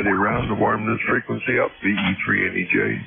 ready round to warm this frequency up, VE3 NEJ.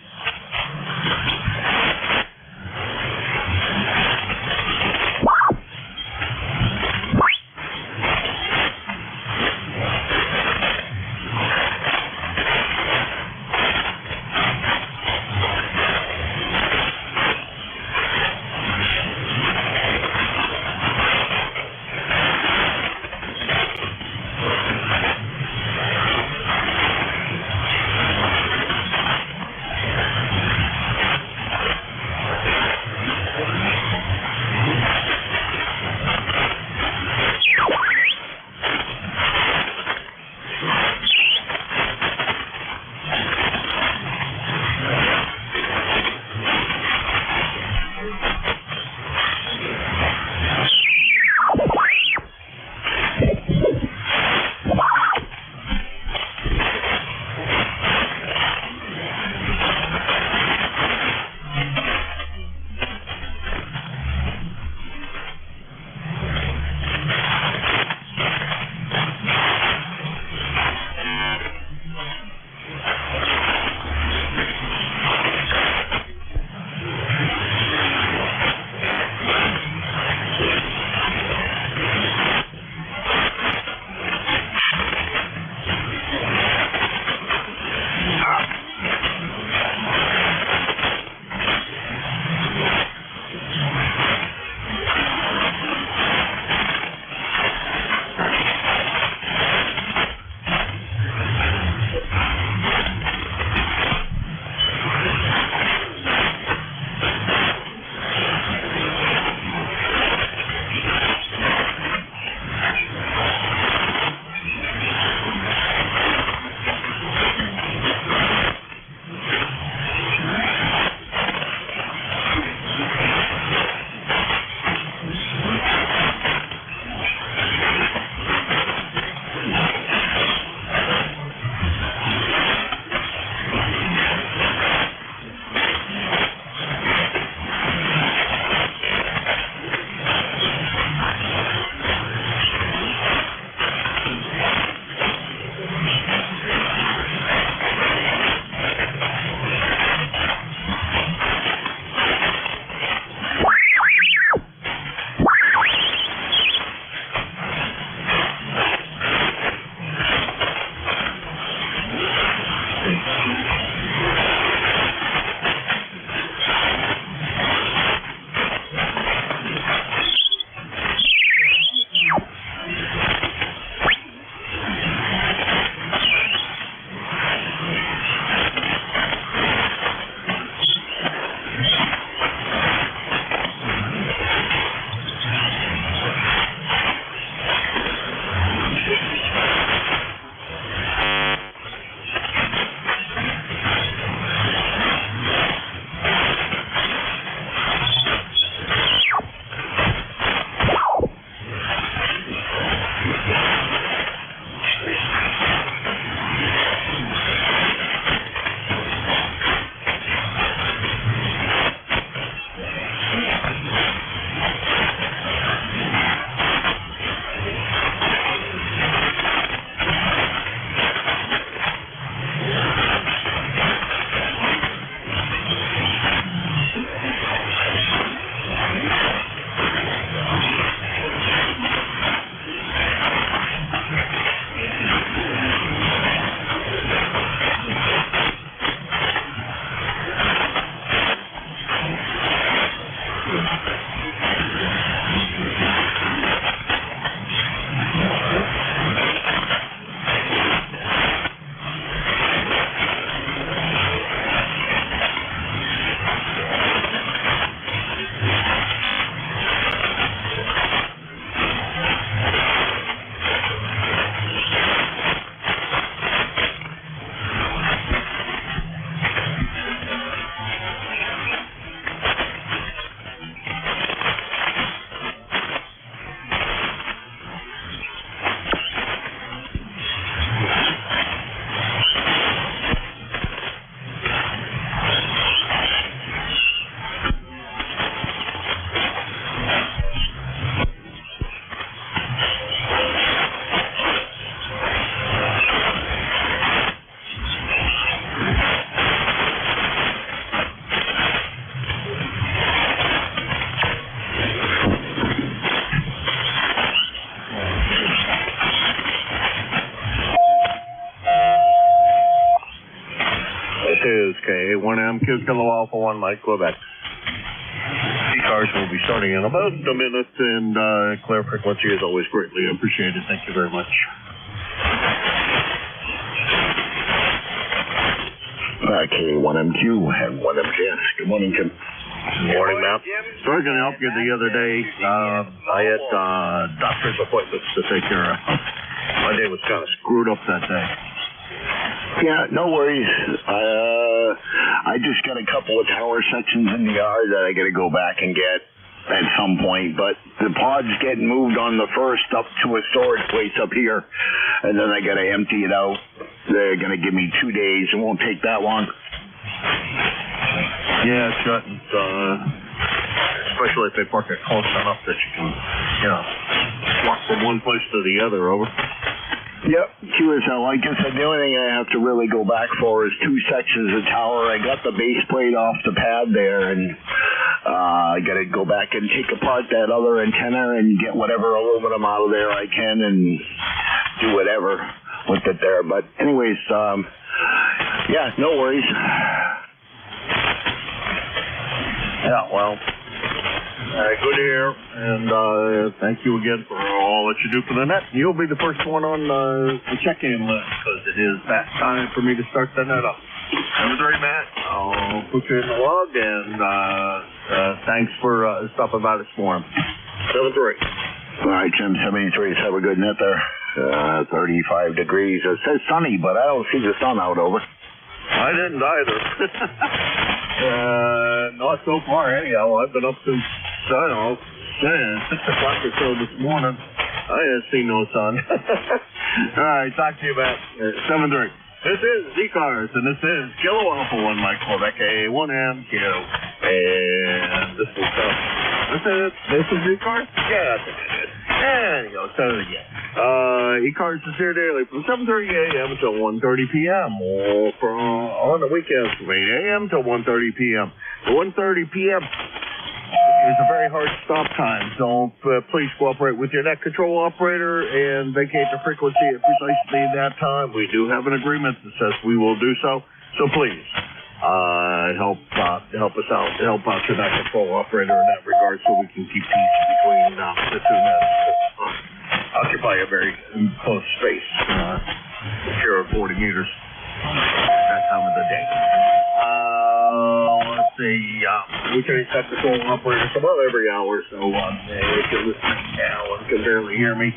K1MQ, Kilo Alpha 1, Mike, Quebec. ECARS will be starting in about a minute, and clear frequency is always greatly appreciated. Thank you very much. K1MQ and 1MJS. Good morning, Jim. Good morning, Matt. So I was going to help you the other day. I had doctor's appointments to take care of. My day was kind of screwed up that day. Yeah, no worries. I just got a couple of tower sections in the yard that I got to go back and get at some point, but the pod's getting moved on the first up to a storage place up here, and then I got to empty it out. They're going to give me 2 days. It won't take that long. Yeah, it shouldn't. Especially if they park it close enough that you can, walk from one place to the other, over. Yep, QSL. Like I said, the only thing I have to really go back for is 2 sections of tower. I got the base plate off the pad there, and I got to go back and take apart that other antenna and get whatever aluminum out of there I can and do whatever with it there. But anyways, yeah, no worries. Yeah, well, good to hear, and thank you again for all that you do for the net. You'll be the first one on the check-in list, because it is that time for me to start the net up. Number 3, Matt. I'll put you in the log, and thanks for stopping by this morning. 7-3. All right, Jim, 73. Have a good net there. 35 degrees. It says sunny, but I don't see the sun out over. I didn't either. Not so far, anyhow. I've been up since, 6 o'clock or so this morning. I haven't seen no sun. All right, talk to you about 7-3. This is ECARS, and this is Kilo Alpha 1, Mike Quebec, A1MQ. And this is ECARS? Yeah, I think it is. There you go, start it again. ECARS is here daily from 7:30 a.m. until 1:30 p.m. or on the weekends from 8 a.m. till 1:30 p.m. The 1:30 p.m. is a very hard stop time, so please cooperate with your net control operator and vacate the frequency at precisely that time. We do have an agreement that says we will do so, so please help us out, help out your net control operator in that regard, so we can keep peace between the two nets. Occupy a very close space, here at 40 meters that time of the day. Let's see, we can set the control operator about every hour, so if you're listening now and can barely hear me,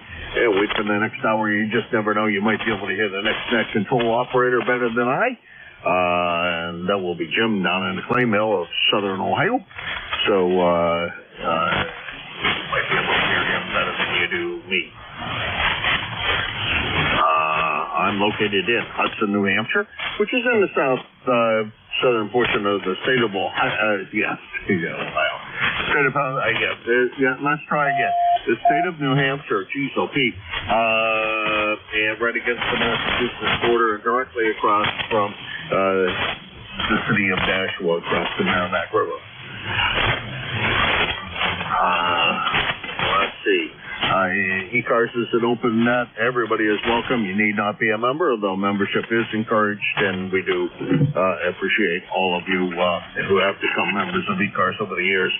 wait for the next hour. You just never know, you might be able to hear the next net control operator better than I. And that will be Jim down in the clay mill of Southern Ohio. So, you might be able to hear him better than you do me. I'm located in Hudson, New Hampshire, which is in the southern portion of the state of Ohio. Let's try again. The state of New Hampshire, geez, oh Pete, and right against the Massachusetts border, and directly across from the city of Nashua, across the Merrimack River. Let's see. ECARS is an open net. Everybody is welcome. You need not be a member, although membership is encouraged, and we do appreciate all of you who have become members of ECARS over the years.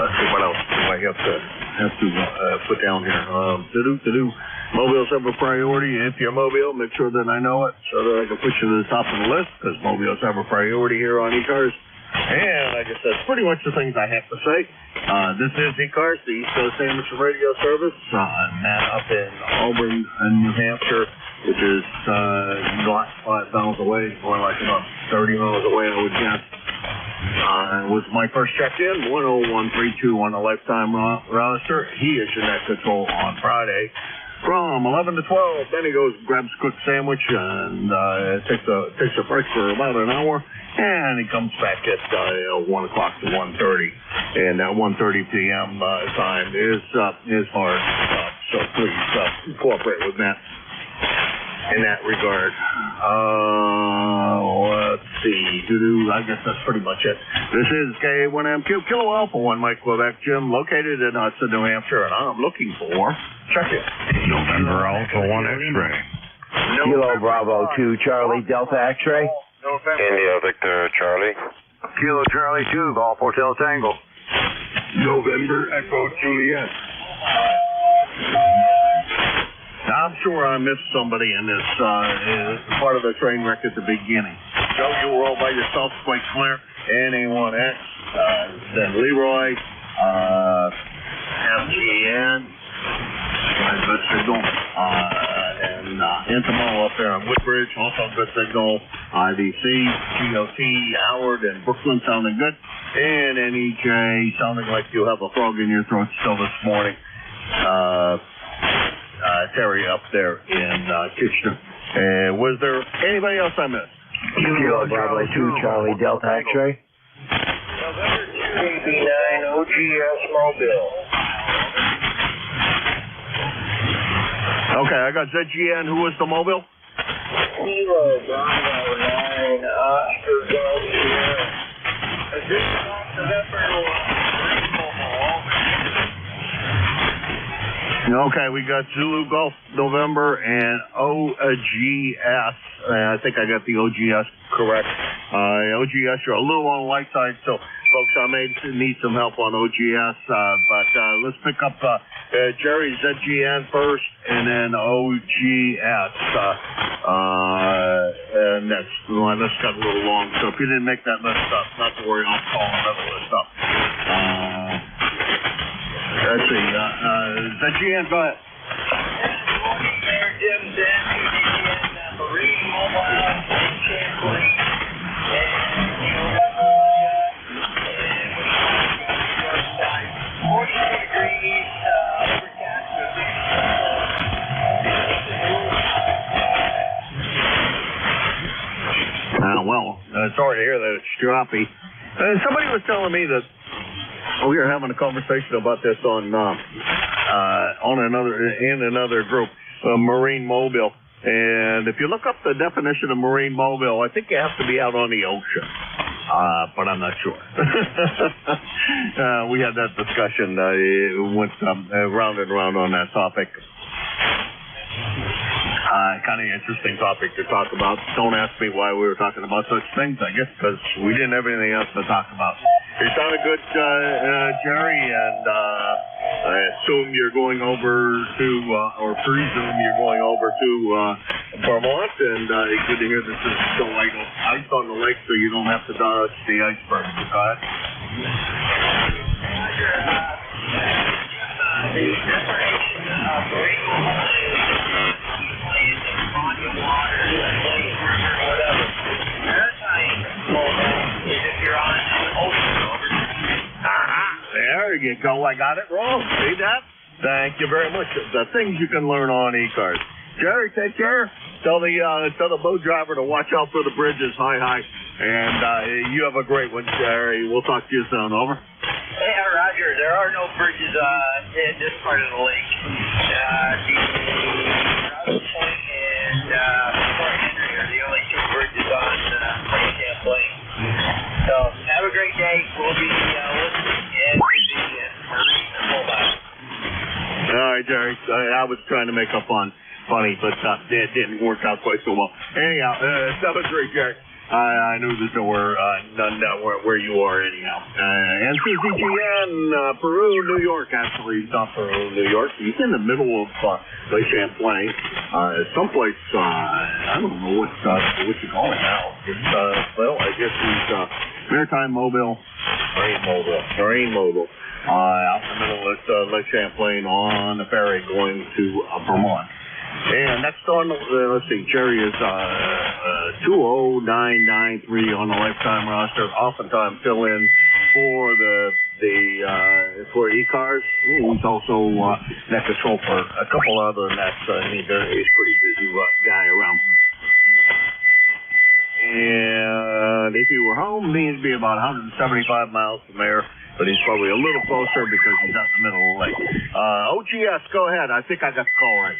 Let's see what else do I have to put down here. Mobiles have a priority. If you're mobile, make sure that I know it so that I can put you to the top of the list, because mobiles have a priority here on ECARS. And I guess that's pretty much the things I have to say. This is ECARS, the East Coast Amateur Radio Service. Matt up in Auburn, New Hampshire, which is not 5 miles away, more like about 30 miles away, I would guess. It was my first check-in, 10132 on the lifetime roster. He is your net control on Friday from 11 to 12. Then he goes, grabs a quick sandwich, and takes a break for about an hour. And he comes back at 1 o'clock to 1:30. And that 1:30 p.m. Time is hard. So please cooperate with Matt in that regard. Let's see. I guess that's pretty much it. This is K1MQ, Kilo Alpha 1, Mike Quebec, Jim, located in Hudson, New Hampshire, and I'm looking for check-in. November Alpha 1 X-ray. Kilo Bravo 2, Charlie, Delta X-ray. India Victor Charlie. Kilo Charlie 2, Golf Hotel Tango. November Echo Juliet. I'm sure I missed somebody in this part of the train wreck at the beginning. Joe, you were all by yourself, quite clear. NA1X, then Leroy, MGN, good signal, and Intimo up there on Woodbridge, also good signal. IVC, GOT, Howard, and Brooklyn sounding good. And NEJ sounding like you have a frog in your throat still this morning. Terry up there in Kitchener. Was there anybody else I missed? Kilo Bravo 2, Charlie, Delta X-ray. November 289 OGS Mobile. Okay, I got ZGN. Who was the mobile? Kilo Bravo 9 Oscar Golf Sierra. Is this November Okay, we got Zulu Golf November and OGS. I think I got the OGS correct. OGS, you're a little on the light side, so folks, I may need some help on OGS. But let's pick up Jerry ZGN first, and then OGS. And that's the list got a little long, so if you didn't make that list up, not to worry, I'll call another list up. Let's see. ZGN, go ahead. Jim Danny and Marine Mobile, Champlain, and 42 degrees, overcast. Well, sorry to hear that it's droppy. Somebody was telling me that we were having a conversation about this on another group, Marine Mobile. And if you look up the definition of Marine Mobile, I think you have to be out on the ocean. But I'm not sure. We had that discussion. It went round and round on that topic. Kind of interesting topic to talk about. Don't ask me why we were talking about such things. I guess because we didn't have anything else to talk about. You sounded good, Jerry, and I assume you're going over to, or presume you're going over to Vermont, and good to hear this is still like ice on the lake, so you don't have to dodge the iceberg. Go ahead. The separation of marine water, whatever. Maritime mobile is if you're on an ocean. There you go. I got it wrong. See that? Thank you very much. The things you can learn on ECARS. Jerry, take care. Tell the boat driver to watch out for the bridges. Hi. And you have a great one, Jerry. We'll talk to you soon. Over. Hey, Roger. There are no bridges in this part of the lake. The Rouse Point and Fort Henry are the only two bridges on Lake Champlain. So have a great day. We'll be listening in to the Marine Mobile. All right, Jerry. I was trying to make a funny, but it didn't work out quite so well. Anyhow, that was great, Jerry. I knew that there were none where you are anyhow. And CCGN, Peru, New York. Actually, he's not Peru, New York. He's in the middle of Lake Champlain. Someplace, I don't know what you call it now. Well, I guess he's Maritime Mobile, Marine Mobile. Out in the middle of Lake Champlain on the ferry going to Vermont. And next on, let's see, Jerry is 20993 on the lifetime roster. Oftentimes fill in for for ECARS. He's also net control for a couple other nets. He's a pretty busy guy around. And if he were home, he'd be about 175 miles from there. But he's probably a little closer because he's out in the middle of the lake. OGS, go ahead. I think I got the call right.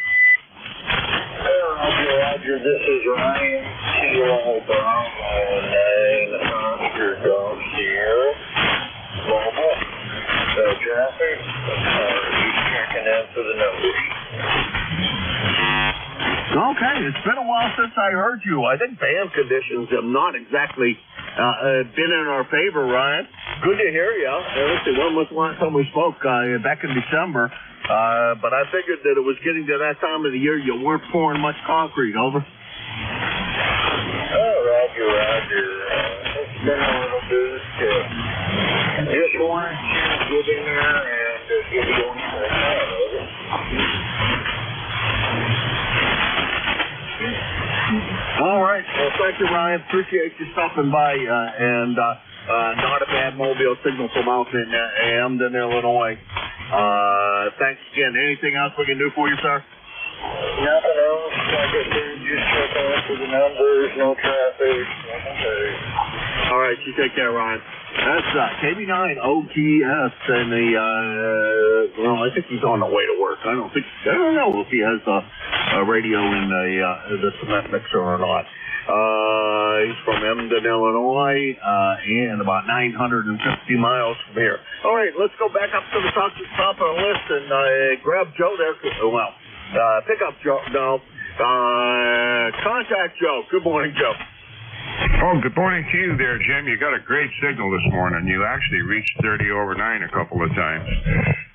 Roger. This is Ryan Kilo Bravo 9 Oscar Golf Sierra Mobile. Traffic. Checking in for the numbers. Okay, it's been a while since I heard you. I think band conditions have not exactly been in our favor, Ryan. Good to hear you. Let's see, when was the last time we spoke? Back in December. But I figured that it was getting to that time of the year you weren't pouring much concrete. Over. Oh, Roger. It's been a little bit. Just wanted to get in there and get going for a while. All right. Well, thank you, Ryan. Appreciate you stopping by. And not a bad mobile signal from out in Hamden, Illinois. Thanks again. Anything else we can do for you, sir? Nothing else. Like I said, just check out for the numbers, no traffic. All right. You take care, Ryan. That's KB9 OTS and the, well, I think he's on the way to work. I don't know if he has a radio in the cement mixer or not. He's from Emden, Illinois, and about 950 miles from here. All right, let's go back up to the top of the list and grab Joe there. Well, pick up Joe. No, contact Joe. Good morning, Joe. Oh, good morning to you there, Jim. You got a great signal this morning. You actually reached 30 over 9 a couple of times.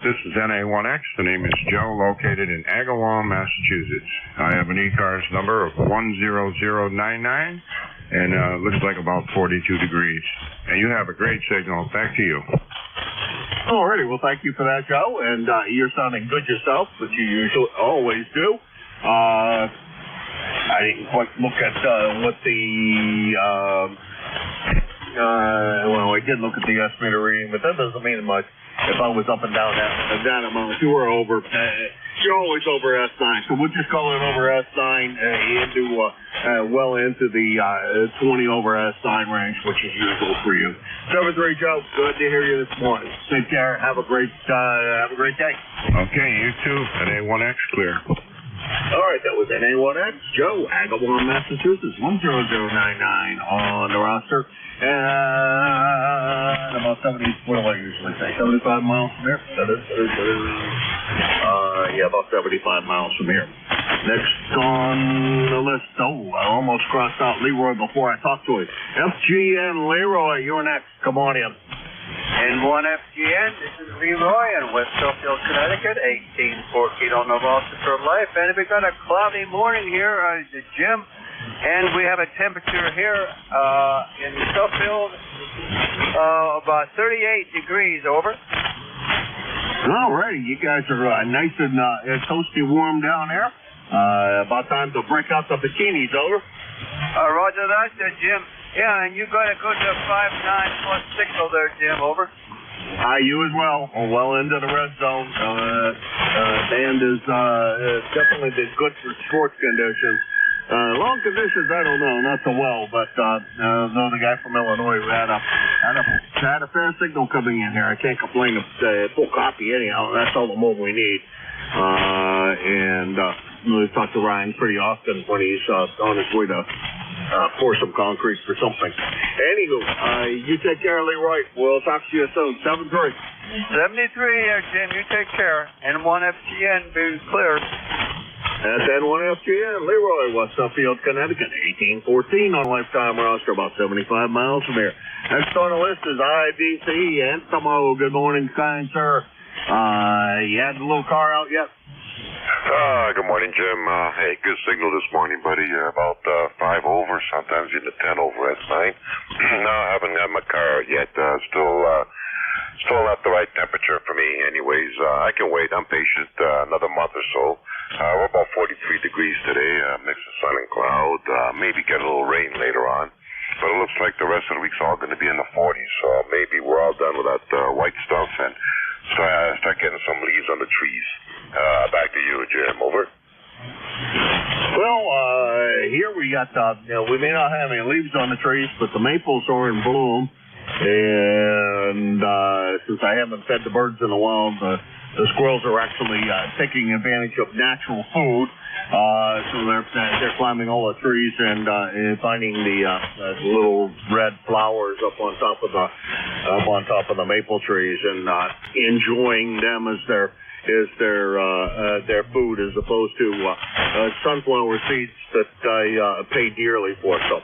This is NA1X. The name is Joe, located in Agawam, Massachusetts. I have an ECARS number of 10099, and it looks like about 42 degrees. And you have a great signal. Back to you. Alrighty, well, thank you for that, Joe. And you're sounding good yourself, which you usually always do. I didn't quite look at what the, well, I did look at the estimator reading, but that doesn't mean much if I was up and down that amount. You were over, you're always over S9, so we'll just call it over S9 well into the 20 over S9 range, which is usual for you. 7-3, Joe, good to hear you this morning. Take care. Have a great day. Okay, you too. NA1X clear. All right, that was NA1X, Joe, Agawam, Massachusetts, 10099 on the roster. And about 70, what do I usually say, 75 miles from here? Yeah, about 75 miles from here. Next on the list, I almost crossed out Leroy before I talked to him. FGN Leroy, you're next. Come on in. N1 FGN, this is Leroy in West Suffield, Connecticut, 1814 on the roster for life. And we've got a cloudy morning here at the gym, and we have a temperature here in Suffield about 38 degrees, over. All righty, you guys are nice and toasty warm down there. About time to break out the bikinis, over. Roger that, Jim. Yeah, and you got a good 5-9 plus signal there, Jim, over. You as well. Well into the red zone. Band is definitely been good for sports conditions. Long conditions, I don't know, not so well, but though the guy from Illinois had a fair signal coming in here. I can't complain. Full copy anyhow. That's all the more we need. And we talk to Ryan pretty often when he's on his way to pour some concrete for something. Anywho, you take care, Leroy. We'll talk to you soon. 7-3. 73 here, Jim. You take care. N1 FGN, be clear. That's N1 FGN, Leroy, West Suffield, Connecticut, 1814 on lifetime roster, about 75 miles from here. Next on the list is IBC and Tomo. Good morning, kind sir. You had the little car out yet? Good morning, Jim. Hey, good signal this morning, buddy. About 5 over, sometimes even 10 over at night. No, I haven't got my car out yet. Still not the right temperature for me. Anyways, I can wait. I'm patient. Another month or so. We're about 43 degrees today. Mix of sun and cloud. Maybe get a little rain later on. But it looks like the rest of the week's all going to be in the 40s. So maybe we're all done with that white stuff and start getting some leaves on the trees. Back to you, Jim. Over. Well, here we got, we may not have any leaves on the trees, but the maples are in bloom. And since I haven't fed the birds in a while, the squirrels are actually taking advantage of natural food. So they're climbing all the trees and finding the little red flowers up on top of the maple trees and enjoying them as they're their food as opposed to sunflower seeds that I pay dearly for. So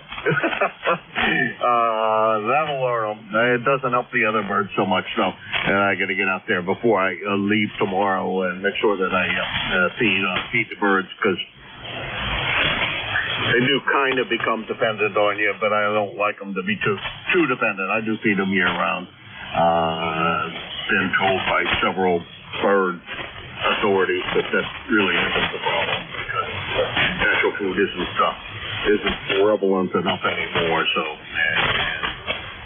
that'll lure them. It doesn't help the other birds so much, though. And I got to get out there before I leave tomorrow and make sure that I feed the birds, because they do kind of become dependent on you, but I don't like them to be too dependent. I do feed them year round. Been told by several bird authorities that really isn't the problem, because natural food isn't prevalent enough anymore. So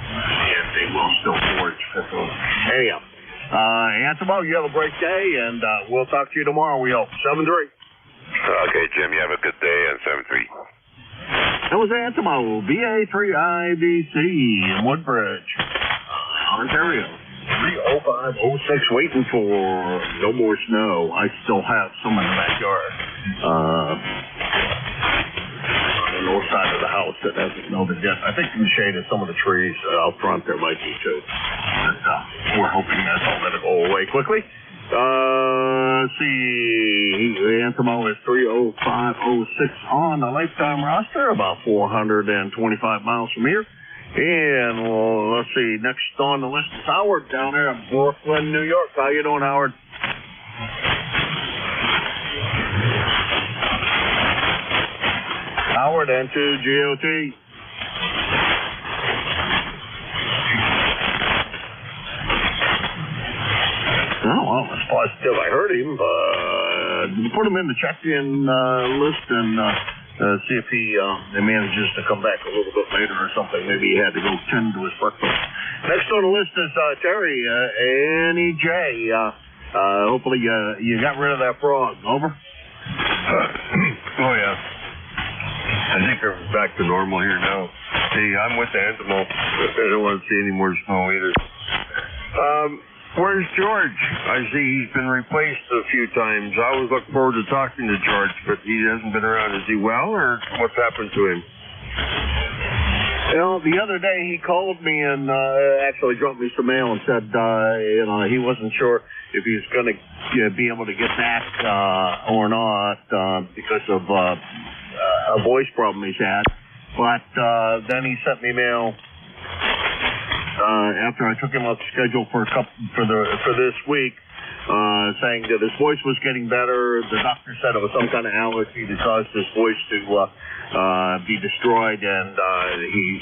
and they will still forage for food. Anyhow, Antimo, you have a great day, and we'll talk to you tomorrow. We hope 7-3. Okay, Jim, you have a good day, and 7-3. That was Antimo, BA3IBC in Woodbridge, Ontario. 30506, waiting for no more snow. I still have some in the backyard. On the north side of the house that hasn't snowed yet. I think in the shade of some of the trees out front there might be too. But, we're hoping that's all going to go away quickly. Let's see, Antimo is 30506 on the lifetime roster, about 425 miles from here. And let's see, next on the list is Howard down there in Brooklyn, New York. How you doing, Howard? Howard, N2GOT. Oh, well, that's positive. I heard him. Put him in the check-in list and see if he manages to come back a little bit later or something. Maybe he had to go tend to his breakfast. Next on the list is Terry, NEJ. Hopefully you got rid of that frog. Over? Oh, yeah. I think they're back to normal here now. Hey, I'm with Antimo. I don't want to see any more snow either. Where's George? I see he's been replaced a few times. I always look forward to talking to George, but he hasn't been around. Is he well, or what's happened to him? Well, the other day he called me and actually dropped me some mail and said, he wasn't sure if he was going to be able to get back or not because of a voice problem he's had. But then he sent me mail after I took him off the schedule for this week, saying that his voice was getting better. The doctor said it was some kind of allergy that caused his voice to be destroyed, and he's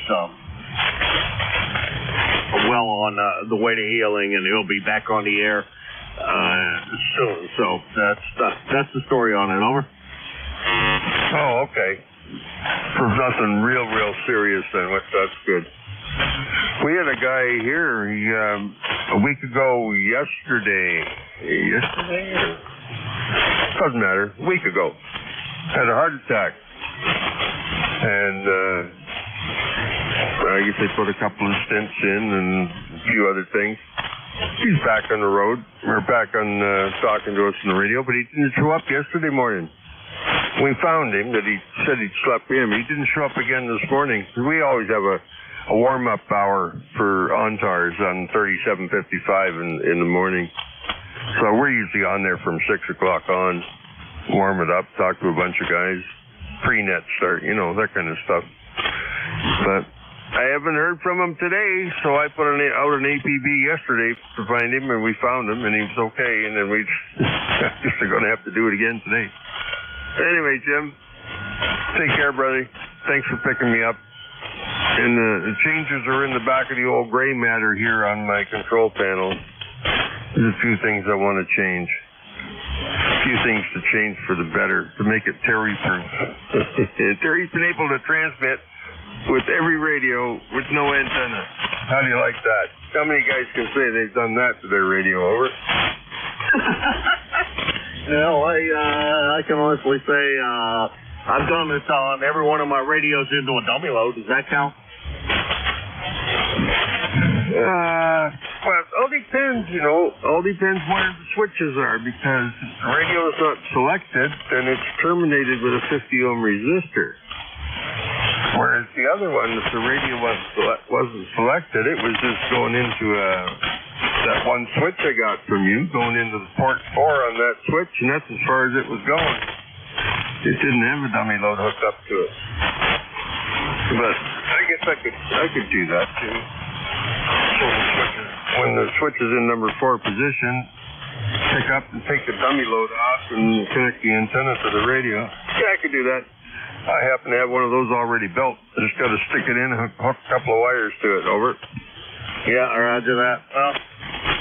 well on the way to healing, and he'll be back on the air soon. So that's the story on it. Over. Oh, okay. There's nothing real serious then. That's good. We had a guy here, a week ago yesterday, doesn't matter, a week ago, had a heart attack. And I guess they put a couple of stents in and a few other things. He's back on the road. We're back on talking to us on the radio, but he didn't show up yesterday morning. We found him that he said he'd slept in. He didn't show up again this morning. We always have a warm-up hour for ONTARS on 3755 in the morning. So we're usually on there from 6 o'clock on, warm it up, talk to a bunch of guys, pre-net start, that kind of stuff. But I haven't heard from him today, so I put out an APB yesterday to find him, and we found him, and he was okay, and then we just are going to have to do it again today. Anyway, Jim, take care, brother. Thanks for picking me up. And the changes are in the back of the old gray matter here on my control panel. There's a few things I want to change. A few things to change for the better, to make it Terry-proof. Terry's been able to transmit with every radio with no antenna. How do you like that? How many guys can say they've done that to their radio? Over? I can honestly say I've done this on every one of my radios into a dummy load. Does that count? Well, it all depends, all depends where the switches are, because if the radio is not selected, then it's terminated with a 50 ohm resistor. Whereas the other one, if the radio wasn't selected, it was just going into a that one switch I got from you going into the port 4 on that switch, and that's as far as it was going. It didn't have a dummy load hooked up to it. But I guess I could do that too. So when the switch is in number 4 position, pick up and take the dummy load off and connect the antenna to the radio. Yeah, I could do that. I happen to have one of those already built. I just got to stick it in and hook a couple of wires to it. Over. Yeah, roger that. Well,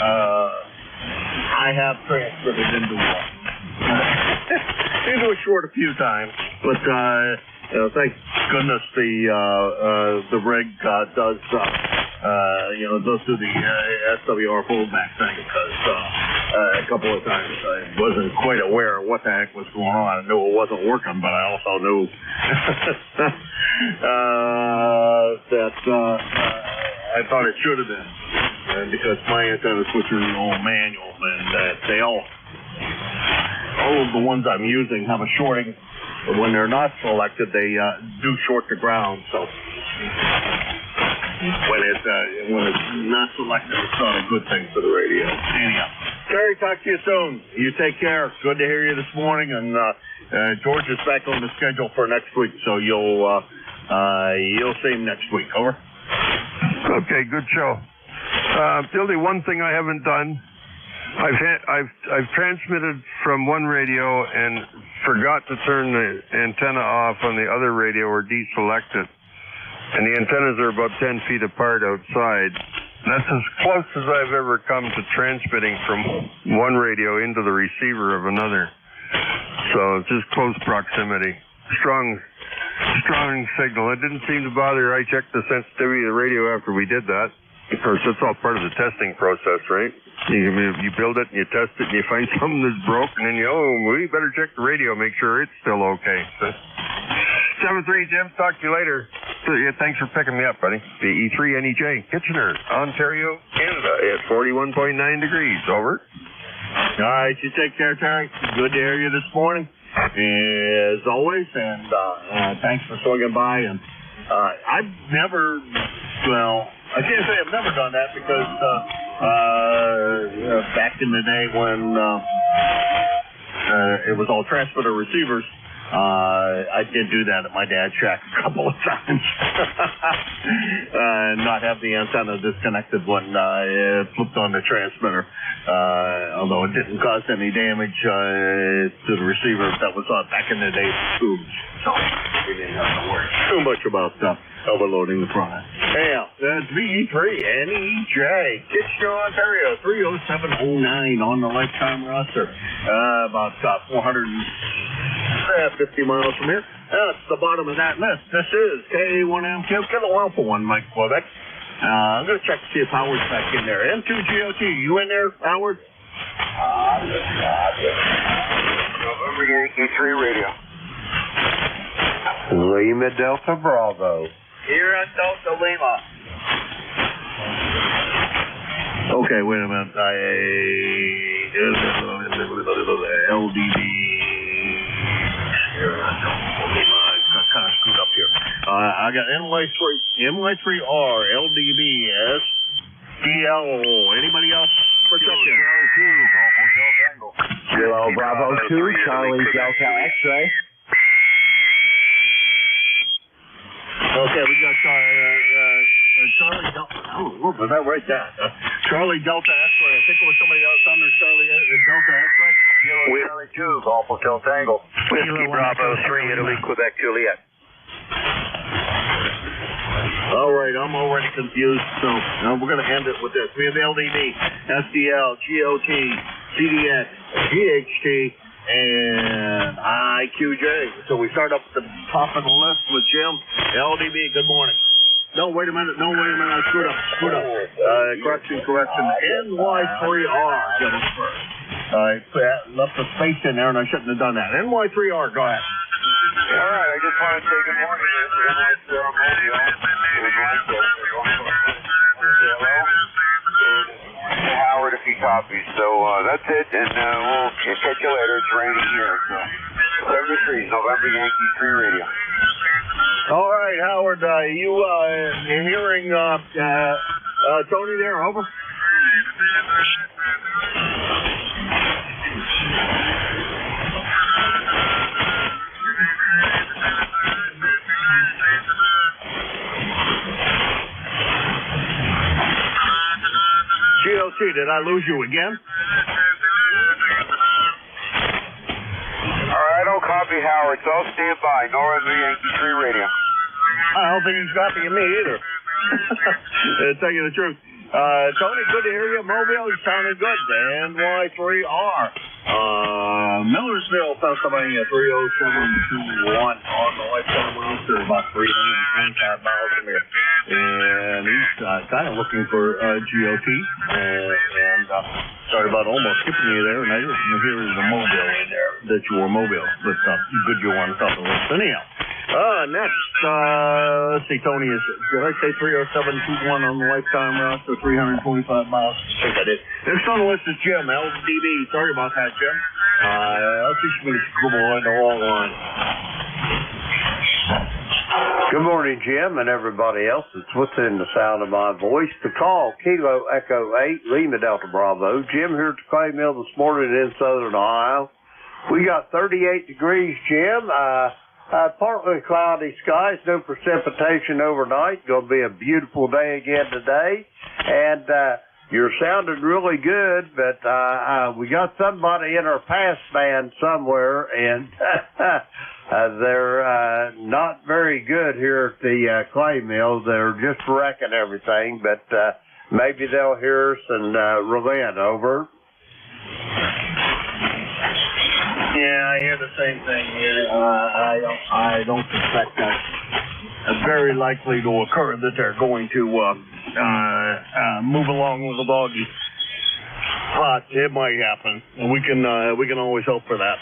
I have transferred it into a short a few times, but thank goodness the rig does do the SWR foldback thing, because a couple of times I wasn't quite aware of what the heck was going on. I knew it wasn't working, but I also knew that I thought it should have been, because my antenna switches are all manual, and they all of the ones I'm using have a shorting. When they're not selected, they do short to ground. So when it's not selected, it's not a good thing for the radio. Anyhow, Terry, talk to you soon. You take care. Good to hear you this morning. And George is back on the schedule for next week, so you'll see him next week. Over. Okay, good show. The only one thing I haven't done, I've transmitted from one radio and forgot to turn the antenna off on the other radio or deselect it. And the antennas are about 10 feet apart outside. That's as close as I've ever come to transmitting from one radio into the receiver of another. So it's just close proximity. Strong signal. It didn't seem to bother. I checked the sensitivity of the radio after we did that. Of course, that's all part of the testing process, right? You build it and you test it and you find something that's broke, and then we better check the radio, make sure it's still okay. So, 7-3, Jim. Talk to you later. So, yeah, thanks for picking me up, buddy. The E3NEJ, Kitchener, Ontario, Canada, at 41.9 degrees. Over. All right, you take care, Terry. Good to hear you this morning, as always, and thanks for swinging by. And I've never, I can't say I've never done that, because back in the day when it was all transmitter receivers, I did do that at my dad's shack a couple of times. Not have the antenna disconnected when it flipped on the transmitter, although it didn't cause any damage to the receiver that was back in the day with tubes. So we didn't have to worry too much about overloading the product. Yeah, that's VE3NEJ, Kitchener, Ontario, 30709 on the lifetime roster. About 450 miles from here. That's the bottom of that list. This is K1M Kilo Alpha 1, Mike Quebec. I'm going to check to see if Howard's back in there. M2GOT, you in there, Howard? November Yankee 3 radio. Lima Delta Bravo. Here at Delta Lima. Okay, wait a minute. LDB. I got kind of screwed up here. I got NY3R, LDB, SDL. Anybody else? Protection. Kilo Bravo 2, Charlie Delta X-ray. Okay, we got Charlie Delta. Oh, did I write that? Charlie Delta X-ray. I think it was somebody else under Charlie Delta X-ray. Charlie 2, Golf Hotel Tango. Whiskey Bravo 3, Italy, Quebec, Juliet. All right, I'm already confused, so we're going to end it with this. We have LDD, SDL, GOT, CDX, GHT, and IQJ. So we start up at the top of the list with Jim. LDB, good morning. No, wait a minute. I screwed up. Correction. NY3R, Jim, first. I left a space in there, and I shouldn't have done that. NY3R, go ahead. All right, I just want to say good morning. Howard, if he copies. So that's it, and we'll catch you later. It's raining here. So 73, November Yankee 3 radio. All right, Howard, you hearing Tony there? Over. GOC, did I lose you again? All right, don't copy, Howard. So I'll stand by. Northern Yankee 3 radio. I don't think he's copying me either. To tell you the truth. Tony, good to hear you. Mobile, you sounded good. Dan Y3R. Millersville, Pennsylvania, 30721 on the lifetime roster, about 325 miles from here. And he's kind of looking for GOT. And sorry about almost skipping you there. And I didn't hear the mobile in there, that you were mobile. But good you want something else. Anyhow. Next, let's see, Tony, did I say 30721 on the lifetime roster, 325 miles? I think I did. Next on the list is Jim, LDB. Sorry about that, Jim. Let's see if we can scribble on the wrong line. Good morning, Jim, and everybody else that's within the sound of my voice. The call, Kilo Echo 8, Lima Delta Bravo. Jim here at the clay mill this morning in southern Ohio. We got 38 degrees, Jim. Partly cloudy skies, no precipitation overnight. Going to be a beautiful day again today. And you're sounding really good, but we got somebody in our pass band somewhere, and they're not very good here at the clay mill. They're just wrecking everything, but maybe they'll hear us and relent. Over. Yeah, I hear the same thing here. I don't suspect that it's very likely to occur that they're going to move along with the doggy. But it might happen. We can always hope for that.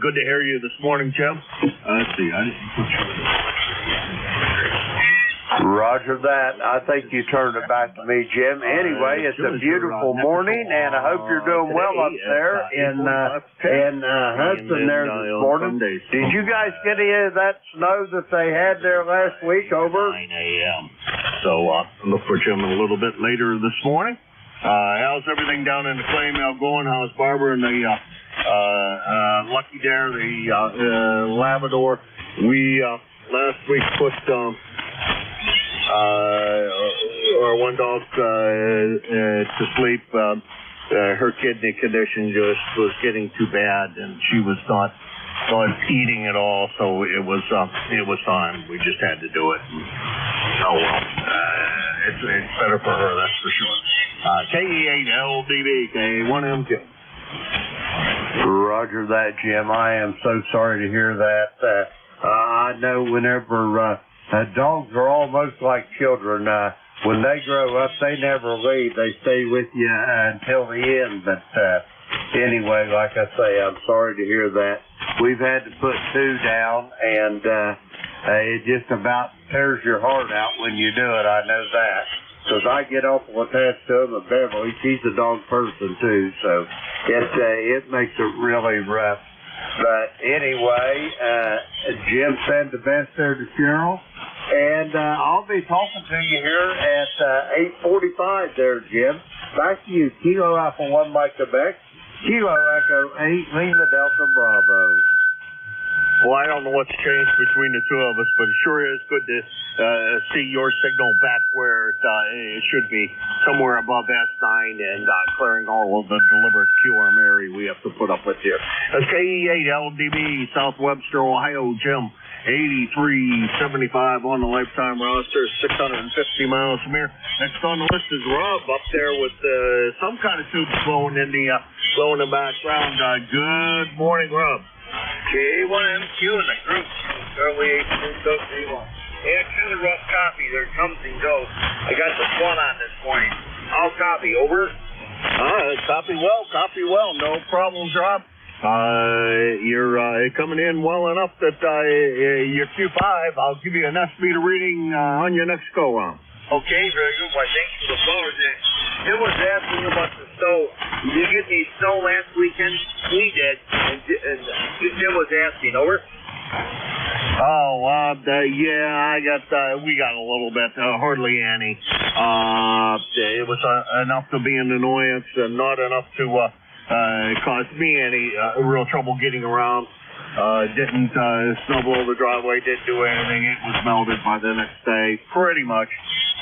Good to hear you this morning, Jim. Let's see. I didn't put you in. Roger that. I think you turned it back to me, Jim. Anyway, it's a beautiful morning, and I hope you're doing well up there in Hudson there this morning. Did you guys get any of that snow that they had there last week? Over. 9 a.m. So look for Jim a little bit later this morning. How's everything down in the clay mill going? How's Barbara and the Lucky there, the Labrador? We last week put our one dog to sleep. Her kidney condition just was getting too bad, and she was not eating at all. So it was time. We just had to do it. Oh well, it's better for her, that's for sure. KE8LDB, K1M2. Roger that, Jim. I am so sorry to hear that. I know whenever dogs are almost like children. When they grow up, they never leave. They stay with you until the end. But anyway, like I say, I'm sorry to hear that. We've had to put 2 down, and it just about tears your heart out when you do it. I know that. Because I get awful attached to him, and Beverly, she's a dog person too, so it makes it really rough. But anyway, Jim said the best there to Cheryl. And I'll be talking to you here at 8:45 there, Jim. Back to you. Kilo Alpha 1 Mike Quebec. Kilo Echo 8 Lima Delta Bravo. Well, I don't know what's changed between the two of us, but it sure is good to see your signal back where it should be, somewhere above S9 and clearing all of the deliberate QRM we have to put up with here. That's KE8LDB, South Webster, Ohio, Jim. 8375 on the lifetime roster, 650 miles from here. Next on the list is Rob up there with some kind of tubes blowing in the background. Good morning, Rob. K1MQ in the group. Early 8-2-1. Yeah, kind of rough copy. There comes and goes. I got the swan on this morning. I'll copy. Over. Copy well. No problems, Rob. You're coming in well enough that you're Q5. I'll give you an S-meter reading on your next go-round. Okay, very good. Why, thanks for the flowers. It was asking about the snow. Did you get any snow last weekend? We did. And Jim was asking. Over. I got, we got a little bit, hardly any. It was enough to be an annoyance and not enough to cause me any real trouble getting around. Didn't snow blow the driveway, didn't do anything. It was melted by the next day, pretty much.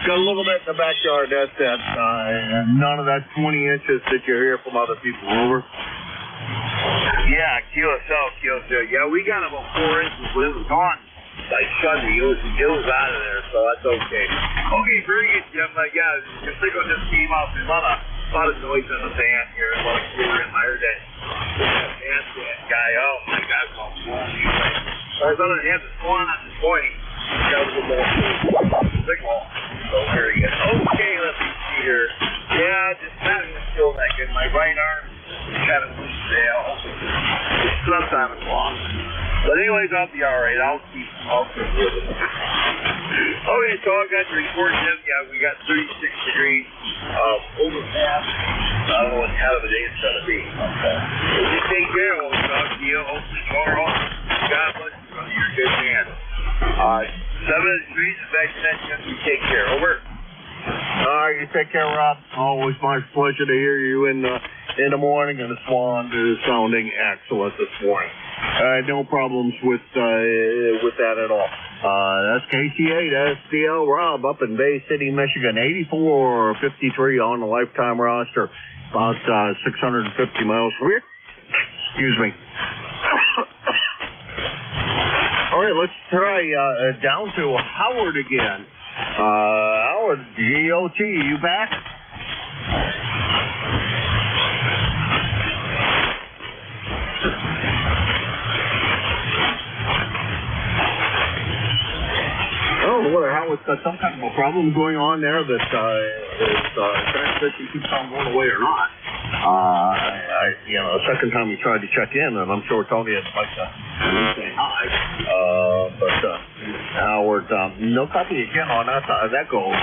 Got a little bit in the backyard, that's it. None of that 20 inches that you hear from other people. Over. Yeah, QSL. Yeah, we got about 4 inches, but it was gone by Sunday. It was out of there, so that's okay. Okay, very good, Jim. Your signal just came up. There's a lot of noise in the van here. There's a lot of clear in my that guy. Oh my God, how cool he is. I was going to have the swan on this morning. Got a little more signal. So very good. Okay, let's see here. Yeah, just kind of feel like in my right arm. Kind of loose there. Sometimes it's long. But anyways, I'll be all right. I'll keep with it. Okay, so I got to report, Jim. Yeah, we got 36 degrees overcast. I don't know what kind of a day it's going to be. Okay. You take care. We'll talk to you hopefully tomorrow. God bless you, brother. You're a good man. 7 degrees is back to that, Jim. You take care. Over. All right, you take care, Rob. Always my pleasure to hear you in the morning, and the Swan is sounding excellent this morning. No problems with that at all. That's KC8 SDL Rob up in Bay City, Michigan. 84.53 on the lifetime roster. About 650 miles from here. Excuse me. All right, let's try down to Howard again. Howard, GOT, you back? Oh, whether Howard's got some kind of a problem going on there that his transmission keeps on going away or not. The second time we tried to check in, and I'm sure Tony would like to say hi. But Howard, no copy again on that goal.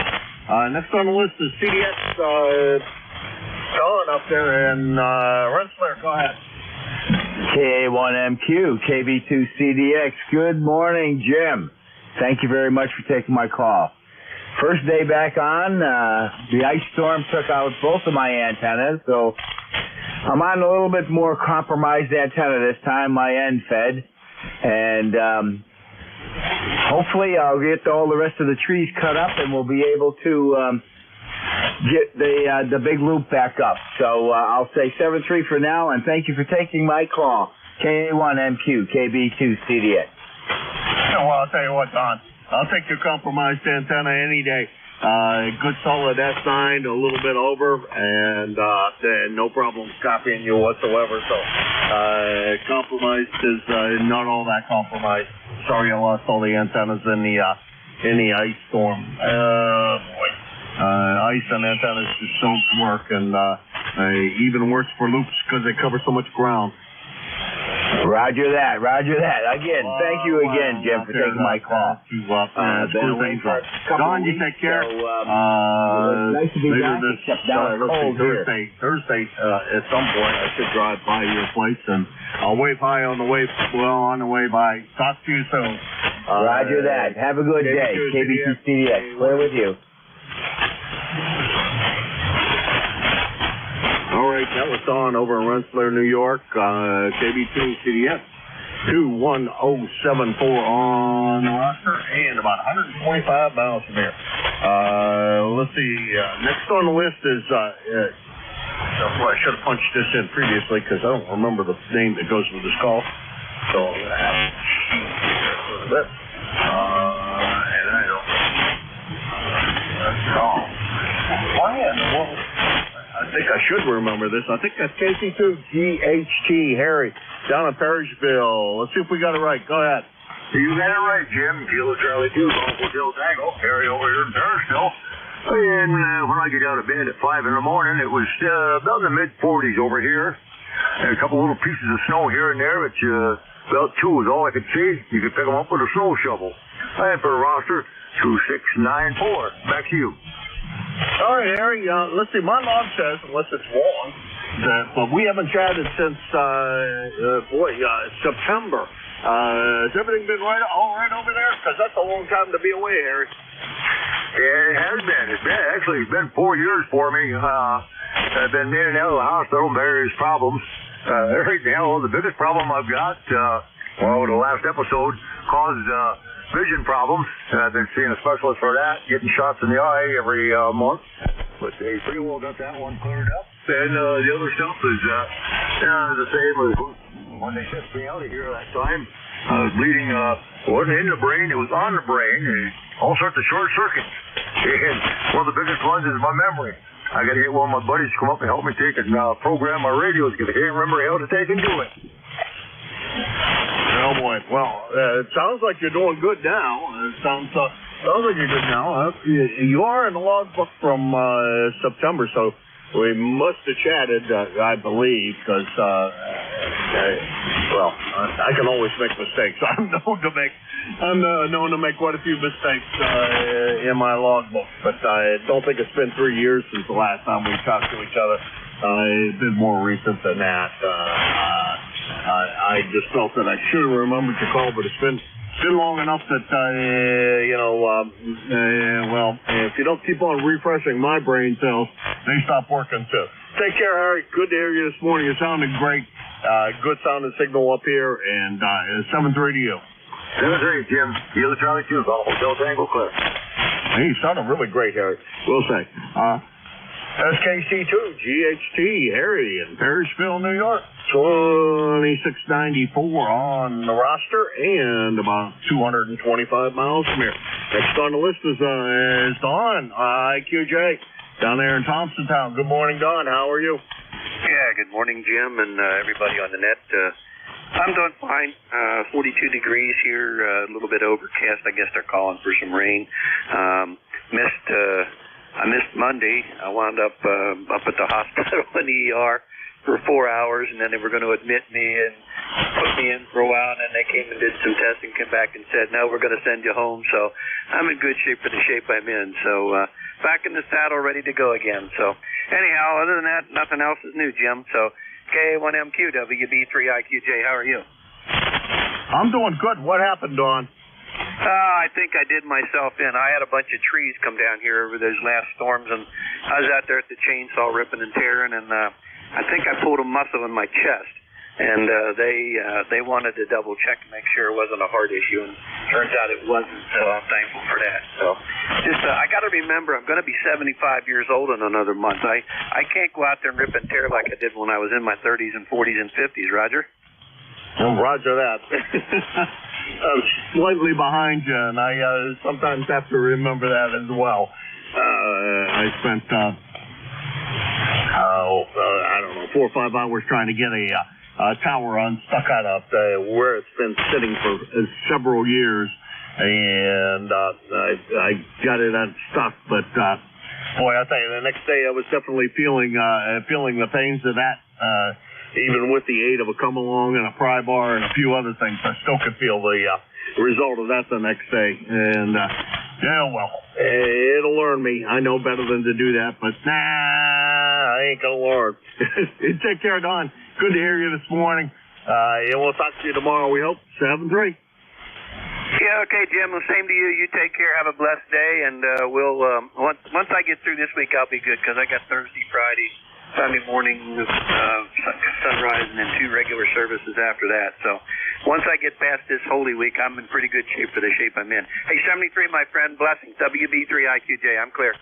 Next on the list is CDX Don up there in Rensselaer. Go ahead. KA1MQ, KB2CDX. Good morning, Jim. Thank you very much for taking my call. First day back on, the ice storm took out both of my antennas, so I'm on a little bit more compromised antenna this time, my end fed, and hopefully I'll get all the rest of the trees cut up and we'll be able to get the big loop back up. So I'll say 7-3 for now, and thank you for taking my call. KA1MQ, KB2CDX. Well, I'll tell you what, Don. I'll take your compromised antenna any day. Good solid S9, a little bit over, and no problem copying you whatsoever. So compromised is not all that compromised. Sorry I lost all the antennas in the ice storm. Boy. Ice and antennas just don't work, and even worse for loops because they cover so much ground. Roger that. Again, thank you again, Jim, for taking my call. Don, you take care. Nice to be back, except down cold here. Thursday, at some point, I should drive by your place, and I'll wave hi on the way by. Talk to you soon. Roger that. Have a good day. KB2CDX. Clear with you. All right, that was Don over in Rensselaer, New York. KB2CDX 21074 on the roster and about 125 miles from here. Let's see. Next on the list is. I should have punched this in previously because I don't remember the name that goes with this call. So I'm going to have to this. And I don't. That's all. Why in the world? I think I should remember this. I think that's KC2GHT, Harry, down in Perryville. Let's see if we got it right. Go ahead. You got it right, Jim. Kilo Charlie 2, Uncle Joe Tango, Harry over here in Perryville. And when I get out of bed at 5 in the morning, it was about in the mid-40s over here. And a couple little pieces of snow here and there, but about 2 is all I could see. You could pick them up with a snow shovel. And for the roster, 2694. Back to you. All right, Harry, let's see. My mom says, unless it's wrong, but we haven't chatted since, September. Has everything been all right over there? Because that's a long time to be away, Harry. Yeah, it has been. It's been 4 years for me. I've been in and out of the hospital, various problems. Right now, the biggest problem I've got, the last episode caused vision problems. I've been seeing a specialist for that, getting shots in the eye every month. But they pretty well got that one cleared up. And the other stuff is the same as when they shipped me out of here that time. I was bleeding, it wasn't in the brain, it was on the brain, and all sorts of short circuits. And one of the biggest ones is my memory. I got to get one of my buddies to come up and help me take and program my radios because I can't remember how to take and do it. Oh boy. Well, it sounds like you're doing good now. It sounds like you're good now. You are in the logbook from September, so we must have chatted, I believe, because I can always make mistakes. I'm known to make quite a few mistakes in my logbook, but I don't think it's been 3 years since the last time we talked to each other. It's been more recent than that. I just felt that I should have remembered to call, but it's been long enough that if you don't keep on refreshing my brain cells, they stop working too. Take care, Harry. Good to hear you this morning. You're sounding great. Good sounding signal up here, and 7-3 to you. 7-3, Jim. Kilo Charlie 2, Hotel Tango Cliff. Hey, you sounded really great, Harry. We'll say. SKC2, GHT, Harry in Perrysville, New York. 2694 on the roster and about 225 miles from here. Next on the list is Don, IQJ, down there in Thompsontown. Good morning, Don. How are you? Yeah, good morning, Jim, and everybody on the net. I'm doing fine. 42 degrees here, a little bit overcast. I guess they're calling for some rain. I missed Monday. I wound up at the hospital in the ER for 4 hours, and then they were going to admit me and put me in for a while, and then they came and did some testing, came back and said, no, we're going to send you home. So I'm in good shape for the shape I'm in. So back in the saddle, ready to go again. So anyhow, other than that, nothing else is new, Jim. So K1MQ, WB3IQJ, how are you? I'm doing good. What happened, Don? I think I did myself in. I had a bunch of trees come down here over those last storms, and I was out there at the chainsaw ripping and tearing, and I think I pulled a muscle in my chest, and they wanted to double check and make sure it wasn't a heart issue, and turns out it wasn't, so I'm thankful for that. So just I got to remember, I'm going to be 75 years old in another month. I can't go out there and rip and tear like I did when I was in my 30s and 40s and 50s, Roger? Well, Roger that. I'm slightly behind you, and I sometimes have to remember that as well. I spent, I don't know, 4 or 5 hours trying to get a tower unstuck out of where it's been sitting for several years, and I got it unstuck. But boy, I tell you, the next day I was definitely feeling the pains of that. Even with the aid of a come-along and a pry bar and a few other things, I still could feel the result of that the next day. And, it'll learn me. I know better than to do that, but I ain't going to learn. Take care, Don. Good to hear you this morning. And we'll talk to you tomorrow, we hope. 7-3. Yeah, okay, Jim. Well, same to you. You take care. Have a blessed day. And we'll once I get through this week, I'll be good because I got Thursday, Friday, Sunday morning, sunrise, and then 2 regular services after that. So once I get past this Holy Week, I'm in pretty good shape for the shape I'm in. Hey, 73, my friend. Blessings. WB3IQJ. I'm clear.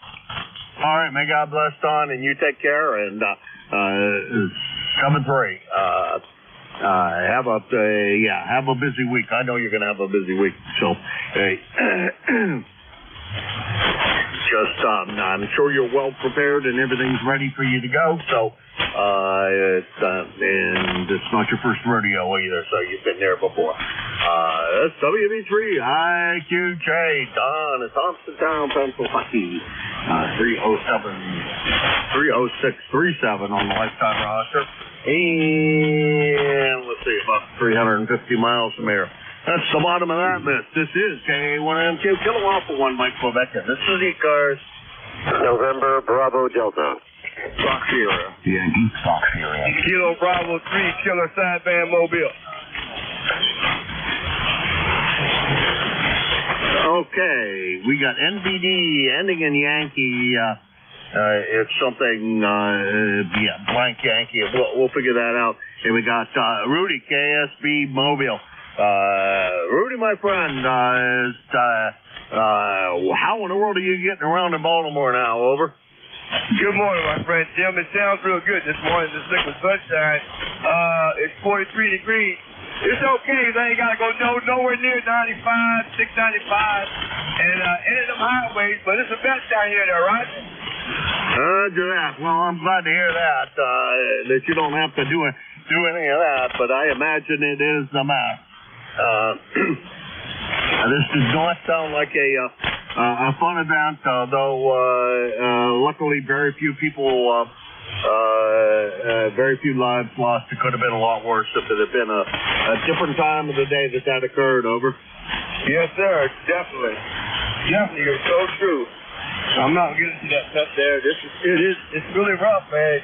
All right. May God bless, Don, and you take care. And 7-3. Have a busy week. I know you're going to have a busy week. So, hey. I'm sure you're well prepared and everything's ready for you to go. So, and it's not your first rodeo either, so you've been there before. That's WB3 IQJ, Don in Thompsontown, Pennsylvania. 30637 on the lifetime roster. And let's see, about 350 miles from here. That's the bottom of that list. This is K1MQ, Kilo Alpha 1, Mike Quebec. This is ECARS. November Bravo Delta. Fox Sierra. Yankee Fox Sierra. Kilo Bravo 3, Killer Sideband Mobile. Okay, we got NBD ending in Yankee. It's something, blank Yankee. We'll figure that out. And we got Rudy, KSB Mobile. Rudy, my friend, how in the world are you getting around in Baltimore now? Over. Good morning, my friend Jim. It sounds real good this morning. This liquid sunshine. It's 43 degrees. It's okay. They ain't got to go nowhere near 95, 695, and any of them highways, but it's the best down here there, right? Roger that. Well, I'm glad to hear that, that you don't have to do any of that, but I imagine it is the math. This does not sound like a fun event, though luckily very few people, very few lives lost. It could have been a lot worse if it had been a different time of the day that occurred. Over. Yes, sir. Definitely. Definitely. You're so true. I'm not getting to that stuff there. It's really rough, man.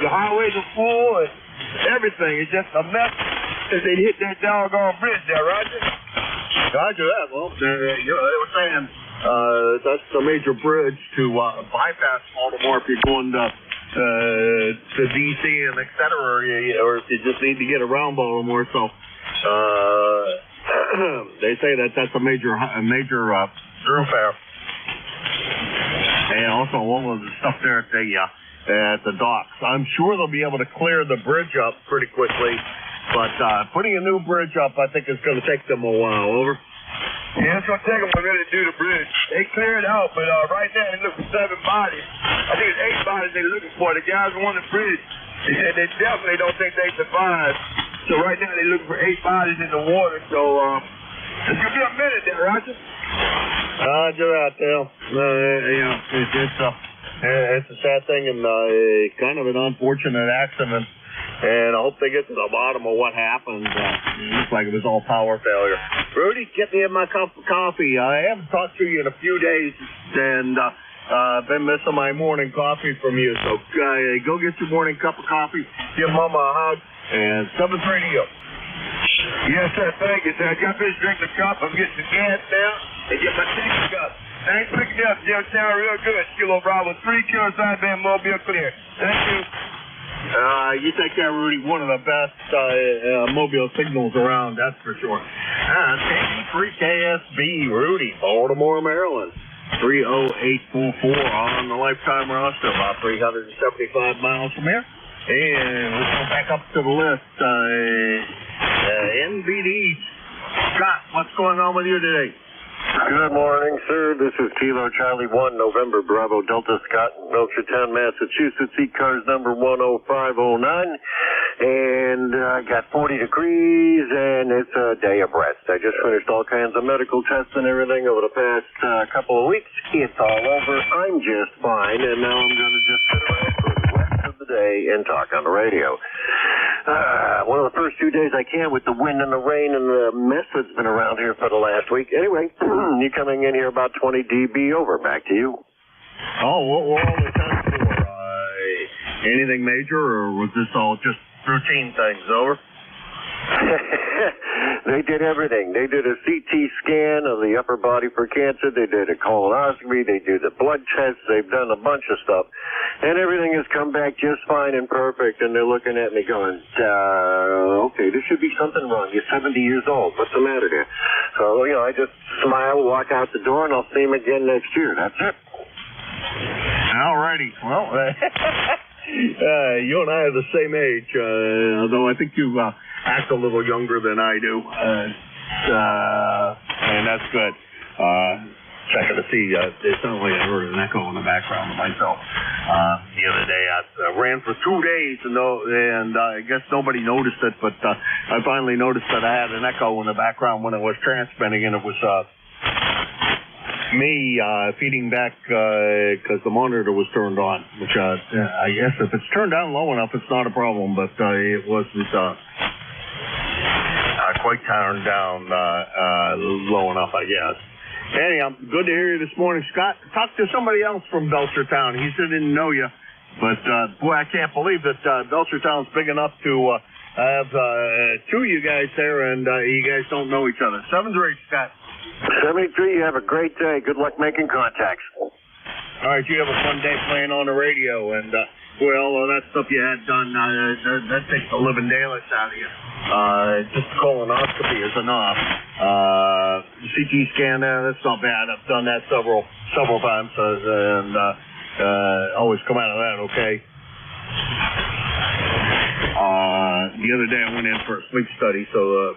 The highways are full and everything. It's just a mess if they hit that doggone bridge there, Roger. Roger that. Well, they were saying that's a major bridge to bypass Baltimore if you're going to D.C. and et cetera, or if you just need to get around Baltimore. So they say that's a major thoroughfare. And also all of the stuff there at the docks. I'm sure they'll be able to clear the bridge up pretty quickly, but putting a new bridge up, I think, is going to take them a while. Over. Yeah, it's going to take them a minute to do the bridge. They clear it out, but right now they look for 7 bodies. I think it's 8 bodies they're looking for. The guys on the bridge, they said they definitely don't think they survived. So right now they're looking for 8 bodies in the water. So it's going to be a minute there, Roger. Roger that, Dale. It's a sad thing and kind of an unfortunate accident. And I hope they get to the bottom of what happened. It looks like it was all power failure. Rudy, get me my cup of coffee. I haven't talked to you in a few days, and I've been missing my morning coffee from you. So go get your morning cup of coffee, give Mama a hug, and 7:30 you. Yes, sir. Thank you, sir. I got this drink the cup. I'm getting some gas now and get my tank cup. Thanks for picking up, Jim. Sound real good. Kilo Bravo 3, Kilo Sideband, Mobile clear. Thank you. You take care, Rudy. One of the best mobile signals around, that's for sure. 3KSB, Rudy, Baltimore, Maryland. 30844 on the lifetime roster, about 375 miles from here. And let's go back up to the list. NBD. Scott, what's going on with you today? Good morning, sir. This is Kilo Charlie 1, November Bravo Delta Scott in Belchertown, Massachusetts. ECARS number 10509. And I got 40 degrees, and it's a day of rest. I just finished all kinds of medical tests and everything over the past couple of weeks. It's all over. I'm just fine, and now I'm going to just sit around for the rest of the day and talk on the radio. One of the first 2 days I can with the wind and the rain and the mess that's been around here for the last week. Anyway, you coming in here about 20 dB over. Back to you. Oh, what were all the tests for? Anything major, or was this all just routine things? Over. They did everything. They did a CT scan of the upper body for cancer. They did a colonoscopy. They did the blood tests. They've done a bunch of stuff. And everything has come back just fine and perfect. And they're looking at me going, okay, there should be something wrong. You're 70 years old. What's the matter there? So, I just smile, walk out the door, and I'll see him again next year. That's it. All righty. Well, you and I are the same age, although I think you act a little younger than I do, and that's good. Checking to see, certainly I heard an echo in the background of myself. The other day I ran for 2 days, and I guess nobody noticed it, but I finally noticed that I had an echo in the background when I was transmitting, and it was me feeding back because the monitor was turned on, which I guess if it's turned down low enough, it's not a problem, but it wasn't quite turned down low enough, I guess. Anyhow, good to hear you this morning, Scott. Talk to somebody else from Belchertown. He said he didn't know you, but boy, I can't believe that Belchertown's big enough to have 2 of you guys there, and you guys don't know each other. 7 or 8, Scott. 73, you have a great day. Good luck making contacts. All right, you have a fun day playing on the radio, and that stuff you had done, that takes the living daylights out of you. Just colonoscopy is enough. CT scan, that's not bad. I've done that several times, and always come out of that okay. The other day I went in for a sleep study, so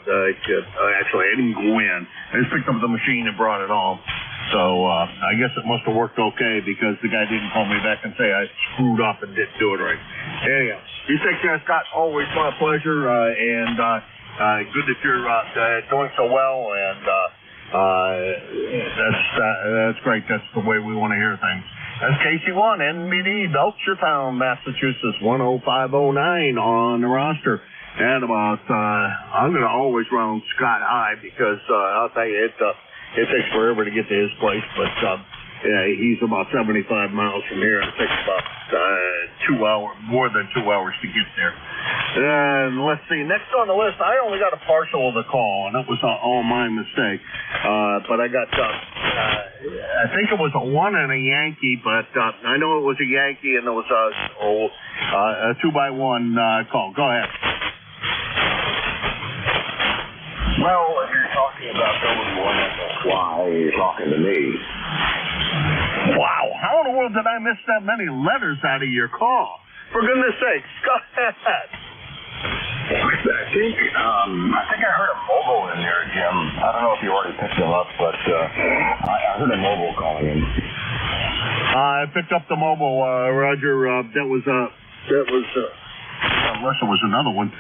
actually I didn't go in. I just picked up the machine and brought it home. So I guess it must have worked okay because the guy didn't call me back and say I screwed up and didn't do it right. Anyhow, you take care, Scott. Always my pleasure, and good that you're doing so well, and that's great. That's the way we want to hear things. That's KC1 NBD, Belchertown, Massachusetts, 10509 on the roster. And about, I'm going to always round Scott high because I'll tell you, it takes forever to get to his place, but he's about 75 miles from here, and it takes about 2 hours, more than 2 hours to get there. And let's see, next on the list, I only got a partial of the call, and that was all my mistake. But I got, I think it was a 1 and a Yankee, but I know it was a Yankee, and it was a 2x1 call. Go ahead. Well, if you're talking about going one, why you're talking to me. Wow, how in the world did I miss that many letters out of your call? For goodness sakes, go ahead. I think I heard a mobile in there, Jim. I don't know if you already picked him up, but I heard a mobile calling in. I picked up the mobile, Roger. That was unless it was another one.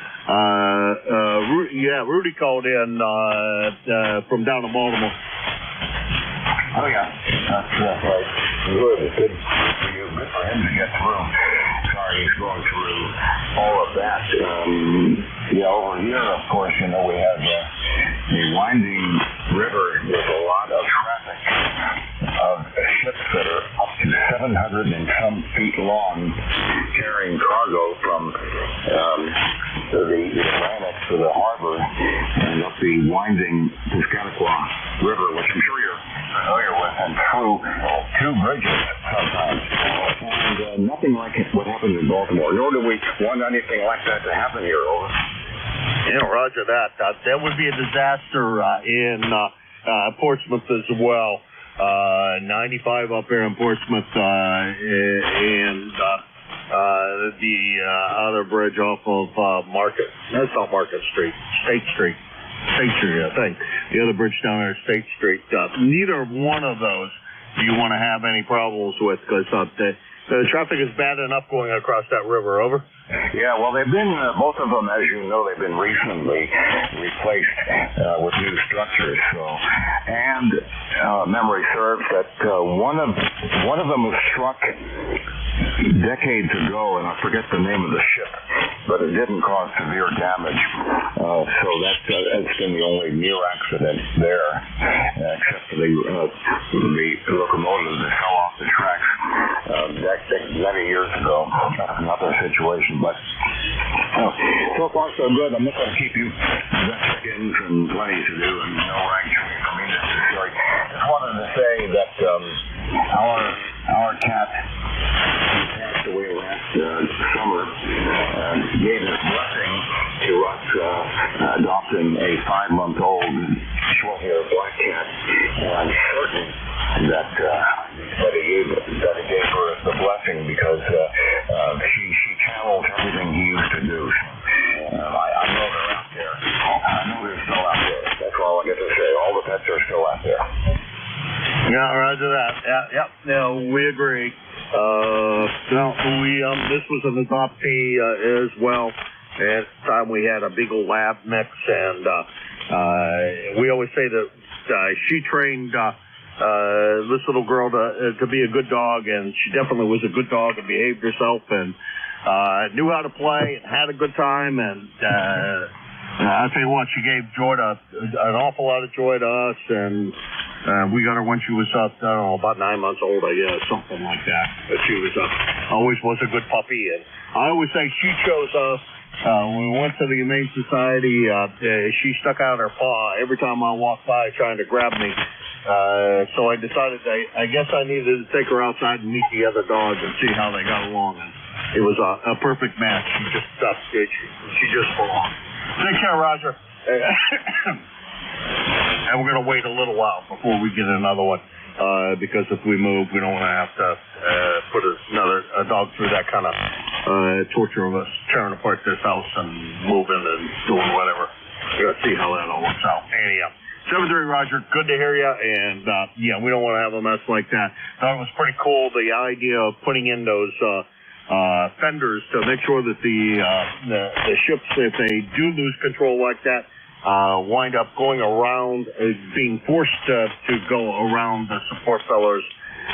Rudy called in from down in Baltimore. Oh, yeah. That's right. Good. Good for you. Good for him to get through. Sorry, he's going through all of that. Over here, of course, we have the winding river with a lot of traffic of ships that are up to 700 and some feet long, carrying cargo from the Atlantic to the harbor and up the winding Piscataqua River, which I'm sure you're familiar with, and through 2 bridges sometimes. And nothing like what happened in Baltimore, nor do we want anything like that to happen here, over. Yeah, roger that. That would be a disaster in Portsmouth as well. 95 up there in Portsmouth, and the other bridge off of Market. That's not Market Street. State Street, I think. The other bridge down there is State Street. Neither one of those do you want to have any problems with because the traffic is bad enough going across that river. Over. Yeah, well, they've been, both of them, as you know, they've been recently replaced with new structures. So, and memory serves that one of them was struck decades ago, and I forget the name of the ship, but it didn't cause severe damage. So that's been the only near accident there, except for the locomotive that fell off the tracks many years ago. Another situation, but so far so good. I'm not going to keep you Mexicans and plenty to do, and no ranching for me necessary. Just wanted to say that our cat who passed away last summer gave his blessing to us adopting a 5-month-old short-haired black cat, and I'm certain that he gave her the blessing because she channeled everything he used to do. I know they're out there. I know they're still out there. That's all I get to say. All the pets are still out there. Yeah, roger that. Yep. No, we agree. This was an adoptee as well. At the time we had a Beagle Lab mix, and we always say that she trained this little girl to be a good dog, and she definitely was a good dog and behaved herself and knew how to play and had a good time. And I'll tell you what, she gave joy an awful lot of joy to us, and we got her when she was about 9 months old, I guess, something like that. But she was always was a good puppy, and I always say she chose us When we went to the Humane Society, she stuck out her paw every time I walked by trying to grab me. So I decided I guess I needed to take her outside and meet the other dogs and see how they got along. And it was a perfect match. She just belonged. Take care, Roger. And we're going to wait a little while before we get another one. Because if we move, we don't want to have to put a dog through that kind of torture of us tearing apart this house and moving and doing whatever. We got to see how that all works out. Anyhow, 7-3, Roger. Good to hear you. And yeah, we don't want to have a mess like that. Thought it was pretty cool, the idea of putting in those fenders to make sure that the ships, if they do lose control like that, wind up going around, being forced to go around the support pillars,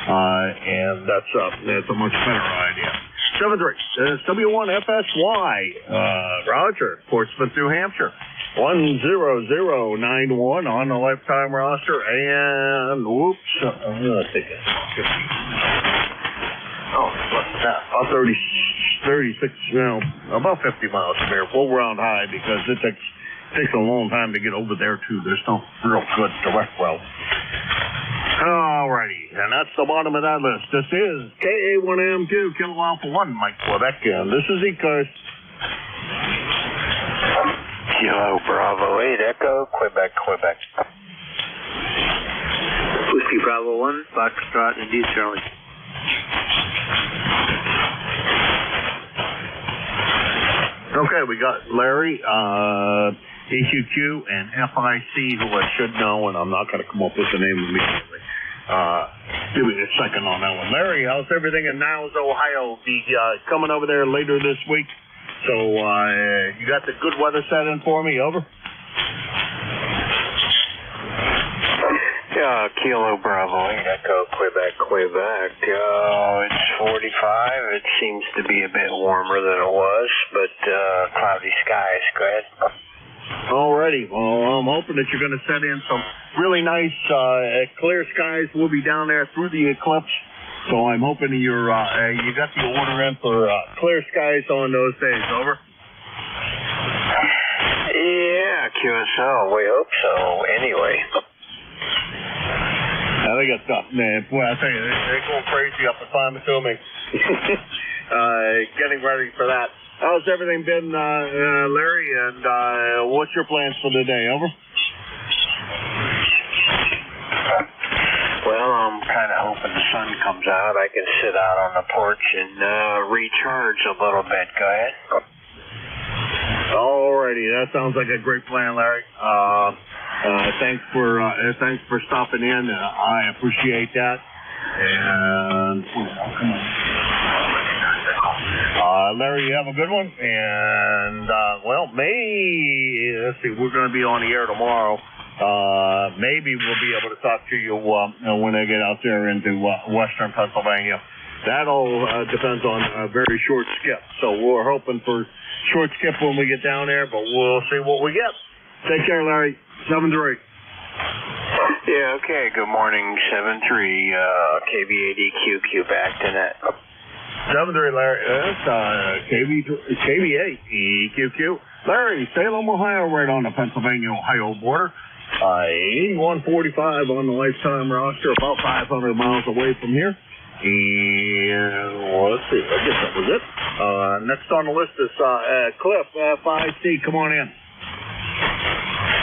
and that's a much better idea. 7-3, W1FSY, Roger, Portsmouth, New Hampshire, 10091 on the lifetime roster, and whoops, I'm gonna take it. Oh, what's that? About 36, about 50 miles from here. We'll round high because it takes a long time to get over there, too. There's no real good direct route. Alrighty, and that's the bottom of that list. This is KA1M2, Kilo Alpha 1, Mike Quebec, and this is ECARS. Kilo Bravo 8, Echo, Quebec. Whiskey Bravo 1, Foxtrot, Indeed, Charlie. Okay, we got Larry, AQQ, and FIC, who I should know, and I'm not going to come up with the name immediately. Give me a second on that one. Larry, how's everything in Niles, Ohio? Be coming over there later this week. So you got the good weather set in for me, over? Kilo Bravo 8, Echo, Quebec. It's 45. It seems to be a bit warmer than it was, but cloudy skies. Go ahead. Alrighty. Well, I'm hoping that you're going to set in some really nice clear skies. We'll be down there through the eclipse, so I'm hoping you got the order in for clear skies on those days. Over. Yeah, QSL. We hope so. Anyway. They got stuff, man. Boy, I tell you, they're going crazy up at Fimatumi. Getting ready for that. How's everything been, Larry? And what's your plans for the day? Over. Well, I'm kind of hoping the sun comes out. I can sit out on the porch and recharge a little bit. Go ahead. Alrighty, that sounds like a great plan, Larry. Thanks for stopping in. I appreciate that. And come on, Larry, you have a good one. And let's see, we're going to be on the air tomorrow. Maybe we'll be able to talk to you when I get out there into western Pennsylvania. That all depends on a very short skip. So we're hoping for short skip when we get down there, but we'll see what we get. Take care, Larry. 7-3. Yeah, okay. Good morning, 7-3. KB8EQQ back to net. 7-3, Larry. That's KB8 EQQ. Larry, Salem, Ohio, right on the Pennsylvania-Ohio border. 8145 on the lifetime roster, about 500 miles away from here. And let's see, I guess that was it. Next on the list is Cliff, FIC. Come on in.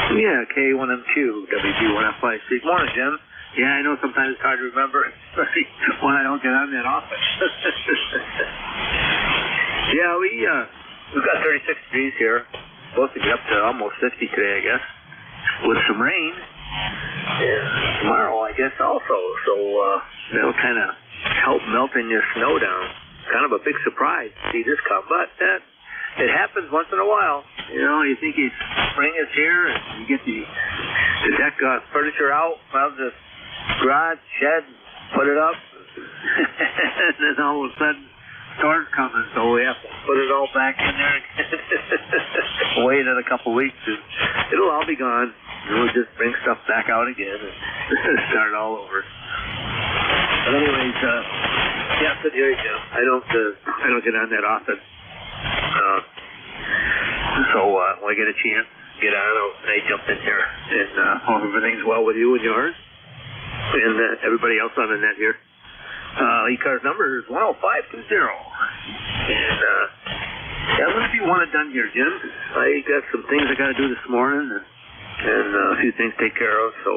Yeah, K1M2, WG1FIC. Morning, Jim. Yeah, I know sometimes it's hard to remember, especially when I don't get on that often. Yeah, we've got 36 degrees here. Supposed to get up to almost 50 today, I guess, with some rain. Yeah, tomorrow, I guess, also. So that'll kind of help melting your snow down. Kind of a big surprise to see this come, but it happens once in a while. You know, you think spring is here, and you get the deck furniture out, out of the garage, shed, put it up, and then all of a sudden, storm's coming, so we have to put it all back in there again. Wait a couple weeks, and it'll all be gone. And we'll just bring stuff back out again and start all over. But anyways, yeah, good to hear you, Jim. I don't get on that often. when I get a chance, get on, I jump in here. And hope everything's well with you and yours. And everybody else on the net here. ECARS number is 10520. And I'm going to be one and done here, Jim. I got some things I got to do this morning and a few things to take care of, so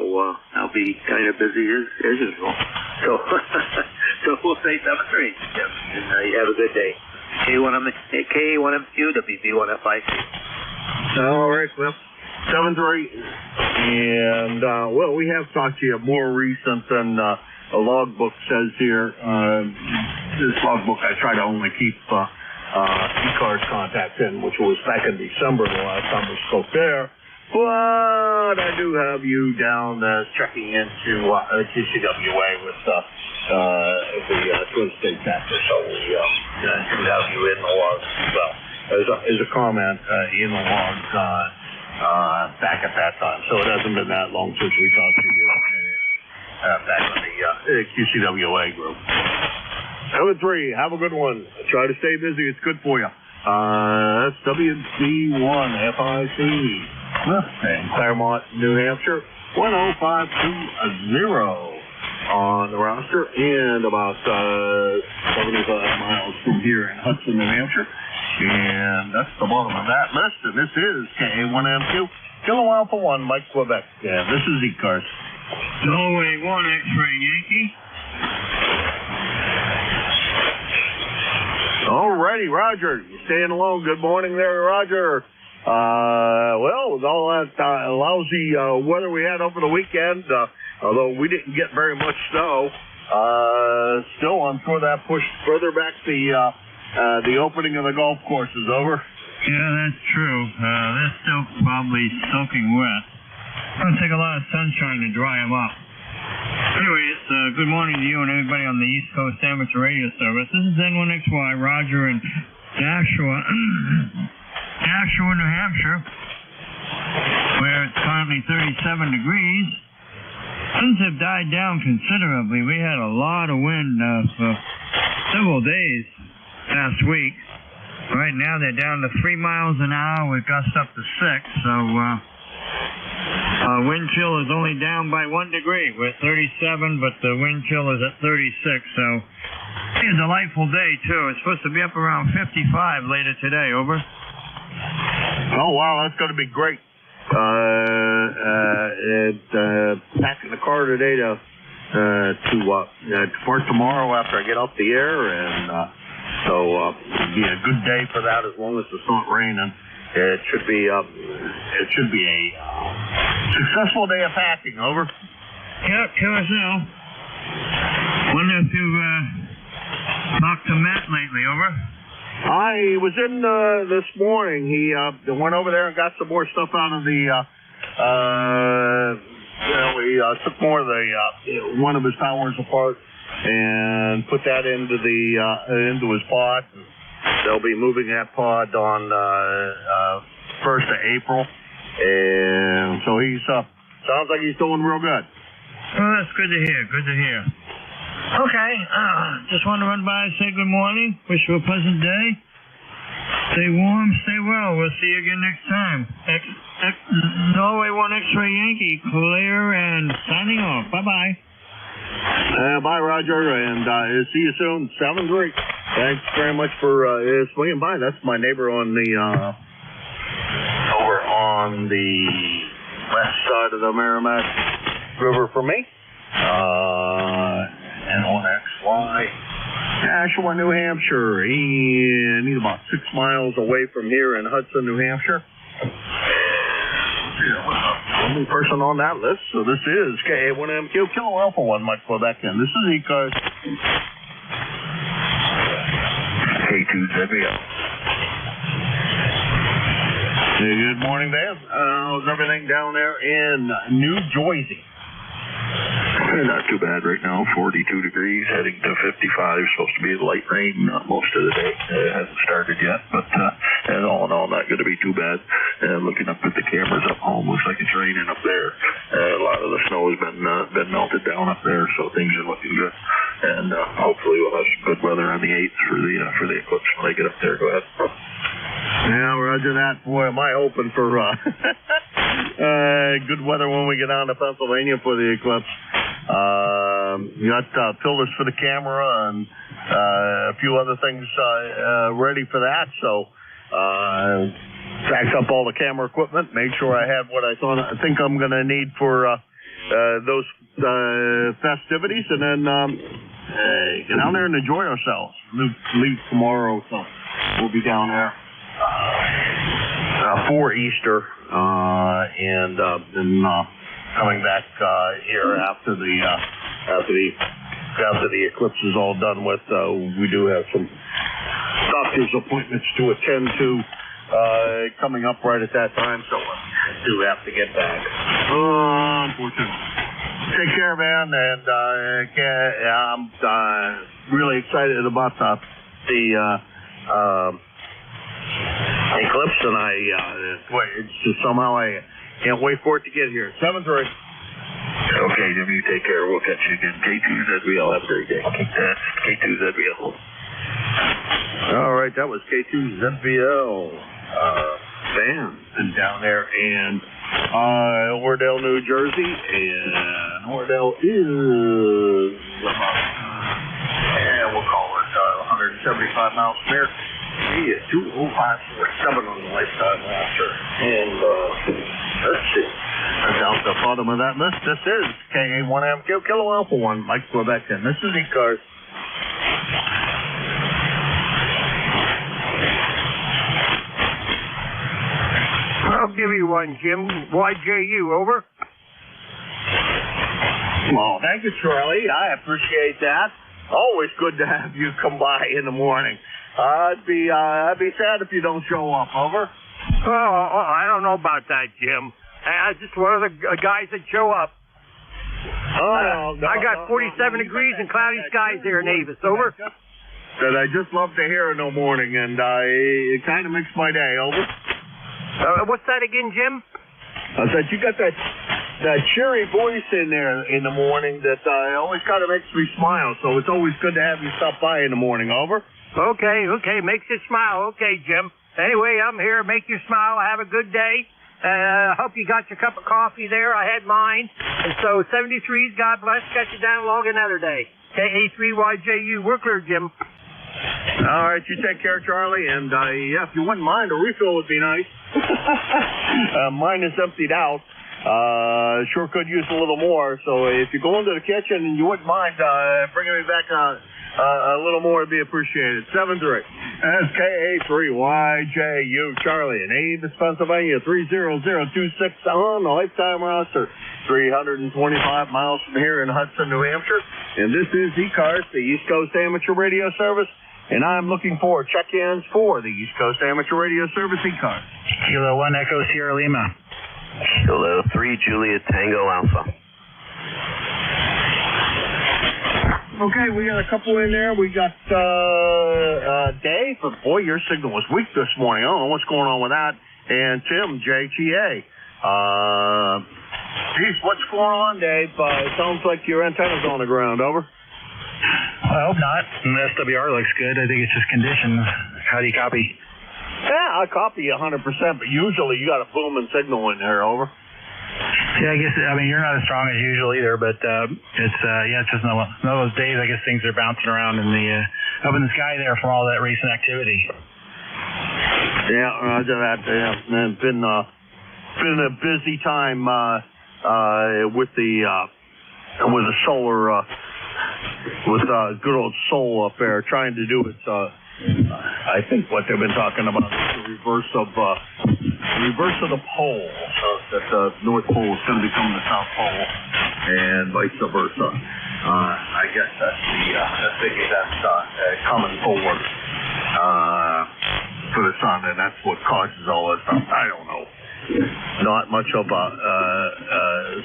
I'll be kind of busy as usual. So we'll say 7-3, Jim. And you have a good day. K1MQ, WB1FIC. All right, Cliff. 7-3. And, well, we have talked to you more recent than a logbook says here. This logbook, I try to only keep ECARS contacts in, which was back in December the last time we spoke there. But I do have you down checking into TCWA with the Twin State Factor, so we do have you in the logs as well. As a comment in the logs back at that time. So it hasn't been that long since we talked to you back in the QCWA group. 7-3, have a good one. Try to stay busy. It's good for you. That's WB1FIC in Claremont, New Hampshire. 10520 on the roster, and about 75 miles from here in Hudson, New Hampshire. And that's the bottom of that list. And this is KA1M2, Kilo Alpha 1, Mike, Quebec. And this is ECARS. Norway 1 X-ray Yankee. Alrighty, Roger. You staying alone. Good morning there, Roger. Well, with all that lousy weather we had over the weekend, although we didn't get very much snow, still I'm sure that pushed further back the opening of the golf course is over. Yeah, that's true. They're still probably soaking wet. It's going to take a lot of sunshine to dry them up. Anyways, good morning to you and everybody on the East Coast Amateur Radio Service. This is N1XY, Roger in Nashua, New Hampshire, where it's currently 37 degrees. Winds have died down considerably. We had a lot of wind for several days last week. Right now they're down to 3 miles an hour with gusts up to 6, so wind chill is only down by 1 degree. We're at 37, but the wind chill is at 36, so it's a delightful day, too. It's supposed to be up around 55 later today, over. Oh, wow, that's going to be great. Packing the car today to for tomorrow after I get off the air, and so it'll be a good day for that as long as it's not raining. It should be a successful day of packing. Over. Yep, QSL. Wonder if you've talked to Matt lately. Over. I was in this morning. He went over there and got some more stuff out of the. He took more of the one of his towers apart and put that into his pod. They'll be moving that pod on 1st of April, and so he's sounds like he's doing real good. Oh, that's good to hear. Good to hear. Okay, just want to run by and say good morning. Wish you a pleasant day. Stay warm, stay well. We'll see you again next time. Norway 1 X-ray Yankee, clear and signing off. Bye-bye. Bye, Roger, and see you soon. 7-3. Thanks very much for swinging by. That's my neighbor on the over on the west side of the Merrimack River for me. N1XY, Nashua, New Hampshire. And he's about 6 miles away from here in Hudson, New Hampshire. Only person on that list, so this is KA1MQ, Kilo Alpha 1, Mike Quebec, and this is ECARS. K2ZBO. Hey, good morning, Dan. How's everything down there in New Jersey? Not too bad right now, 42 degrees, heading to 55. Supposed to be light rain most of the day. It hasn't started yet, but and all in all, not going to be too bad. Looking up at the cameras up home, looks like it's raining up there. A lot of the snow has been melted down up there, so things are looking good. And hopefully we'll have some good weather on the 8th for the eclipse when I get up there. Go ahead. Yeah, roger that. Boy, am I hoping for good weather when we get down to Pennsylvania for the eclipse. We got filters for the camera and a few other things ready for that. So packed up all the camera equipment, made sure I had what I think I'm going to need for those festivities, and then get down there and enjoy ourselves. Leave tomorrow, so we'll be down there for Easter, and then coming back here after the eclipse is all done with. We do have some doctor's appointments to attend to coming up right at that time, so I do have to get back. Unfortunately. Take care, man, and I'm really excited about the eclipse, and it's just somehow I can't wait for it to get here. 7-3. Okay, Jim, you take care. We'll catch you again. K2ZBL. Have a great day. K2ZBL. All right, that was K2ZBL Van and down there in Oradell, New Jersey, and Oradell is about, we'll call it 175 miles from here. He is 20547 on the lifetime roster. And let's see. Down at the bottom of that list, this is KA1MQ Kilo Alpha 1, Mike Quebec, and this is ECARS. I'll give you one, Jim. YJU, over. Well, thank you, Charlie. I appreciate that. Always good to have you come by in the morning. I'd be sad if you don't show up. Over. Oh, I don't know about that, Jim. Just one of the guys that show up. I got 47 degrees and cloudy skies here in Avis. Over. That I just love to hear in the morning, and it kind of makes my day. Over. What's that again, Jim? I said you got that cheery voice in there in the morning that always kind of makes me smile. So it's always good to have you stop by in the morning. Over. Okay, makes you smile. Okay, Jim. Anyway, I'm here. Make you smile. Have a good day. I hope you got your cup of coffee there. I had mine. And so 73s, God bless. Got you down along another day. KA3YJU. We're clear, Jim. All right, you take care, Charlie. And if you wouldn't mind, a refill would be nice. Mine is emptied out. Sure could use a little more. So if you go into the kitchen and you wouldn't mind bringing me back a little more, it'd be appreciated. 7-3. That's KA3YJU Charlie in Avis, Pennsylvania, 30026 on the lifetime roster. 325 miles from here in Hudson, New Hampshire. And this is ECARS, the East Coast Amateur Radio Service. And I'm looking for check-ins for the East Coast Amateur Radio Service, ECARS. Kilo 1 Echo Sierra Lima. Kilo 3 Juliet Tango Alpha. Okay, we got a couple in there. We got Dave. Boy, your signal was weak this morning. I don't know what's going on with that. And Tim, JTA. Geez, what's going on, Dave? It sounds like your antenna's on the ground. Over. I hope not. The SWR looks good. I think it's just conditions. How do you copy? Yeah, I copy you 100%, but usually you got a booming signal in there. Over. Yeah, I guess, you're not as strong as usual either, but it's just one of those days. I guess things are bouncing around in the up in the sky there from all that recent activity. Yeah, roger that. Yeah, it's been a busy time with the solar, with good old Sol up there trying to do its. I think what they've been talking about is the reverse of the pole, so that the North Pole is going to become the South Pole, and vice versa. I guess that's coming forward for the sun, and that's what causes all this stuff. I don't know. Not much of a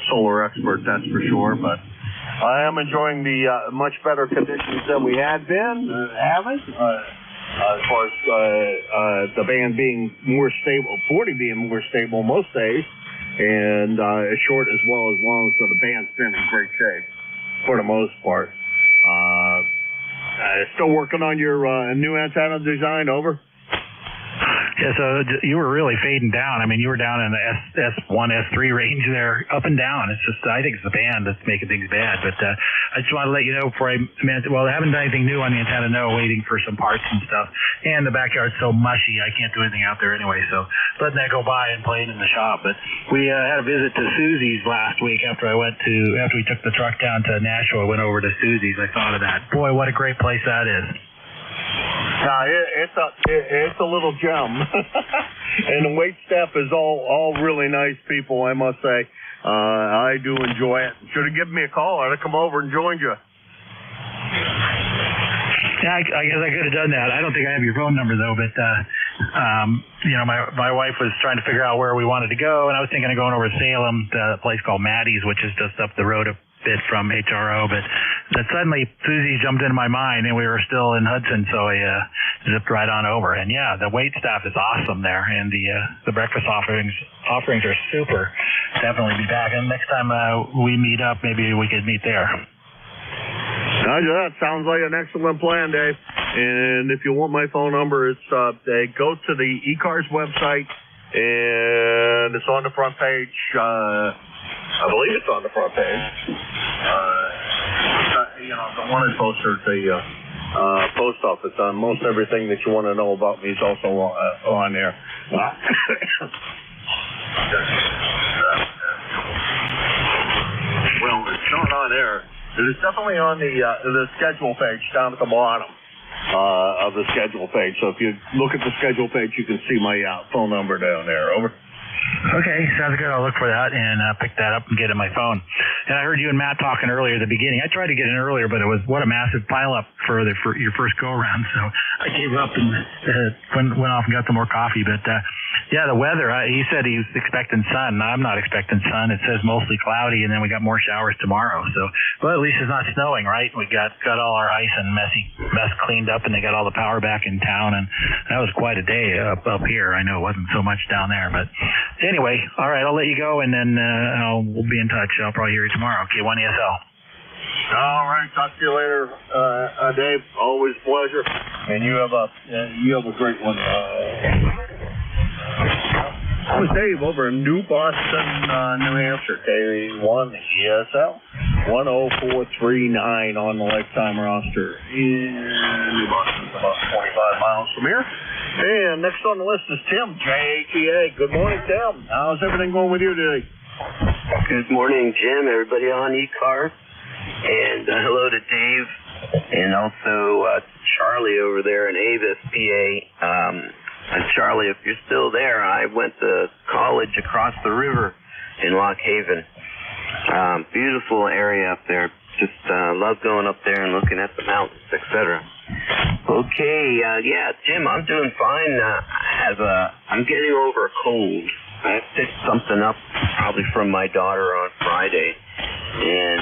solar expert, that's for sure, but I am enjoying the much better conditions than we had been having. As far as the band being more stable, 40 being more stable most days, and short as well as long, so the band's been in great shape for the most part. Still working on your new antenna design. Over. Yeah, so you were really fading down. I mean, you were down in the S1, S3 range there, up and down. It's just, I think it's the band that's making things bad. But I just want to let you know before I haven't done anything new on the antenna, no, waiting for some parts and stuff. And the backyard's so mushy, I can't do anything out there anyway. So letting that go by and playing in the shop. But we had a visit to Susie's last week after we took the truck down to Nashville. I went over to Susie's. I thought of that. Boy, what a great place that is. It's a little gem, and the wait staff is all really nice people, I must say. I do enjoy it. Should have given me a call. I'd have come over and joined you. Yeah, I guess I could have done that. I don't think I have your phone number though, but my wife was trying to figure out where we wanted to go, and I was thinking of going over to Salem to a place called Maddie's, which is just up the road a bit from HRO, but suddenly Susie jumped into my mind, and we were still in Hudson, so I zipped right on over. And yeah, the wait staff is awesome there, and the breakfast offerings are super. Definitely be back, and next time we meet up, maybe we could meet there. That sounds like an excellent plan, Dave. And if you want my phone number, it's go to the ECARS website, and it's on the front page. I believe it's on the front page. The one I posted at the post office. Most everything that you want to know about me is also on there. Well, it's not on there. It's definitely on the schedule page down at the bottom of the schedule page. So if you look at the schedule page, you can see my phone number down there. Over. Okay, sounds good. I'll look for that and pick that up and get it in my phone. And I heard you and Matt talking earlier at the beginning. I tried to get in earlier, but it was what a massive pileup for your first go-around. So I gave up and went off and got some more coffee. But, yeah, the weather, he said he was expecting sun. I'm not expecting sun. It says mostly cloudy, and then we got more showers tomorrow. So, well, at least it's not snowing, right? We got all our ice and mess cleaned up, and they got all the power back in town. And that was quite a day up here. I know it wasn't so much down there, but anyway, all right, I'll let you go, and then we'll be in touch. I'll probably hear you tomorrow. Okay, 1ESL. All right, talk to you later, Dave. Always a pleasure, and you have a great one. That was Dave over in New Boston, New Hampshire. K1 ESL 10439 on the lifetime roster in New Boston, about 25 miles from here. And next on the list is Tim, JTA. Good morning, Tim. How's everything going with you today? Good morning, Jim. Everybody on ECARS. And hello to Dave and also Charlie over there in Avis, PA. Charlie, if you're still there, I went to college across the river in Lock Haven. Beautiful area up there. Just love going up there and looking at the mountains, etc. Okay, yeah, Jim, I'm doing fine. I'm getting over a cold. I picked something up probably from my daughter on Friday, and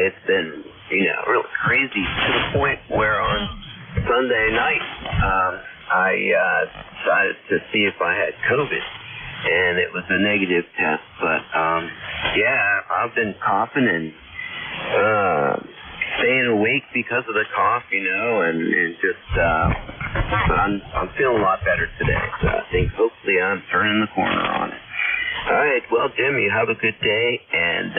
it's been, really crazy to the point where on Sunday night, I decided to see if I had COVID, and it was a negative test. But yeah, I've been coughing and staying awake because of the cough, and just I'm feeling a lot better today. So I think hopefully I'm turning the corner on it. All right, well, Jim, you have a good day, and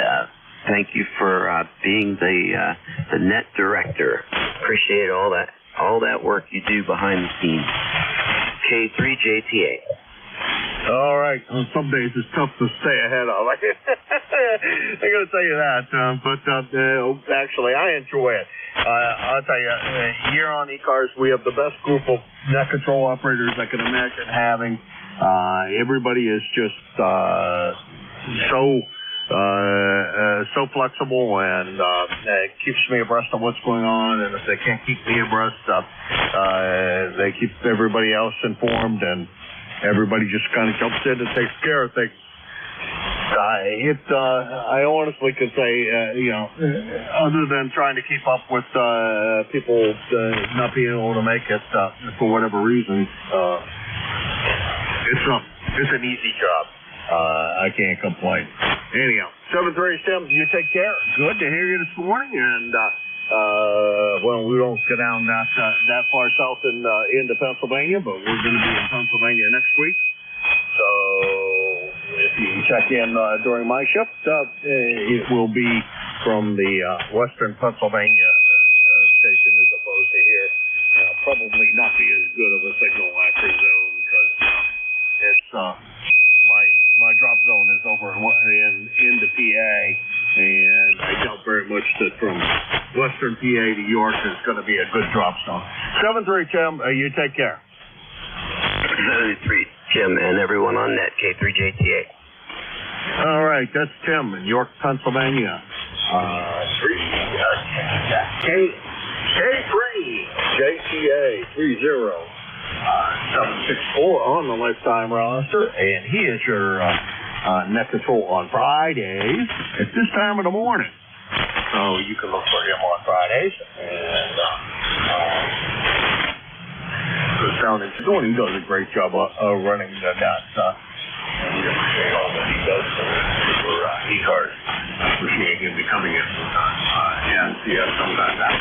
thank you for being the net director. Appreciate all that work you do behind the scenes. K3JTA. All right. On some days it's tough to stay ahead of. I got to tell you that. But actually, I enjoy it. I'll tell you, here on ECARS, we have the best group of net control operators I can imagine having. Everybody is just so flexible and keeps me abreast of what's going on. And if they can't keep me abreast, they keep everybody else informed, and everybody just kind of jumps in and takes care of things. I honestly could say, other than trying to keep up with people not being able to make it for whatever reason, it's an easy job. I can't complain. Anyhow, 7-3 Tim, you take care. Good to hear you this morning, and Well, we don't go down that far south into Pennsylvania, but we're going to be in Pennsylvania next week. So if you can check in during my shift, it will be from the Western Pennsylvania station as opposed to here. Probably not be as good of a signal, I presume, because it's my drop zone is over into PA, and I doubt very much that from Western PA to York is going to be a good drop zone. 7-3, Tim. You take care. 73, Jim, and everyone on net, K3JTA. All right, that's Tim in York, Pennsylvania. K3JTA 30764 on the lifetime roster, and he is your net control on Fridays at this time of the morning. So you can look for him on Fridays, and goes down in Sedona. He does a great job of running the nuts. We appreciate all that he does for ECARS. Appreciate him coming in and see us sometime now.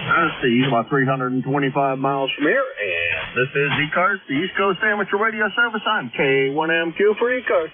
Let's see, he's about 325 miles from here, and this is ECARS, the East Coast Amateur Radio Service. I'm K1MQ for ECARS.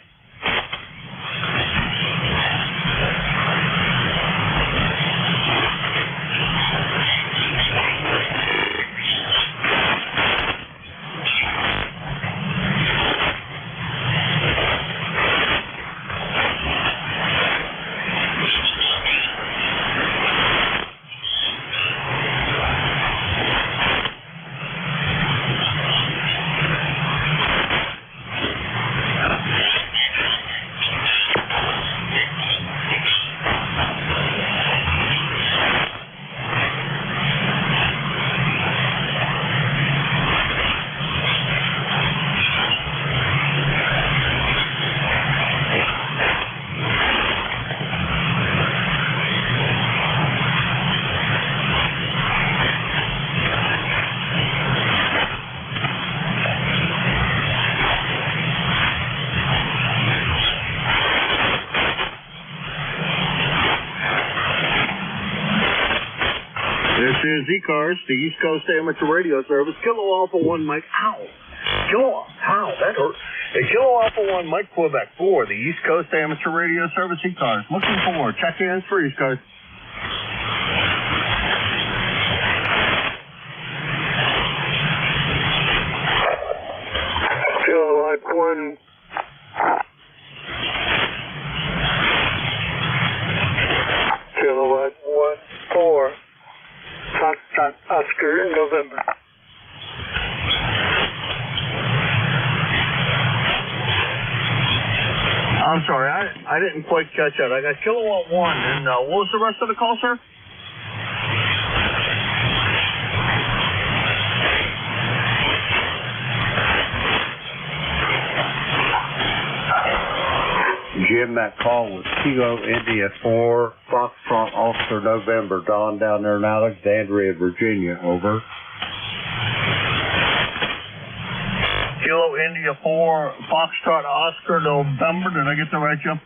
This is ECARS, the East Coast Amateur Radio Service. Kilo Alpha 1 Mike. Ow! That hurt. Kilo Alpha 1 Mike Quebec 4, the East Coast Amateur Radio Service ECARS. Looking for check-ins for ECARS. Kilo Alpha 1. Kilowatt 1-4. Foxtrot Oscar in November. I'm sorry, I didn't quite catch that. I got Kilowatt 1, and what was the rest of the call, sir? Jim, that call was Kilo India 4, Foxtrot Oscar November. Don down there in Alexandria, Virginia, over. Kilo India 4, Foxtrot Oscar November. Did I get that right, Jim?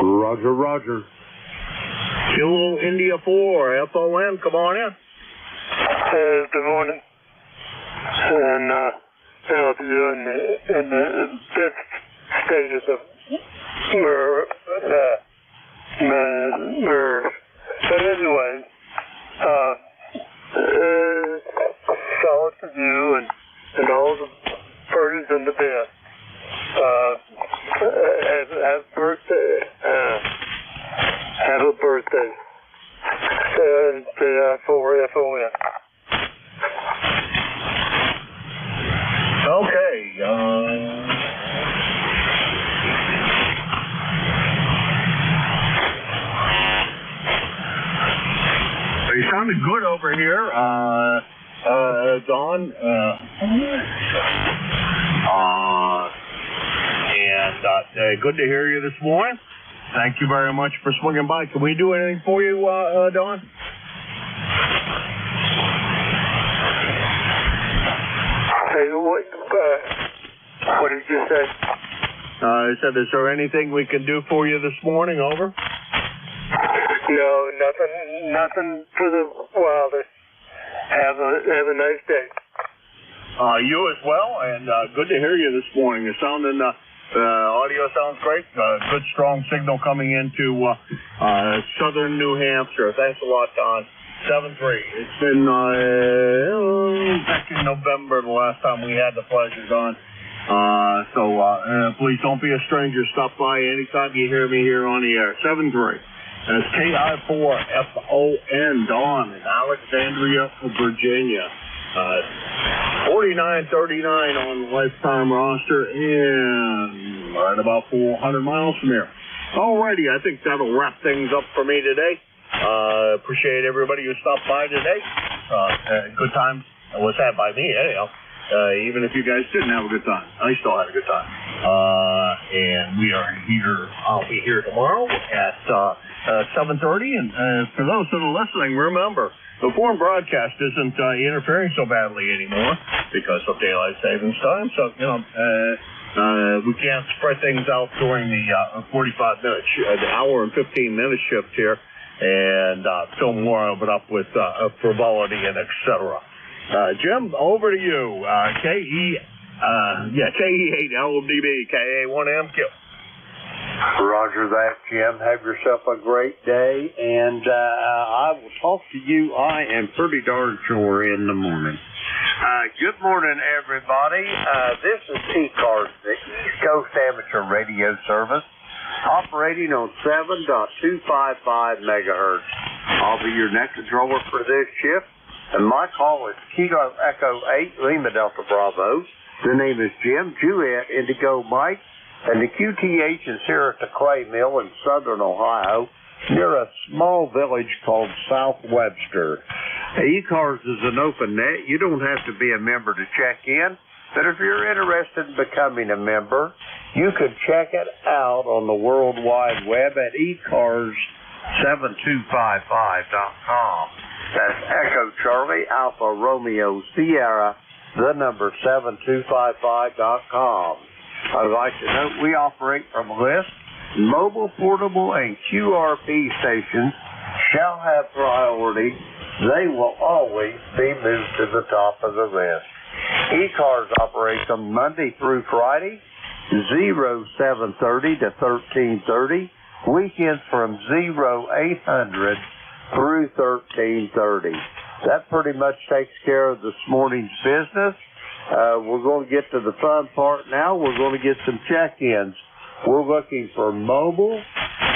Roger, roger. Kilo India 4, FON, come on in. Good morning. And I hope you're doing in the best stages of MERS. But anyway, solid for you and all the birdies in the bed. Have birthday. Have a birthday. For FON. Okay. You sounded good over here, Don. And good to hear you this morning. Thank you very much for swinging by. Can we do anything for you, Don? Hey, what did you say? I said, is there anything we can do for you this morning? Over. No, nothing for the wildest. Have a nice day. You as well, and good to hear you this morning. You're sounding, audio sounds great. Good strong signal coming into southern New Hampshire. Thanks a lot, Don. 7-3. It's been back in November the last time we had the pleasure, Don. So please don't be a stranger. Stop by anytime you hear me here on the air. 7-3. That's KI4FON, Don in Alexandria, Virginia. 4939 on the lifetime roster and right about 400 miles from here. Alrighty, I think that'll wrap things up for me today. Appreciate everybody who stopped by today. Good time was had by me, anyhow. Even if you guys didn't have a good time, I still had a good time. And we are here. I'll be here tomorrow at 7:30. And for those that are listening, remember the foreign broadcast isn't interfering so badly anymore because of daylight savings time. So we can't spread things out during the 45-minute, the hour and 15-minute shift here, and fill more of it up with frivolity and etc. Jim, over to you. KE8LDB, KA1MQ. Roger that, Jim. Have yourself a great day, and I will talk to you. I am pretty darn sure in the morning. Good morning, everybody. This is ECARS, the East Coast Amateur Radio Service, operating on 7.255 megahertz. I'll be your net controller for this shift, and my call is Kilo Echo 8 Lima Delta Bravo. The name is Jim, Juliet Indigo Mike, and the QTH is here at the Clay Mill in southern Ohio, near a small village called South Webster. ECARS is an open net. You don't have to be a member to check in, but if you're interested in becoming a member, you can check it out on the World Wide Web at ECARS7255.com. That's Echo Charlie Alpha Romeo Sierra, the number 7255.com. I'd like to note we operate from a list. Mobile, portable, and QRP stations shall have priority. They will always be moved to the top of the list. ECARS operates on Monday through Friday, 0730 to 1330. Weekends from 0800 through 1330. That pretty much takes care of this morning's business. We're going to get to the fun part now. We're going to get some check-ins. We're looking for mobile,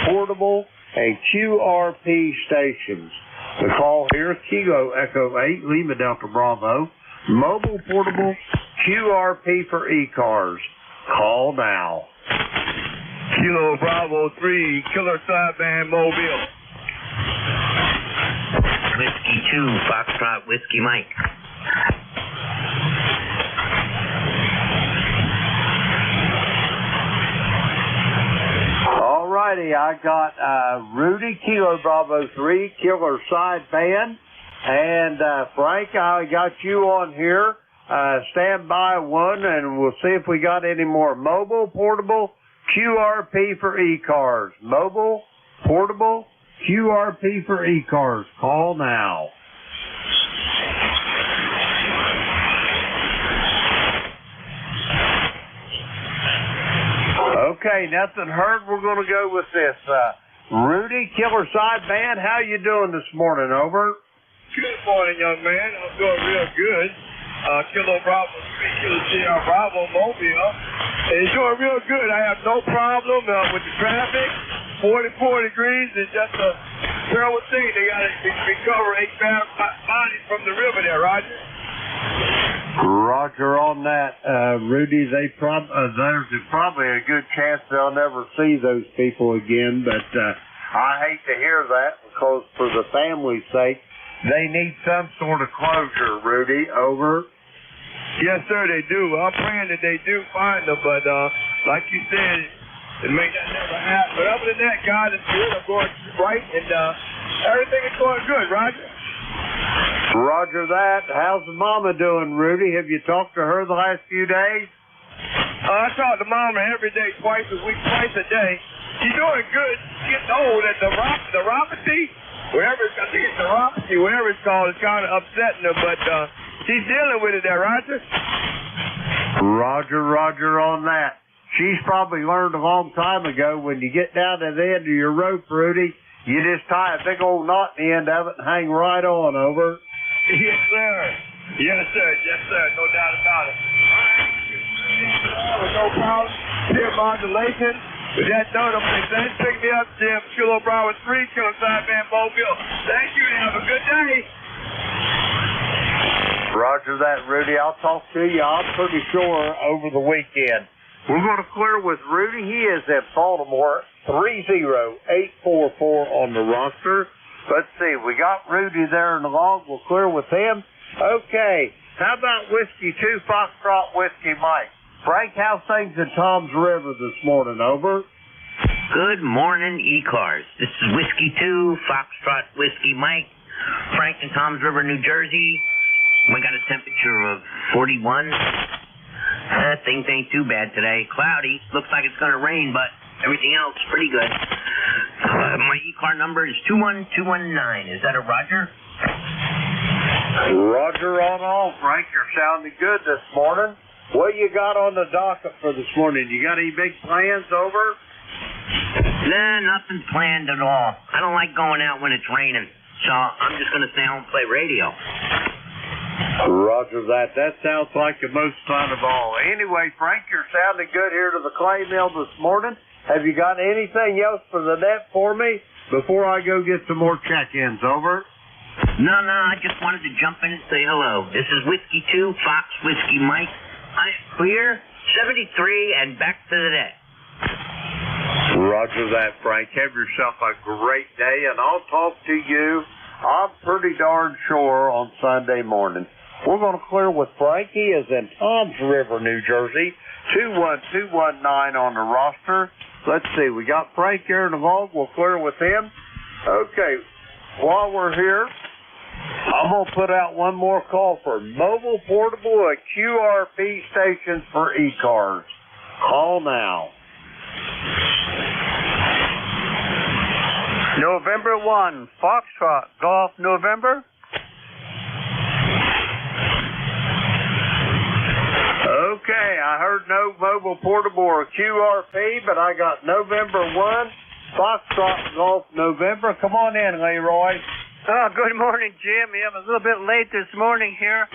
portable, and QRP stations. The call here is Kilo Echo 8 Lima Delta Bravo. Mobile, portable, QRP for ECARS. Call now. Kilo Bravo 3, Killer Sideband Mobile. Whiskey 2, Foxtrot Whiskey Mike. Alrighty, I got Rudy, Kilo Bravo 3, Killer Sideband, and Frank, I got you on here. Stand by one, and we'll see if we got any more mobile, portable, QRP for ECARS. Mobile, portable, QRP for ECARS. Call now. Okay, nothing heard. We're going to go with this. Rudy, Killer Sideband, how you doing this morning? Over. Good morning, young man. I'm doing real good. Kilo Bravo 3, Kilo Sierra Bravo Mobile. It's doing real good. I have no problem with the traffic. 44 degrees is just a terrible thing. They got to recover 8 bodies from the river there, Roger. Roger on that, Rudy. There's probably a good chance they'll never see those people again, but I hate to hear that because for the family's sake, they need some sort of closure, Rudy. Over. Yes, sir, they do. I'm praying that they do find them, but like you said, it may not never happen. But other than that, God is good. I'm going right, and everything is going good, Roger. Roger that. How's the mama doing, Rudy? Have you talked to her the last few days? I talk to Mama every day, twice a week, twice a day. She's doing good. She's getting old. And the neuropathy, I think it's neuropathy, whatever it's called, it's kind of upsetting her, but she's dealing with it there, Roger. Roger on that. She's probably learned a long time ago when you get down to the end of your rope, Rudy, you just tie a big old knot in the end of it and hang right on over. Yes, sir. Yes, sir. No doubt about it. All right. With no problem. Dear modulation. With that note, I'm going to say, pick me up, Jim. Kilo Bravo 3, Kilo Sideman Mobile. Thank you and have a good day. Roger that, Rudy. I'll talk to you, I'm pretty sure, over the weekend. We're going to clear with Rudy. He is at Baltimore, 30844 on the roster. Let's see, we got Rudy there in the log. We'll clear with him. Okay, how about Whiskey 2, Foxtrot Whiskey Mike? Frank, how's things in Tom's River this morning? Over. Good morning, ECARS. This is Whiskey 2, Foxtrot Whiskey Mike, Frank in Tom's River, New Jersey. We got a temperature of 41. Things ain't too bad today. Cloudy. Looks like it's going to rain, but everything else pretty good. My ECAR number is 21219. Is that a Roger? Roger on all, Frank. You're sounding good this morning. What you got on the docket for this morning? You got any big plans over? Nah, nothing planned at all. I don't like going out when it's raining, so I'm just going to stay home and play radio. Roger that. That sounds like the most fun of all. Anyway, Frank, you're sounding good here to the clay mill this morning. Have you got anything else for the net for me before I go get some more check-ins? Over. No, I just wanted to jump in and say hello. This is Whiskey 2, Fox Whiskey Mike. I'm clear, 73, and back to the net. Roger that, Frank. Have yourself a great day, and I'll talk to you, I'm pretty darn sure, on Sunday morning. We're going to clear with Frank. He is in Tom's River, New Jersey, 21219 on the roster. Let's see, we got Frank here in the log. We'll clear with him. Okay, while we're here, I'm going to put out one more call for mobile, portable, and QRP stations for ECARS. Call now. November 1, Foxtrot, Golf, November. Okay, I heard no mobile, portable, or QRP, but I got November 1, Foxtrot, Golf, November. Come on in, Leroy. Oh, good morning, Jim. Yeah, I'm a little bit late this morning here.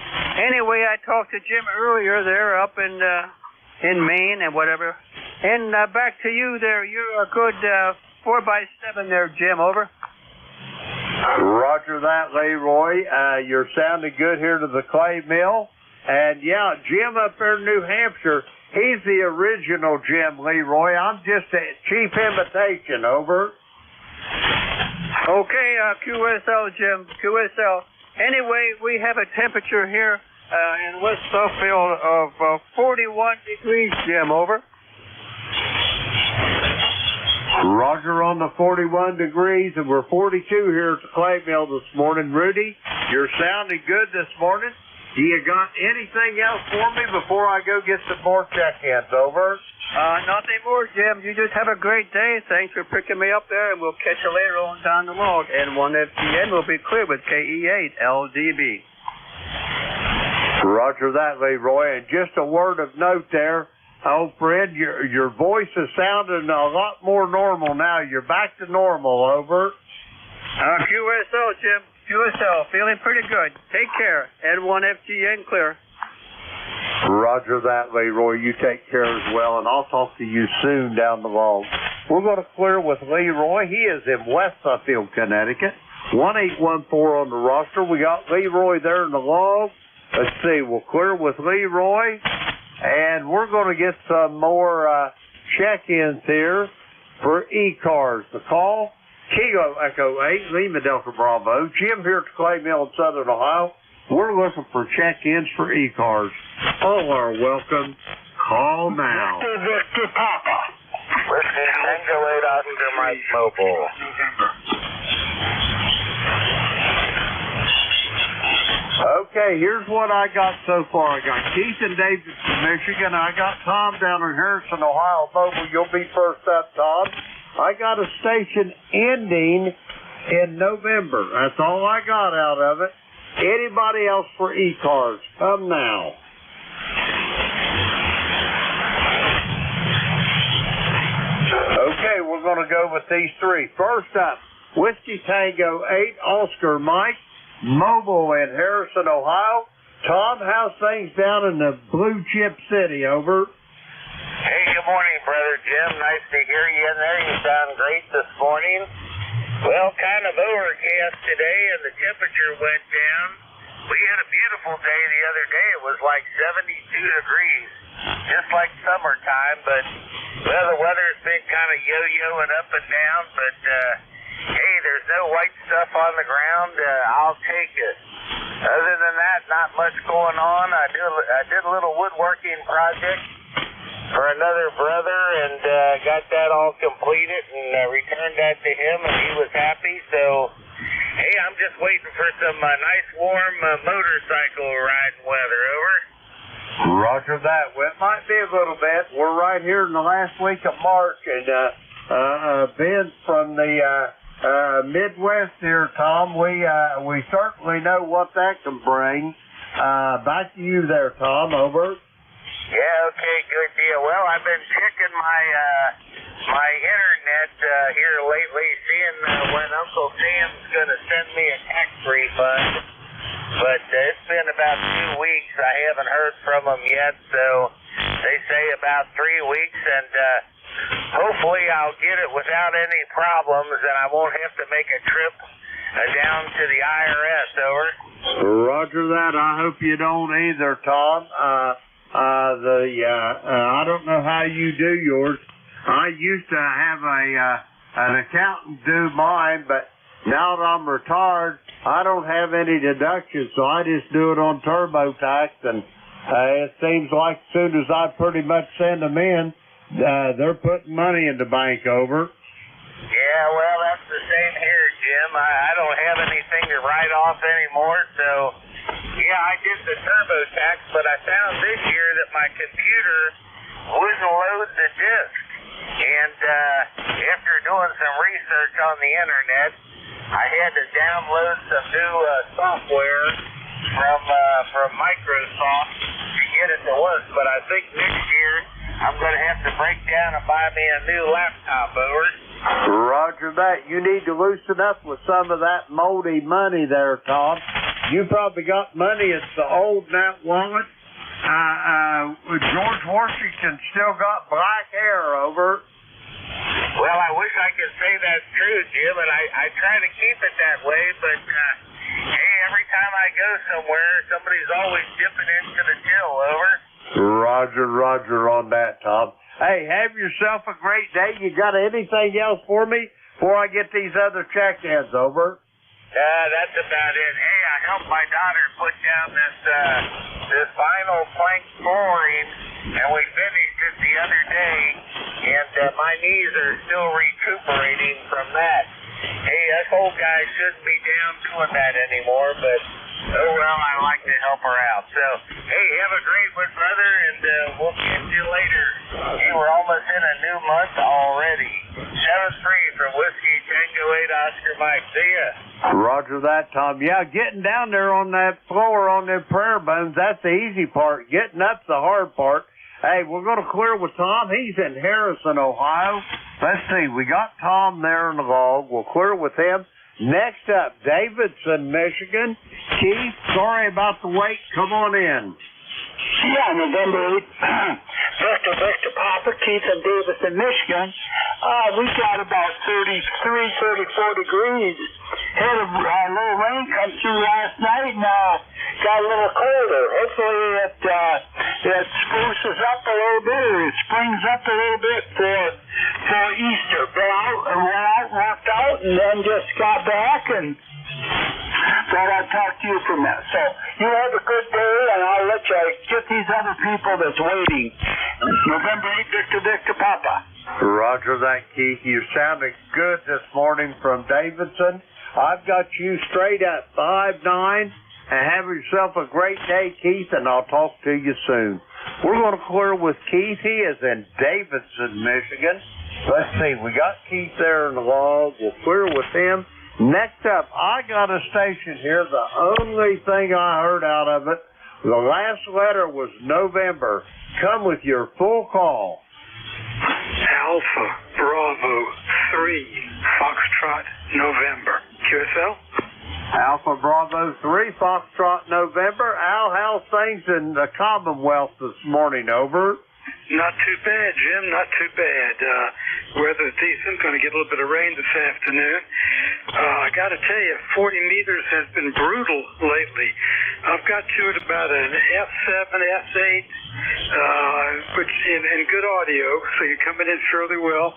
Anyway, I talked to Jim earlier there up in Maine and whatever. And back to you there. You're a good 4x7 there, Jim. Over. Roger that, Leroy. You're sounding good here to the clay mill. And yeah, Jim up there in New Hampshire, he's the original Jim, Leroy. I'm just a cheap imitation. Over. Okay, QSL, Jim. QSL. Anyway, we have a temperature here in West Suffield of 41 degrees, Jim. Over. Roger on the 41 degrees, and we're 42 here at the clay mill this morning. Rudy, you're sounding good this morning. Do you got anything else for me before I go get some more check-ins? Over. Nothing more, Jim. You just have a great day. Thanks for picking me up there, and we'll catch you later on down the log. And 1FTN will be clear with KE8LDB. Roger that, Leroy. And just a word of note there, old friend, your voice is sounding a lot more normal now. You're back to normal. Over. QSL, Jim. QSL, feeling pretty good. Take care. And 1FTN clear. Roger that, Leroy. You take care as well, and I'll talk to you soon down the log. We're going to clear with Leroy. He is in West Suffield, Connecticut. 1814 on the roster. We got Leroy there in the log. Let's see. We'll clear with Leroy, and we're going to get some more check-ins here for ECARS. The call, Kilo Echo 8, Lima Delta Bravo. Jim here at the Clay Mill in Southern Ohio. We're looking for check-ins for ECARS. All are welcome. Call now. Whiskey Papa. Whiskey Tango 8 Oscar Mike Mobile. Okay, here's what I got so far. I got Keith and David from Michigan. I got Tom down in Harrison, Ohio. Mobile, you'll be first up, Tom. I got a station ending in November. That's all I got out of it. Anybody else for ECARS? Come now. Okay, we're going to go with these three. First up, Whiskey Tango 8 Oscar Mike, mobile in Harrison, Ohio. Tom, how's things down in the Blue Chip City? Over. Hey, good morning, Brother Jim. Nice to hear you in there. You sound great this morning. Well, kind of overcast today, and the temperature went down. We had a beautiful day the other day. It was like 72 degrees, just like summertime, but, well, the weather's been kind of yo-yoing up and down, but, hey, there's no white stuff on the ground. I'll take it. Other than that, not much going on. I did a little woodworking project for another brother and got that all completed and returned that to him, and he was happy. So, hey, I'm just waiting for some nice warm motorcycle riding weather. Over. Roger that. Well, it might be a little bit. We're right here in the last week of March, and Ben from the Midwest here, Tom, we certainly know what that can bring. Back to you there, Tom. Over. Yeah, okay, good deal. Well, I've been checking my internet here lately, seeing when Uncle Sam's going to send me a tax refund. But it's been about 2 weeks. I haven't heard from them yet, so they say about 3 weeks, and hopefully I'll get it without any problems, and I won't have to make a trip down to the IRS. Over. Roger that. I hope you don't either, Tom. I don't know how you do yours. I used to have an accountant do mine, but now that I'm retired, I don't have any deductions, so I just do it on TurboTax, and it seems like as soon as I pretty much send them in, they're putting money in the bank. Over. Yeah, well, that's the same here, Jim. I don't have anything to write off anymore, so yeah, I did the TurboTax, but I found this year that my computer wouldn't load the disk. And after doing some research on the internet, I had to download some new software from Microsoft to get it to work. But I think next year I'm going to have to break down and buy me a new laptop. Over. Roger that. You need to loosen up with some of that moldy money there, Tom. You probably got money. It's the old Nat wallet. George Washington still got black hair. Over. Well, I wish I could say that's true, Jim, and I try to keep it that way, but hey, every time I go somewhere, somebody's always dipping into the till. Over. Roger on that, Tom. Hey, have yourself a great day. You got anything else for me before I get these other check-ins? Over. That's about it. Hey, I helped my daughter put down this vinyl plank flooring, and we finished it the other day, and my knees are still recuperating from that. Hey, us old guys shouldn't be down doing that anymore, but oh well, I like to help her out. So, hey, have a great one, brother, and we'll catch you later. Hey, we're almost in a new month already. 7-3 from Whiskey Tango 8 Oscar Mike. See ya. Roger that, Tom. Yeah, getting down there on that floor on them prayer bones, that's the easy part. Getting up's the hard part. Hey, we're going to clear with Tom. He's in Harrison, Ohio. Let's see. We got Tom there in the log. We'll clear with him. Next up, Davidson, Michigan. Keith, sorry about the wait. Come on in. Yeah, November 8th. Victor Papa, Keith in Davidson, Michigan. We got about 33, 34 degrees. Had a little rain come through last night and got a little colder. Hopefully it spruces up a little bit, or it springs up a little bit for Easter. Been out and went out, walked out, and then just got back and thought I'd talk to you for a minute. So you have a good day, and I'll let you get these other people that's waiting. November 8th, Victor Papa. Roger that, Keith. You're sounding good this morning from Davidson. I've got you straight at 5'9", and have yourself a great day, Keith, and I'll talk to you soon. We're going to clear with Keith. He is in Davidson, Michigan. Let's see, we got Keith there in the log. We'll clear with him. Next up, I got a station here. The only thing I heard out of it, the last letter was November. Come with your full call. Alpha Bravo 3 Foxtrot November. QSL? Alpha Bravo 3 Foxtrot November. Al, how's things in the Commonwealth this morning? Over. Not too bad, Jim. Not too bad. Weather's decent. Going to get a little bit of rain this afternoon. I got to tell you, 40 meters has been brutal lately. I've got to at about an F7, F8, which in good audio, so you're coming in fairly well.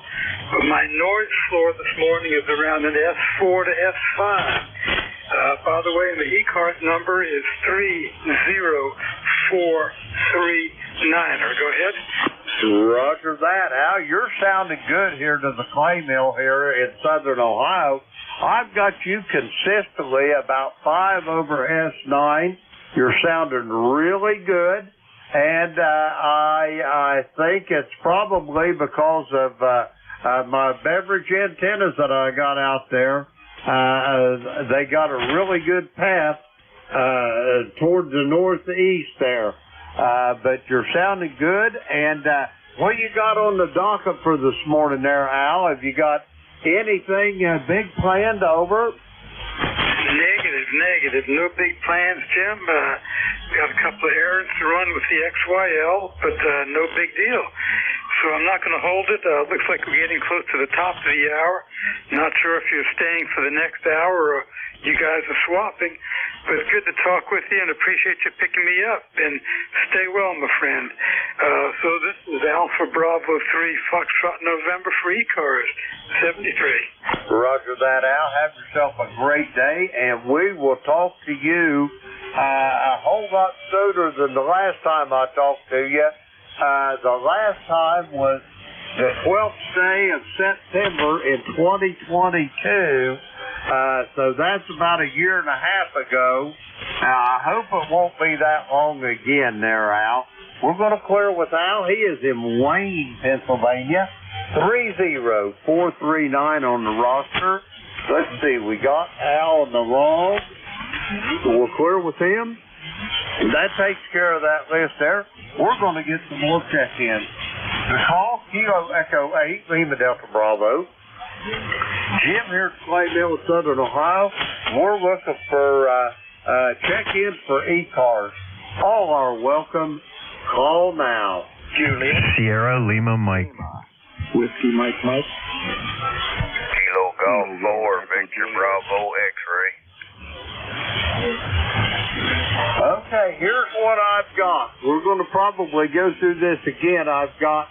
But my noise floor this morning is around an F4 to F5. By the way, the ECARS number is 30439. Go ahead. Roger that, Al. You're sounding good here to the clay mill here in southern Ohio. I've got you consistently about 5 over S9. You're sounding really good. And I think it's probably because of my beverage antennas that I got out there. They got a really good path toward the northeast there. But you're sounding good. And what you got on the docket for this morning there, Al? Have you got anything big planned over? Negative. No big plans, Jim. Got a couple of errands to run with the XYL, but no big deal. So I'm not going to hold it. Looks like we're getting close to the top of the hour. Not sure if you're staying for the next hour or you guys are swapping. But it's good to talk with you and appreciate you picking me up. And stay well, my friend. So this is Alpha Bravo 3 Foxtrot November for ECARS 73. Roger that, Al. Have yourself a great day, and we will talk to you a whole lot sooner than the last time I talked to you. The last time was the 12th day of September in 2022. So that's about a year and a half ago. I hope it won't be that long again there, Al. We're going to clear with Al. He is in Wayne, Pennsylvania. 30439 on the roster. Let's see, we got Al on the log. We'll clear with him. That takes care of that list there. We're going to get some more check-ins. The call, Kilo Echo 8, Lima Delta Bravo. Jim here at Clay Mill, Southern Ohio. We're looking for check-ins for ECARS. All are welcome. Call now. Juliet. Sierra Lima Mike. Whiskey Mike. Kilo Golf 4, Victor Bravo X-Ray. Okay, here's what I've got. We're going to probably go through this again. I've got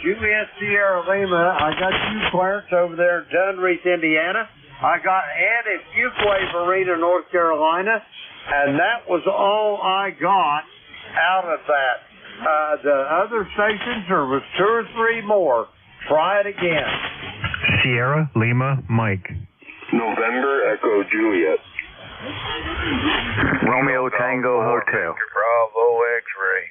Juliet Sierra Lima. I got you, Clarence, over there in Dunreath, Indiana. I got Ed at Fuquay Marina, North Carolina. And that was all I got out of that. The other stations, there was 2 or 3 more. Try it again. Sierra Lima Mike. November Echo Juliet. Romeo Tango Hotel. Bravo X-Ray.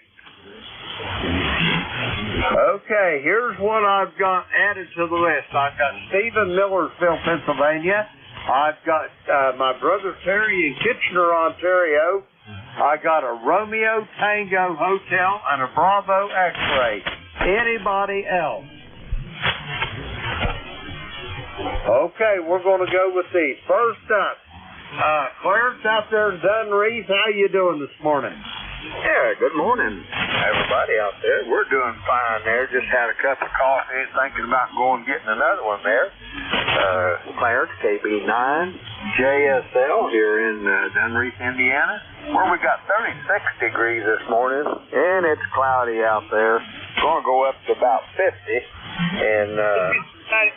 Okay, here's what I've got added to the list. I've got Stephen Millersville, Pennsylvania. I've got my brother Terry in Kitchener, Ontario. I got a Romeo Tango Hotel and a Bravo X-Ray. Anybody else? Okay, we're going to go with these. First up, Clarence out there in Dunreath. How you doing this morning? Yeah, good morning, everybody out there. We're doing fine there. Just had a cup of coffee, thinking about going getting another one there. Clarence, KB9, JSL here in Dunreath, Indiana, where we got 36 degrees this morning, and it's cloudy out there. Going to go up to about 50, and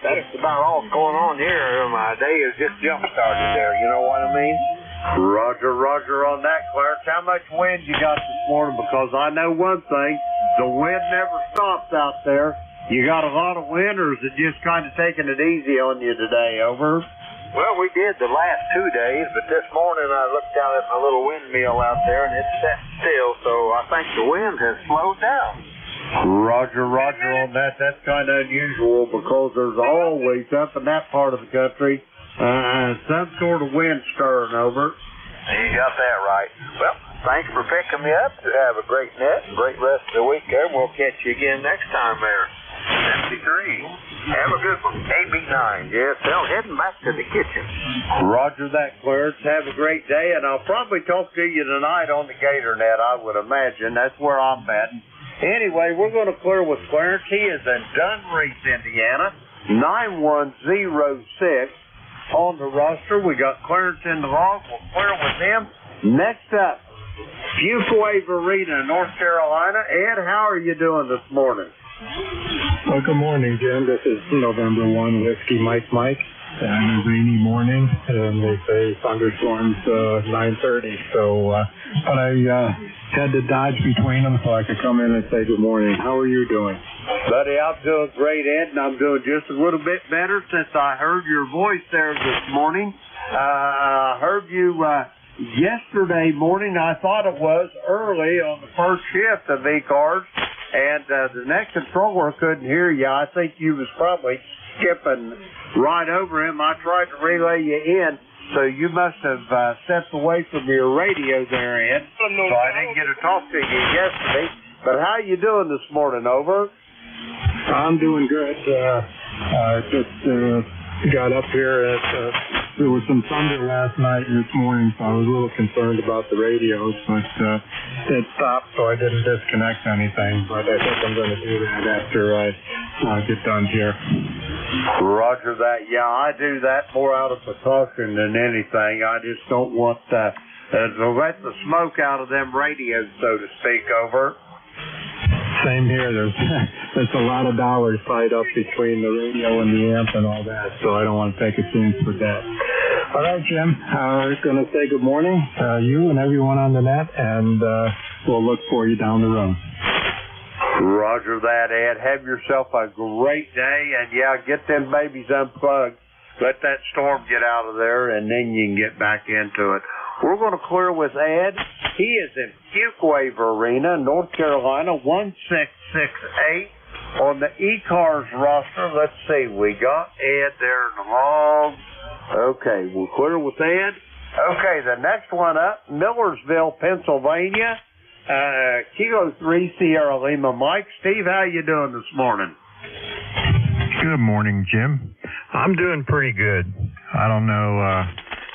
that's about all going on here. My day is just jump-started there, you know what I mean? Roger on that, Clarence. How much wind you got this morning? Because I know one thing, the wind never stops out there. You got a lot of wind, or is it just kind of taking it easy on you today? Over. Well, we did the last 2 days, but this morning I looked out at my little windmill out there, and it's set still, so I think the wind has slowed down. Roger on that. That's kind of unusual because there's always up in that part of the country some sort of wind stirring over. You got that right. Well, thanks for picking me up. Have a great net and great rest of the week there. We'll catch you again next time there. 73. Have a good one. AB9. Yes, Phil, heading back to the kitchen. Roger that, Clarence. Have a great day, and I'll probably talk to you tonight on the Gator Net, I would imagine. That's where I'm at. Anyway, we're going to clear with Clarence. He is in Dunreath, Indiana, 9106 on the roster. We got Clarence in the log. We'll clear with him. Next up, Fuquay Arena, North Carolina. Ed, how are you doing this morning? Well, good morning, Jim. This is November 1, Whiskey Mike. And a rainy morning, and they say thunderstorms 9:30. So, but I had to dodge between them so I could come in and say good morning. How are you doing? Buddy, I'm doing great, Ed, and I'm doing just a little bit better since I heard your voice there this morning. I heard you yesterday morning. I thought it was early on the first shift of ECARS, and the next controller couldn't hear you. I think you was probably skipping right over him. I tried to relay you in, so you must have stepped away from your radio there, Ed. So I didn't get to talk to you yesterday. But how you doing this morning, over? I'm doing good. I just got up here there was some thunder last night and this morning, so I was a little concerned about the radios, but it stopped, so I didn't disconnect anything. But I think I'm going to do that after I get done here. Roger that. Yeah, I do that more out of precaution than anything. I just don't want to let the smoke out of them radios, so to speak, over. Same here. There's a lot of dollars tied up between the radio and the amp and all that, so I don't want to take a chance with that. All right, Jim. I'm going to say good morning to you and everyone on the net, and we'll look for you down the road. Roger that, Ed. Have yourself a great day, and yeah, get them babies unplugged. Let that storm get out of there, and then you can get back into it. We're going to clear with Ed. He is in Fuquay Arena, North Carolina, 1668 on the ECARS roster. Let's see, we got Ed there in the log. Okay, we'll clear with Ed. Okay, the next one up, Millersville, Pennsylvania, Kilo 3 Sierra Lima Mike. Steve, how you doing this morning? Good morning, Jim. I'm doing pretty good. I don't know,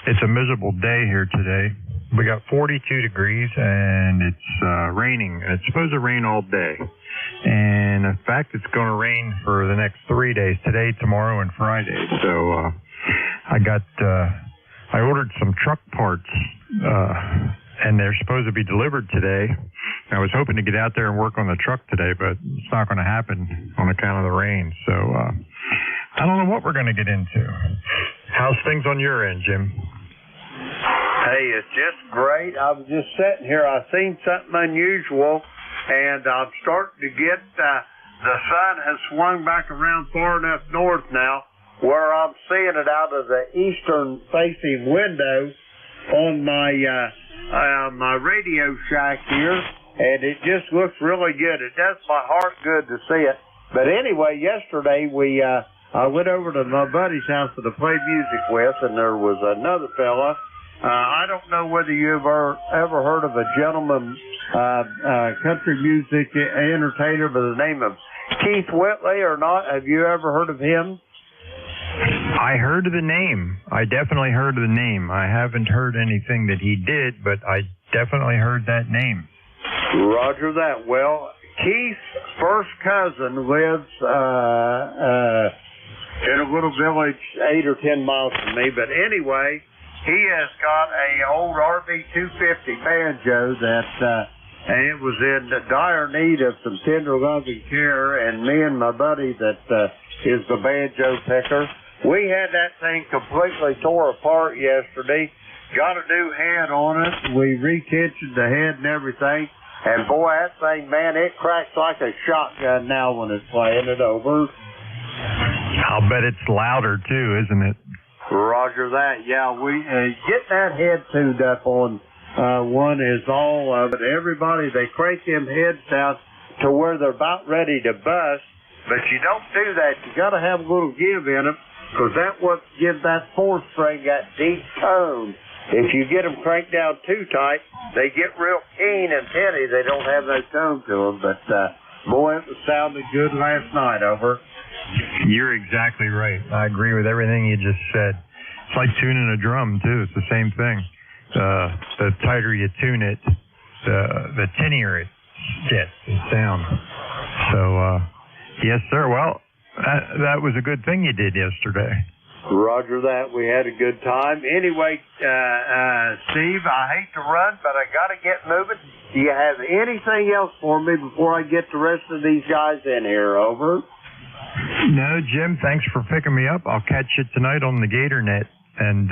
it's a miserable day here today. We got 42 degrees and it's raining. It's supposed to rain all day. And in fact, it's going to rain for the next 3 days, today, tomorrow, and Friday. So I ordered some truck parts and they're supposed to be delivered today. I was hoping to get out there and work on the truck today, but it's not going to happen on account of the rain. So I don't know what we're going to get into. How's things on your end, Jim? Hey, it's just great. I was just sitting here. I seen something unusual, and I'm starting to get the sun has swung back around far enough north now where I'm seeing it out of the eastern-facing window on my radio shack here, and it just looks really good. It does my heart good to see it. But anyway, yesterday I went over to my buddy's house to play music with, and there was another fella. I don't know whether you ever heard of a gentleman, country music entertainer by the name of Keith Whitley or not. Have you ever heard of him? I heard of the name. I definitely heard of the name. I haven't heard anything that he did, but I definitely heard that name. Roger that. Well, Keith's first cousin lives in a little village 8 or 10 miles from me. But anyway, he has got a old RV-250 banjo that and it was in dire need of some tender loving care. And me and my buddy that is the banjo picker, we had that thing completely tore apart yesterday. Got a new head on it. We retensioned the head and everything. And boy, that thing, man, it cracks like a shotgun now when it's playing it over. I'll bet it's louder too, isn't it? Roger that. Yeah, we get that head tuned up on one is all of it. Everybody, they crank them heads down to where they're about ready to bust. But you don't do that. You got to have a little give in them, because that what gives that 4-string that deep tone. If you get them cranked down too tight, they get real keen and tinny. They don't have no tone to them. But boy, it was sounding good last night. Over. You're exactly right. I agree with everything you just said. It's like tuning a drum too. It's the same thing. The tighter you tune it, the tinnier it gets, the sound. So, yes, sir. Well, that was a good thing you did yesterday. Roger that. We had a good time. Anyway, Steve, I hate to run, but I got to get moving. Do you have anything else for me before I get the rest of these guys in here? Over. No, Jim, thanks for picking me up. I'll catch you tonight on the Gator Net, and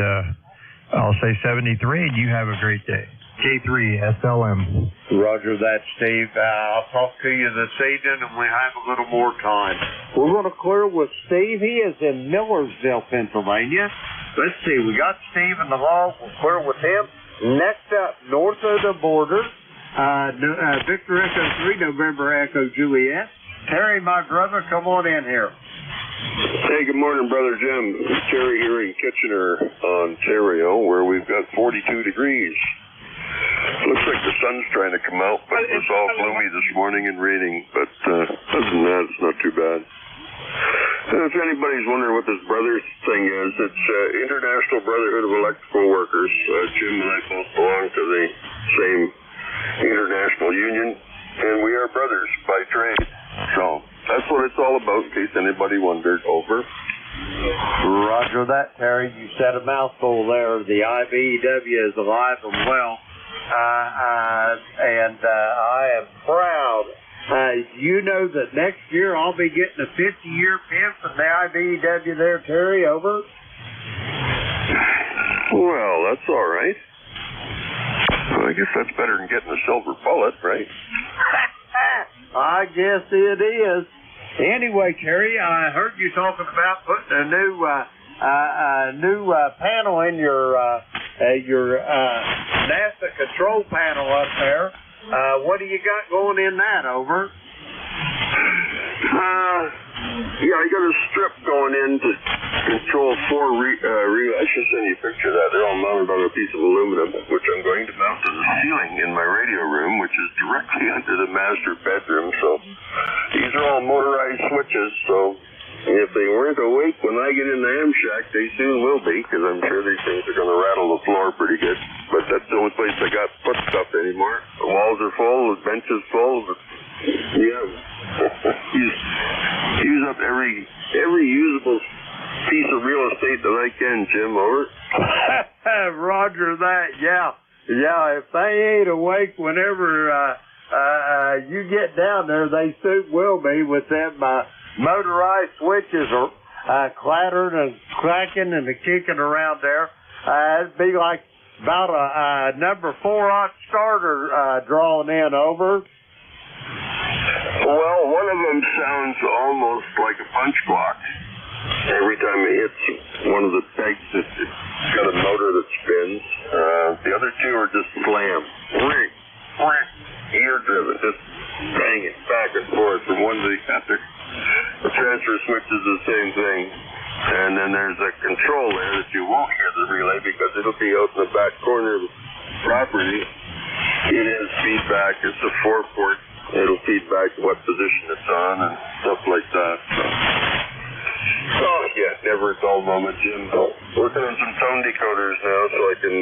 I'll say 73, and you have a great day. K3 SLM. Roger that, Steve. I'll talk to you this evening, and we have a little more time. We're going to clear with Steve. He is in Millersville, Pennsylvania. Let's see. We got Steve in the hall. We'll clear with him. Next up, north of the border, Victor Echo 3, November Echo Juliet. Terry, my brother, come on in here. Hey, good morning, Brother Jim. Terry here in Kitchener, Ontario, where we've got 42 degrees. Looks like the sun's trying to come out, but it was all gloomy this morning and raining. But other than that, it's not too bad. And if anybody's wondering what this brothers thing is, it's International Brotherhood of Electrical Workers. Jim and I both belong to the same international union, and we are brothers by trade. So that's what it's all about, in case anybody wondered. Over. Roger that, Terry. You said a mouthful there. The IBEW is alive and well. And I am proud. You know that next year I'll be getting a 50-year pin from the IBEW there, Terry. Over. Well, that's all right. Well, I guess that's better than getting a silver bullet, right? I guess it is. Anyway, Terry, I heard you talking about putting a new panel in your NASA control panel up there. What do you got going in that? Over. Yeah, I got a strip going in to control 4 I should send you a picture of that. They're all mounted on a piece of aluminum, which I'm going to mount to the ceiling in my radio room, which is directly under the master bedroom. So these are all motorized switches, so if they weren't awake when I get in the ham shack, they soon will be, because I'm sure these things are going to rattle the floor pretty good. But that's the only place I got to put stuff anymore. The walls are full, the bench is full. Yeah. Use up every usable piece of real estate that I can, Jim. Over. Roger that. Yeah. If they ain't awake whenever you get down there, they soon will be, with them motorized switches are clattering and cracking and kicking around there. It'd be like about a number 4-aught starter drawn in. Over. Well, one of them sounds almost like a punch block. Every time it hits one of the pegs, it's got a motor that spins. The other two are just slam. Ear driven, just banging back and forth from one to the other. The transfer switch is the same thing. And then there's a control there that you won't hear the relay, because it'll be out in the back corner of the property. It has feedback. It's a 4-port. It'll feed back to what position it's on and stuff like that. Oh, yeah, never a dull moment, Jim. Working on some tone decoders now so I can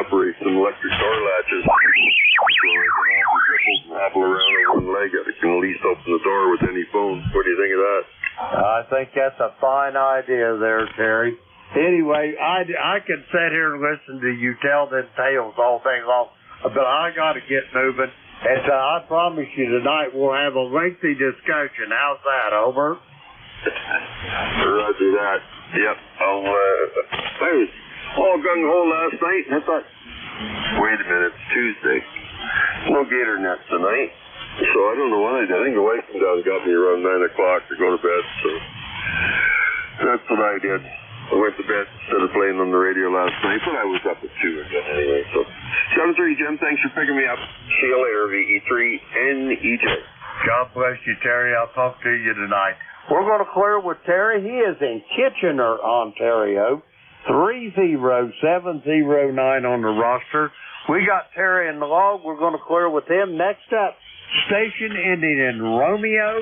operate some electric door latches. So I can hobble around on one leg. I can at least open the door with any phone. What do you think of that? I think that's a fine idea there, Terry. Anyway, I could sit here and listen to you tell them tales all day long, but I got to get moving. And I promise you tonight we'll have a lengthy discussion. How's that? Over. Roger that. Yep. I was all gung-ho last night, and I thought, wait a minute, it's Tuesday. No Gator Net tonight. So I don't know what I did. I think the wife came down and got me around 9 o'clock to go to bed. So that's what I did. I went to bed instead of playing on the radio last night, but I was up at 2 again anyway. So 7:30, Jim. Thanks for picking me up. See you later, VE3NEJ. God bless you, Terry. I'll talk to you tonight. We're going to clear with Terry. He is in Kitchener, Ontario. 30709 on the roster. We got Terry in the log. We're going to clear with him. Next up, station ending in Romeo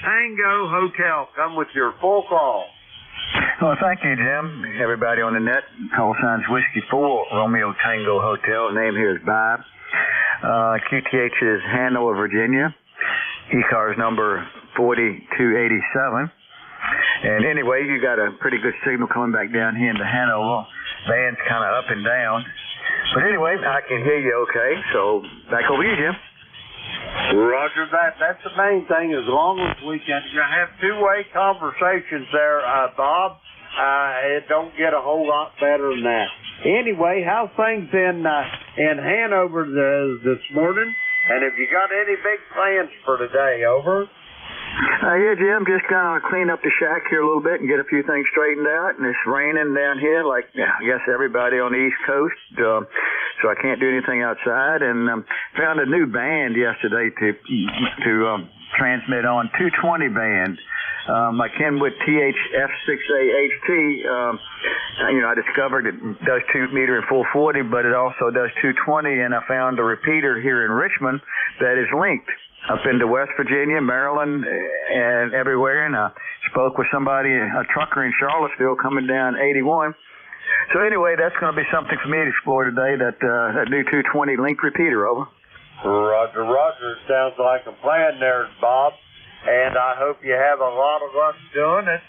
Tango Hotel. Come with your full call. Well, thank you, Jim. Everybody on the net. Call signs Whiskey 4, Romeo Tango Hotel. Name here is Bob. QTH is Hanover, Virginia. ECARS number 4287. And anyway, you got a pretty good signal coming back down here into Hanover. Band's kind of up and down. But anyway, I can hear you okay. So back over to you, Jim. Roger that. That's the main thing. As long as we can have two-way conversations there, Bob, it don't get a whole lot better than that. Anyway, how's things in Hanover this morning? And have you got any big plans for today? Over. Yeah, Jim, just kind of clean up the shack here a little bit and get a few things straightened out. And it's raining down here like, I guess, everybody on the East Coast. So I can't do anything outside. And found a new band yesterday to transmit on, 220 band. My Kenwood THF6AHT, I discovered it does 2 meter and 440, but it also does 220. And I found a repeater here in Richmond that is linked up into West Virginia, Maryland, and everywhere. And I spoke with somebody, a trucker in Charlottesville coming down 81. So anyway, that's going to be something for me to explore today, that new 220 link repeater, over. Roger. Sounds like a plan there, Bob. And I hope you have a lot of luck doing it.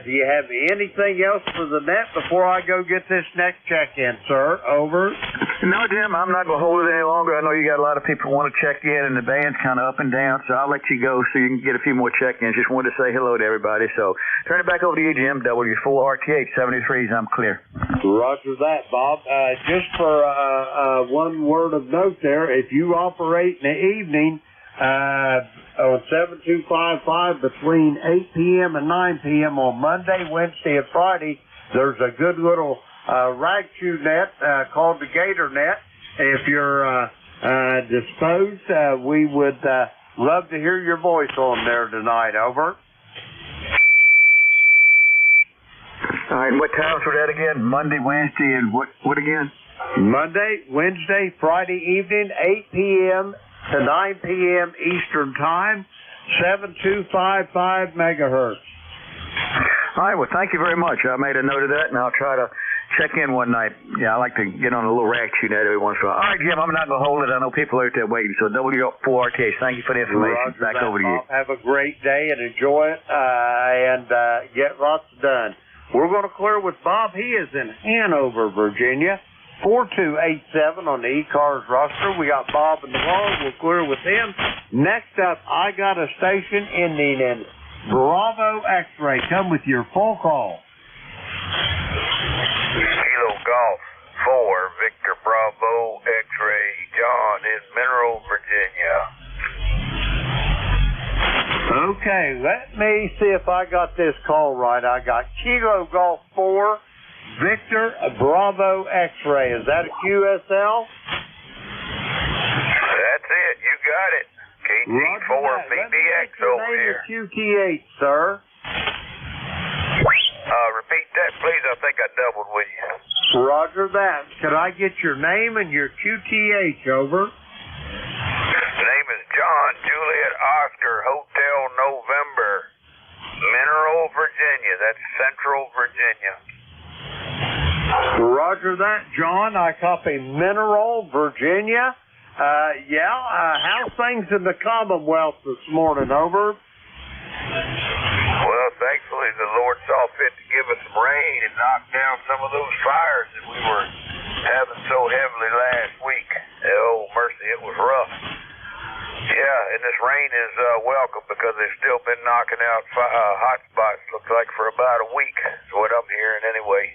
Do you have anything else for the net before I go get this next check-in, sir? Over. No, Jim, I'm not going to hold it any longer. I know you got a lot of people who want to check in, and the band's kind of up and down, so I'll let you go so you can get a few more check-ins. Just wanted to say hello to everybody. So turn it back over to you, Jim. W4RTH 73s, I'm clear. Roger that, Bob. Just for one word of note there, if you operate in the evening, on 7255 between 8 p.m. and 9 p.m. on Monday, Wednesday, and Friday, there's a good little rag chew net called the Gator Net. If you're disposed, we would love to hear your voice on there tonight. Over. All right, what times were that again? Monday, Wednesday, and what again? Monday, Wednesday, Friday evening, 8 p.m. to 9 p.m. Eastern Time, 7255 megahertz. All right, well, thank you very much. I made a note of that, and I'll try to check in one night. Yeah, I like to get on a little rack shoot net every once in a while. All right, Jim, I'm not going to hold it. I know people are out there waiting. So W4RTH, thank you for the information. Roger back that, over to you. Bob. Have a great day and enjoy it and get lots done. We're going to clear with Bob. He is in Hanover, Virginia. 4287 on the ECARS roster. We got Bob in the log. We'll clear with him. Next up, I got a station ending in Bravo X-Ray. Come with your full call. Kilo Golf 4, Victor Bravo X-Ray, John in Mineral, Virginia. Okay, let me see if I got this call right. I got Kilo Golf 4, Victor Bravo X-Ray. Is that a QSL? That's it. You got it. KT4PBX over here. QTH, sir. Repeat that, please. I think I doubled with you. Roger that. Could I get your name and your QTH, over? The name is John Juliet Oscar Hotel November, Mineral, Virginia. That's Central Virginia. Roger that, John. I copy Mineral, Virginia. How's things in the Commonwealth this morning, over? Well, thankfully the Lord saw fit to give us some rain and knock down some of those fires that we were having so heavily last week. Oh, mercy, it was rough. Yeah, and this rain is welcome because they've still been knocking out hot spots, looks like, for about a week, is what I'm hearing anyway.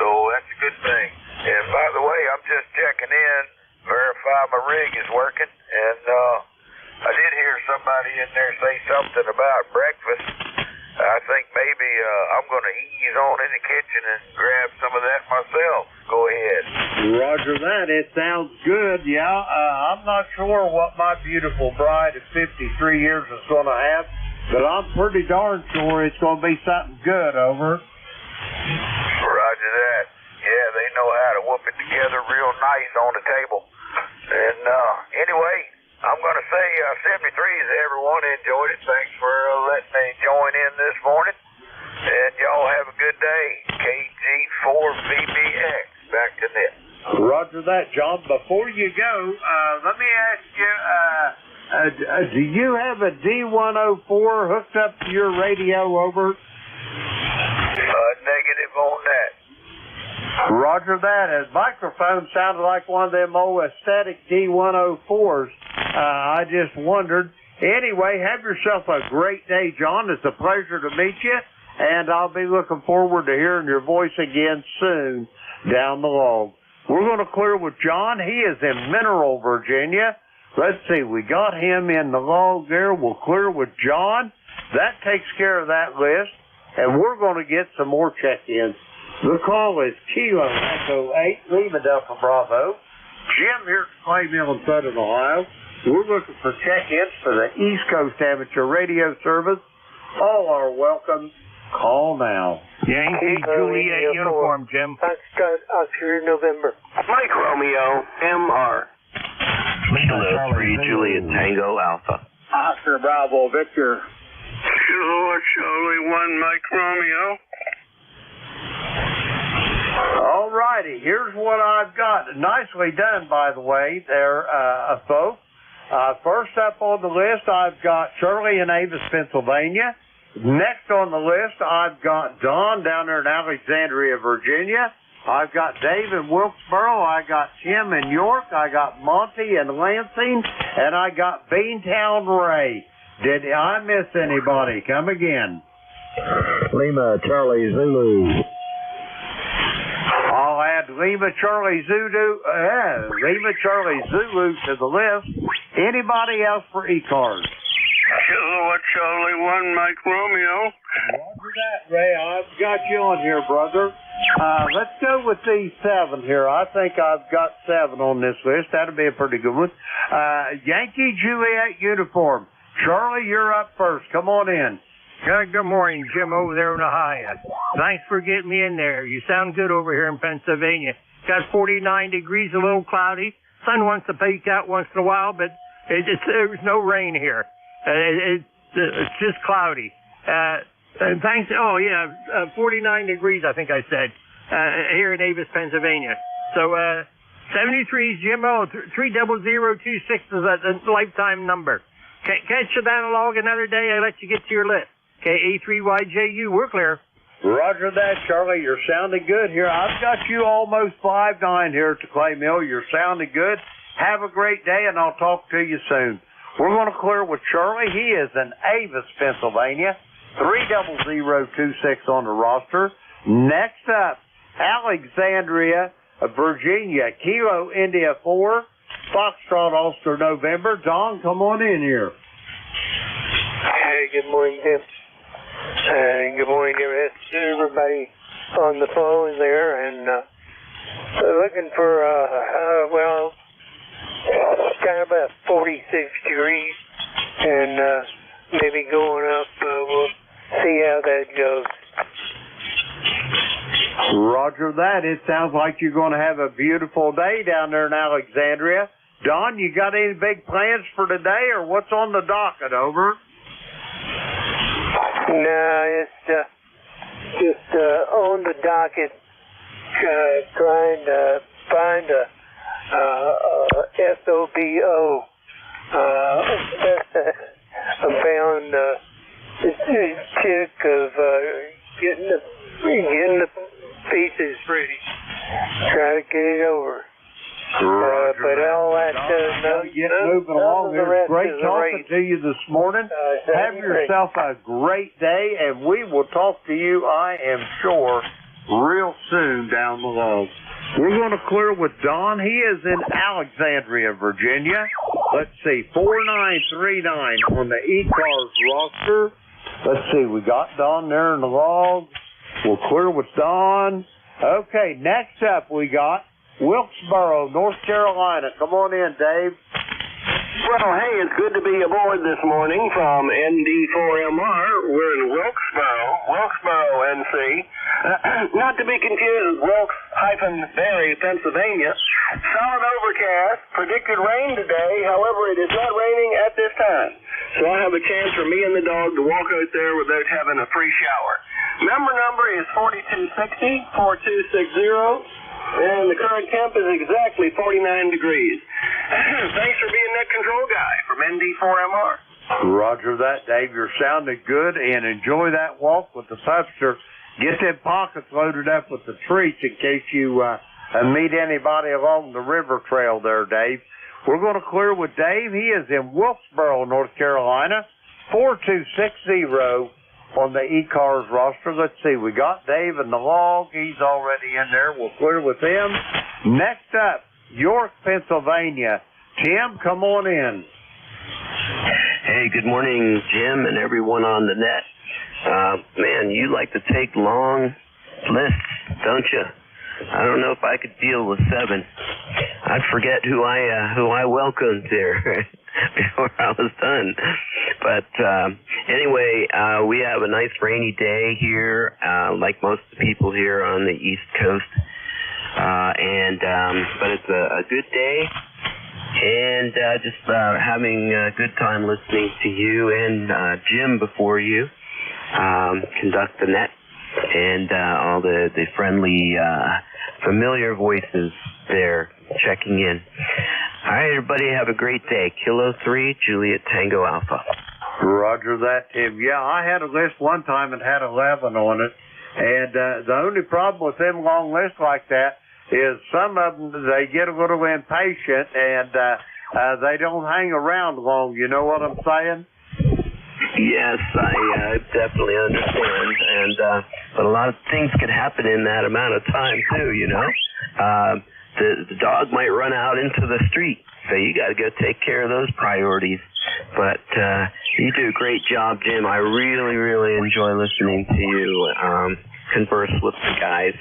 So that's a good thing. And by the way, I'm just checking in, verify my rig is working, and I did hear somebody in there say something about breakfast. I think maybe I'm going to ease on in the kitchen and grab some of that myself. Go ahead. Roger that. It sounds good. Yeah, I'm not sure what my beautiful bride of 53 years is going to have, but I'm pretty darn sure it's going to be something good, over. Roger that. Yeah, they know how to whoop it together real nice on the table. And anyway, I'm going to say 73s, everyone enjoyed it. Thanks for letting me join in this morning. And y'all have a good day. KG4VBX. Back to Nick. Roger that, John. Before you go, let me ask you, do you have a D104 hooked up to your radio, over? Negative on that. Roger that. His microphone sounded like one of them old static D104s. I just wondered. Anyway, have yourself a great day, John. It's a pleasure to meet you, and I'll be looking forward to hearing your voice again soon down the log. We're going to clear with John. He is in Mineral, Virginia. Let's see. We got him in the log there. We'll clear with John. That takes care of that list, and we're going to get some more check-ins. The call is Kilo Echo 8, Lima Delta Bravo. Jim here at Clay Mill in Southern Ohio. We're looking for check-ins for the East Coast Amateur Radio Service. All are welcome. Call now. Yankee Juliet uniform, Jim. Foxtrot Oscar November. Mike Romeo, MR. Kilo 3, Juliet Tango Alpha. Oscar Bravo Victor. Kilo Charlie 1, Mike Romeo. All righty, here's what I've got. Nicely done, by the way, there, folks. First up on the list, I've got Shirley in Avis, Pennsylvania. Next on the list, I've got Don down there in Alexandria, Virginia. I've got Dave in Wilkesboro. I got Tim in York. I got Monty in Lansing. And I got Beantown Ray. Did I miss anybody? Come again. Lima Charlie Zulu. I'll add Lima Charlie Zulu to the list. Anybody else for ECARS? Kilo Charlie 1, Mike Romeo. Roger that, Ray. I've got you on here, brother. Let's go with these 7 here. I think I've got 7 on this list. That'll be a pretty good one. Yankee Juliet uniform. Charlie, you're up first. Come on in. Good morning, Jim, over there in Ohio. Thanks for getting me in there. You sound good over here in Pennsylvania. Got 49 degrees, a little cloudy. Sun wants to peek out once in a while, but there's no rain here. It's just cloudy. Thanks. 49 degrees, I think I said, here in Avis, Pennsylvania. So, 73's, Jim, 30026 is a lifetime number. Catch you down a log another day. I'll let you get to your list. A3YJU, we're clear. Roger that, Charlie. You're sounding good here. I've got you almost 5'9" here at the Clay Mill. You're sounding good. Have a great day, and I'll talk to you soon. We're going to clear with Charlie. He is in Avis, Pennsylvania. 30026 on the roster. Next up, Alexandria, Virginia. Kilo India 4. Foxtrot Ulster November. Don, come on in here. Hey, good morning, Tim. Good morning, everybody on the phone there, and looking for, kind of about 46 degrees, and maybe going up. We'll see how that goes. Roger that. It sounds like you're going to have a beautiful day down there in Alexandria. Don, you got any big plans for today, or what's on the docket, over? No, it's just on the docket, trying to find a SOBO. I found this chick of getting the pieces pretty. Try to get it over. But all that get moving along. It was great talking to you this morning. Have yourself a great day, and we will talk to you, I am sure, real soon down the road. We're going to clear with Don. He is in Alexandria, Virginia. Let's see, 4939 on the ECARS roster. Let's see, we got Don there in the log. We'll clear with Don. Okay, next up we got Wilkesboro, North Carolina. Come on in, Dave. Well, hey, it's good to be aboard this morning from ND4MR. We're in Wilkesboro, NC. Not to be confused with Wilkes-Barre, Pennsylvania. Solid overcast, predicted rain today. However, it is not raining at this time. So I have a chance for me and the dog to walk out there without having a free shower. Member number is 4260-4260. And the current temp is exactly 49 degrees. Thanks for being that control guy from ND4MR. Roger that, Dave. You're sounding good, and enjoy that walk with the pupster. Get them pockets loaded up with the treats in case you meet anybody along the river trail there, Dave. We're going to clear with Dave. He is in Wilkesboro, North Carolina, 4260 on the ECARS roster. Let's see, we got Dave in the log. He's already in there. We'll clear with him. Next up, York, Pennsylvania. Tim, come on in. Hey, good morning, Jim, and everyone on the net. Man, you like to take long lists, don't you? I don't know if I could deal with 7. I'd forget who I welcomed there before I was done. But anyway, we have a nice rainy day here, like most of the people here on the East Coast. But it's a good day, and just having a good time listening to you and Jim before you conduct the net, and all the friendly, familiar voices there checking in. All right, everybody, have a great day. Kilo 3, Juliet Tango Alpha. Roger that, Tim. Yeah, I had a list one time and had 11 on it, and the only problem with them long lists like that is some of them, they get a little impatient, and they don't hang around long. You know what I'm saying? Yes, I definitely understand, and but a lot of things can happen in that amount of time too. You know, the dog might run out into the street, so you got to go take care of those priorities. But you do a great job, Jim. I really enjoy listening to you converse with the guys.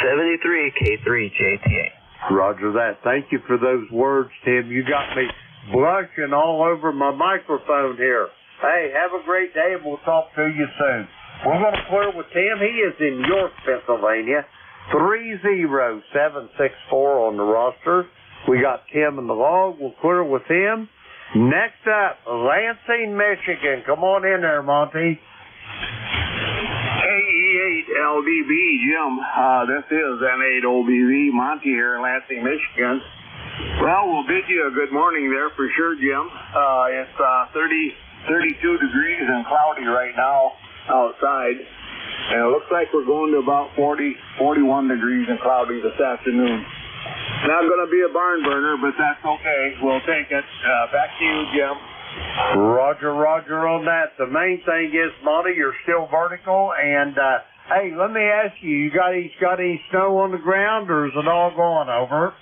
73 K3 JTA. Roger that. Thank you for those words, Tim. You got me blushing all over my microphone here. Hey, have a great day, and we'll talk to you soon. We're going to clear with Tim. He is in York, Pennsylvania, 30764 on the roster. We got Tim in the log. We'll clear with him. Next up, Lansing, Michigan. Come on in there, Monty. E8LDB, Jim. This is N8OBV, Monty here in Lansing, Michigan. Well, we'll bid you a good morning there for sure, Jim. It's 32 degrees and cloudy right now outside. And it looks like we're going to about 41 degrees and cloudy this afternoon. Not going to be a barn burner, but that's okay. We'll take it. Back to you, Jim. Roger on that. The main thing is, Monty, you're still vertical. And, hey, let me ask you, you got any snow on the ground, or is it all gone? Over?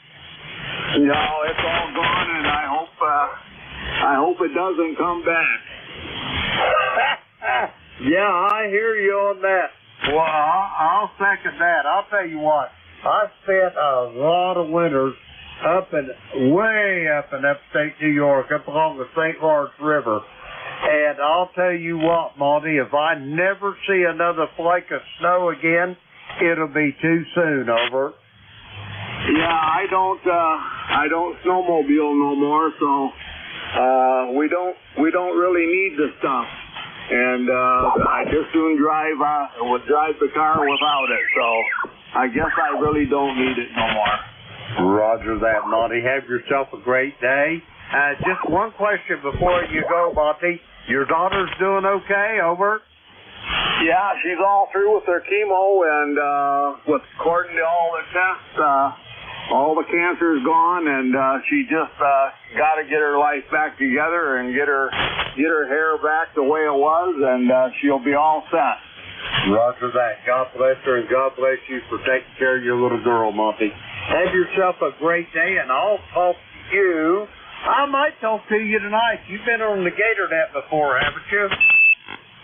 No, it's all gone, and I hope it doesn't come back. Yeah, I hear you on that. Well, I'll second that. I'll tell you what. I spent a lot of winters way up in upstate New York, up along the St. Lawrence River. And I'll tell you what, Monty, if I never see another flake of snow again, it'll be too soon. Over. Yeah, I don't snowmobile no more, so we don't really need the stuff. And I just soon drive the car without it, so I guess I really don't need it no more. Roger that, Monty. Have yourself a great day. Just one question before you go, Monty. Your daughter's doing okay? Over? Yeah, she's all through with her chemo, and according to all the tests, all the cancer's gone, and she just got to get her life back together and get her hair back the way it was, and she'll be all set. Roger that. God bless her, and God bless you for taking care of your little girl, Monty. Have yourself a great day, and I'll talk to you. I might talk to you tonight. You've been on the Gator Net before, haven't you?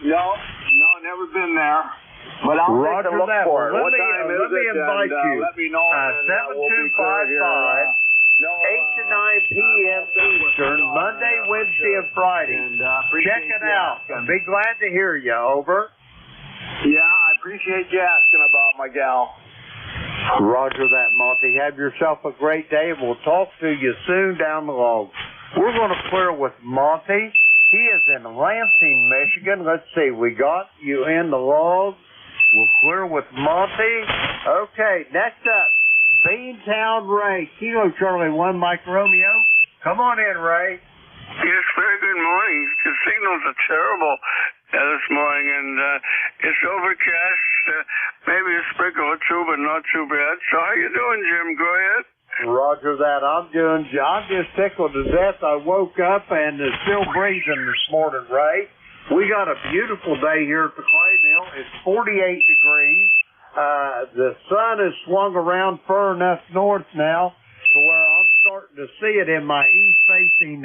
never been there. But I'll take a look for it. What time is let me it? invite And, you. let me know. 7255, 8 to 9 p.m. Eastern, Monday, Wednesday, and Friday. Check it out. I'll be glad to hear you. Over. Yeah, I appreciate you asking about my gal. Roger that, Monty. Have yourself a great day, and we'll talk to you soon down the road. We're going to clear with Monty. He is in Lansing, Michigan. Let's see. We got you in the log. We'll clear with Monty. Okay, next up, Beantown Ray. Kilo Charlie 1, Mike Romeo. Come on in, Ray. Yes, very good morning. The signals are terrible this morning, and it's overcast. Maybe a sprinkle or two, but not too bad. So how you doing, Jim? Go ahead. Roger that. I'm just tickled to death. I woke up and it's still breezing this morning, Ray. We got a beautiful day here at the clay mill. It's 48 degrees. The sun has swung around far enough north now to where I'm starting to see it in my east-facing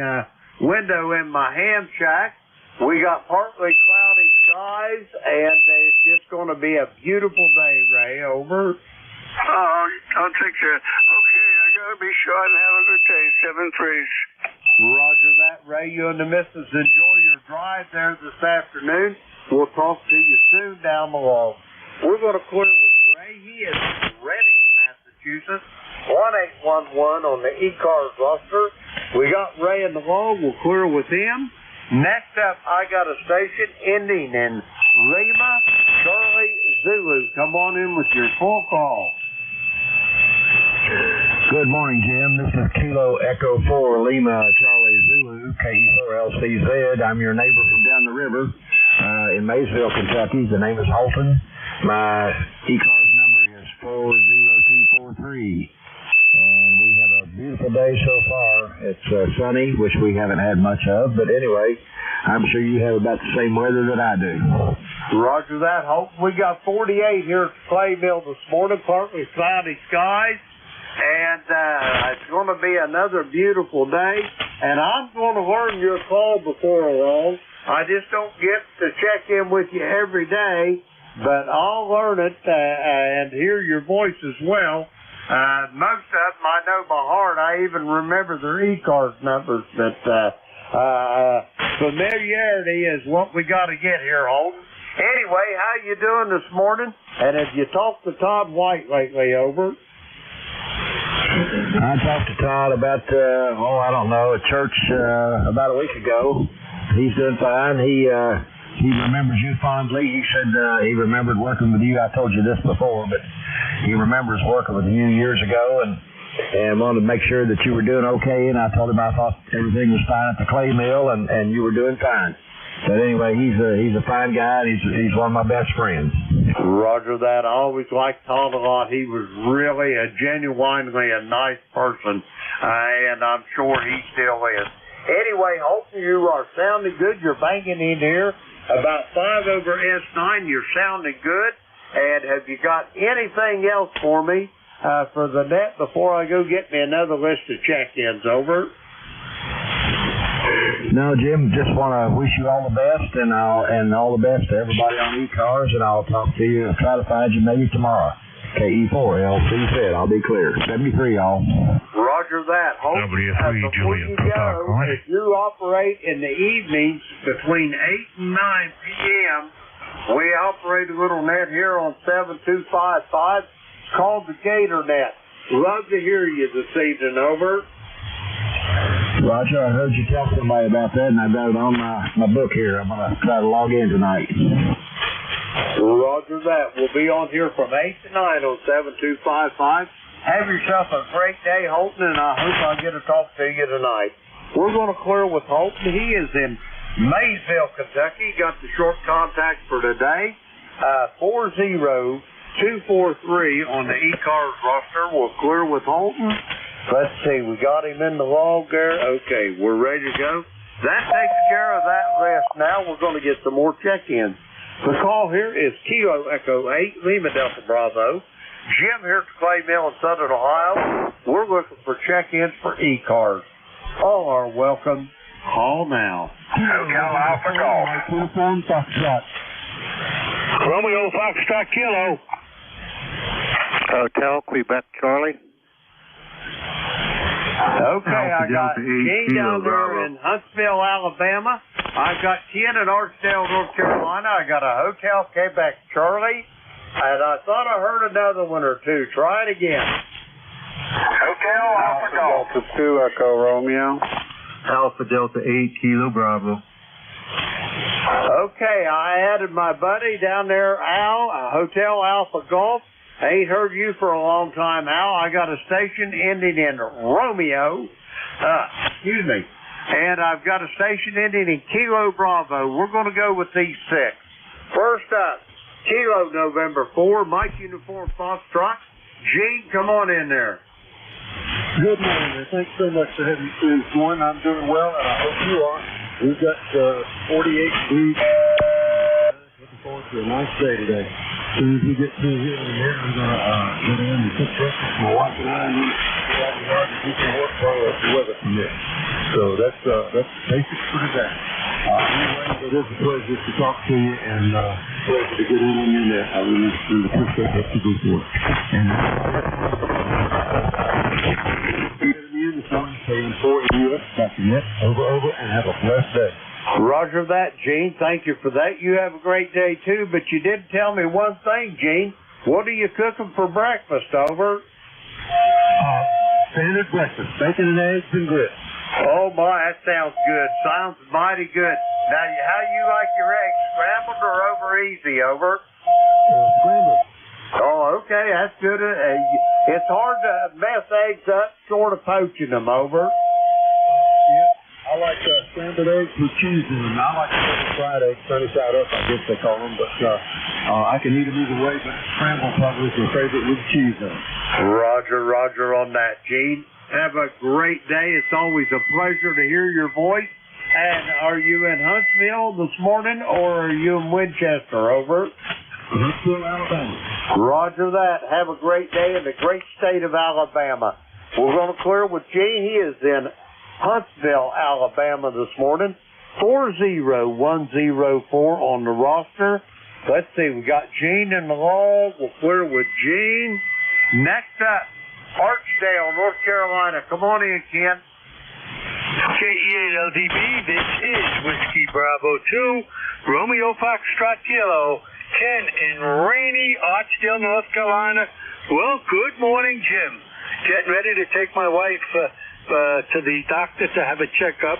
window in my ham shack. We got partly cloudy skies, and it's just going to be a beautiful day, Ray. Over. Oh, I'll take care. Okay, I gotta be short and have a good day. 7-3. Roger that, Ray. You and the missus enjoy your drive there this afternoon. We'll talk to you soon down the road. We're going to clear with Ray. He is in Reading, Massachusetts. 1811 on the ECARS roster. We got Ray in the log. We'll clear with him. Next up, I got a station ending in Lima, Charlie Zulu. Come on in with your full call. Good morning, Jim. This is Kilo Echo 4 Lima Charlie Zulu, KE4LCZ. I'm your neighbor from down the river in Maysville, Kentucky. The name is Holton. My ECARS number is 40243. And we have a beautiful day so far. It's sunny, which we haven't had much of. But anyway, I'm sure you have about the same weather that I do. Roger that, Hope. We got 48 here at the clay mill this morning, partly cloudy skies. And it's going to be another beautiful day. And I'm going to learn your call before long. I just don't get to check in with you every day, but I'll learn it and hear your voice as well. Most of them I know by heart. I even remember their ECARS numbers, but familiarity is what we got to get here, Holden. Anyway, how you doing this morning? And have you talked to Todd White lately, over? I talked to Todd about, I don't know, at church about a week ago. He's doing fine. He remembers you fondly. He said he remembered working with you. I told you this before, but he remembers working with you years ago and wanted to make sure that you were doing okay. And I told him I thought everything was fine at the clay mill and you were doing fine. But anyway, he's a fine guy. And he's one of my best friends. Roger that. I always liked Todd a lot. He was really genuinely a nice person, and I'm sure he still is. Anyway, hope you are sounding good. You're banging in here about 5 over S9. You're sounding good. And have you got anything else for me for the net before I go get me another list of check-ins, over? No, Jim, just want to wish you all the best and all the best to everybody on ECARS, and I'll talk to you and try to find you maybe tomorrow. KE4LCZ, I'll be clear. 73, y'all. Roger that. Hope W3 Juliet Papa. If you operate in the evenings between 8 and 9 p.m., we operate a little net here on 7255 called the Gator Net. Love to hear you this evening, over. Roger, I heard you tell somebody about that, and I've got it on my book here. I'm going to try to log in tonight. Roger that. We'll be on here from 8 to 9 on 7255. Have yourself a great day, Holton, and I hope I get to talk to you tonight. We're going to clear with Holton. He is in Maysville, Kentucky. Got the short contact for today. 40243 on the ECARS roster. We'll clear with Holton. Let's see. We got him in the log there. Okay, we're ready to go. That takes care of that list. Now we're going to get some more check-ins. The call here is Kilo Echo 8, Lima Delta Bravo. Jim here at the clay mill in Southern Ohio. We're looking for check-ins for ECARS. All are welcome Call now. Hotel Alpha Golf. Uniform Foxtrot. Romeo Foxtrot Kilo. Hotel Quebec Charlie. Okay, I got Gene down there in Huntsville, Alabama. I've got Ken in Archdale, North Carolina. I got a Hotel Quebec Charlie. And I thought I heard another one or two. Try it again. Hotel Alpha Golf. Delta 2 Echo Romeo. Alpha Delta 8 Kilo Bravo. Okay, I added my buddy down there, Al, Hotel Alpha Golf. I ain't heard you for a long time, Al. I got a station ending in Romeo. Excuse me. And I've got a station ending in Kilo Bravo. We're going to go with these 6. First up, Kilo November 4, Mike Uniform Foxtrot. Gene, come on in there. Good morning. Thanks so much for having me this morning. I'm doing well, and I hope you are. We've got 48 degrees. Looking forward to a nice day today. As soon as we get through here and there, I'm going to get in and cook breakfast for my wife and I, and then go out in the yard and do some work while the weather permits. So that's basics for today. Anyway, it is a pleasure to talk to you, and pleasure to get in on your net. I really appreciate what you do for us. And over, and have a blessed day. Roger that, Gene. Thank you for that. You have a great day, too. But you did tell me one thing, Gene. What are you cooking for breakfast, over? Standard breakfast, bacon and eggs and grits. Oh, my, that sounds good. Sounds mighty good. Now, how you like your eggs, scrambled or over easy, over? Scrambled. Oh, okay, that's good. It's hard to mess eggs up short of poaching them, over. I like scrambled eggs with cheese in them. I like fried eggs, sunny side up, I guess they call them. But I can eat them either way, but scrambled probably is my favorite with cheese in them. Roger on that, Gene. Have a great day. It's always a pleasure to hear your voice. And are you in Huntsville this morning, or are you in Winchester, over? Huntsville, Alabama. Roger that. Have a great day in the great state of Alabama. We're going to clear with Gene. He is in Huntsville, Alabama this morning. 40104 on the roster. Let's see, we got Gene in the log. We'll clear with Gene. Next up, Archdale, North Carolina. Come on in, Ken. KEA-LDB, this is Whiskey Bravo 2, Romeo Foxtrot Kilo, 10 in rainy Archdale, North Carolina. Well, good morning, Jim. Getting ready to take my wife to the doctor to have a checkup.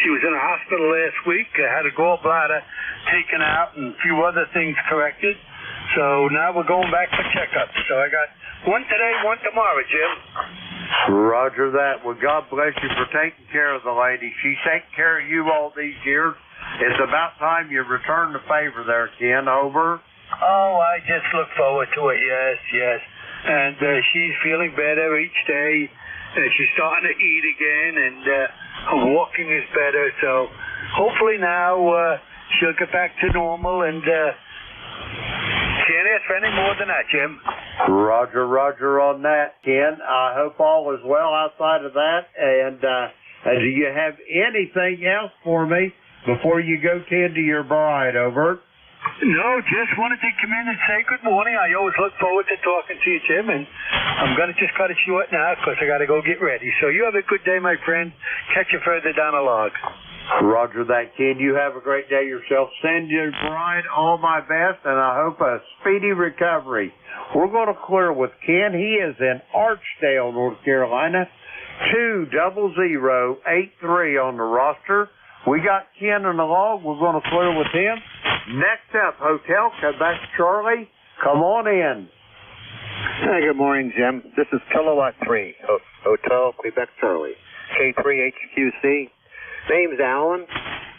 She was in a hospital last week, had a gallbladder taken out and a few other things corrected. So now we're going back for checkups. So I got one today, one tomorrow, Jim. Roger that. Well, God bless you for taking care of the lady. She's taken care of you all these years. It's about time you return the favor there, Ken. Over. Oh, I just look forward to it. Yes. And she's feeling better each day. She's starting to eat again, and her walking is better. So hopefully now she'll get back to normal, and can't ask for any more than that, Jim. Roger on that, Ken. I hope all is well outside of that. And do you have anything else for me before you go tend to your bride, over? No, just wanted to come in and say good morning. I always look forward to talking to you, Jim, and I'm going to just cut it short now because I got to go get ready. So you have a good day, my friend. Catch you further down the log. Roger that, Ken. You have a great day yourself. Send your bride all my best, and I hope a speedy recovery. We're going to clear with Ken. He is in Archdale, North Carolina. 20083 on the roster. We got Ken in the log. We're going to clear with him. Next up, Hotel Quebec Charlie. Come on in. Hey, good morning, Jim. This is Kilowatt 3, Hotel Quebec Charlie, K3HQC. Name's Alan,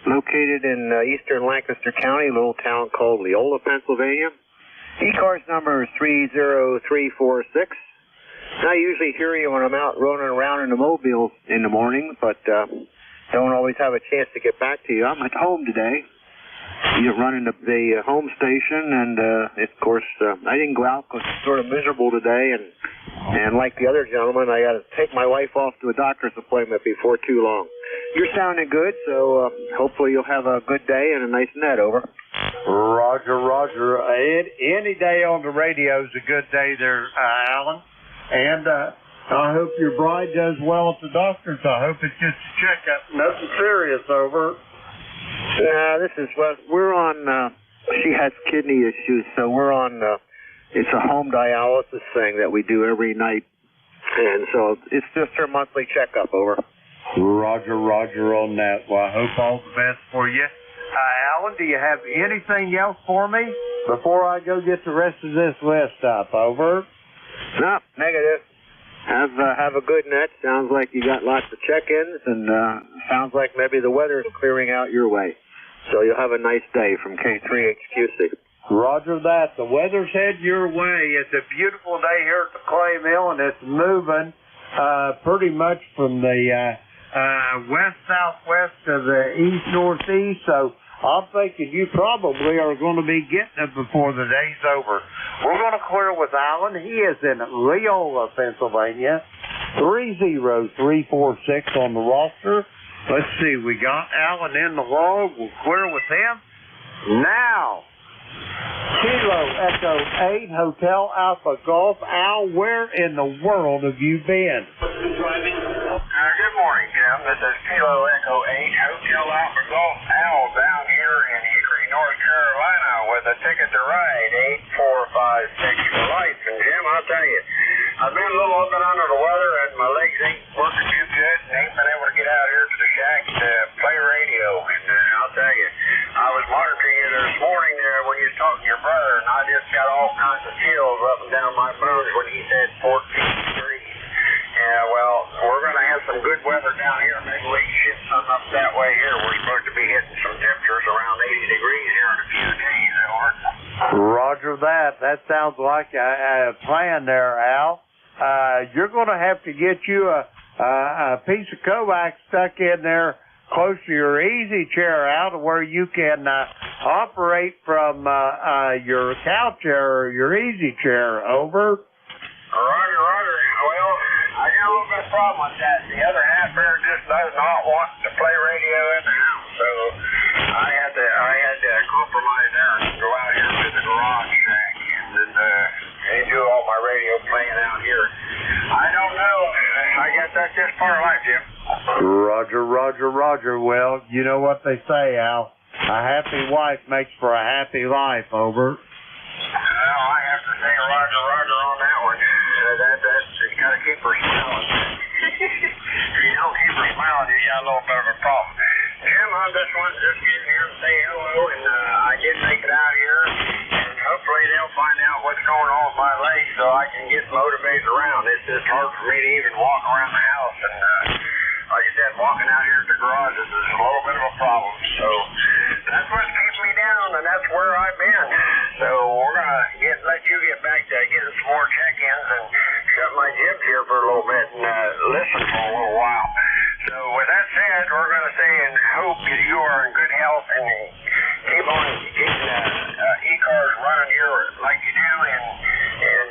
located in eastern Lancaster County, a little town called Leola, Pennsylvania. ECARS number is 30346. I usually hear you when I'm out running around in the mobiles in the morning, but don't always have a chance to get back to you. I'm at home today. You're running the home station, and of course, I didn't go out because it's sort of miserable today, and like the other gentleman, I got to take my wife off to a doctor's appointment before too long. you're sounding good, so hopefully you'll have a good day and a nice net, over. Roger, Roger. Any day on the radio is a good day there, Alan. And I hope your bride does well at the doctor's. I hope it's just a checkup. Nothing serious, over. We're on, she has kidney issues, so we're on, it's a home dialysis thing that we do every night. And so it's just her monthly checkup, over. Roger, Roger on that. Well, I hope all the best for you. Alan, do you have anything else for me before I go get the rest of this list up, over? No, negative. Have a good net. Sounds like you got lots of check-ins, and sounds like maybe the weather is clearing out your way. So you'll have a nice day from K3HQC. Roger that. The weather's heading your way. It's a beautiful day here at the Clay Mill, and it's moving pretty much from the west-southwest to the east-northeast. So I'm thinking you probably are going to be getting it before the day's over. We're going to clear with Alan. He is in Leola, Pennsylvania. 30346 on the roster. Let's see. We got Alan in the log. We'll clear with him now. Kilo Echo 8 Hotel Alpha Golf. Al, where in the world have you been? Good morning, Jim. This is Kilo Echo 8 Hotel Alpha Golf. Al down here in Hickory, North Carolina with a ticket to ride 8456 for life. And Jim, I'll tell you, I've been a little bit under the weather and my legs ain't working too good and ain't been able to get out here to the shack to play radio. And I'll tell you, I was monitoring you this morning when you was talking to your brother, and I just got all kinds of chills up and down my bones when he said 14 degrees. Yeah, well, we're going to have some good weather down here. Maybe we can ship some up that way here. We're supposed to be hitting some temperatures around 80 degrees here in a few days. Roger that. That sounds like a plan there, Al. You're going to have to get you a piece of coax stuck in there close to your easy chair out where you can operate from your couch chair or your easy chair, over. Roger, Roger. Well, I got a little bit of problem with that. The other half there just does not want to play radio in the house, so I had to compromise there and go out here to the garage shack and do all my radio playing out here. I don't know. I guess that's just part of life, Jim. Roger, Roger, Roger. Well, you know what they say, Al. A happy wife makes for a happy life, over. Well, I have to say Roger, Roger on that one. You got to keep her smiling. If you don't keep her smiling, you got a little bit of a problem. Jim, I'm just getting here to say hello, and I did make it out here, and hopefully they'll find out what's going on with my legs so I can get motivated around. It's just hard for me to even walk around the house, and like I said, walking out here at the garage is a little bit of a problem. So that's what's keeping me down, and that's where I've been. So we're going to let you get back to getting some more check-ins and shut my jibs here for a little bit and listen for a little while. So with that said, we're going to say and hope that you are in good health and keep on keeping ECARS running here like you do, and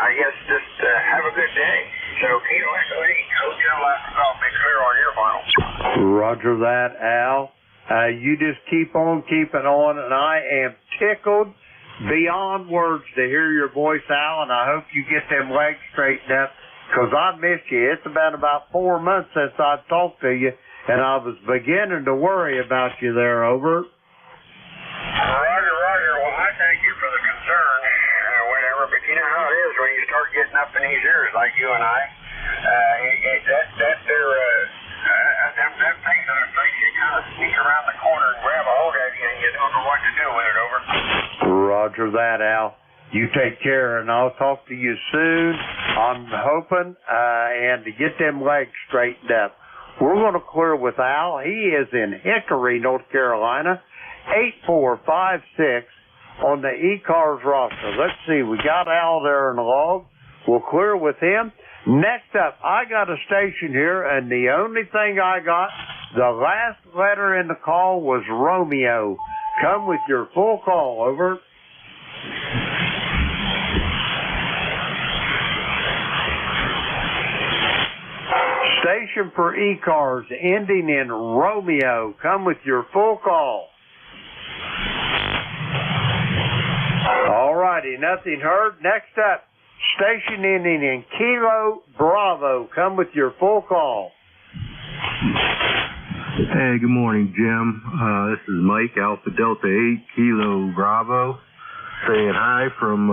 I guess just have a good day. So Kilo Echo 8 Hotel Alpha Golf, be clear on your final. Roger that, Al. You just keep on keeping on, and I am tickled beyond words to hear your voice, Al, and I hope you get them legs straightened up, because I missed you. It's been about 4 months since I've talked to you, and I was beginning to worry about you there, over. Roger, Roger. Well, I thank you for the concern, whatever, but you know how it is when you start getting up in these years like you and I. Them things that are afraid you kind of sneak around the corner and grab a hold of you, and you don't know what to do with it, over. Roger that, Al. You take care, and I'll talk to you soon. I'm hoping and to get them legs straightened up. We're going to clear with Al. He is in Hickory, North Carolina, 8456 on the ECARS roster. Let's see. We got Al there in the log. We'll clear with him. Next up, I got a station here, and the only thing I got, the last letter in the call was Romeo. Come with your full call, over. station for ECARS ending in Romeo. Come with your full call. All righty, nothing heard. Next up, station ending in Kilo Bravo. Come with your full call. Hey, good morning, Jim. This is Mike, Alpha Delta 8, Kilo Bravo, saying hi from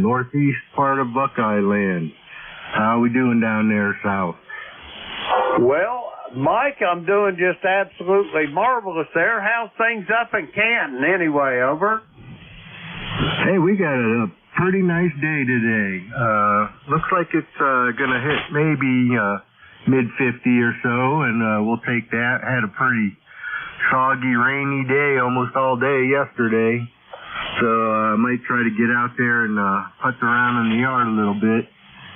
northeast part of Buckeye Land. How we doing down there south? Well, Mike, I'm doing just absolutely marvelous there. How's things up in Canton anyway, over? Hey, we got a pretty nice day today. Looks like it's gonna hit maybe mid-50 or so, and we'll take that. Had a pretty soggy, rainy day almost all day yesterday, so I might try to get out there and putz around in the yard a little bit.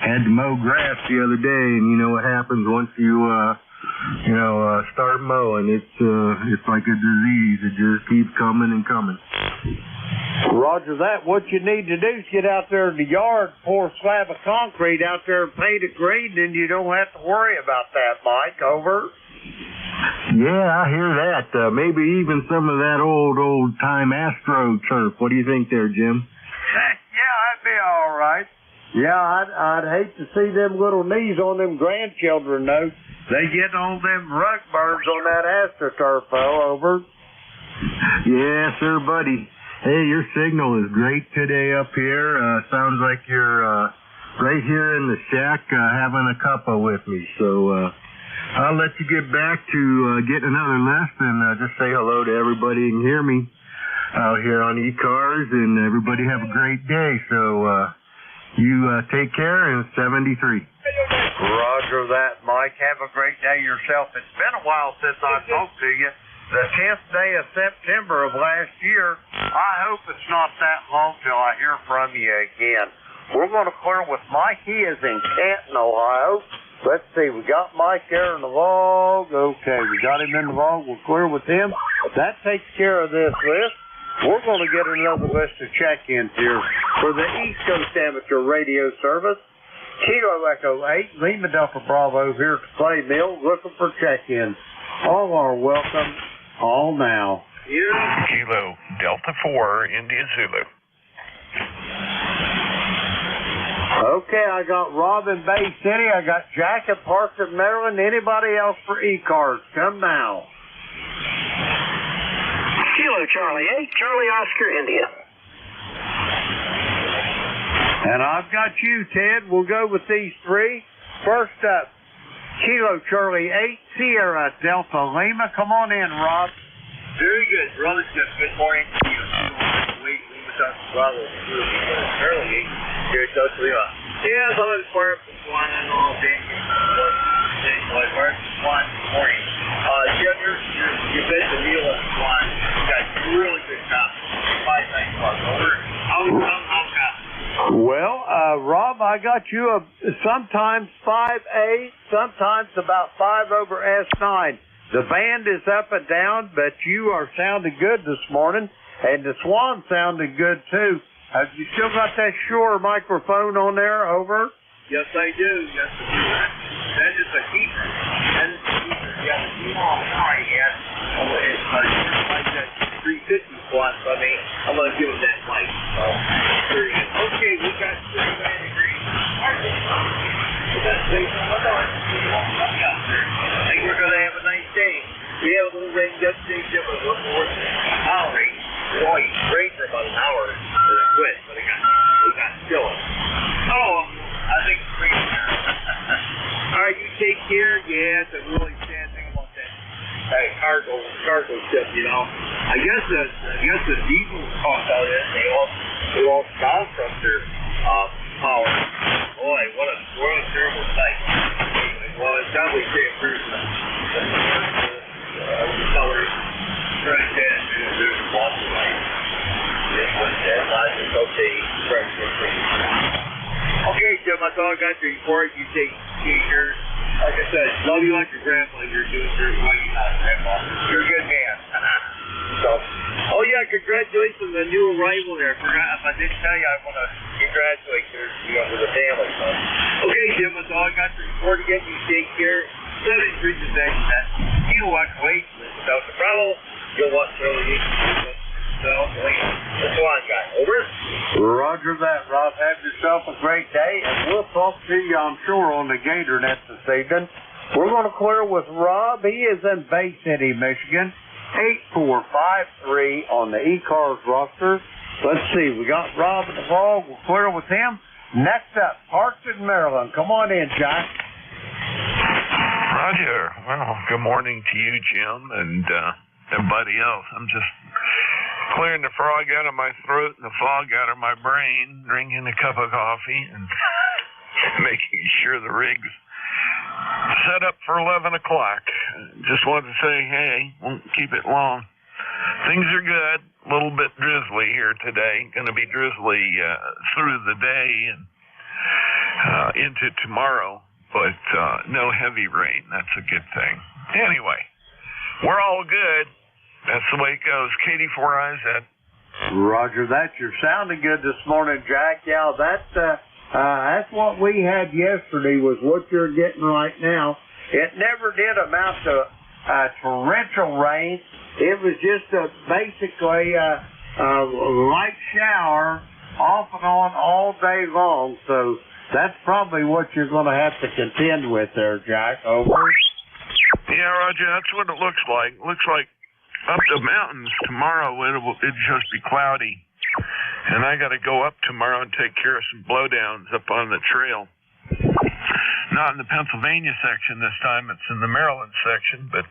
Had to mow grass the other day, and you know what happens once you start mowing. It's like a disease. It just keeps coming and coming. Roger that. What you need to do is get out there in the yard, pour a slab of concrete out there and paint it green, and you don't have to worry about that, Mike. Over. Yeah, I hear that. Maybe even some of that old-time Astro turf. What do you think there, Jim? Yeah, I'd be all right. Yeah, I'd hate to see them little knees on them grandchildren, though. They get on them rug burns on that AstroTurf, over. Yeah, sir, buddy. Hey, your signal is great today up here. Sounds like you're right here in the shack having a cuppa with me. So I'll let you get back to getting another list and just say hello to everybody and hear me out here on ECARS, and everybody have a great day. So you take care, and 73. Roger that, Mike. Have a great day yourself. It's been a while since I talked to you. The 10th day of September of last year. I hope it's not that long till I hear from you again. We're going to clear with Mike. He is in Canton, Ohio. Let's see. We got Mike there in the log. Okay, we got him in the log. We'll clear with him. That takes care of this list. We're going to get another list of check-ins here for the East Coast Amateur Radio Service. Kilo Echo 8, Lima Delta Bravo here at the Clay Mill, looking for check-ins. All are welcome. All now. Kilo Delta 4, India Zulu. Okay, I got Rob in Bay City. I got Jack in Parkland, Maryland. Anybody else for ECARS? Come now. Kilo Charlie 8, Charlie Oscar, India. And I've got you, Ted. We'll go with these three. First up, Kilo Charlie 8, Sierra Delta Lima. Come on in, Rob. Very good, brother. Good morning to you. Lima Delta Bravo, Charlie 8, here at Delta Lima. Yeah, so it's for one and all day. One morning. Jim, you've been the meal at one. You got really good coffee. 5 nights over. Well, Rob, I got you sometimes 5A, sometimes about 5 over S9. The band is up and down, but you are sounding good this morning, and the Swan sounded good too. Have you still got that Shure microphone on there? Over. Yes, I do. Yes, I do. That is a keeper. Yeah, the small sorry, yes. It's like that 350 Swan, so I mean, I'm going to give him that mic. So, very good. Okay, we got 39 degrees. That's it. I think we're going to have a nice day. We have a little rain yesterday, Jim, a little more than an hour. Boy, it rained for about an hour, and it quit, but it got still. Oh, I think it's great. All right, you take care. Yeah, it's a really sad thing about that cargo ship, you know. I guess the diesel cost out of it, they all down from their power. Boy, what a terrible sight. Well, it's definitely safe for there's lots of light. It's okay. Okay, Jim, that's all I got to report. You take care. Like I said, love you like your grandpa. You're doing very well. Grandpa. You're a good man. So, oh yeah, congratulations on the new arrival there. If I didn't tell you, I want to congratulate you to the family. So. Okay, Jim, that's all I got to report again. You take care. 73 today. Kilowatt weight without the Bravo. Kilowatt early. So, that's all I got. Over. Roger that, Rob. Have yourself a great day, and we'll talk to you, I'm sure, on the Gator Net this evening. We're going to clear with Rob. He is in Bay City, Michigan. 8453 on the ECARS roster. Let's see. We got Rob at the ball. We'll clear with him. Next up, Parkton, Maryland. Come on in, Jack. Roger. Well, good morning to you, Jim, and everybody else. I'm just clearing the frog out of my throat and the fog out of my brain, drinking a cup of coffee, and making sure the rig's set up for 11 o'clock. Just wanted to say, hey, won't keep it long. Things are good. A little bit drizzly here today. Going to be drizzly through the day and into tomorrow, but no heavy rain. That's a good thing. Anyway, we're all good. That's the way it goes. Katie, 4 Eyes at. Roger that. You're sounding good this morning, Jack. Yeah, that's what we had yesterday was what you're getting right now. It never did amount to torrential rain. It was just basically a light shower off and on all day long. So that's probably what you're going to have to contend with there, Jack. Over. Yeah, Roger, that's what it looks like. Looks like up the mountains tomorrow it'll just be cloudy. And I got to go up tomorrow and take care of some blowdowns up on the trail. Not in the Pennsylvania section this time. It's in the Maryland section, but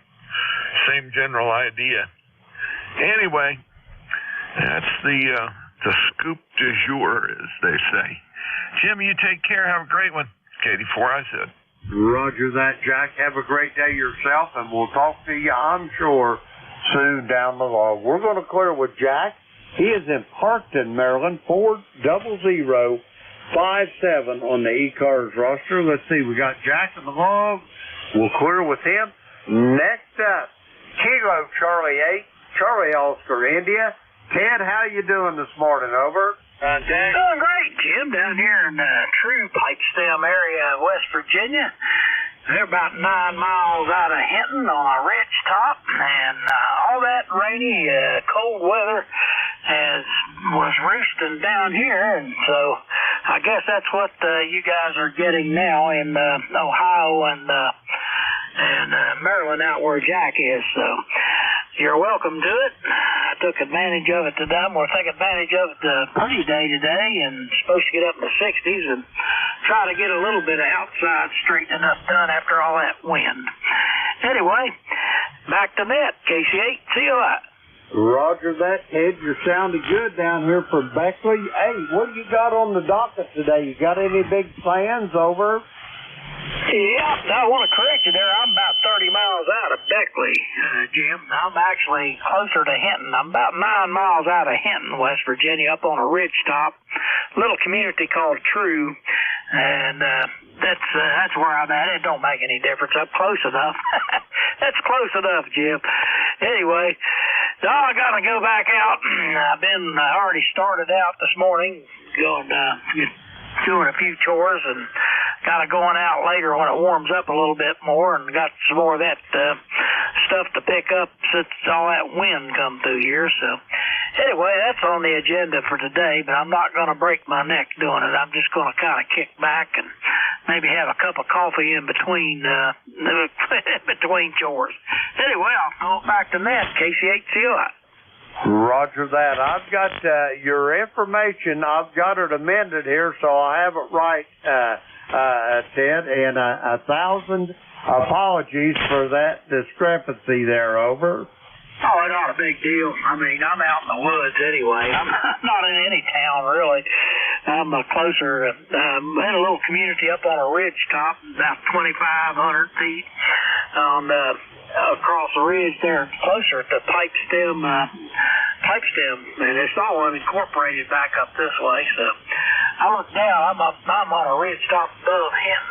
same general idea. Anyway, that's the scoop du jour, as they say. Jim, you take care. Have a great one. Katie, 4 Eyes said. Roger that, Jack. Have a great day yourself, and we'll talk to you, I'm sure, soon down the road. We're going to clear with Jack. He is in Parkton, Maryland, 40057 on the ECARS roster. Let's see, we got Jack in the log. We'll clear with him. Next up, Kilo Charlie 8, Charlie Oscar, India. Ted, how you doing this morning? Over. Doing great, Jim, down here in the True Pipestem area of West Virginia. They're about 9 miles out of Hinton on a ridge top, and all that rainy, cold weather was roosting down here, and so I guess that's what you guys are getting now in Ohio and Maryland, out where Jack is. So you're welcome to it. I took advantage of it today. I'm going to take advantage of the pretty day today, and supposed to get up in the 60s and try to get a little bit of outside straightening up done after all that wind. Anyway, back to net, KC8. See you later. Roger that, Ted. You're sounding good down here for Beckley. Hey, what do you got on the docket today? You got any big plans? Over? Yeah, I want to correct you there. I'm about 30 miles out of Beckley, Jim. I'm actually closer to Hinton. I'm about 9 miles out of Hinton, West Virginia, up on a ridge top, little community called True, and that's where I'm at. It don't make any difference. I'm close enough. That's close enough, Jim. Anyway, I got to go back out. I've already started out this morning, doing a few chores, and kind of going out later when it warms up a little bit more, and got some more of that stuff to pick up since all that wind come through here. So anyway, that's on the agenda for today, but I'm not going to break my neck doing it. I'm just going to kind of kick back and maybe have a cup of coffee in between between chores. Anyway, I'll go back to net. KC8, see you later. Roger that. I've got your information. I've got it amended here, so I have it right, Ted, and 1,000 apologies for that discrepancy there. Over. Oh, it's not a big deal. I mean, I'm out in the woods anyway. I'm not in any town, really. I'm closer, in a little community up on a ridge top, about 2,500 feet on across the ridge there, closer to Pipestem, and it's all unincorporated back up this way. So I look down. I'm on a ridge top above Hinton.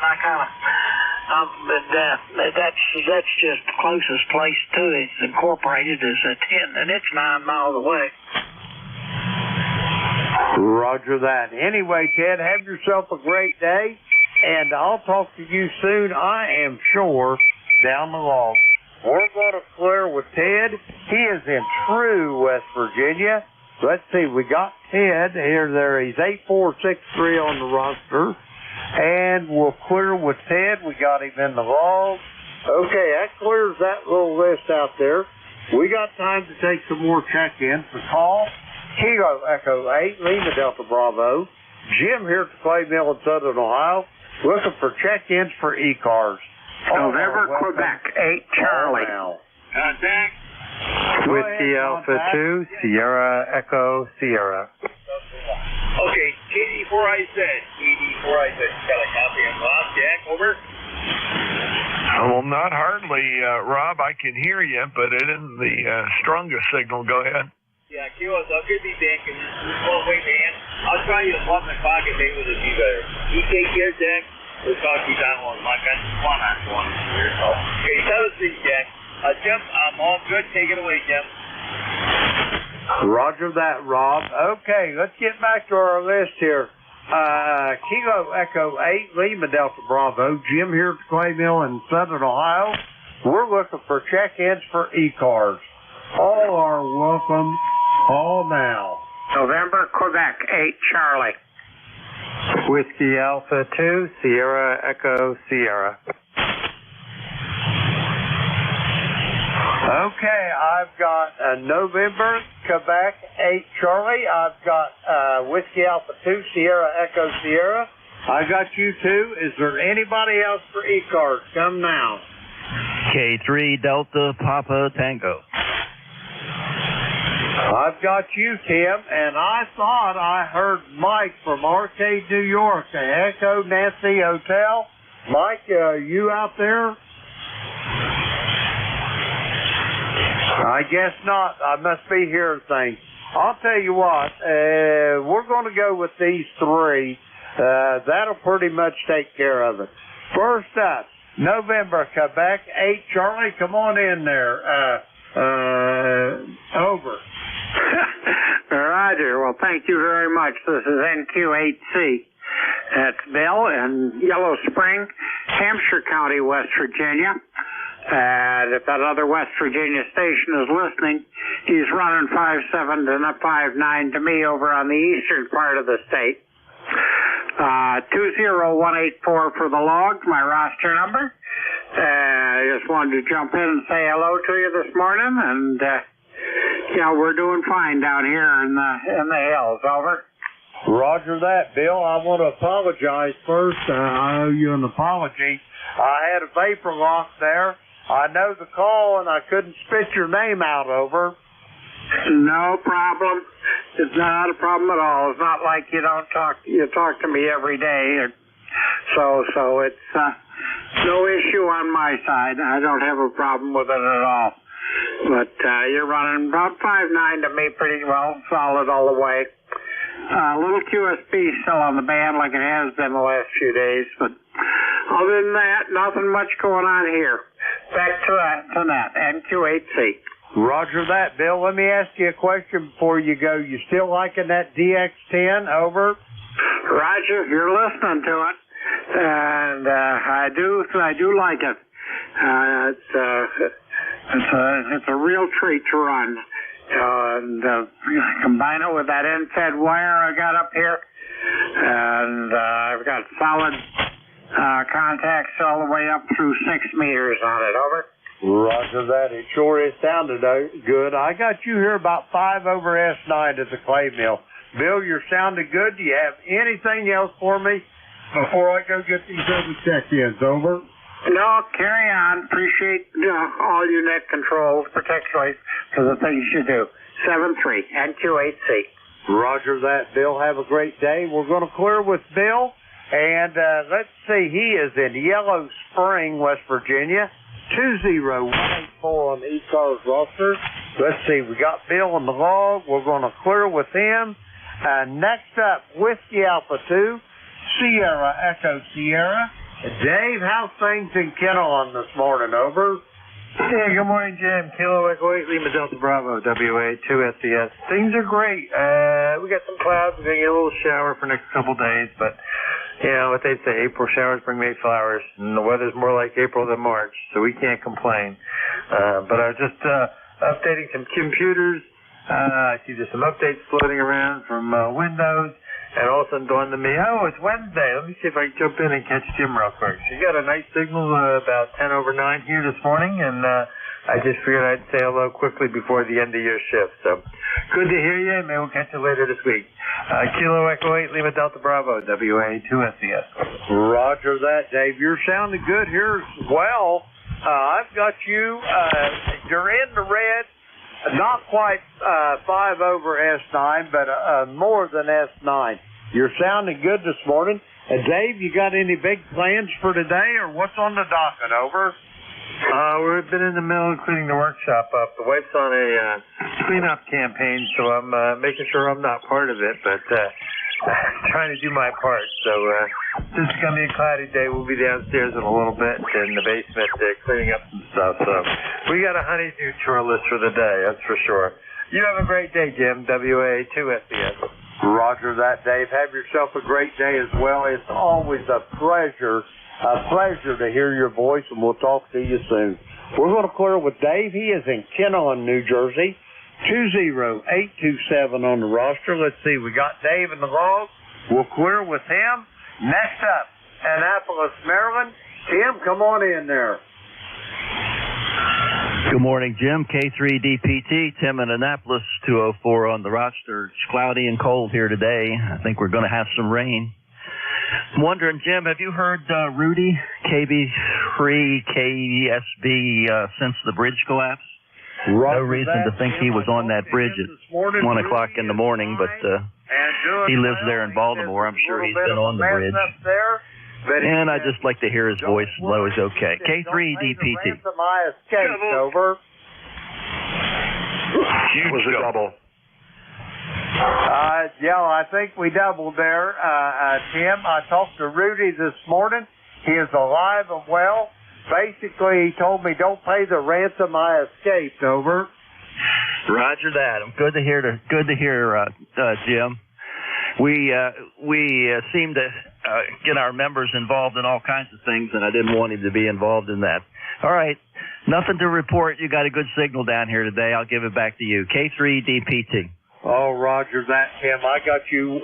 That's just the closest place to it. It's incorporated is at Hinton, and it's 9 miles away. Roger that. Anyway, Ted, have yourself a great day, and I'll talk to you soon, I am sure, down the log. We're going to clear with Ted. He is in true West Virginia. Let's see, we got Ted here. There, he's 8463 on the roster. And we'll clear with Ted. We got him in the log. Okay, that clears that little list out there. We got time to take some more check-ins. The call, Kilo Echo 8, Lima Delta Bravo. Jim here at the Clay Mill in Southern Ohio, looking for check-ins for ECARS. November, Quebec, 8 Charlie. Contact. Whiskey Alpha 2, Sierra Echo Sierra. Okay, KD4 I said. Got a copy of Rob, Jack, over. Well, not hardly, Rob. I can hear you, but it isn't the strongest signal. Go ahead. Yeah, Kilo, so I could be back in this one way, man. I'll try you at 11 o'clock and maybe it'll be better. You take care, Jack. We'll talk to you down on my one-on-one here. Okay, 7-3, Jack. Jim, I'm all good. Take it away, Jim. Roger that, Rob. Okay, let's get back to our list here. Kilo Echo 8, Lima Delta Bravo. Jim here at the Clay Mill in Southern Ohio. We're looking for check-ins for ECARS. All are welcome. Call now. November, Quebec, 8 Charlie. Whiskey Alpha 2, Sierra Echo Sierra. Okay, I've got November, Quebec, 8 Charlie. I've got Whiskey Alpha 2, Sierra Echo Sierra. I got you too. Is there anybody else for ECARS? Come now. K3 Delta Papa Tango. I've got you, Tim, and I thought I heard Mike from Arcade, New York, the Echo Nancy Hotel. Mike, you out there? I guess not. I must be hearing things. I'll tell you what, we're going to go with these three. That'll pretty much take care of it. First up, November, Quebec, 8 Charlie. Come on in there. Over. Roger. Well, thank you very much. This is NQ8C. That's Bill in Yellow Spring, Hampshire County, West Virginia. And if that other West Virginia station is listening, he's running 5.7 to 5.9 to me over on the eastern part of the state. 20184 for the log, my roster number. I just wanted to jump in and say hello to you this morning, and we're doing fine down here in the hills. Over. Roger that, Bill. I want to apologize first. I owe you an apology. I had a vapor lock there. I know the call, and I couldn't spit your name out. Over. No problem. It's not a problem at all. It's not like you talk to me every day. So it's no issue on my side. I don't have a problem with it at all. But you're running about 5.9 to me, pretty well solid all the way. A little QSB still on the band like it has been the last few days, but other than that, nothing much going on here. Back to that, NQ8C. Roger that, Bill. Let me ask you a question before you go. You still liking that DX10? Over. Roger, you're listening to it, and I do like it. It's a real treat to run. And combine it with that end-fed wire I got up here, and I've got solid contacts all the way up through 6 meters on it. Over. Roger that. It sure is sounded good. I got you here about 5 over S9 at the Clay Mill. Bill, you're sounding good. Do you have anything else for me before I go get these other check-ins? Over. No, carry on. Appreciate all your net controls, particularly for the things you do. 7-3, NQ8C. Roger that, Bill. Have a great day. We're going to clear with Bill. And let's see, he is in Yellow Spring, West Virginia. 20184 on the ECARS roster. Let's see, we got Bill on the log. We're going to clear with him. Next up, Whiskey Alpha 2, Sierra Echo Sierra. Dave, how's things in Kennelon this morning? Over. Hey, good morning, Jim. Kilo Echo 8, Lima Delta Bravo, WA 2 SES. Things are great. We got some clouds. We're going to get a little shower for the next couple days, but you know what they say, April showers bring May flowers, and the weather's more like April than March, so we can't complain. But I was just updating some computers. I see there's some updates floating around from Windows, and all of a sudden dawned on me, oh, it's Wednesday. Let me see if I can jump in and catch Jim real quick. She's got a nice signal about 10 over 9 here this morning, and I just figured I'd say hello quickly before the end of your shift. So good to hear you, and maybe we'll catch you later this week. Kilo Echo 8, Lima Delta Bravo, WA2SES. Roger that, Dave. You're sounding good here as well. I've got you. You're in the red. Not quite 5 over S9, but more than S9. You're sounding good this morning. And Dave, you got any big plans for today, or what's on the docket? Over. We've been in the middle of cleaning the workshop up. The wife's on a cleanup campaign, so I'm making sure I'm not part of it, but trying to do my part. So this is going to be a cloudy day. We'll be downstairs in a little bit in the basement cleaning up some stuff. So we got a honeydew chore list for the day, that's for sure. You have a great day, Jim, WA2SES. Roger that, Dave. Have yourself a great day as well. It's always a pleasure to hear your voice, and we'll talk to you soon. We're going to clear with Dave. He is in Kenon, New Jersey. 20827 on the roster. Let's see. We got Dave in the log. We'll clear with him. Next up, Annapolis, Maryland. Tim, come on in there. Good morning, Jim. K3DPT. Tim in Annapolis, 204 on the roster. It's cloudy and cold here today. I think we're going to have some rain. I'm wondering, Jim, have you heard Rudy, KB3, KSB, since the bridge collapse? No reason to think he was on that bridge at 1 o'clock in the morning, but he lives there in Baltimore. I'm sure he's been on the bridge. And I'd just like to hear his voice and know he's okay. K3DPT. Over. Huge double. Yeah, I think we doubled there, Tim. I talked to Rudy this morning. He is alive and well. Basically, he told me, don't pay the ransom I escaped. Over. Roger that. Good to hear, Jim. We seem to get our members involved in all kinds of things, and I didn't want him to be involved in that. All right. Nothing to report. You got a good signal down here today. I'll give it back to you. K3DPT. Oh, Roger that, Tim. I got you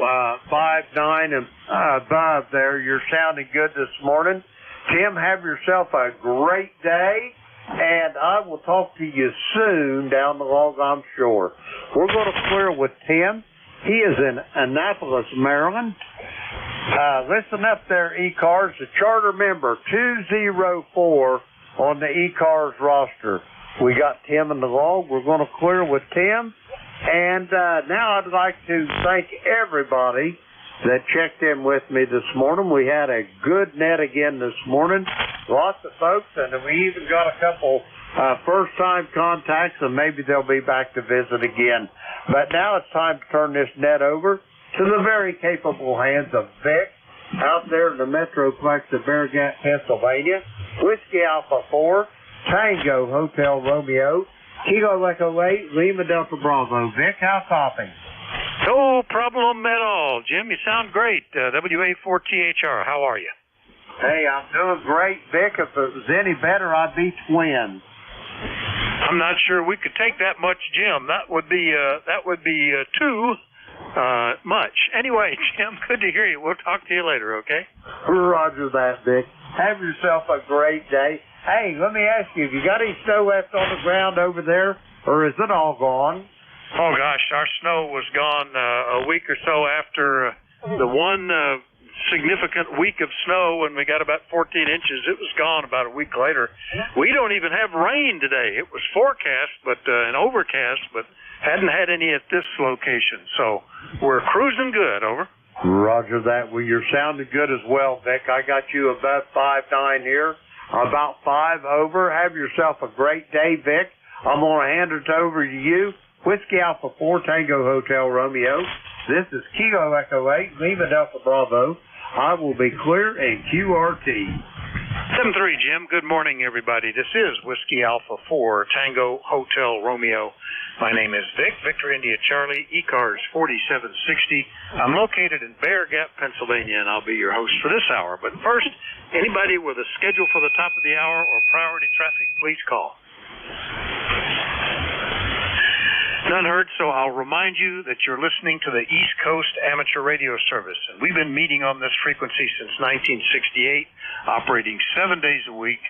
5'9" and above there. You're sounding good this morning. Tim, have yourself a great day, and I will talk to you soon down the log, I'm sure. We're going to clear with Tim. He is in Annapolis, Maryland. Listen up there, ECARS, the charter member 204 on the ECARS roster. We got Tim in the log. We're going to clear with Tim. And now I'd like to thank everybody that checked in with me this morning. We had a good net again this morning. Lots of folks, and we even got a couple first-time contacts, and maybe they'll be back to visit again. But now it's time to turn this net over to the very capable hands of Vic out there in the Metroplex of Barnegat, Pennsylvania. Whiskey Alpha 4, Tango Hotel Romeo, Kilo Echo 8, Lima Delta Bravo. Vic, how's hopping? No problem at all, Jim. You sound great. WA4THR, how are you? Hey, I'm doing great, Vic. If it was any better, I'd be twins. I'm not sure we could take that much, Jim. That would be too much. Anyway, Jim, good to hear you. We'll talk to you later, okay? Roger that, Vic. Have yourself a great day. Hey, let me ask you, have you got any snow left on the ground over there, or is it all gone? Oh, gosh, our snow was gone a week or so after the one significant week of snow when we got about 14 inches. It was gone about a week later. We don't even have rain today. It was forecast, but and overcast, but hadn't had any at this location. So we're cruising good, over. Roger that. Well, you're sounding good as well, Vic. I got you above 5'9" here, about 5 over. Have yourself a great day, Vic. I'm going to hand it over to you. Whiskey Alpha 4, Tango Hotel Romeo. This is Kilo Echo 8, Lima Delta Bravo. I will be clear in QRT. 7-3, Jim. Good morning, everybody. This is Whiskey Alpha 4, Tango Hotel Romeo. My name is Vic, Victor India Charlie, ECARS 4760. I'm located in Bear Gap, Pennsylvania, and I'll be your host for this hour. But first, anybody with a schedule for the top of the hour or priority traffic, please call. None heard, so I'll remind you that you're listening to the East Coast Amateur Radio Service. And we've been meeting on this frequency since 1968, operating 7 days a week,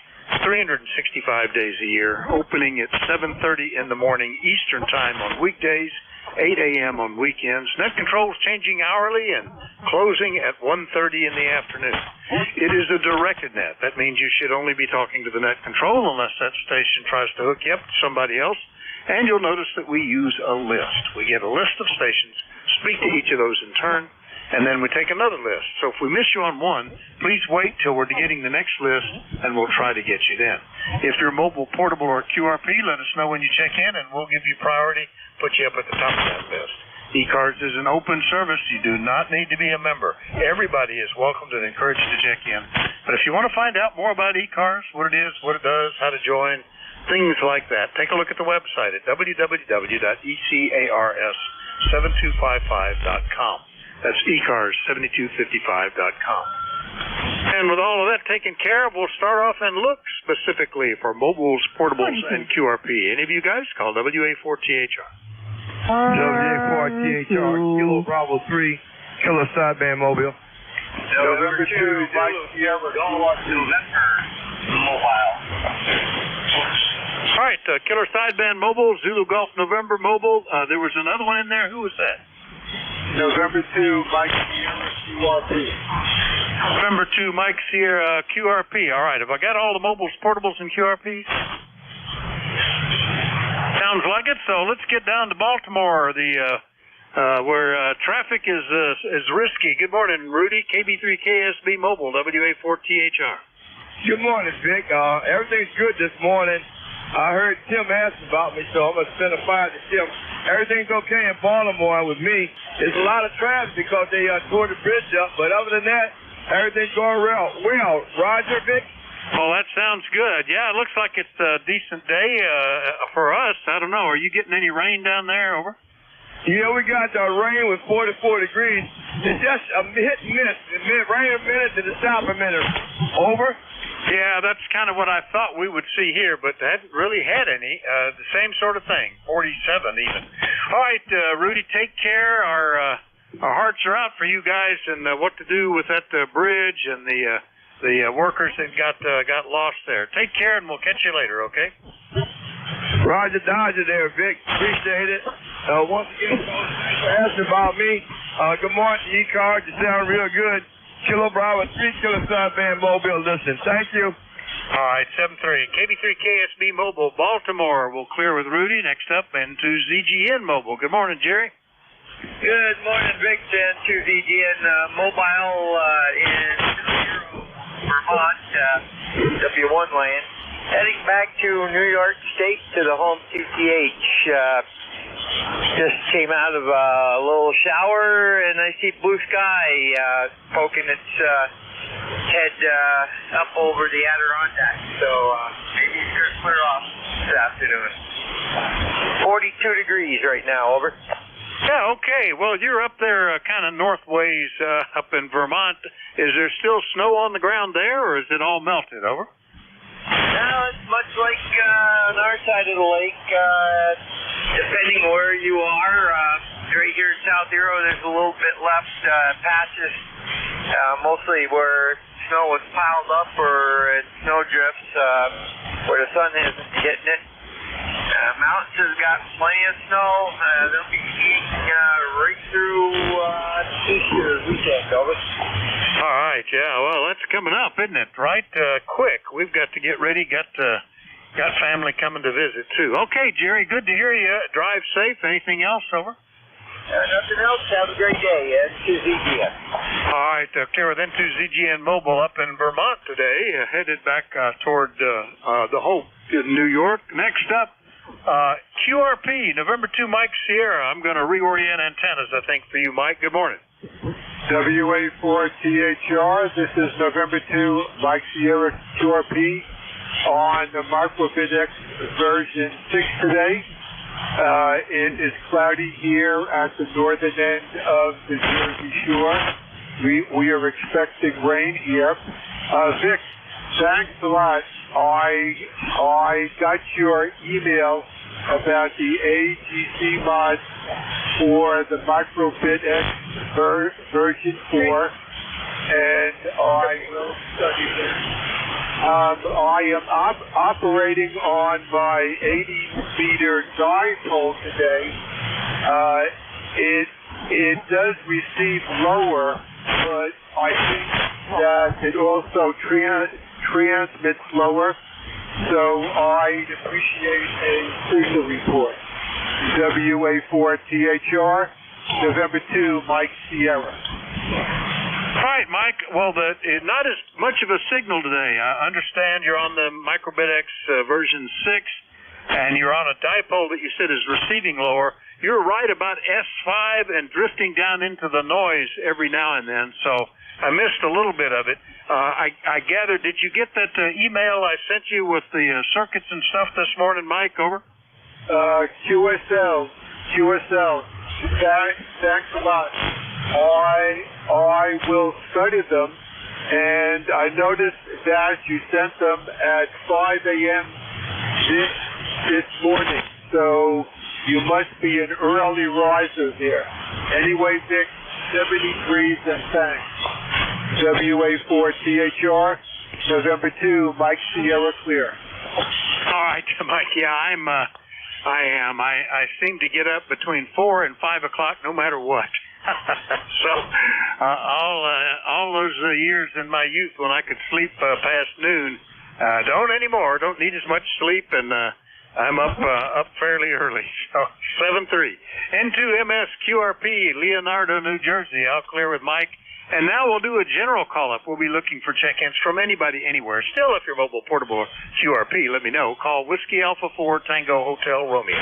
365 days a year, opening at 7:30 in the morning Eastern Time on weekdays, 8 a.m. on weekends. Net controls changing hourly and closing at 1:30 in the afternoon. It is a directed net. That means you should only be talking to the net control unless that station tries to hook you up to somebody else. And you'll notice that we use a list. We get a list of stations, speak to each of those in turn, and then we take another list. So if we miss you on one, please wait till we're getting the next list, and we'll try to get you then. If you're mobile, portable, or QRP, let us know when you check in, and we'll give you priority, put you up at the top of that list. ECARS is an open service. You do not need to be a member. Everybody is welcomed and encouraged to check in. But if you want to find out more about ECARS, what it is, what it does, how to join, things like that, take a look at the website at www.ECARS7255.com. That's ECARS7255.com. And with all of that taken care of, we'll start off and look specifically for mobiles, portables, and QRP. Any of you guys call WA4THR. WA4THR, Kilo Bravo 3, Kilo Sideband Mobile. November 2, Mike Sierra, November Mobile. All right, Killer Sideband Mobile, Zulu Golf November Mobile. There was another one in there. Who was that? November 2, Mike Sierra, QRP. November 2, Mike Sierra, QRP. All right, have I got all the mobiles, portables, and QRPs? Sounds like it. So let's get down to Baltimore, where traffic is risky. Good morning, Rudy. KB3KSB Mobile, WA4THR. Good morning, Vic. Everything's good this morning. I heard Tim ask about me, so I'm going to send a fire to Tim. Everything's okay in Baltimore with me. There's a lot of traffic because they tore the bridge up, but other than that, everything's going well. Roger, Vic? Oh, that sounds good. Yeah, it looks like it's a decent day for us. I don't know. Are you getting any rain down there? Over? Yeah, we got rain with 44 degrees. It's just a hit and miss. Rain a minute, then it stop a minute. Over? Yeah, that's kind of what I thought we would see here, but haven't really had any. The same sort of thing, 47 even. All right, Rudy, take care. Our hearts are out for you guys and what to do with that bridge and the workers that got lost there. Take care, and we'll catch you later, okay? Roger Dodger there, Vic. Appreciate it. Once again, thanks for asking about me. Good morning, ECARS. You sound real good. Kilo Bravo 3, Kilo Sideband Mobile. Listen, thank you. All right, 7-3. KB3KSB Mobile, Baltimore. We'll clear with Rudy. Next up, into ZGN Mobile. Good morning, Jerry. Good morning, Vic. And to ZGN Mobile in Vermont, W1 lane. Heading back to New York State to the home QTH. Just came out of a little shower and I see blue sky poking its head up over the Adirondack. So maybe it's going to clear off this afternoon. 42 degrees right now, over. Yeah, okay. Well, you're up there kind of northways up in Vermont. Is there still snow on the ground there, or is it all melted, over? No, it's much like on our side of the lake. Depending where you are, right here in South Hero, there's a little bit left patches, mostly where snow was piled up or in snow drifts, where the sun isn't hitting it. Mountains has got plenty of snow. They'll be skiing right through this weekend, Elvis. All right, yeah. Well, that's coming up, isn't it? Right, quick. We've got to get ready. Got family coming to visit too. Okay, Jerry. Good to hear you. Drive safe. Anything else, over? Nothing else. Have a great day. To ZGN. All right, clear with N2 ZGN Mobile up in Vermont today. Headed back toward the Hope in New York. Next up, QRP, November 2, Mike Sierra. I'm going to reorient antennas, I think, for you, Mike. Good morning. WA4THR, this is November 2, Mike Sierra QRP on the Mark X version 6 today. It is cloudy here at the northern end of the Jersey Shore. We are expecting rain here. Vic, thanks a lot. I got your email about the AGC mod for the Microbit X version 4, and I will study it. I am operating on my 80-meter dipole today. It does receive lower, but I think that it also transmits lower, so I'd appreciate a signal report. WA4THR, November 2, Mike Sierra. All right, Mike. Well, not as much of a signal today. I understand you're on the Microbit X version 6, and you're on a dipole that you said is receiving lower. You're right about S5 and drifting down into the noise every now and then, so I missed a little bit of it. I gather, did you get that email I sent you with the circuits and stuff this morning, Mike? Over? QSL. Thanks a lot. I will study them, and I noticed that you sent them at 5 a.m. this morning, so you must be an early riser there. Anyway, Vic, 73s and thanks. WA4THR, November 2, Mike Sierra Clear. All right, Mike. Yeah, I am. I seem to get up between 4 and 5 o'clock no matter what. So all those years in my youth when I could sleep past noon, don't anymore. Don't need as much sleep, and I'm up fairly early. So 7-3. N2MS QRP, Leonardo, New Jersey. I'll clear with Mike. And now we'll do a general call-up. We'll be looking for check-ins from anybody anywhere. Still, if you're mobile, portable, QRP, let me know. Call Whiskey Alpha 4 Tango Hotel Romeo.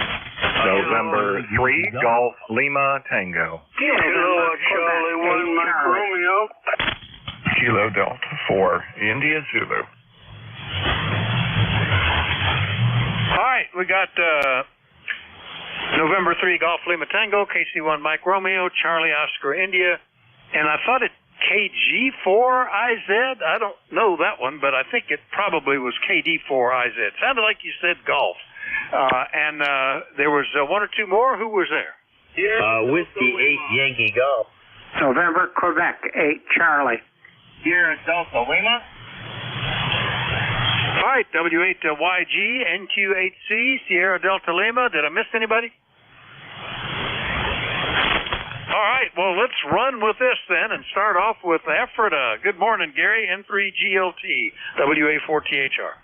November 3, Golf Lima Tango. Kilo Charlie 1 Mike Romeo. Kilo Delta 4 India Zulu. All right, we got November 3, Golf Lima Tango, KC1 Mike Romeo, Charlie Oscar India. And I thought it KG4IZ. I don't know that one, but I think it probably was KD4IZ. Sounded like you said golf. And there was one or two more. Who was there? Whiskey 8 Yankee Golf. November, Quebec 8 Charlie. Sierra Delta Lima. All right, W8YG, NQ8C, Sierra Delta Lima. Did I miss anybody? All right, well, let's run with this then and start off with Ephrata. Good morning, Gary, N3GLT, WA4THR.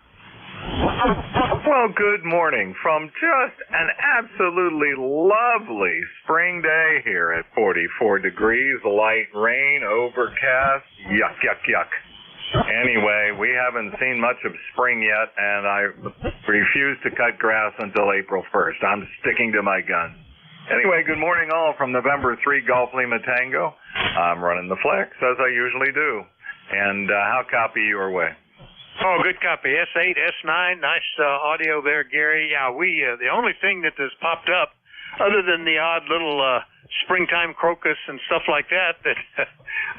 Well, good morning from just an absolutely lovely spring day here at 44 degrees, light rain, overcast, yuck, yuck, yuck. Anyway, we haven't seen much of spring yet, and I refuse to cut grass until April 1st. I'm sticking to my guns. Anyway, good morning all from November 3 Golf Lima Tango. I'm running the flex as I usually do. And how copy your way? Oh, good copy. S8, S9, nice audio there, Gary. Yeah, the only thing that has popped up, other than the odd little springtime crocus and stuff like that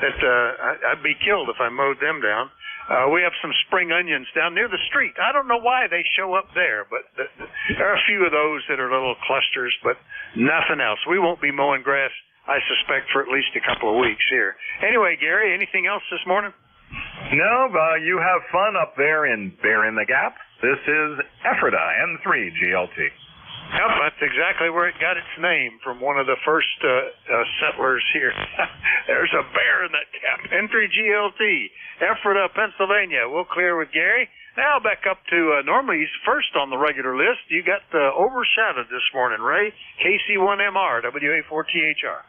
I'd be killed if I mowed them down. We have some spring onions down near the street. I don't know why they show up there, but there are a few of those that are little clusters, but nothing else. We won't be mowing grass, I suspect, for at least a couple of weeks here. Anyway, Gary, anything else this morning? No, you have fun up there in Bear in the Gap. This is Ephrata, N3GLT. Yep, that's exactly where it got its name, from one of the first settlers here. There's a bear in that gap. N3GLT, Ephrata, Pennsylvania. We'll clear with Gary. Now back up to, normally he's first on the regular list. You got overshadowed this morning, Ray. KC1MR, WA4THR.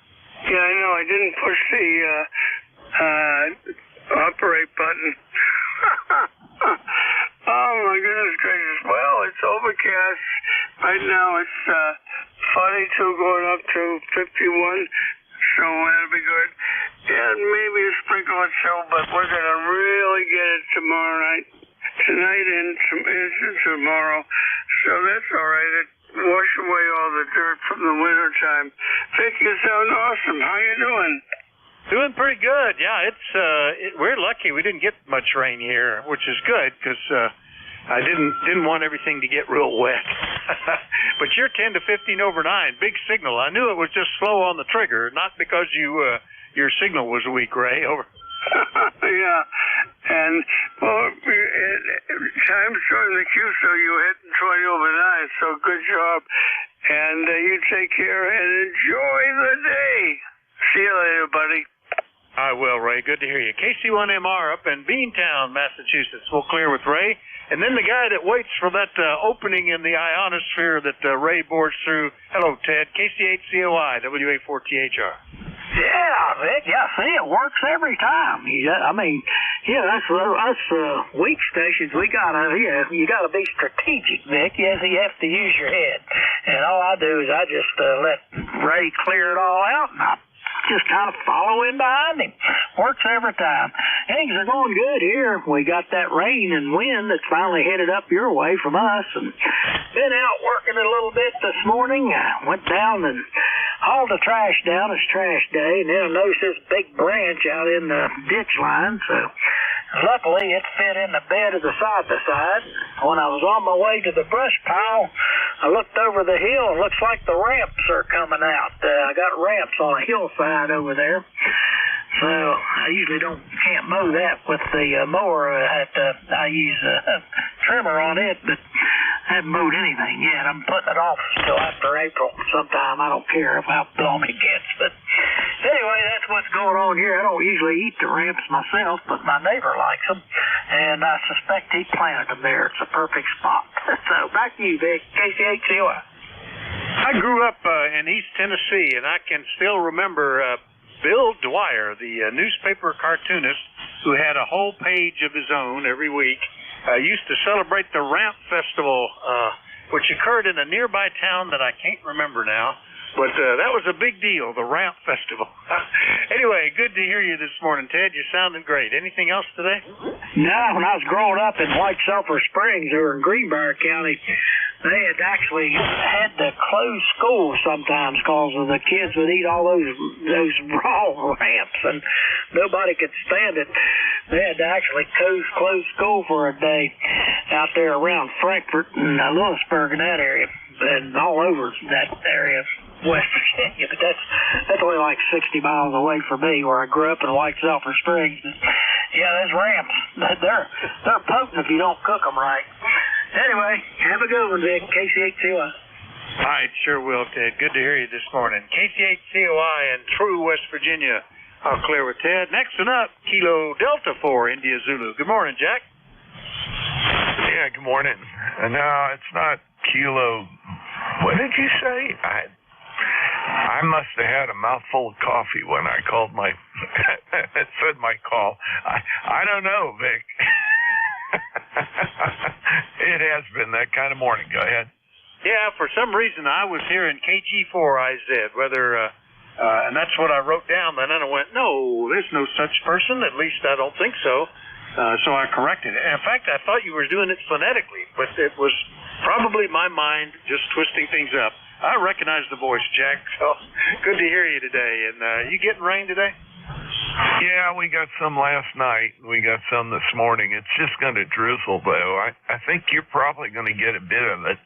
Yeah, I know. I didn't push the operate button. Oh, my goodness gracious. Well, it's overcast. Right now it's 42 going up to 51, so that'll be good. And maybe a sprinkle or so, but we're going to really get it tomorrow night. Tonight and tomorrow. So that's all right. wash away all the dirt from the winter time. Vic, you sound awesome. How you doing? Doing pretty good. Yeah, we're lucky we didn't get much rain here, which is good because I didn't want everything to get real wet. But you're 10 to 15 over 9, big signal. I knew it was just slow on the trigger, not because your signal was weak, Ray. Over. Yeah, and well, time's short in the queue, so you hit 20 over 9. So good job, and you take care and enjoy the day. See you later, buddy. I will, Ray. Good to hear you. KC1MR up in Beantown, Massachusetts. We'll clear with Ray. And then the guy that waits for that opening in the ionosphere that Ray bores through. Hello, Ted. KC8COI, WA4THR. Yeah, Vic. Yeah, see, it works every time. That's us weak stations. You gotta be strategic, Vic. Yes, you have to use your head. And all I do is I just let Ray clear it all out, and I just kind of follow in behind him. Works every time. Things are going good here. We got that rain and wind that's finally headed up your way from us, and been out working a little bit this morning. I went down and hauled the trash down. It's trash day, and then I noticed this big branch out in the ditch line, so luckily it fit in the bed of the side-by-side. When I was on my way to the brush pile, I looked over the hill, and it looks like the ramps are coming out. I got ramps on a hillside over there. So I usually can't mow that with the mower. I use a trimmer on it, but I haven't mowed anything yet. I'm putting it off until after April sometime. I don't care how blown it gets. But anyway, that's what's going on here. I don't usually eat the ramps myself, but my neighbor likes them, and I suspect he planted them there. It's a perfect spot. So back to you, Vic. KC8COI. I grew up in East Tennessee, and I can still remember Bill Dwyer, the newspaper cartoonist who had a whole page of his own every week, used to celebrate the Ramp Festival, which occurred in a nearby town that I can't remember now. But that was a big deal, the Ramp Festival. Anyway, good to hear you this morning, Ted. You're sounding great. Anything else today? No, when I was growing up in White Sulphur Springs or in Greenbrier County, they had actually had to close school sometimes because the kids would eat all those raw ramps and nobody could stand it. They had to actually close school for a day out there around Frankfort and Lewisburg in that area and all over that area of West Virginia. But that's only like 60 miles away from me where I grew up in White Sulphur Springs. Yeah, those ramps, they're potent if you don't cook them right. Anyway, have a good one, Vic. KC8COI. All right, sure will, Ted. Good to hear you this morning. KC8COI in True, West Virginia. I'll clear with Ted. Next one up, Kilo Delta 4, India Zulu. Good morning, Jack. Yeah, good morning. No, it's not Kilo. What did you say? I must have had a mouthful of coffee when I called said my call. I don't know, Vic. It has been that kind of morning. Go ahead. Yeah, for some reason I was hearing KG4IZ, and that's what I wrote down. And then I went, no, there's no such person. At least I don't think so. So I corrected it. In fact, I thought you were doing it phonetically, but it was probably my mind just twisting things up. I recognize the voice, Jack. So good to hear you today. And you getting rain today? Yeah, we got some last night. We got some this morning. It's just going to drizzle, though. I think you're probably going to get a bit of it.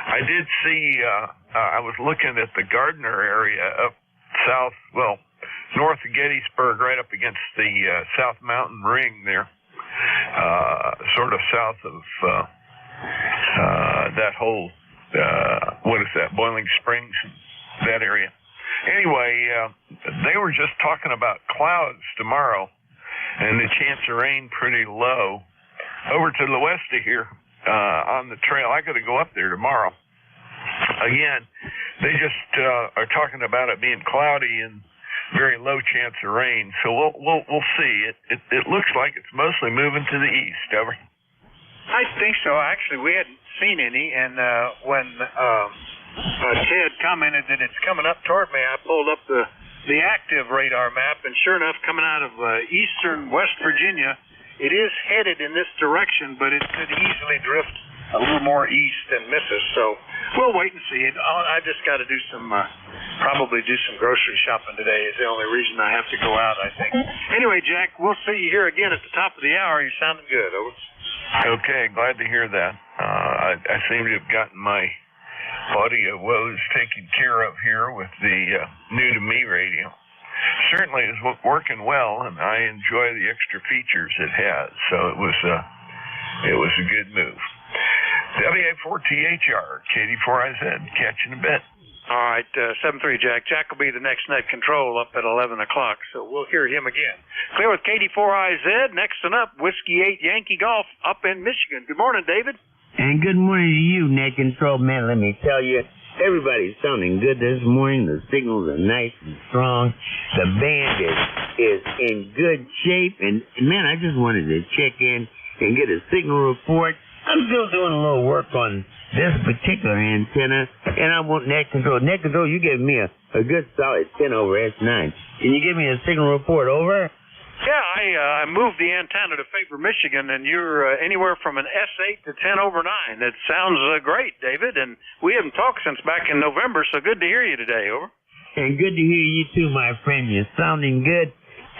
I did see, I was looking at the Gardner area up south, north of Gettysburg, right up against the South Mountain Ring there, sort of south of that whole, what is that, Boiling Springs, that area. Anyway, they were just talking about clouds tomorrow and the chance of rain pretty low. Over to the west of here on the trail, I got to go up there tomorrow. Again, they just are talking about it being cloudy and very low chance of rain. So we'll see. It looks like it's mostly moving to the east. Over. I think so. Actually, we hadn't seen any, and when Ted commented that it's coming up toward me, I pulled up the active radar map, and sure enough, coming out of eastern West Virginia, it is headed in this direction, but it could easily drift a little more east and miss us. So we'll wait and see. I just got to do probably do some grocery shopping today is the only reason I have to go out, I think. Anyway, Jack, we'll see you here again at the top of the hour. You're sounding good. Over. Okay, glad to hear that. I seem to have gotten my audio woes taken care of here with the new to me radio. Certainly is working well, and I enjoy the extra features it has. So it was a good move. WA4THR, KD4IZ, catching a bit. All right, 7-3, Jack. Jack will be the next net control up at 11 o'clock, so we'll hear him again. Clear with KD4IZ. Next one up, Whiskey 8 Yankee Golf up in Michigan. Good morning, David. And good morning to you, net control. Man, let me tell you, everybody's sounding good this morning. The signals are nice and strong. The band is in good shape. And, man, I just wanted to check in and get a signal report. I'm still doing a little work on this particular antenna, and I want net control. Net control, you gave me a good solid 10 over S9. Can you give me a signal report? Over? Yeah, I moved the antenna to favor Michigan, and you're anywhere from an S8 to 10 over 9. That sounds great, David, and we haven't talked since back in November, so good to hear you today. Over. And good to hear you too, my friend. You're sounding good.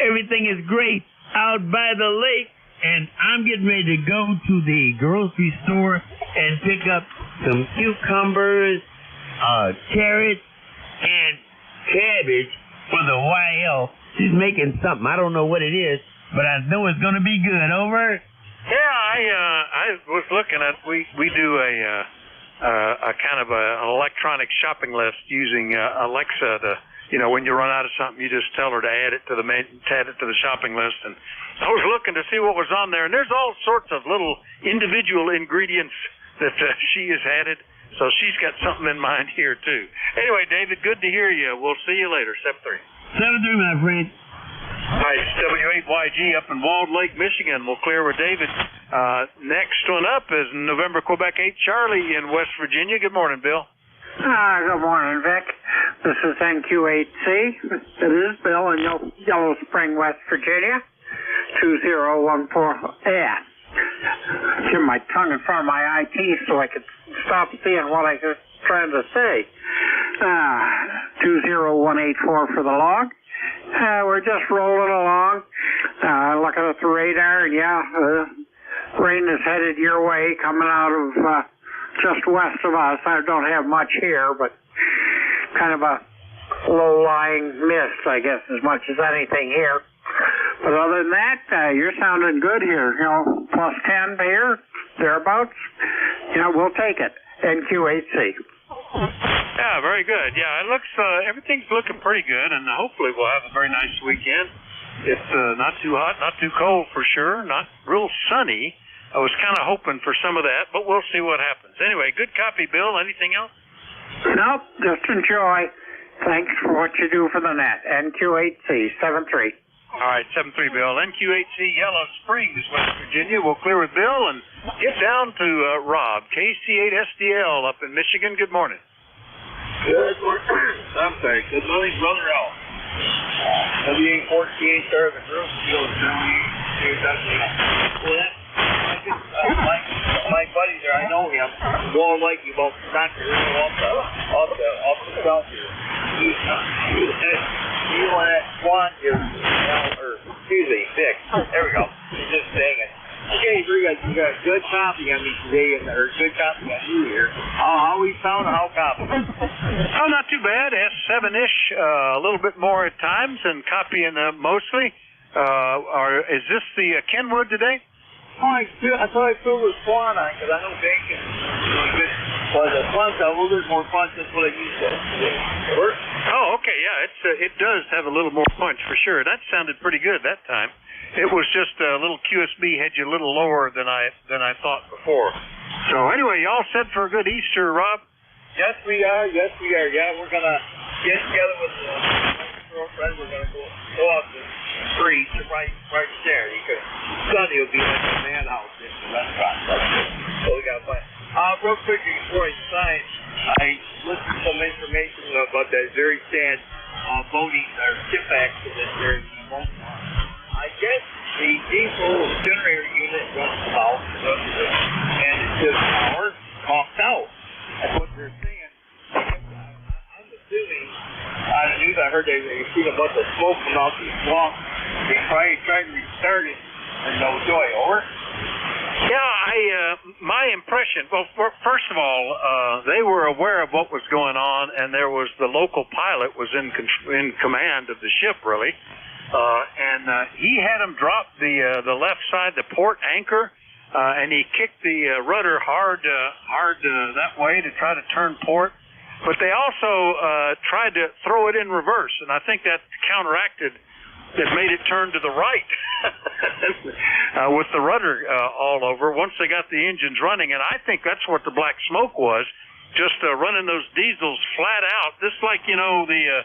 Everything is great out by the lake. And I'm getting ready to go to the grocery store and pick up some cucumbers, carrots, and cabbage for the YL. She's making something. I don't know what it is, but I know it's going to be good. Over? Yeah, I was looking at, we do a kind of an electronic shopping list using Alexa to, when you run out of something, you just tell her to add it to the shopping list. And I was looking to see what was on there, and there's all sorts of little individual ingredients that she has added. So she's got something in mind here, too. Anyway, David, good to hear you. We'll see you later. 7-3. 7-3, my friend. All right, it's W8YG up in Walled Lake, Michigan. We'll clear with David. Next one up is November Quebec 8 Charlie in West Virginia. Good morning, Bill. Good morning, Vic. This is NQ8C. It is Bill in Yellow Spring, West Virginia. 2014. Yeah. Get my tongue in front of my IT so I could stop seeing what I was trying to say. 20184 for the log. We're just rolling along. Looking at the radar, rain is headed your way, coming out of just west of us. I don't have much here, but kind of a low-lying mist, I guess, as much as anything here. But other than that, you're sounding good here. Plus 10 here, thereabouts. We'll take it. NQ8C. Yeah, very good. Yeah, it looks, everything's looking pretty good, and hopefully we'll have a very nice weekend. It's not too hot, not too cold for sure, not real sunny. I was kind of hoping for some of that, but we'll see what happens. Anyway, good copy, Bill. Anything else? Nope, just enjoy. Thanks for what you do for the net. NQ8C, 7-3. All right, 7-3, Bill. NQ8C, Yellow Springs, West Virginia. We'll clear with Bill and get down to Rob, KC8SDL up in Michigan. Good morning. Good morning. I'm sorry. Good morning, Brother Al. WA14 service room. My buddy there, I know him. More like you about Dr. off the south here. He went at Swan here, Vic. There we go. He's just saying it. Okay, you got good copy on me today, or good copy on you here. How we sound, how copy? Oh, not too bad. S7-ish, a little bit more at times, and copying mostly. Is this the Kenwood today? I thought I filled with Swan on, because I know bacon really good. But the Swan's got a little bit more punch. That's what I used to. Oh, okay, yeah. It does have a little more punch for sure. That sounded pretty good that time. It was just a little QSB had you a little lower than I thought before. So anyway, y'all set for a good Easter, Rob? Yes, we are. Yeah, we're gonna get together with my girlfriend. We're gonna go out to the street right there. Because Sunday will be like a madhouse in the restaurant. So we got plans. Real quick before I sign, I listened to some information about that very sad boating or ship accident there in Mont. I guess the diesel generator unit runs out. and the tower conked out. That's what they're saying. I'm assuming, on the news I heard they seen a bunch of smoke from out these swamps. They tried to restart it, and no joy. Over? Yeah, my impression, well, first of all, they were aware of what was going on, and there was the local pilot was in command of the ship, really, and he had them drop the left side, the port anchor, and he kicked the rudder hard that way to try to turn port. But they also tried to throw it in reverse, and I think that counteracted. That made it turn to the right with the rudder all over once they got the engines running. And I think that's what the black smoke was, just running those diesels flat out, just like, you know, the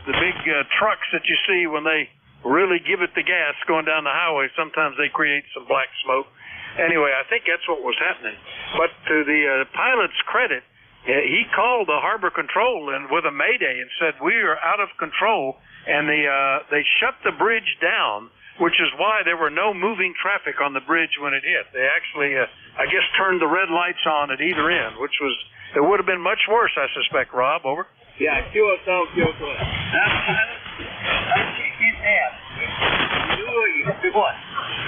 big trucks that you see when they really give it the gas going down the highway. Sometimes they create some black smoke. Anyway, I think that's what was happening. But to the pilot's credit, he called the harbor control and with a mayday and said, "We are out of control." And they shut the bridge down, which is why there were no moving traffic on the bridge when it hit. They actually, I guess, turned the red lights on at either end, which was, it would have been much worse, I suspect. Rob, over? Yeah, QSL. I can't get that. You do what?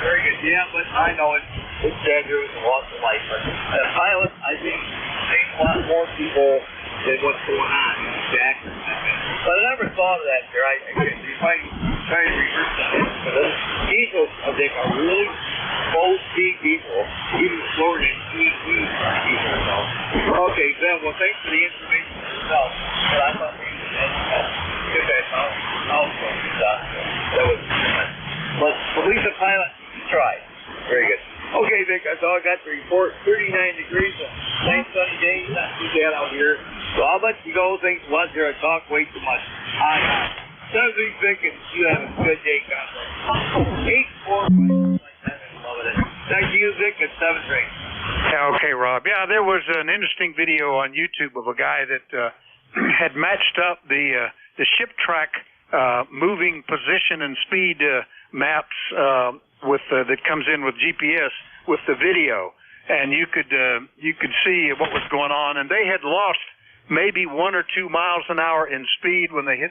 Very good. Yeah, but I know it's dangerous and lots of life. But the pilot, I think, a lot more people than what's going on in Jackson. But I never thought of that here. You're trying to reverse that. But the diesels, I think, are really full-speed diesel, even slower than diesel. Okay, then, well, thanks for the information yourself. But I thought maybe good guys also that was but at least the pilot tried. Very good. Okay, Vic, that's all I got to report. 39 degrees, a nice sunny day, not too bad out here. So I'll let you go. Thanks a lot, here. I talk way too much. Hi. Sounds like Vic, and you have a good day, God bless. 8-4. Thank you, Vic, at 7-3. Okay, Rob. Yeah, there was an interesting video on YouTube of a guy that had matched up the ship track moving position and speed maps with that comes in with GPS with the video, and you could see what was going on. And they had lost maybe 1 or 2 miles an hour in speed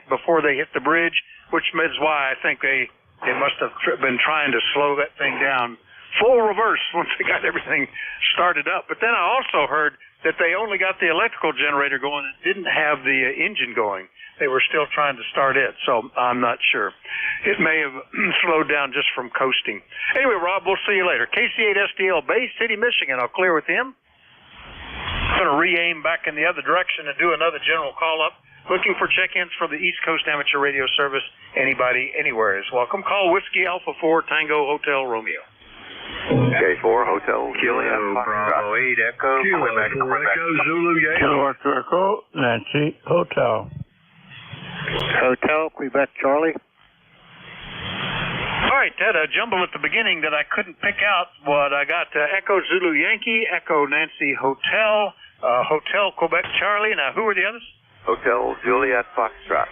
before they hit the bridge, which is why I think they must have been trying to slow that thing down. Full reverse once they got everything started up. But then I also heard that they only got the electrical generator going and didn't have the engine going. They were still trying to start it, so I'm not sure. It may have slowed down just from coasting. Anyway, Rob, we'll see you later. KC8STL, Bay City, Michigan. I'll clear with him. I'm going to re-aim back in the other direction and do another general call-up. Looking for check-ins for the East Coast Amateur Radio Service. Anybody, anywhere is welcome. Call Whiskey Alpha 4 Tango Hotel Romeo. K4 Hotel Juliet Bravo 8 Echo. Echo Zulu Kilo Echo Nancy Hotel. Hotel Quebec Charlie. All right, had a jumble at the beginning that I couldn't pick out, but I got Echo Zulu Yankee, Echo Nancy Hotel, Hotel Quebec Charlie. Now, who are the others? Hotel Juliet Foxtrot.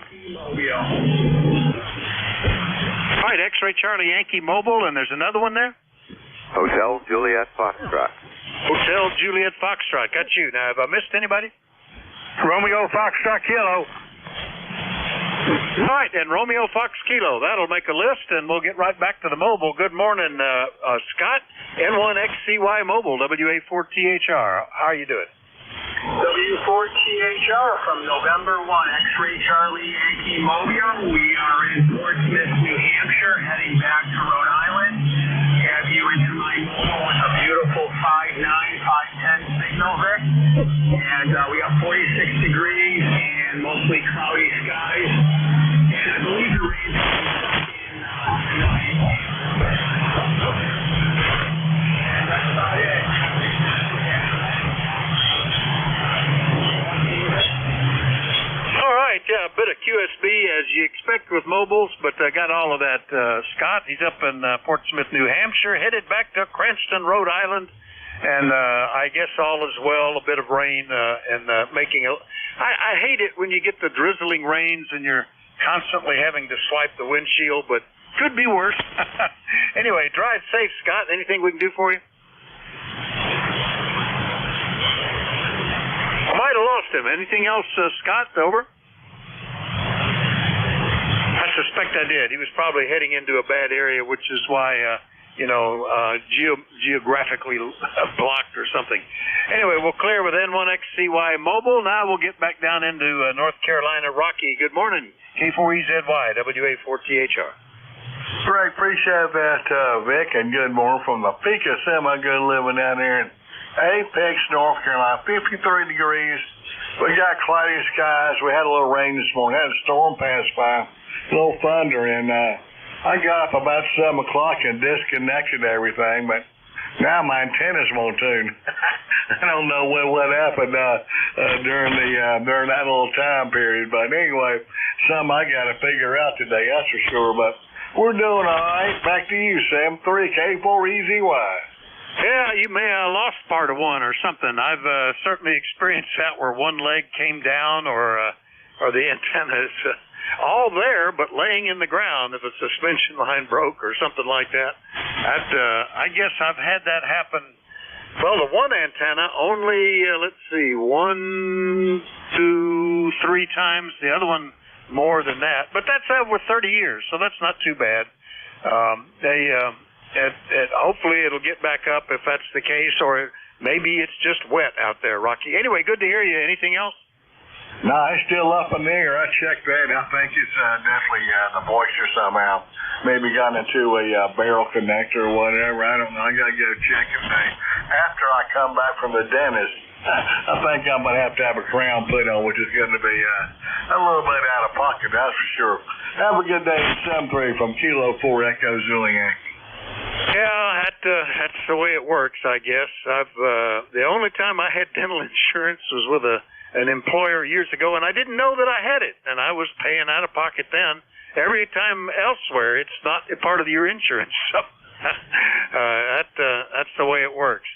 All right, X-Ray Charlie Yankee Mobile, and there's another one there? Hotel Juliet Foxtrot. Hotel Juliet Foxtrot. Got you. Now, have I missed anybody? Romeo Foxtrot Kilo. All right, and Romeo Fox Kilo. That'll make a list, and we'll get right back to the mobile. Good morning, Scott. N1XCY Mobile, WA4THR. How are you doing? W4THR from November 1, X-Ray Charlie Yankee Mobile. We are in Portsmouth, New Hampshire, heading back to Rhode Island. Have you into my mobile with a beautiful 5.9, 5.10 signal, Vic. And we have 46 degrees and mostly cloudy skies. And I believe the rain is tonight. And that's about it. All right, yeah, a bit of QSB as you expect with mobiles, but I got all of that. Scott, he's up in Portsmouth, New Hampshire, headed back to Cranston, Rhode Island, and I guess all is well. A bit of rain and making I hate it when you get the drizzling rains and you're constantly having to swipe the windshield, but could be worse. Anyway, drive safe, Scott. Anything we can do for you? I might have lost him. Anything else, Scott? Over? I suspect I did. He was probably heading into a bad area, which is why, geographically blocked or something. Anyway, we'll clear with N1XCY Mobile. Now we'll get back down into North Carolina. Rocky, good morning. K4EZY, WA4THR. Greg, appreciate that, Vic, and good morning from the peak of semi-good living down there in Apex, North Carolina, 53 degrees. We got cloudy skies. We had a little rain this morning. Had a storm pass by, a little thunder, and I got up about 7 o'clock and disconnected everything, but now my antennas won't tune. I don't know what happened during that little time period, but anyway, something I got to figure out today, that's for sure. But we're doing all right. Back to you, Sam. 3K4EZY. Yeah, you may have lost part of one or something. I've certainly experienced that where one leg came down or the antenna is all there but laying in the ground if a suspension line broke or something like that. I guess I've had that happen. Well, the one antenna only, 1, 2, 3 times. The other one more than that. But that's over 30 years, so that's not too bad. Hopefully it'll get back up if that's the case, or maybe it's just wet out there, Rocky. Anyway, good to hear you. Anything else? No, it's still up in the air. I checked that. I think it's definitely the moisture somehow. Maybe got into a barrel connector or whatever. I don't know. I got to go check it today. After I come back from the dentist, I think I'm going to have a crown put on, which is going to be a little bit out of pocket, that's for sure. Have a good day. 7-3 from Kilo 4 Echo Zulu Yankee. Yeah, that's the way it works, I guess. The only time I had dental insurance was with an employer years ago, and I didn't know that I had it, and I was paying out of pocket then. Every time elsewhere, it's not a part of your insurance. So that's the way it works.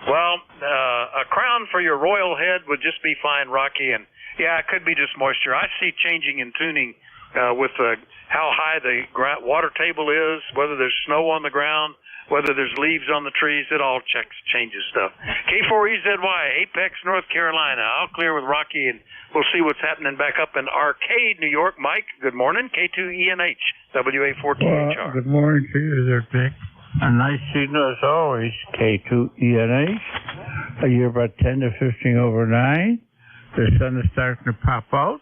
Well, a crown for your royal head would just be fine, Rocky, and yeah, it could be just moisture. I see changing and tuning with how high the water table is, whether there's snow on the ground, whether there's leaves on the trees. It all changes stuff. K4EZY, Apex, North Carolina. I'll clear with Rocky, and we'll see what's happening back up in Arcade, New York. Mike, good morning. K2ENH, WA4THR. Good morning to you there, Dick. A nice signal as always, K2ENH. You're about 10 to 15 over 9. The sun is starting to pop out.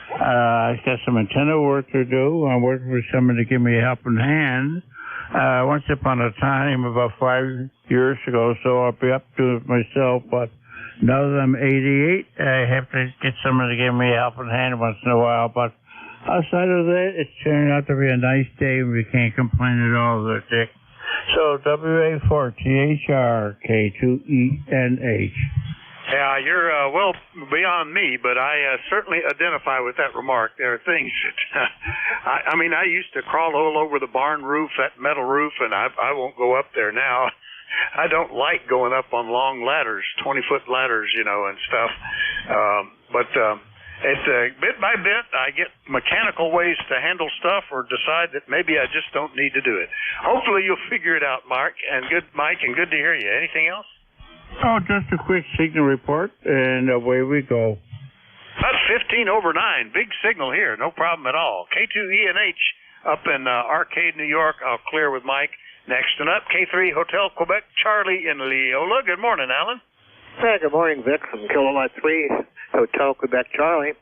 I got some antenna work to do. I'm working with someone to give me a helping hand. Once upon a time, about 5 years ago, so I'll be up to it myself. But now that I'm 88, I have to get someone to give me a helping hand once in a while. But outside of that, it's turning out to be a nice day, and we can't complain at all there, Dick. So WA4THR K2ENH. Yeah, you're well beyond me, but I certainly identify with that remark. There are things that, I used to crawl all over the barn roof, that metal roof, and I won't go up there now. I don't like going up on long ladders, 20-foot ladders, and stuff. But bit by bit, I get mechanical ways to handle stuff or decide that maybe I just don't need to do it. Hopefully you'll figure it out, Mike, and good to hear you. Anything else? Oh, just a quick signal report, and away we go. That's 15 over 9. Big signal here. No problem at all. K2ENH up in Arcade, New York. I'll clear with Mike. Next and up, K3 Hotel Quebec, Charlie in Leola. Good morning, Alan. Hey, good morning, Vic, from Kilowatt 3 Hotel Quebec, Charlie.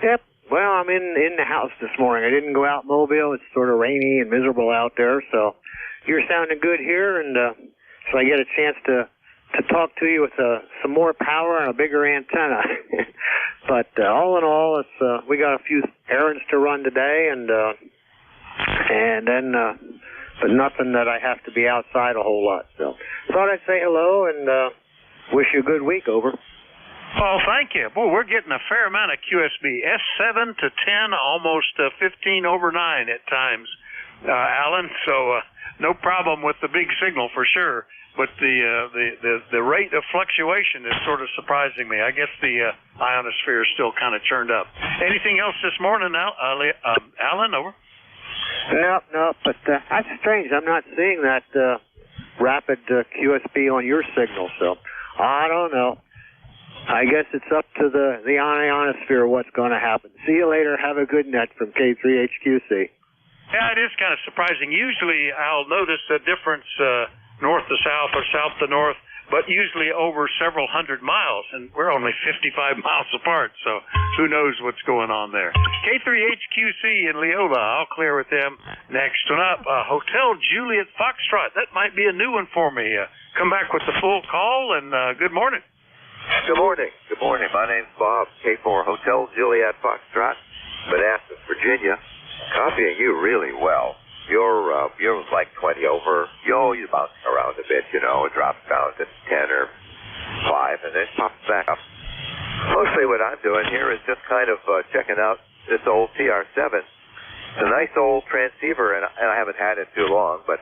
Yep, well, I'm in the house this morning. I didn't go out Mobile. It's sort of rainy and miserable out there, so you're sounding good here, and so I get a chance to talk to you with some more power and a bigger antenna. But all in all, it's we got a few errands to run today, and then but nothing that I have to be outside a whole lot. So thought I'd say hello and wish you a good week. Over. Well, thank you. Boy, we're getting a fair amount of QSB. S7 to 10, almost 15 over 9 at times, Alan. So no problem with the big signal for sure. But the rate of fluctuation is sort of surprising me. I guess the ionosphere is still kind of churned up. Anything else this morning, Alan? Over. No, but that's strange. I'm not seeing that rapid QSB on your signal, so I don't know. I guess it's up to the ionosphere what's going to happen. See you later. Have a good night from K3HQC. Yeah, it is kind of surprising. Usually I'll notice a difference north to south or south to north, but usually over several hundred miles, and we're only 55 miles apart, so who knows what's going on there. K3HQC in Leola, I'll clear with them. Next one up, Hotel Juliet Foxtrot. That might be a new one for me. Come back with the full call, and good morning. Good morning. Good morning. My name's Bob, K4 Hotel Juliet Foxtrot, Manassas, Virginia. Copying you really well. You're like 20 over. You're bouncing around a bit, you know. It drops down to 10 or 5 and then pops back up. Mostly what I'm doing here is just kind of checking out this old TR7. It's a nice old transceiver, and I haven't had it too long, but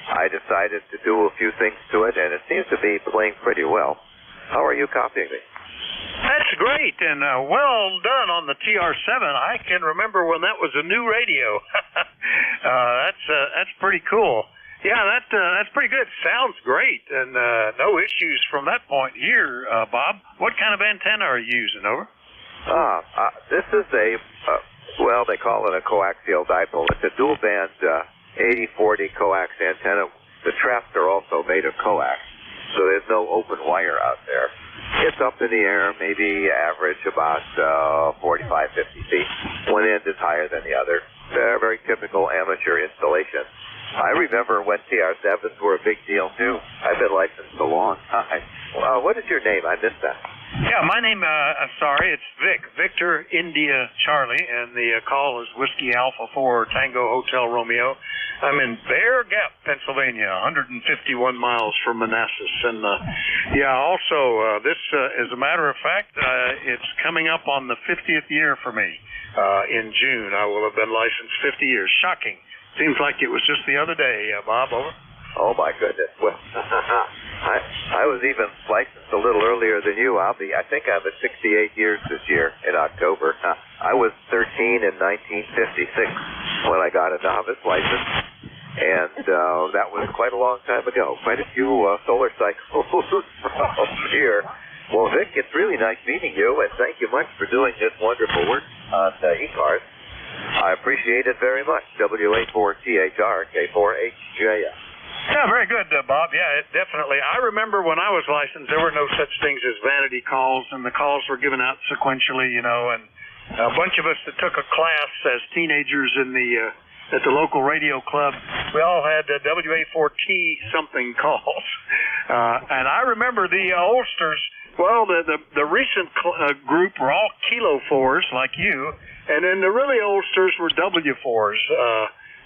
I decided to do a few things to it, and it seems to be playing pretty well. How are you copying me? That's great, and well done on the TR7. I can remember when that was a new radio. That's pretty cool. Yeah, that's pretty good. Sounds great, and no issues from that point here, Bob. What kind of antenna are you using? Over. This is well, they call it a coaxial dipole. It's a dual band 8040 coax antenna. The traps are also made of coax, so there's no open wire out there. It's up in the air, maybe average about 45, 50 feet. One end is higher than the other. They're a very typical amateur installation. I remember when TR7s were a big deal, too. I've been licensed a long time. What is your name? I missed that. Yeah, my name, I'm sorry, it's Vic. Victor India Charlie, and the call is Whiskey Alpha 4 Tango Hotel Romeo. I'm in Bear Gap, Pennsylvania, 151 miles from Manassas. And, also, this, as a matter of fact, it's coming up on the 50th year for me in June. I will have been licensed 50 years. Shocking. Seems like it was just the other day, Bob, over. Oh, my goodness. Well, I was even licensed a little earlier than you. I think I'm at 68 years this year in October. I was 13 in 1956 when I got a novice license, and that was quite a long time ago. Quite a few solar cycles from here. Well, Vic, it's really nice meeting you, and thank you much for doing this wonderful work on ECARS. I appreciate it very much. WA4THR, K4HJF. Yeah, very good, Bob. Yeah, definitely. I remember when I was licensed, there were no such things as vanity calls, and the calls were given out sequentially, you know, and a bunch of us that took a class as teenagers in at the local radio club, we all had WA4T something calls. And I remember the oldsters, well, the recent group were all Kilo 4s like you, and then the really oldsters were W4s.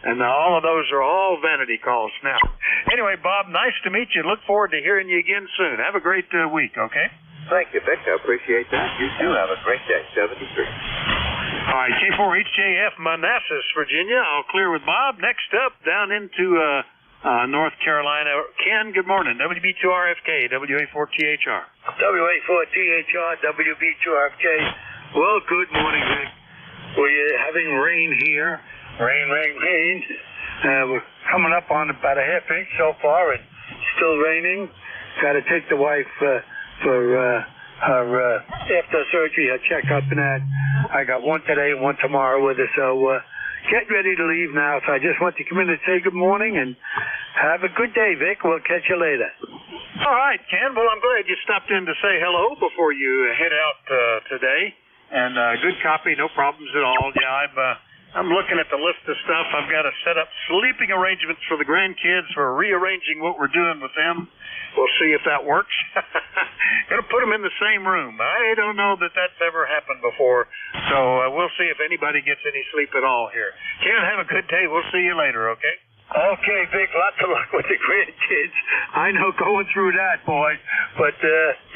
And all of those are all vanity calls now. Anyway, Bob, nice to meet you. Look forward to hearing you again soon. Have a great week, okay? Thank you, Vic. I appreciate that. You too. Have a great day. 73. All right, K4HJF, Manassas, Virginia. I'll clear with Bob. Next up, down into North Carolina. Ken, good morning. WB2RFK, WA4THR. WA4THR, WB2RFK. Well, good morning, Vic. We're having rain here. Rain. We're coming up on about a half inch so far, and still raining. Got to take the wife for her after surgery, her checkup and that. I got one today and one tomorrow with her, so getting ready to leave now. So I just want to come in and say good morning and have a good day, Vic. We'll catch you later. All right, Ken. Well, I'm glad you stopped in to say hello before you head out today. And good copy, no problems at all. Yeah, I'm looking at the list of stuff. I've got to set up sleeping arrangements for the grandkids. We're rearranging what we're doing with them. We'll see if that works. Gonna put them in the same room. I don't know that that's ever happened before. So we'll see if anybody gets any sleep at all here. Ken, have a good day. We'll see you later, okay? Okay, Vic. Lots of luck with the grandkids. I know going through that, boy. But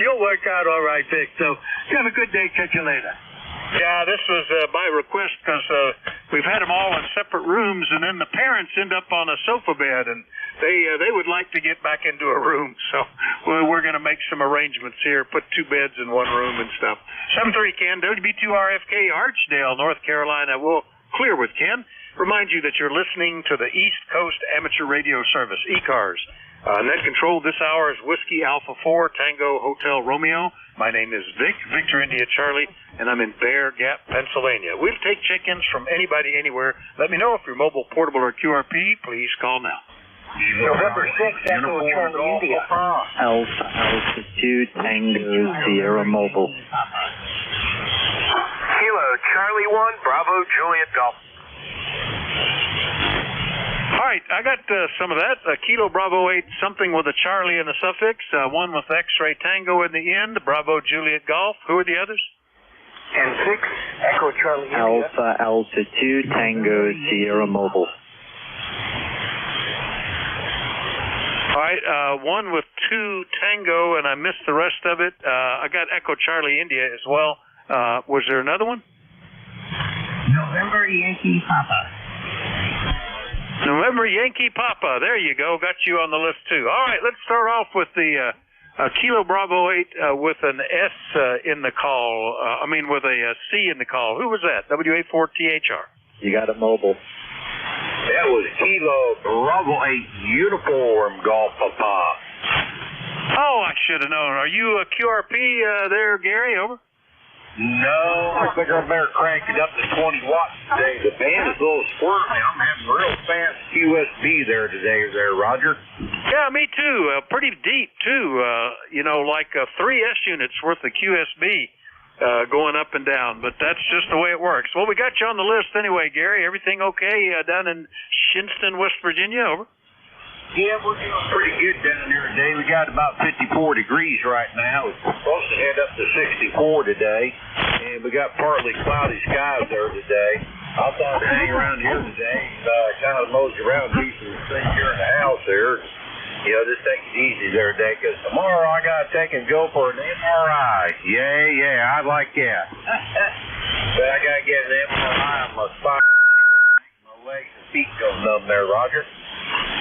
you'll work out all right, Vic. So have a good day. Catch you later. Yeah, this was by request because we've had them all in separate rooms, and then the parents end up on a sofa bed, and they would like to get back into a room. So we're going to make some arrangements here, put 2 beds in one room and stuff. 73 Ken, WB2RFK, Archdale, North Carolina. We'll clear with Ken. remind you that you're listening to the East Coast Amateur Radio Service, ECARS. Net control this hour is Whiskey Alpha 4 Tango Hotel Romeo. My name is Vic, Victor India Charlie, and I'm in Bear Gap, Pennsylvania. We'll take check-ins from anybody anywhere. Let me know if you're mobile, portable, or QRP. Please call now. November 6th, Echo Charlie India. Alpha Alpha 2 Tango Sierra Mobile. Kilo Charlie 1 Bravo Juliet Golf. All right, I got some of that. Kilo Bravo 8, something with a Charlie in the suffix, one with X-Ray Tango in the end, Bravo Juliet Golf. Who are the others? And 6, Echo Charlie India. Alpha Alpha 2 Tango Sierra Mobile. All right, one with 2 Tango, and I missed the rest of it. I got Echo Charlie India as well. Was there another one? November Yankee Papa. November Yankee Papa. There you go. Got you on the list, too. All right, let's start off with the Kilo Bravo 8 with an S in the call. With a C in the call. Who was that? W84THR. You got it mobile. That was Kilo Bravo 8 Uniform Golf Papa. Oh, I should have known. Are you a QRP there, Gary? Over. No, I think I better crank it up to 20 watts today. The band is a little squirrely. I'm having real fast QSB there today, Roger. Yeah, me too. Pretty deep, too. Like 3 S units worth of QSB going up and down. But that's just the way it works. Well, we got you on the list anyway, Gary. Everything okay down in Shinston, West Virginia? Over. Yeah, we're doing pretty good down there today. We got about 54 degrees right now. It's supposed to head up to 64 today. And we got partly cloudy skies there today. I thought I'd hang around here today and kind of mosey around, do some things here in the house there. Just take it easy there today, because tomorrow I got to take and go for an MRI. Yeah, I like that. But I got to get an MRI on my spine and see what's making my legs and feet go numb there, Roger.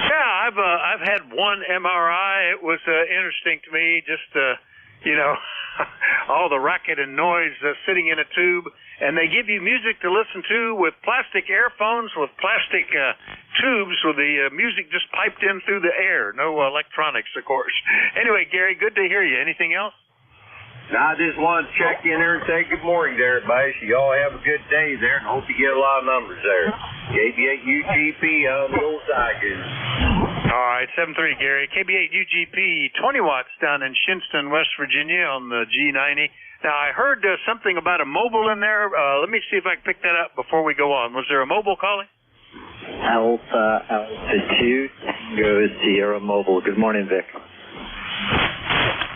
Yeah, I've had one MRI. It was interesting to me, just all the racket and noise sitting in a tube, and they give you music to listen to with plastic earphones with plastic tubes with the music just piped in through the air. No electronics, of course. Anyway, Gary, good to hear you. Anything else? I just wanted to check in there and say good morning to everybody. So y'all have a good day there, and hope you get a lot of numbers there. KB8UGP on the old Tigers. All right, 7-3, Gary. KB8UGP, 20 watts down in Shinston, West Virginia on the G90. Now, I heard something about a mobile in there. Let me see if I can pick that up before we go on. Was there a mobile calling? Alpha Alpha 2 Tango Sierra Mobile. Good morning, Vic.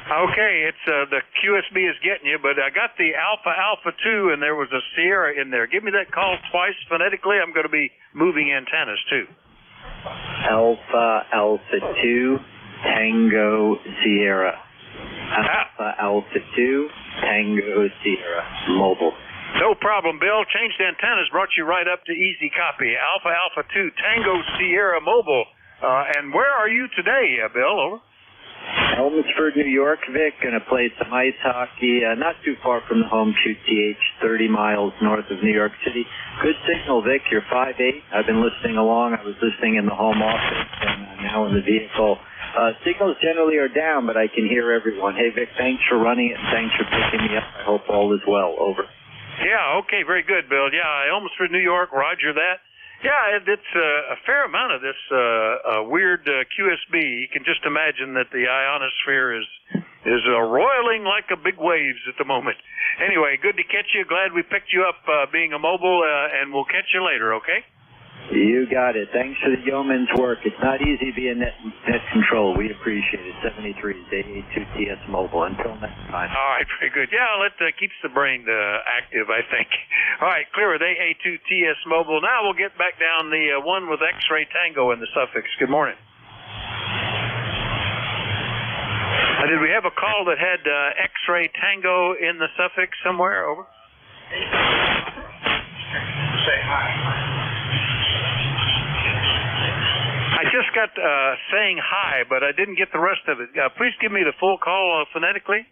Okay, it's the QSB is getting you, but I got the Alpha 2, and there was a Sierra in there. Give me that call twice phonetically. I'm going to be moving antennas, too. Alpha 2 Tango Sierra. Alpha 2 Tango Sierra Mobile. No problem, Bill. Changed antennas brought you right up to easy copy. Alpha 2 Tango Sierra Mobile. And where are you today, Bill? Over. Elmsford, New York, Vic. Gonna play some ice hockey, not too far from the home QTH, 30 miles north of New York City. Good signal, Vic. You're 5'8". I've been listening along. I was listening in the home office and now in the vehicle. Signals generally are down, but I can hear everyone. Hey, Vic, thanks for running it and thanks for picking me up. I hope all is well. Over. Yeah, okay, very good, Bill. Yeah, Elmsford, New York, roger that. Yeah, it's a fair amount of this weird QSB. You can just imagine that the ionosphere is roiling like a big waves at the moment. Anyway, good to catch you. Glad we picked you up being a mobile, and we'll catch you later, okay? You got it. Thanks for the yeoman's work. It's not easy being net control. We appreciate it. 73's A82TS Mobile. Until next time. All right, very good. Yeah, it keeps the brain active, I think. All right, clear with A82TS Mobile. Now we'll get back down the one with X-Ray Tango in the suffix. Good morning. Did we have a call that had X-Ray Tango in the suffix somewhere? Over. Say hi. I just got saying hi, but I didn't get the rest of it. Please give me the full call phonetically.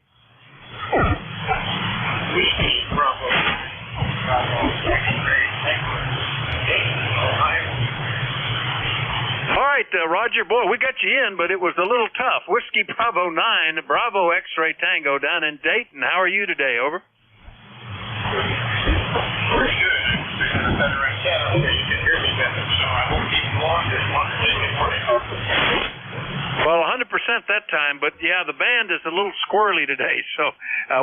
All right, Roger, boy, we got you in, but it was a little tough. Whiskey Bravo 9, Bravo X-Ray Tango down in Dayton. How are you today? Over. Pretty good. I got a better antenna so you can hear me better, so I won't keep you long this month. Well, 100% that time, but yeah, the band is a little squirrely today, so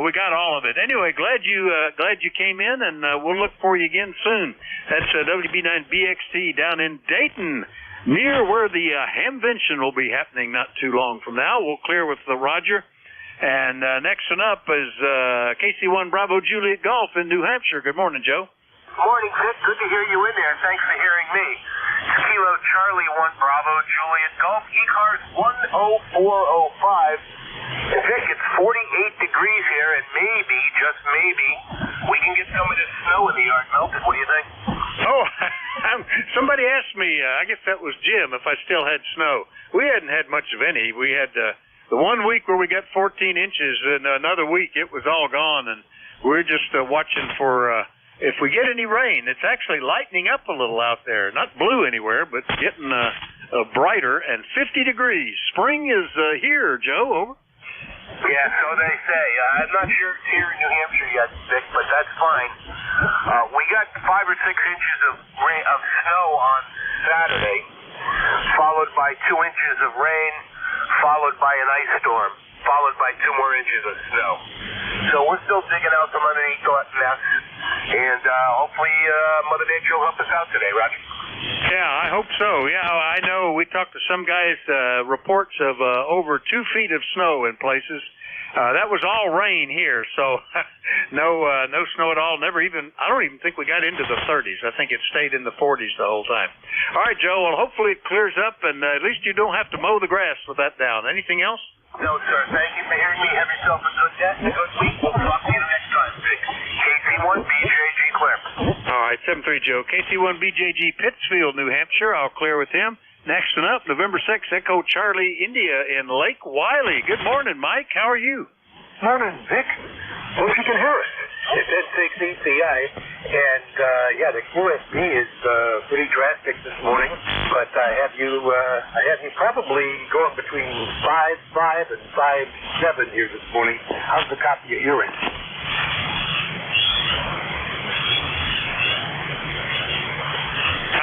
we got all of it. Anyway, glad you came in, and we'll look for you again soon. That's WB9BXT down in Dayton, near where the Hamvention will be happening not too long from now. We'll clear with Roger. And next one up is KC1 Bravo Juliet Golf in New Hampshire. Good morning, Joe. Morning, Vic. Good to hear you in there. Thanks for hearing me. Kilo Charlie 1 Bravo Juliet Golf, ECARS 10405. And Vic, it's 48 degrees here, and maybe, just maybe, we can get some of this snow in the yard melted. What do you think? Oh, somebody asked me, I guess that was Jim, if I still had snow. We hadn't had much of any. We had the 1 week where we got 14 inches, and another week it was all gone, and we're just watching for if we get any rain. It's actually lightening up a little out there. Not blue anywhere, but getting brighter, and 50 degrees. Spring is here, Joe. Over. Yeah, so they say. I'm not sure it's here in New Hampshire yet, Vic, but that's fine. We got 5 or 6 inches of snow on Saturday, followed by 2 inches of rain, followed by an ice storm, followed by 2 more inches of snow. So we're still digging out from underneath that mess, and hopefully Mother Nature will help us out today, Roger. Yeah, I hope so. Yeah, I know we talked to some guys, reports of over 2 feet of snow in places. That was all rain here, so no snow at all. I don't even think we got into the 30s. I think it stayed in the 40s the whole time. All right, Joe, well, hopefully it clears up, and at least you don't have to mow the grass with that down. Anything else? No, sir. Thank you for hearing me. Have yourself a good day, a good week. We'll talk to you next time, Vic. KC1BJG Clear. All right, 7-3, Joe. KC1BJG Pittsfield, New Hampshire. I'll clear with him. Next one up, November 6th, Echo Charlie, India in Lake Wiley. Good morning, Mike. How are you? Morning, Vic. Hope you can hear us. It's N6 ECI, and the QSB is pretty drastic this morning, but I have you probably going between 5.5 and 5.7 here this morning. How's the copy at your end?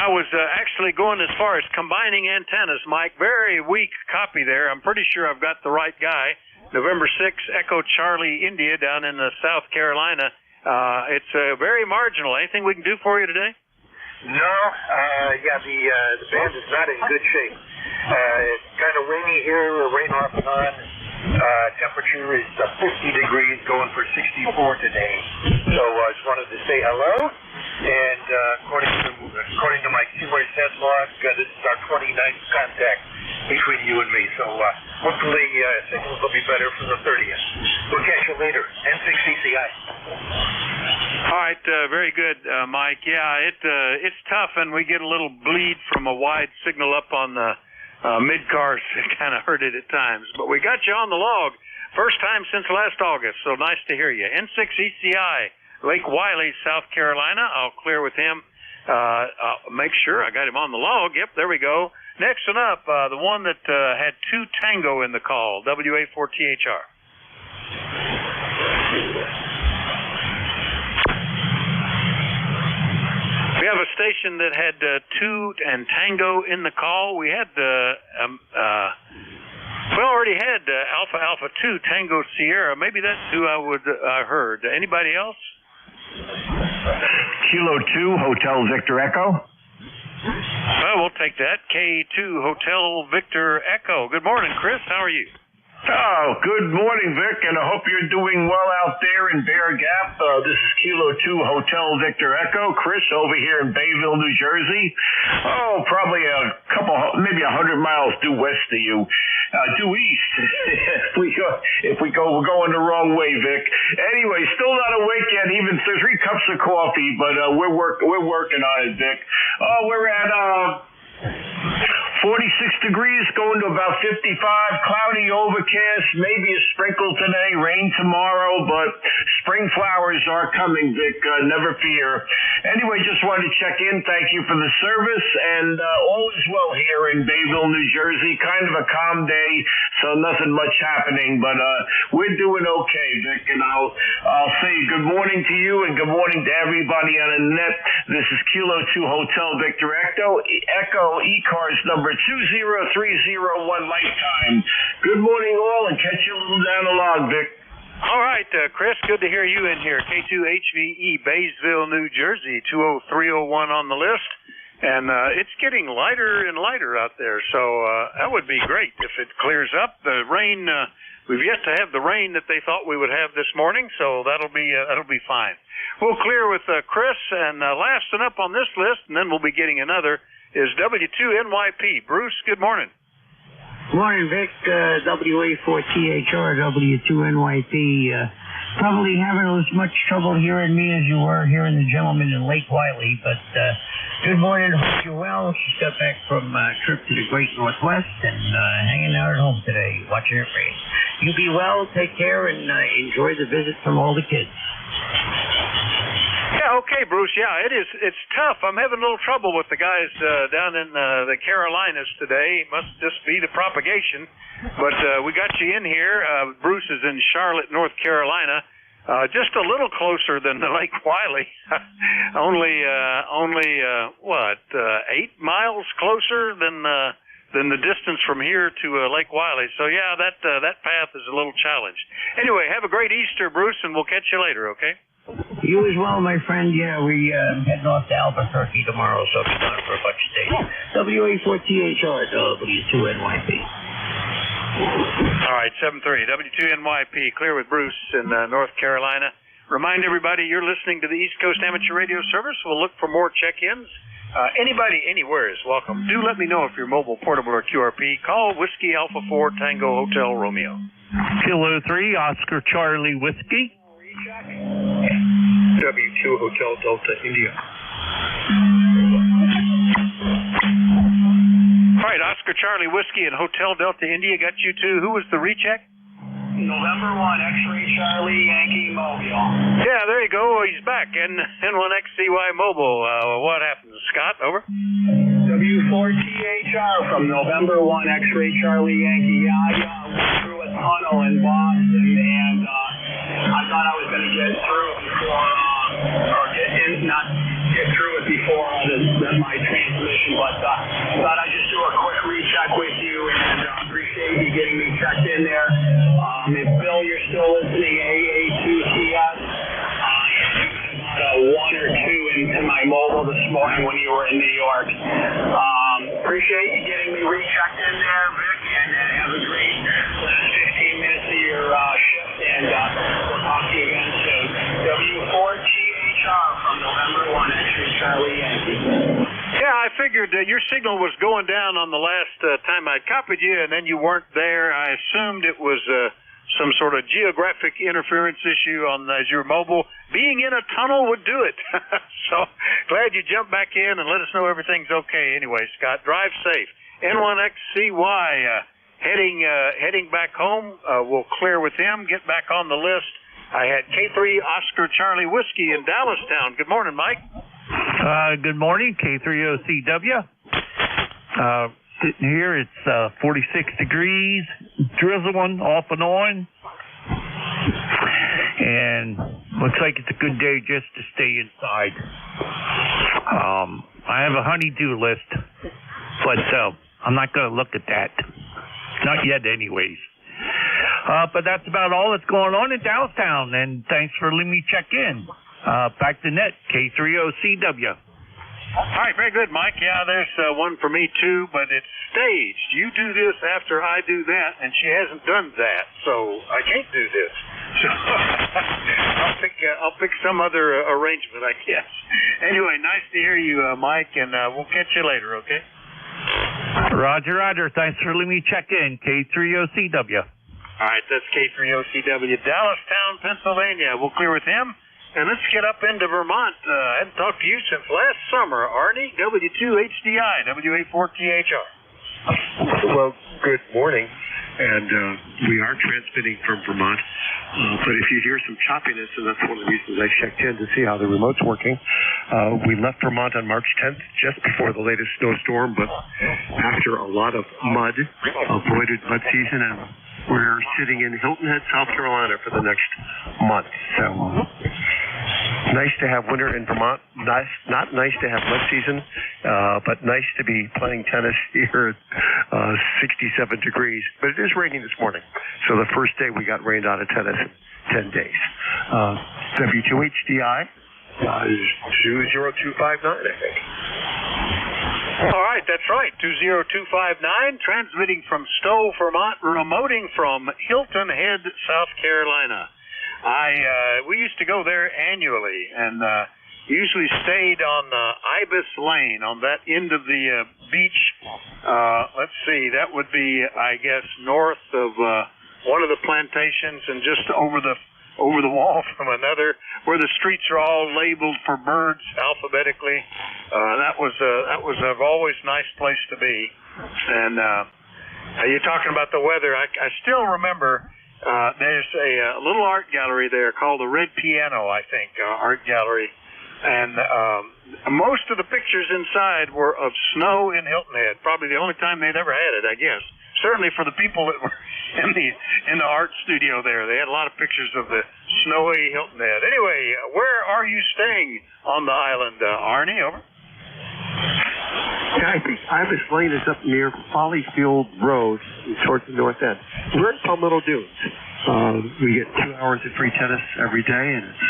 I was actually going as far as combining antennas, Mike. Very weak copy there. I'm pretty sure I've got the right guy. November 6th, Echo Charlie, India, down in South Carolina. It's very marginal. Anything we can do for you today? No. The band is not in good shape. It's kind of rainy here, rain off and on. Temperature is 50 degrees, going for 64 today. So I just wanted to say hello. And according to my keyword set log, this is our 29th contact between you and me. So hopefully signals will be better for the 30th. We'll catch you later. N6 CCI. All right, very good, Mike. Yeah, it's tough, and we get a little bleed from a wide signal up on the mid-cars. It kind of hurt it at times. But we got you on the log. First time since last August, so nice to hear you. N6 ECI, Lake Wiley, South Carolina. I'll clear with him. I'll make sure I got him on the log. Yep, there we go. Next one up, the one that had 2 Tango in the call, WA4THR. We have a station that had 2 and Tango in the call. We had we already had Alpha Alpha 2 Tango Sierra. Maybe that's who I heard. Anybody else? Kilo 2 Hotel Victor Echo. Well, we'll take that. K2 Hotel Victor Echo. Good morning, Chris. How are you? Oh, good morning, Vic, and I hope you're doing well out there in Bear Gap. This is Kilo 2 Hotel Victor Echo. Chris over here in Bayville, New Jersey. Oh, probably maybe 100 miles due west of you. Due east. If we go, we're going the wrong way, Vic. Anyway, still not awake yet, even 3 cups of coffee, but we're working on it, Vic. We're at 46 degrees, going to about 55, cloudy, overcast, maybe a sprinkle today, rain tomorrow, but spring flowers are coming, Vic. Never fear. Anyway, just wanted to check in. Thank you for the service, and all is well here in Bayville, New Jersey. Kind of a calm day, so nothing much happening, but we're doing okay, Vic. And I'll say good morning to you and good morning to everybody on the net. This is Kilo 2 Hotel Victor Echo ECARS number 20301 Lifetime. Good morning, all, and catch you a little down the log, Vic. All right, Chris, good to hear you in here. K2HVE, Baysville, New Jersey, 20301 on the list. And it's getting lighter and lighter out there, so that would be great if it clears up. The rain, we've yet to have the rain that they thought we would have this morning, so that'll be fine. We'll clear with Chris, and last and up on this list, and then we'll be getting another, is W2NYP. Bruce, good morning. Morning, Vic. WA4THR, W2NYP. Probably having as much trouble hearing me as you were hearing the gentleman in Lake Wiley, but good morning. Hope you're well. Just got back from a trip to the Great Northwest and hanging out at home today, watching it rain. You be well, take care, and enjoy the visit from all the kids. Yeah, okay, Bruce. Yeah, it's tough. I'm having a little trouble with the guys down in the Carolinas today. It must just be the propagation. But we got you in here. Bruce is in Charlotte, North Carolina, just a little closer than the Lake Wiley. only 8 miles closer than the distance from here to Lake Wiley. So yeah, that path is a little challenged. Anyway, have a great Easter, Bruce, and we'll catch you later. Okay. You as well, my friend. Yeah, we heading off to Albuquerque tomorrow, so I'll be gone for a bunch of days. WA4THR, W2NYP. All right, 7-3, W2NYP, clear with Bruce in North Carolina. Remind everybody you're listening to the East Coast Amateur Radio Service. We'll look for more check-ins. Anybody, anywhere is welcome. Do let me know if you're mobile, portable, or QRP. Call Whiskey Alpha 4 Tango Hotel Romeo. Kilo 3, Oscar Charlie Whiskey. W2 Hotel Delta India. All right, Oscar Charlie Whiskey and Hotel Delta India got you too. Who was the recheck? November 1, X-Ray Charlie, Yankee Mobile. Yeah, there you go. He's back. N1XCY Mobile. What happened, Scott? Over. W4THR from November 1, X-Ray Charlie, Yankee. Yeah, I went through a tunnel in Boston, and I thought I was going to get through before, not get through it before my transmission, but thought I'd just do a quick recheck with you, and appreciate you getting me checked in there. If Bill, you're still listening, AA2CS, about 1 or 2 into my mobile this morning when you were in New York. Appreciate you getting me rechecked in there, Vic, and have a great last 15 minutes of your shift, and we'll talk to you again soon. W4THR from November 1, X-Ray Charlie Yankee. Yeah, I figured your signal was going down on the last time I copied you, and then you weren't there. I assumed it was some sort of geographic interference issue on your mobile. Being in a tunnel would do it. So glad you jumped back in and let us know everything's okay. Anyway, Scott, drive safe. N1XCY heading back home. We'll clear with him, get back on the list. I had K3 Oscar Charlie Whiskey in Dallastown. Good morning, Mike. Good morning, K3OCW. Sitting here, it's 46 degrees, drizzling off and on, and looks like it's a good day just to stay inside. I have a honey-do list, but I'm not going to look at that. Not yet, anyways. But that's about all that's going on in Dallastown, and thanks for letting me check in. Back to net, K3OCW. All right, very good, Mike. Yeah, there's one for me, too, but it's staged. You do this after I do that, and she hasn't done that, so I can't do this. So I'll pick some other arrangement, I guess. Anyway, nice to hear you, Mike, and we'll catch you later, okay? Roger, Roger. Thanks for letting me check in, K3OCW. All right, that's K3OCW, Dallastown, Pennsylvania. We'll clear with him. And let's get up into Vermont. I hadn't talked to you since last summer. Arnie, W2HDI, WA4THR. Well, good morning. and we are transmitting from Vermont. But if you hear some choppiness, and that's one of the reasons I checked in to see how the remote's working, we left Vermont on March 10th, just before the latest snowstorm, but after a lot of mud, avoided mud season, and we're sitting in Hilton Head, South Carolina for the next month. So nice to have winter in Vermont. Not nice to have mud season, but nice to be playing tennis here at 67 degrees. But it is raining this morning. So the first day we got rained out of tennis in 10 days. W2HDI is 20259, I think. All right, that's right. 20259, transmitting from Stowe, Vermont, remoting from Hilton Head, South Carolina. We used to go there annually, and usually stayed on Ibis Lane on that end of the beach. Let's see, that would be, I guess, north of one of the plantations, and just over the wall from another, where the streets are all labeled for birds alphabetically. That was a always nice place to be. And you're talking about the weather. I still remember there's a little art gallery there called the Red Piano, I think, art gallery. And most of the pictures inside were of snow in Hilton Head. Probably the only time they'd ever had it, I guess. Certainly for the people that were in the art studio there. They had a lot of pictures of the snowy Hilton Head. Anyway, where are you staying on the island, Arnie? Over. Ibis Lane is up near Follyfield Road towards the north end. We're at Palmetto Dunes. We get 2 hours of free tennis every day, and it's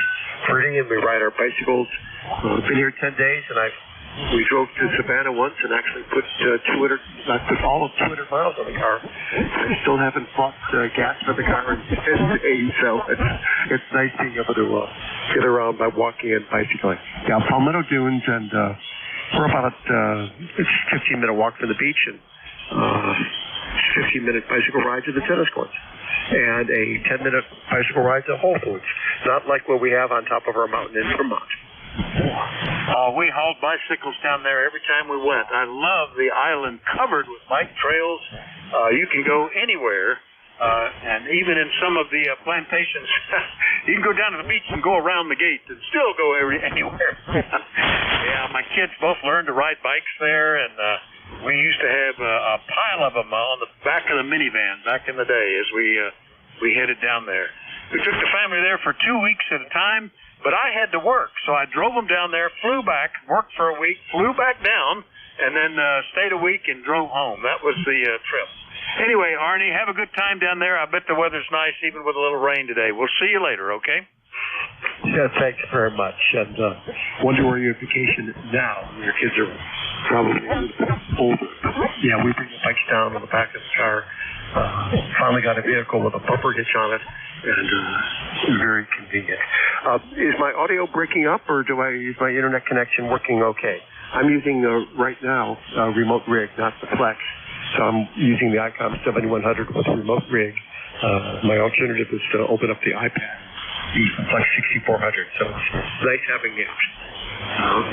free, and we ride our bicycles. Been here 10 days, and we drove to Savannah once and actually put all of 200 miles on the car. I still haven't bought gas for the car in 10 days, so it's nice being able to get around by walking and bicycling. Yeah, Palmetto Dunes, and we're about it's a 15-minute walk from the beach and 15-minute bicycle ride to the tennis courts, and a 10-minute bicycle ride to Whole Foods. Not like what we have on top of our mountain in Vermont. We hauled bicycles down there every time we went. I love the island covered with bike trails. You can go anywhere, and even in some of the plantations, you can go down to the beach and go around the gate and still go anywhere. Yeah, my kids both learned to ride bikes there, and we used to have a pile of them on the back of the minivan back in the day as we headed down there. We took the family there for 2 weeks at a time. But I had to work, so I drove them down there, flew back, worked for a week, flew back down, and then stayed a week and drove home. That was the trip. Anyway, Arnie, have a good time down there. I bet the weather's nice, even with a little rain today. We'll see you later, okay? Yeah, thanks very much. And wonder where you're vacation now. Your kids are probably a little bit older. Yeah, we bring the bikes down on the back of the car. Finally got a vehicle with a bumper hitch on it, and very convenient. Is my audio breaking up, or is my internet connection working okay? I'm using right now a remote rig, not the Flex. So I'm using the ICOM 7100 with a remote rig. My alternative is to open up the iPad, use the Flex 6400. So it's nice having it.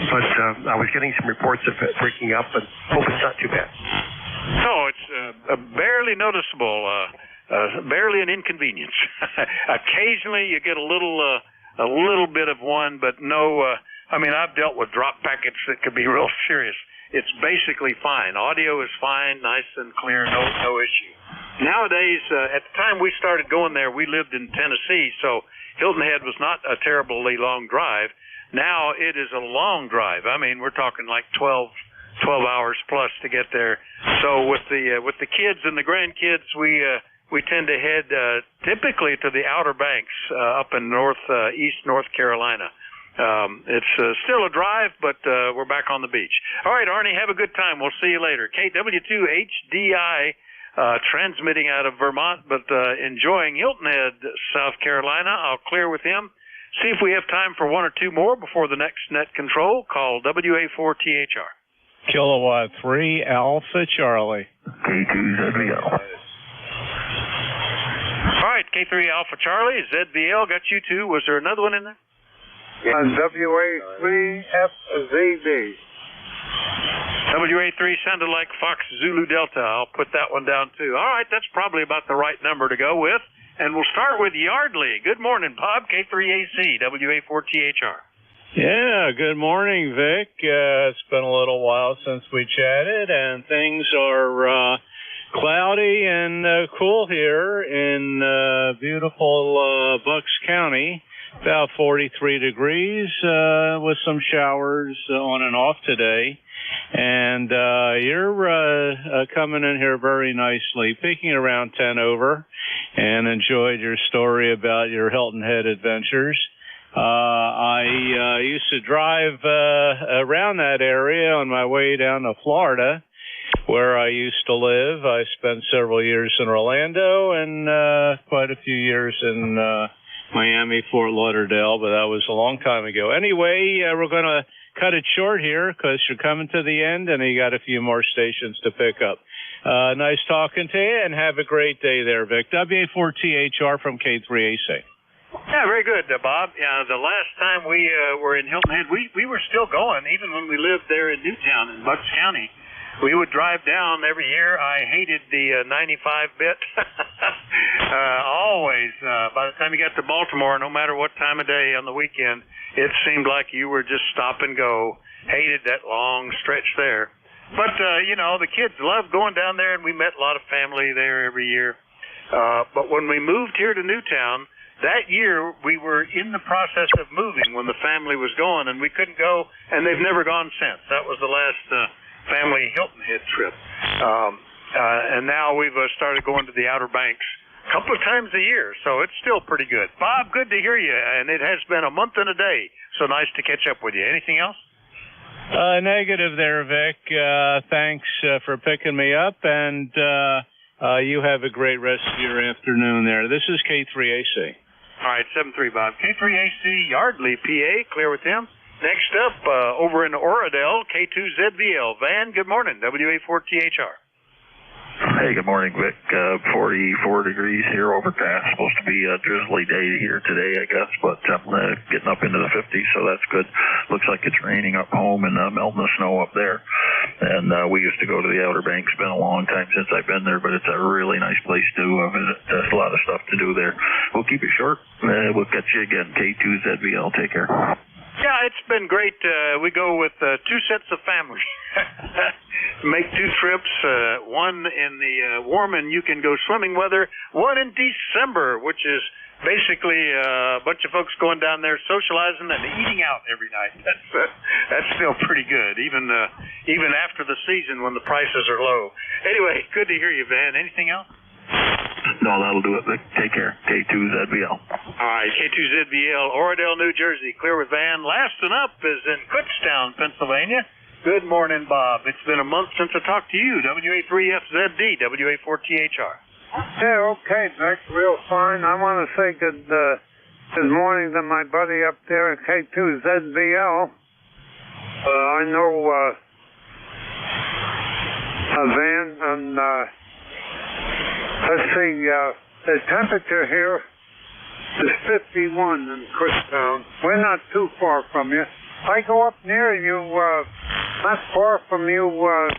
But I was getting some reports of it breaking up, and hope it's not too bad. No, it's barely noticeable, barely an inconvenience. Occasionally you get a little bit of one, but no. I mean, I've dealt with drop packets that could be real serious. It's basically fine. Audio is fine, nice and clear, no issue. Nowadays, at the time we started going there, we lived in Tennessee, so Hilton Head was not a terribly long drive. Now it is a long drive. I mean, we're talking like 12 hours plus to get there. So with the kids and the grandkids, we tend to head typically to the Outer Banks up in east North Carolina. It's still a drive, but we're back on the beach. All right, Arnie, have a good time. We'll see you later. KW2HDI transmitting out of Vermont, but enjoying Hilton Head, South Carolina. I'll clear with him. See if we have time for one or two more before the next net control. Call WA4THR. Kilowatt 3 Alpha Charlie. K2ZBL. All right, K3 Alpha Charlie, ZBL got you two. Was there another one in there? WA3FZB. WA3 sounded like Fox Zulu Delta. I'll put that one down, too. All right, that's probably about the right number to go with. And we'll start with Yardley. Good morning, Bob, K3AC, WA4THR. Yeah, good morning, Vic. It's been a little while since we chatted, and things are cloudy and cool here in beautiful Bucks County. About 43 degrees with some showers on and off today. And you're coming in here very nicely, peaking around 10 over, and enjoyed your story about your Hilton Head adventures. I used to drive around that area on my way down to Florida, where I used to live. I spent several years in Orlando and quite a few years in Miami, Fort Lauderdale, but that was a long time ago. Anyway, we're going to cut it short here because you're coming to the end and you got a few more stations to pick up. Nice talking to you, and have a great day there, Vic. WA4THR from K3AC. Yeah, very good, Bob. Yeah, the last time we were in Hilton Head, we were still going, even when we lived there in Newtown in Bucks County. We would drive down every year. I hated the 95 bit. Always. By the time you got to Baltimore, no matter what time of day on the weekend, it seemed like you were just stop and go. Hated that long stretch there. But, the kids loved going down there, and we met a lot of family there every year. But when we moved here to Newtown, that year we were in the process of moving when the family was going, and we couldn't go, and they've never gone since. That was the last family Hilton Head trip. And now we've started going to the Outer Banks a couple of times a year, so it's still pretty good. Bob, good to hear you, and it has been a month and a day, so nice to catch up with you. Anything else? Negative there, Vic. Thanks for picking me up, and you have a great rest of your afternoon there. This is K3AC. All right, 7-3, Bob. K3AC, Yardley, PA, clear with him. Next up, over in Oradell, K2ZVL. Van, good morning, WA4THR. Hey, good morning, Vic. 44 degrees here, overcast. Supposed to be a drizzly day here today, I guess, but getting up into the 50s, so that's good. Looks like it's raining up home and melting the snow up there. And we used to go to the Outer Banks. It's been a long time since I've been there, but it's a really nice place to visit. There's a lot of stuff to do there. We'll keep it short. We'll catch you again. K2ZVL. Take care. Yeah, it's been great. We go with two sets of families. Make two trips, one in the warm and you can go swimming weather, one in December, which is basically a bunch of folks going down there socializing and eating out every night. That's still pretty good, even after the season when the prices are low. Anyway, good to hear you, Van. Anything else? No, that'll do it, Vic. Take care. K2ZVL. All right, K2ZVL, Oradell, New Jersey. Clear with Van. Last one up is in Kutztown, Pennsylvania. Good morning, Bob. It's been a month since I talked to you. WA3FZD, WA4THR. Yeah, okay, Vic. Real fine. I want to say good morning to my buddy up there at K2ZVL. I know Van, and let's see, the temperature here is 51 in Kutztown. We're not too far from you. I go up near you, not far from you,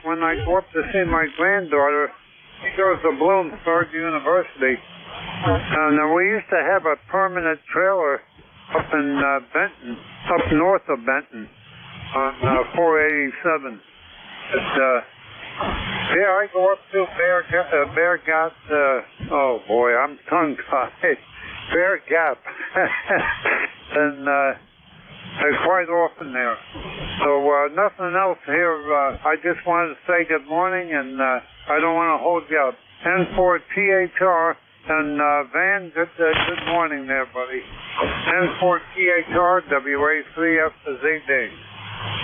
when I go up to see my granddaughter. She goes to Bloomsburg University. And we used to have a permanent trailer up in Benton, up north of Benton, on 487. Yeah, I go up to Bear Gap, oh boy, I'm tongue-tied. Bear Gap. And quite often there. So nothing else here. I just wanted to say good morning, and I don't want to hold you up. N4THR, and Van, good morning there, buddy. N4THR, WA3FZD.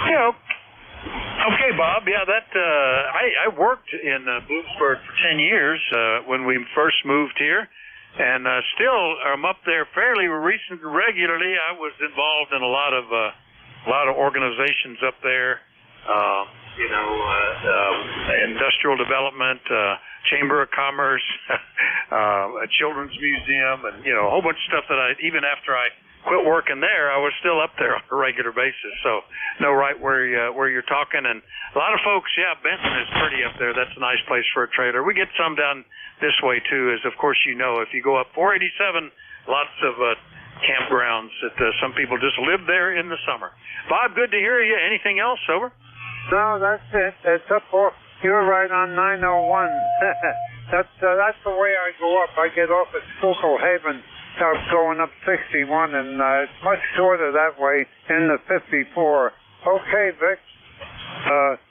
Yeah. Okay, Bob. Yeah, that I worked in Bloomsburg for 10 years when we first moved here, and still I'm up there fairly regularly. I was involved in a lot of organizations up there. Industrial development, Chamber of Commerce, a children's museum, and a whole bunch of stuff that even after I quit working there, I was still up there on a regular basis. So know right where you're talking. And a lot of folks, Benton is pretty up there. That's a nice place for a trailer. We get some down this way too, as of course you know, if you go up 487, lots of campgrounds that some people just live there in the summer. Bob, good to hear you. Anything else? Over? No, that's it. It's up for, you're right on 901. That's the way I go up. I get off at Schuylkill Haven, going up 61, and it's much shorter that way in the 54. Okay, Vic.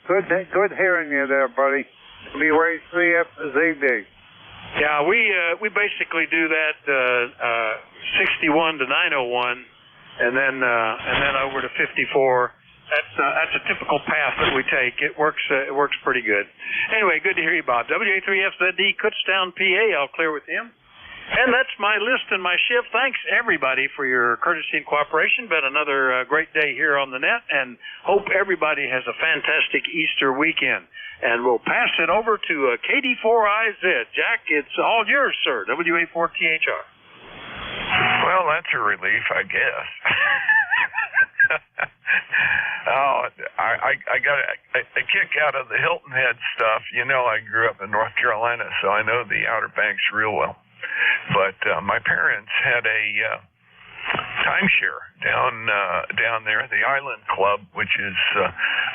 Good hearing you there, buddy. B-Way 3FZD. Yeah, we basically do that 61 to 901, and then over to 54. That's a typical path that we take. It works pretty good. Anyway, good to hear you, Bob. WA3FZD, Kutztown, PA. I'll clear with him. And that's my list and my shift. Thanks, everybody, for your courtesy and cooperation. Been another great day here on the net, and hope everybody has a fantastic Easter weekend. And we'll pass it over to KD4IZ. Jack, it's all yours, sir. WA4THR. Well, that's a relief, I guess. I got a kick out of the Hilton Head stuff. You know, I grew up in North Carolina, so I know the Outer Banks real well. But my parents had a timeshare down there at the Island Club, which is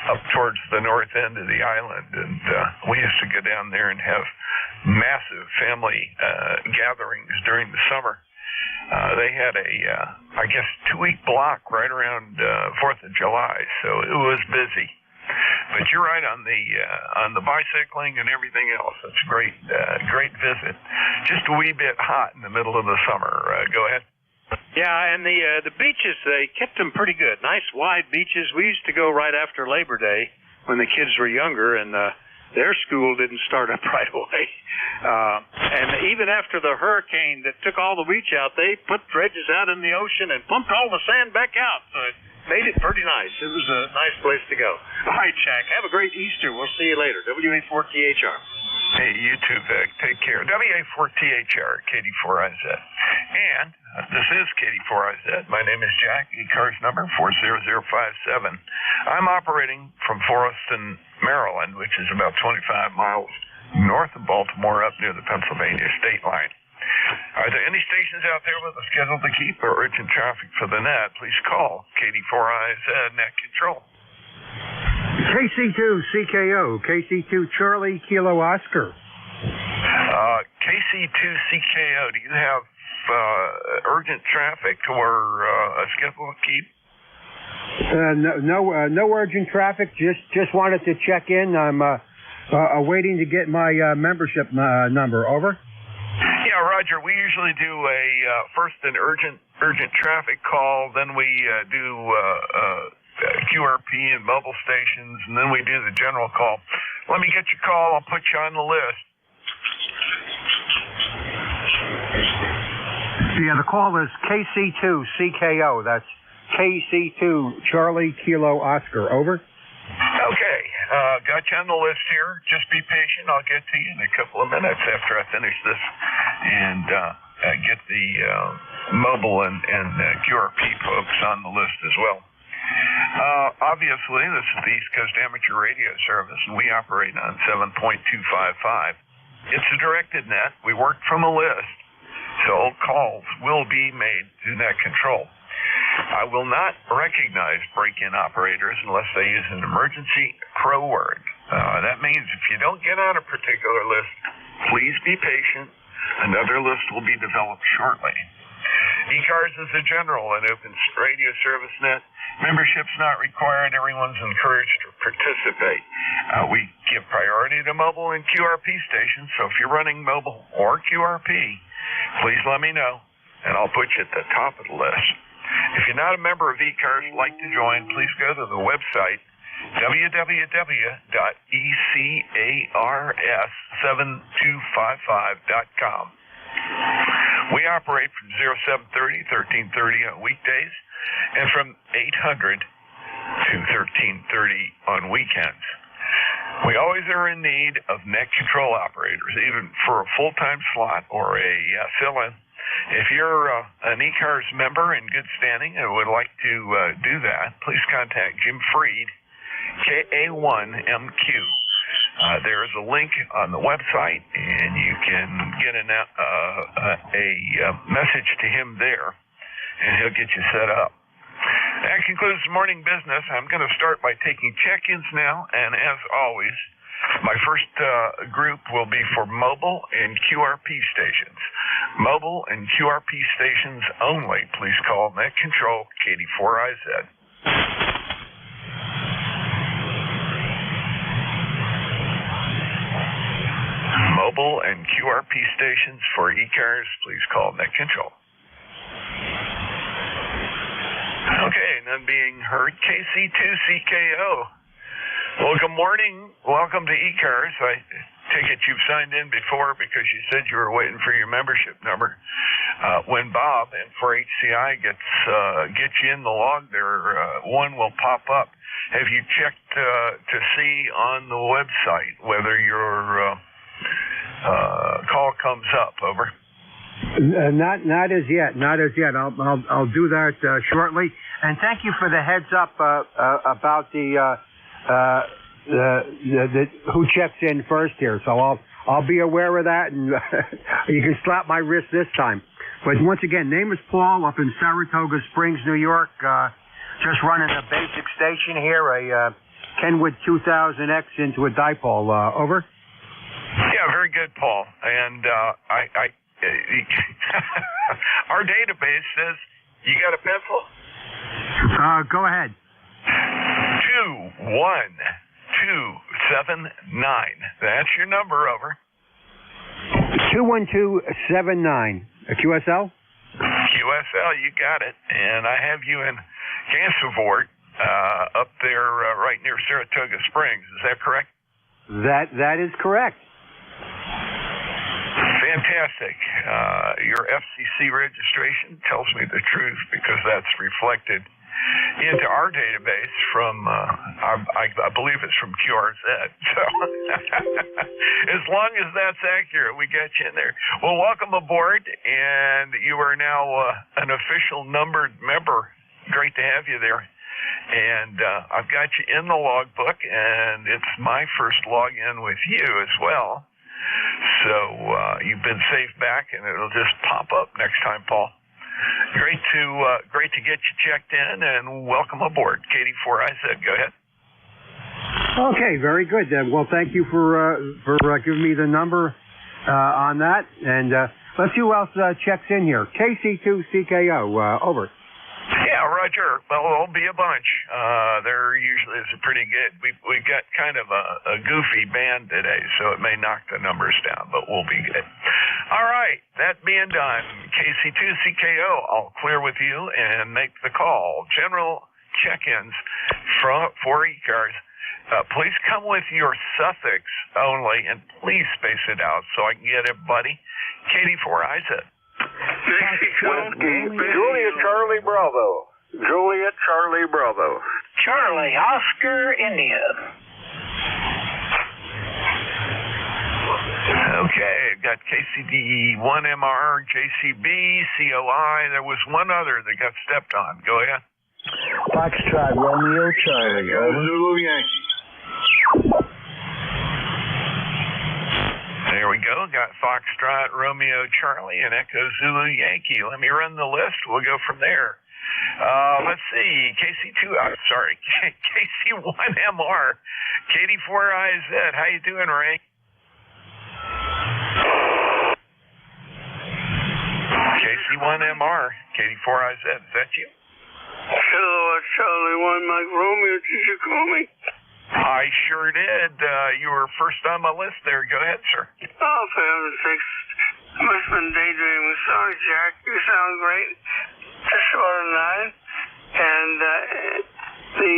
up towards the north end of the island, and we used to go down there and have massive family gatherings during the summer. They had I guess 2-week block right around 4th of July, so it was busy. But you're right on the bicycling and everything else. It's a great visit. Just a wee bit hot in the middle of the summer. Go ahead. Yeah, and the beaches, they kept them pretty good. Nice wide beaches. We used to go right after Labor Day when the kids were younger, and their school didn't start up right away. And even after the hurricane that took all the beach out, they put dredges out in the ocean and pumped all the sand back out. So it made it pretty nice. It was a nice place to go. All right, Jack, have a great Easter. We'll see you later. WA4THR. Hey, you too, Vic. Take care. WA4THR, KD4IZ. And this is KD4IZ. My name is Jack. ECARS number 40057. I'm operating from Forreston, Maryland, which is about 25 miles north of Baltimore, up near the Pennsylvania state line. Are there any stations out there with a schedule to keep or urgent traffic for the net? Please call KD4IZ Net Control. KC2 CKO, KC2 Charlie Kilo Oscar. KC2 CKO, do you have urgent traffic or a schedule to keep? No urgent traffic. Just wanted to check in. I'm waiting to get my membership number. Over. Yeah, Roger. We usually do a first an urgent traffic call, then we do QRP and mobile stations, and then we do the general call. Let me get your call. I'll put you on the list. Yeah, the call is KC2 CKO. That's KC2 Charlie Kilo Oscar. Over. Okay, got you on the list here. Just be patient. I'll get to you in a couple of minutes after I finish this and get the mobile and QRP folks on the list as well. Obviously, this is the East Coast Amateur Radio Service, and we operate on 7.255. It's a directed net. We work from a list, so calls will be made to net control. I will not recognize break-in operators unless they use an emergency crow word. That means if you don't get on a particular list, please be patient. Another list will be developed shortly. ECARS is a general and open radio service net. Membership's not required. Everyone's encouraged to participate. We give priority to mobile and QRP stations, so if you're running mobile or QRP, please let me know, and I'll put you at the top of the list. If you're not a member of ECARS and like to join, please go to the website www.ECARS7255.com. We operate from 0730 1330 on weekdays and from 800 to 1330 on weekends. We always are in need of net control operators, even for a full-time slot or a fill-in. If you're an ECARS member in good standing and would like to do that, please contact Jim Freed, KA1MQ. There's a link on the website, and you can get a message to him there, and he'll get you set up. That concludes the morning business. I'm going to start by taking check-ins now, and as always, my first group will be for mobile and QRP stations. Mobile and QRP stations only. Please call Net Control, KD4IZ. Mobile and QRP stations for ECARS, please call Net Control. Okay, none being heard. KC2CKO. Well, good morning. Welcome to ECARS. I take it you've signed in before because you said you were waiting for your membership number. When Bob and for HCI gets you in the log there, one will pop up. Have you checked to see on the website whether your call comes up? Over. Not as yet. Not as yet. I'll do that shortly. And thank you for the heads up about the who checks in first here. So I'll be aware of that, and you can slap my wrist this time. But once again, name is Paul, up in Saratoga Springs, New York. Just running a basic station here, a Kenwood 2000X into a dipole. Over. Yeah, very good, Paul. And our database says, you got a pencil? Go ahead. 21279. That's your number. Over. 21279. A QSL? QSL, you got it. And I have you in Gansevoort, up there right near Saratoga Springs. Is that correct? That is correct. Fantastic. Your FCC registration tells me the truth because that's reflected into our database from, I believe it's from QRZ. So as long as that's accurate, we got you in there. Well, welcome aboard, and you are now an official numbered member. Great to have you there. And I've got you in the logbook, and it's my first login with you as well. So you've been saved back, and it'll just pop up next time, Paul. Great to get you checked in, and welcome aboard. KD4IZ, go ahead. Okay, very good. Well, thank you for giving me the number on that. And let's see who else checks in here. KC2CKO, over. Yeah, Roger. Well, there'll be a bunch. There usually is a pretty good. We've got kind of a goofy band today, so it may knock the numbers down, but we'll be good. All right, that being done, KC2CKO, I'll clear with you and make the call. General check-ins for ECARS. Please come with your suffix only, and please space it out so I can get it, buddy. KD4IZ. Juliet Charlie Bravo. Juliet Charlie Bravo. Charlie Oscar India. Okay, got KCD1MR, JCB, COI. There was one other that got stepped on. Go ahead. Foxtrot Romeo Charlie. Zulu Yankee. There we go. Got Foxtrot, Romeo, Charlie, and Echo Zulu Yankee. Let me run the list. We'll go from there. Let's see. KC1MR, KD4IZ. How you doing, Ray? KC1MR, KD4IZ. Is that you? Hello, Charlie 1 Mike Romeo. Did you call me? I sure did. You were first on my list there. Go ahead, sir. Oh, for heaven's sakes. I must have been daydreaming. Sorry, Jack. You sound great. Just short of 9. And the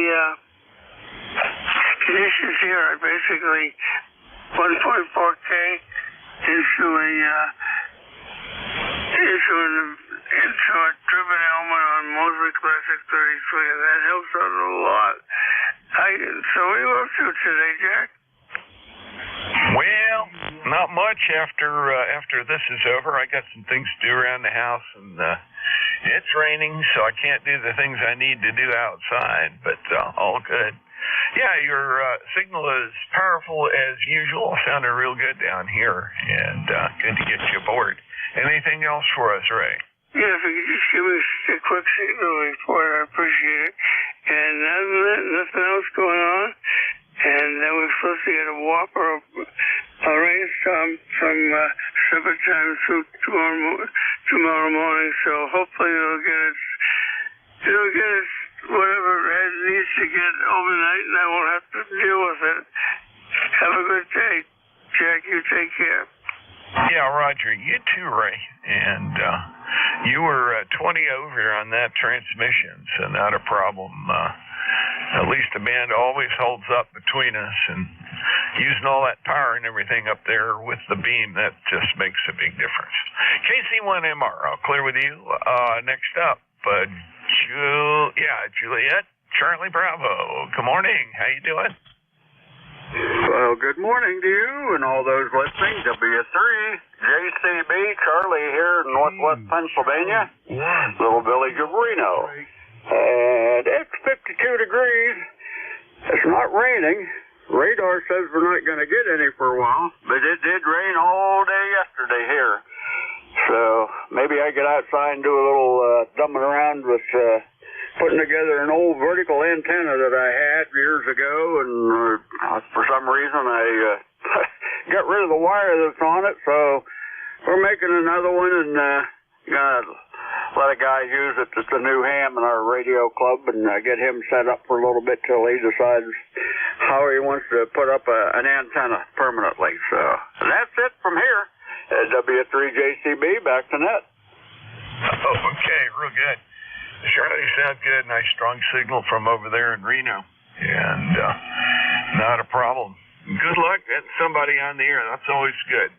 conditions here are basically 1.4K into a driven element on Mosley Classic 33, and that helps out a lot. So what are you up to today, Jack? Well, not much after this is over. I got some things to do around the house, and it's raining, so I can't do the things I need to do outside, but all good. Yeah, your signal is powerful as usual. Sounded real good down here, and good to get you aboard. Anything else for us, Ray? Yeah, if you could just give us a quick signal report, I appreciate it. And other than that, nothing else going on. And then we're supposed to get a whopper of a rainstorm from supper time through tomorrow morning. So hopefully it'll get us whatever it needs to get overnight, and I won't have to deal with it. Have a good day, Jack. You take care. Yeah, Roger. You too, Ray. And you were 20 over on that transmission, so not a problem. At least the band always holds up between us, and using all that power and everything up there with the beam, that just makes a big difference. KC1MR, I'll clear with you. Next up, Juliet, Charlie Bravo. Good morning. How you doing? Well, good morning to you and all those listening. W3, JCB, Charlie here in northwest Pennsylvania, little village of Reno. And it's 52 degrees. It's not raining. Radar says we're not going to get any for a while, but it did rain all day yesterday here. So maybe I get outside and do a little dumbing around with putting together an old vertical antenna that I had years ago, and for some reason I got rid of the wire that's on it, so we're making another one, and gonna let a guy use it that's a new ham in our radio club, and get him set up for a little bit till he decides how he wants to put up an antenna permanently. So that's it from here. W3JCB, back to net. Oh, okay, real good. Charlie, sound good. Nice strong signal from over there in Reno, and not a problem. Good luck getting somebody on the air. That's always good.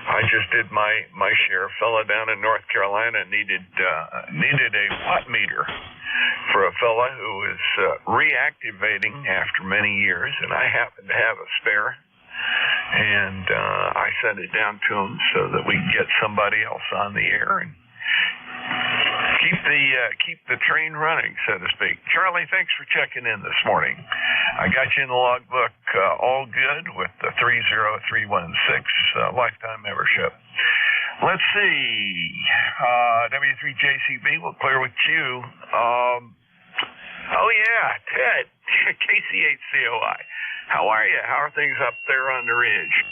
I just did my share. A fella down in North Carolina needed a watt meter for a fella who is reactivating after many years, and I happen to have a spare. And I sent it down to him so that we can get somebody else on the air and keep the train running, so to speak. Charlie, thanks for checking in this morning. I got you in the logbook all good with the 30316 lifetime membership. Let's see. W3JCB, we'll clear with you. Oh yeah, Ted, KC8COI. How are you? How are things up there on the ridge?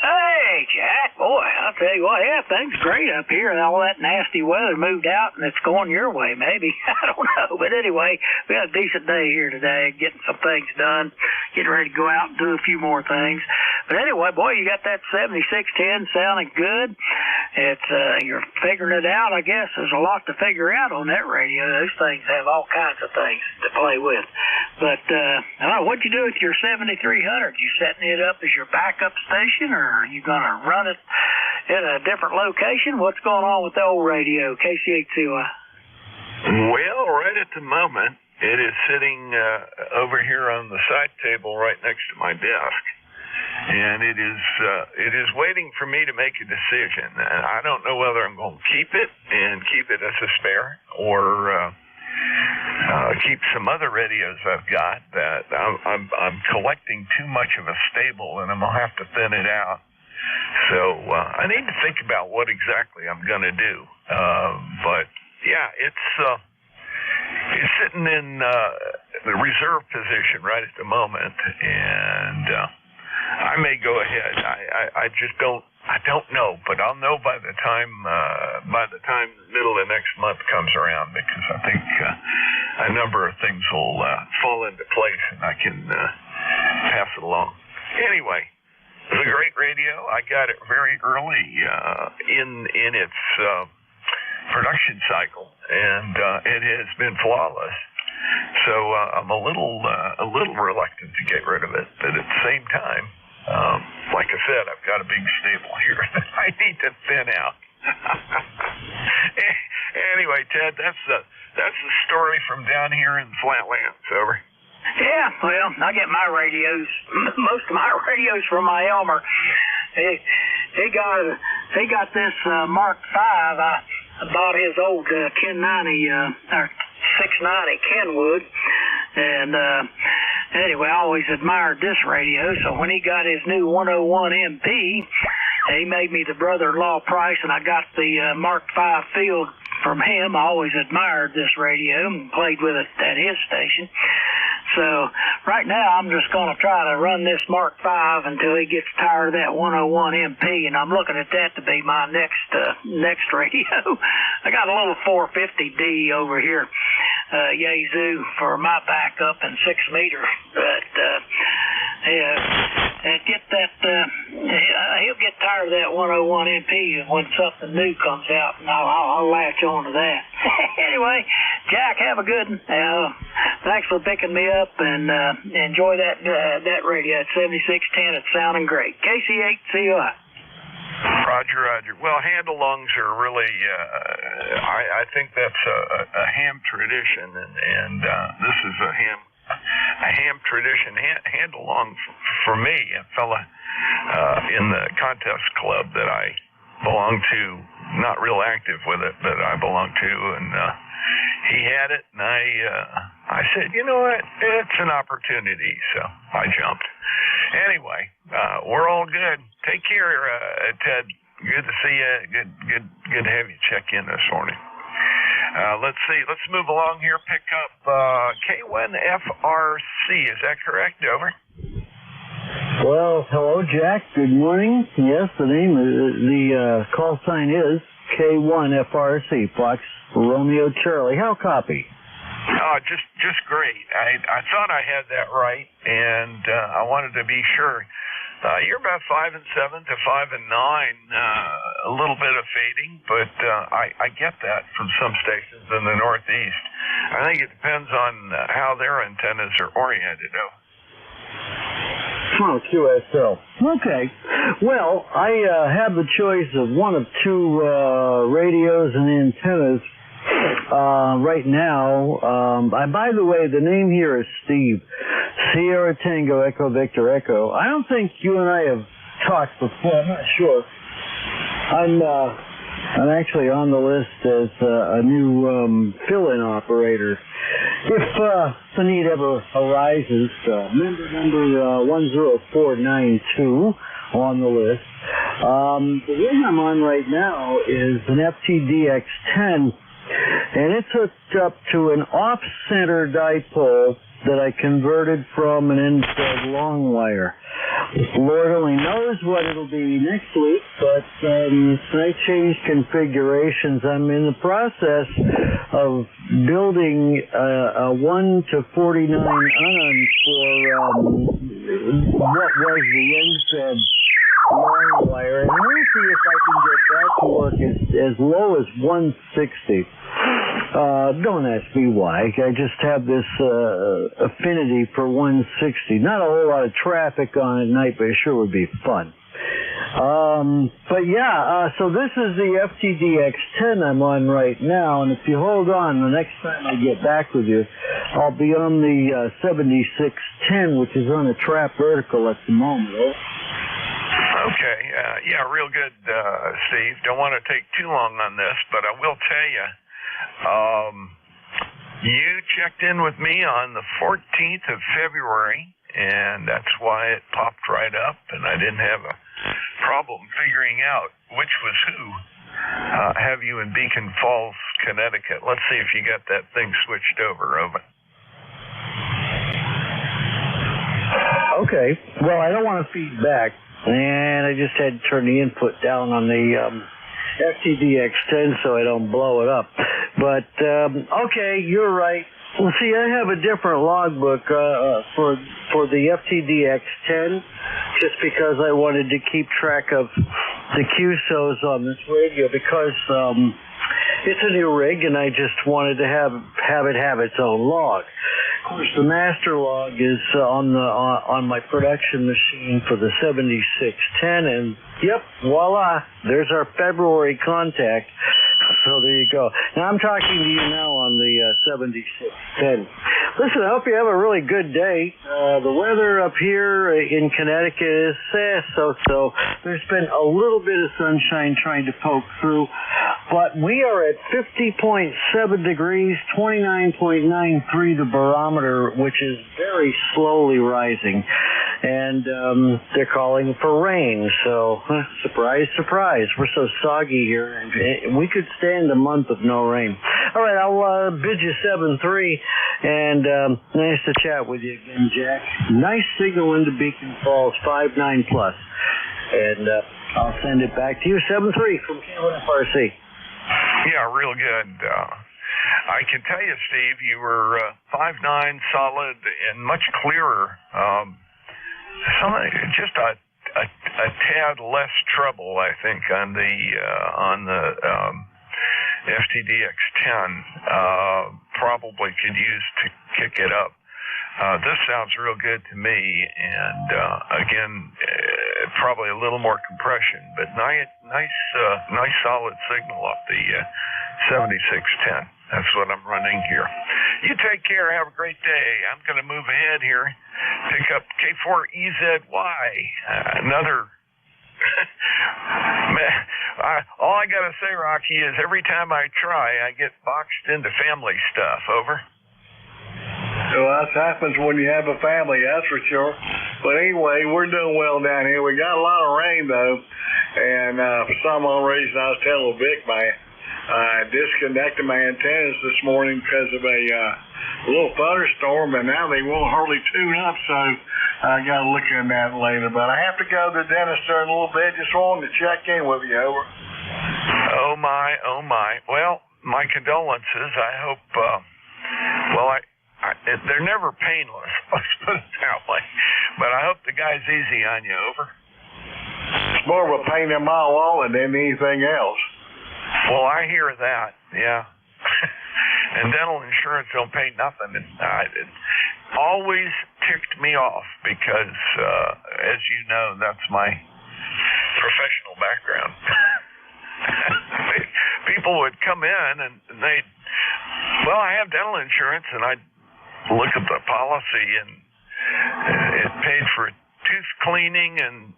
Hey, Jack. Boy, I'll tell you what, yeah, things great up here. All that nasty weather moved out, and it's going your way, maybe. I don't know. But anyway, we had a decent day here today, getting some things done, getting ready to go out and do a few more things. But anyway, boy, you got that 7610 sounding good. It's you're figuring it out, I guess. There's a lot to figure out on that radio. Those things have all kinds of things to play with. But what'd you do with your 7300? You setting it up as your backup station, or are you going to run it at a different location? What's going on with the old radio, KC8COI? Well, right at the moment, it is sitting over here on the side table right next to my desk. And it is waiting for me to make a decision. And I don't know whether I'm going to keep it as a spare, or keep some other radios I've got that I'm collecting too much of a stable, and I'm gonna have to thin it out. So I need to think about what exactly I'm gonna do. But yeah, it's sitting in the reserve position right at the moment, and I may go ahead. I just don't know, but I'll know by the time the middle of next month comes around, because I think a number of things will fall into place, and I can pass it along. Anyway, it's a great radio. I got it very early in its production cycle, and it has been flawless. So I'm a little reluctant to get rid of it, but at the same time, like I said, I've got a big stable here that I need to thin out. Anyway, Ted, that's the story from down here in the Flatlands. Over. Yeah, well, I get my radios, most of my radios from my Elmer. he got this Mark V. I bought his old 1090 or 690 Kenwood, and anyway, I always admired this radio. So when he got his new 101 MP, he made me the brother-in-law price, and I got the Mark V field from him. I always admired this radio and played with it at his station. So right now I'm just going to try to run this Mark V until he gets tired of that 101 MP, and I'm looking at that to be my next radio. I got a little 450D over here, Yazoo, for my backup and 6 meter, but he'll get tired of that 101 MP when something new comes out, and I'll latch on to that. Anyway, Jack, have a good one. Thanks for picking me up, and enjoy that radio at 7610. It's sounding great. KC8, see you out. Roger. Well, hand-alongs are really, I think that's a ham tradition, and this is a ham tradition. Hand-along for me, a fella in the contest club that I belong to, not real active with it, but I belong to, and he had it, and I said, you know what, it's an opportunity, so I jumped. Anyway, we're all good. Take care, Ted. Good to see you. Good to have you check in this morning. Let's see. Let's move along here. Pick up K1FRC. Is that correct? Over. Well, hello, Jack. Good morning. Yes, the call sign is K1FRC, Fox Romeo Charlie. How copy? Oh, just great. I thought I had that right, and I wanted to be sure. You're about 5 and 7 to 5 and 9, a little bit of fading, but I get that from some stations in the Northeast. I think it depends on how their antennas are oriented. Oh, QSL. Okay. Well, I have the choice of one of 2 radios and antennas right now. By the way, the name here is Steve. Sierra Tango Echo Victor Echo. I don't think you and I have talked before. I'm not sure. I'm actually on the list as a new fill-in operator. If the need ever arises, number 10492 on the list. The one I'm on right now is an FTDX10, and it's hooked up to an off-center dipole that I converted from an end-fed long wire. Lord only knows what it'll be next week, but I changed configurations. I'm in the process of building a 1 to 49 on for what was the end-fed long wire, and I want to see if I can get that to work as low as 160. Don't ask me why. I just have this affinity for 160. Not a whole lot of traffic on it at night, but it sure would be fun. But yeah, so this is the FTDX10 I'm on right now, and if you hold on, the next time I get back with you, I'll be on the 7610, which is on a trap vertical at the moment. Okay, yeah, real good, Steve. Don't want to take too long on this, but I will tell you, you checked in with me on the 14th of February, and that's why it popped right up, and I didn't have a problem figuring out which was who. Have you in Beacon Falls, Connecticut? Let's see if you got that thing switched over. Okay, well, I don't want to feed back, and I just had to turn the input down on the FTDX10 so I don't blow it up. But, okay, you're right. Well, see, I have a different logbook for the FTDX10 just because I wanted to keep track of the QSOs on this radio because it's a new rig and I just wanted to have it have its own log. Of course, the master log is on my production machine for the 7610, and yep, voila, there's our February contact. So there you go. Now I'm talking to you now on the 7610. Listen, I hope you have a really good day. The weather up here in Connecticut is so-so. There's been a little bit of sunshine trying to poke through, but we are at 50.7 degrees, 29.93 the barometer, which is very slowly rising. And they're calling for rain, so surprise, surprise. We're so soggy here, and we could stand a month of no rain. All right, I'll bid you 7-3, and nice to chat with you again, Jack. Nice signal into Beacon Falls, 5.9 plus. And I'll send it back to you, 7-3 from KFRC. Yeah, real good. I can tell you, Steve, you were 5.9 solid and much clearer. Just a tad less trouble, I think, on the FTDX10. Probably could use to kick it up. This sounds real good to me, and again, probably a little more compression, but nice solid signal off the 7610. That's what I'm running here. You take care. Have a great day. I'm going to move ahead here. Pick up K4EZY. Another. All I got to say, Rocky, is every time I try, I get boxed into family stuff. Over. Well, that happens when you have a family, that's for sure. But anyway, we're doing well down here. We got a lot of rain, though. And for some unknown reason, I was telling Vic, I disconnected my antennas this morning because of a little thunderstorm, and now they won't hardly tune up, so I got to look into that later. But I have to go to the dentist in a little bit. Just wanted to check in with you. Over. Oh, my. Well, my condolences. I hope, they're never painless, let's put it that way. But I hope the guy's easy on you. Over. It's more of a pain in my wallet than anything else. Well, I hear that, yeah. And dental insurance don't pay nothing. It always ticked me off because, as you know, that's my professional background. People would come in and I have dental insurance, and I'd look at the policy, and it paid for tooth cleaning and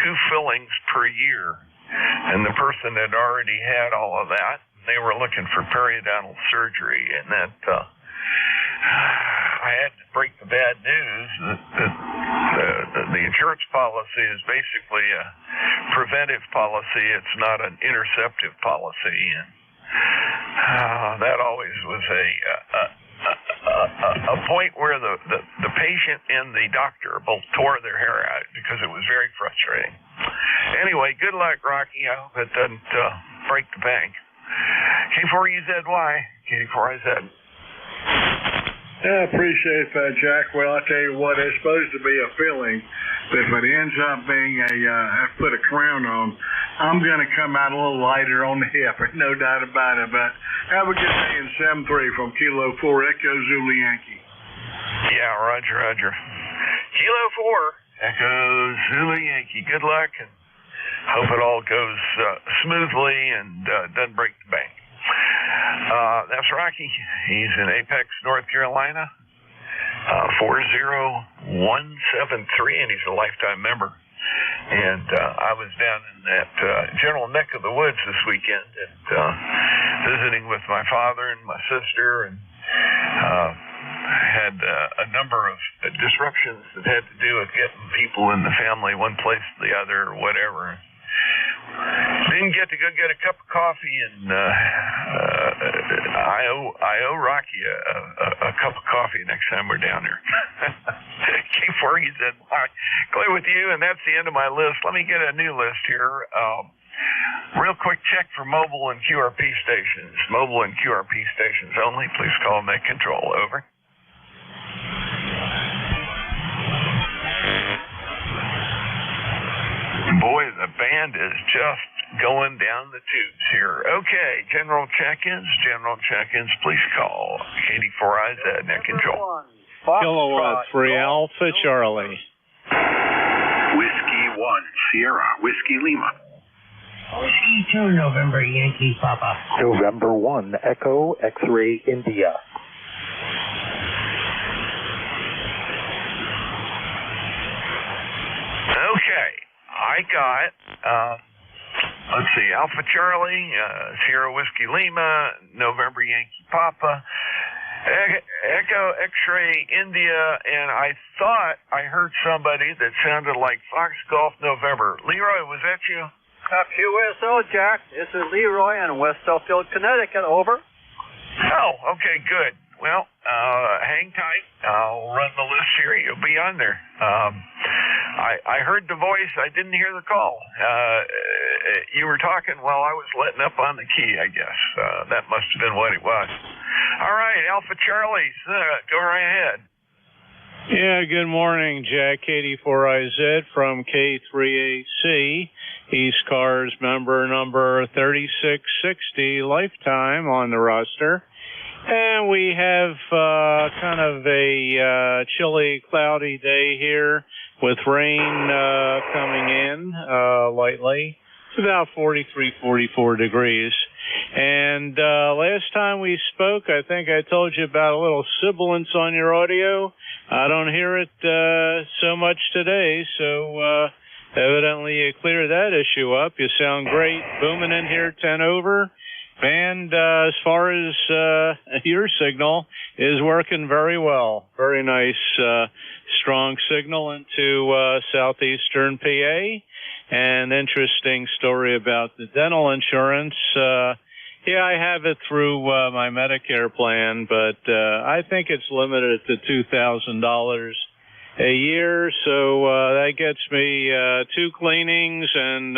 2 fillings per year. And the person had already had all of that. They were looking for periodontal surgery, and that I had to break the bad news that the insurance policy is basically a preventive policy. It's not an interceptive policy, and that always was a point where the patient and the doctor both tore their hair out because it was very frustrating. Anyway, good luck, Rocky. I hope it doesn't break the bank. K4EZY, K4IZ. I appreciate that, Jack. Well, I tell you what, it's supposed to be a filling, but if it ends up being I put a crown on, I'm going to come out a little lighter on the hip, no doubt about it. But have a good day in 7-3 from Kilo 4 Echo Zulu Yankee. Yeah, Roger. Kilo 4 Echo Zulu Yankee. Good luck, and hope it all goes smoothly and doesn't break the bank. That's Rocky. He's in Apex, North Carolina. 40173, and he's a lifetime member. And I was down in that general neck of the woods this weekend, and visiting with my father and my sister, and had a number of disruptions that had to do with getting people in the family one place to the other or whatever. Didn't get to go get a cup of coffee, and I owe Rocky a cup of coffee next time we're down there. K4EZY, clear with you, and that's the end of my list. Let me get a new list here. Real quick check for mobile and QRP stations. Mobile and QRP stations only. Please call Net Control. Over. Boy, the band is just going down the tubes here. Okay, general check-ins, please call KD4IZ, Net Control. Kilowatt 3 Alpha Charlie. Whiskey 1 Sierra, Whiskey Lima. Whiskey 2 November Yankee Papa. November 1 Echo X-Ray India. I got, let's see, Alpha Charlie, Sierra Whiskey Lima, November Yankee Papa, Echo X-Ray India, and I thought I heard somebody that sounded like Fox Golf November. Leroy, was that you? QSO, Jack. This is Leroy in West Suffield, Connecticut. Over. Oh, okay, good. Well, hang tight. I'll run the list here. You'll be on there. I heard the voice. I didn't hear the call. You were talking while I was letting up on the key, I guess. That must have been what it was. All right, Alpha Charlie, go right ahead. Yeah, good morning, Jack. K84IZ from K3AC. ECARS member number 3660, lifetime on the roster. And we have kind of a chilly, cloudy day here with rain coming in lightly. It's about 43, 44 degrees. And last time we spoke, I think I told you about a little sibilance on your audio. I don't hear it so much today, so evidently you cleared that issue up. You sound great. Booming in here, 10 over. Band, as far as your signal, is working very well. Very nice, strong signal into southeastern PA. An interesting story about the dental insurance. Yeah, I have it through my Medicare plan, but I think it's limited to $2,000 a year. So that gets me 2 cleanings and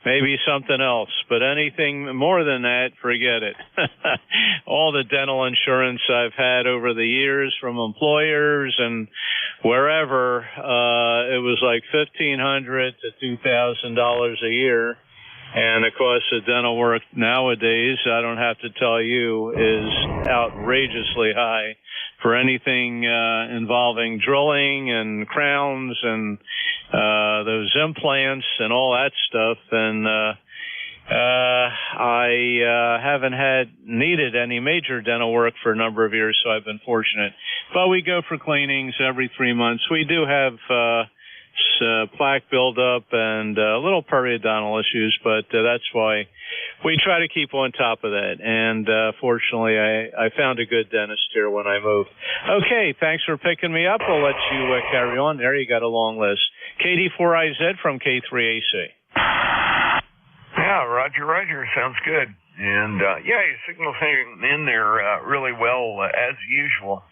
maybe something else, but anything more than that, forget it. All the dental insurance I've had over the years from employers and wherever, it was like $1,500 to $2,000 a year. And the cost of dental work nowadays, I don't have to tell you, is outrageously high for anything involving drilling and crowns and those implants and all that stuff. And I haven't needed any major dental work for a number of years, so I've been fortunate. But we go for cleanings every 3 months. We do have plaque buildup and little periodontal issues, but that's why we try to keep on top of that. And fortunately, I found a good dentist here when I moved. Okay, thanks for picking me up. I'll let you carry on there. You got a long list. KD4IZ from K3AC. Yeah, Roger. Sounds good. And yeah, your signal's hanging in there really well as usual.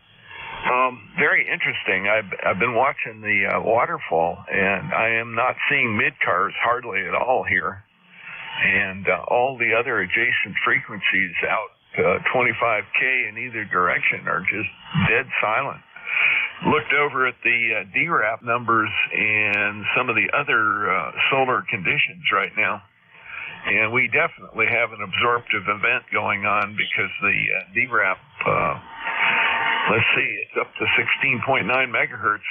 Very interesting. I've been watching the waterfall, and I am not seeing mid-cars hardly at all here. And all the other adjacent frequencies out 25K in either direction are just dead silent. Looked over at the DRAP numbers and some of the other solar conditions right now. And we definitely have an absorptive event going on because the DRAP, let's see, it's up to 16.9 megahertz.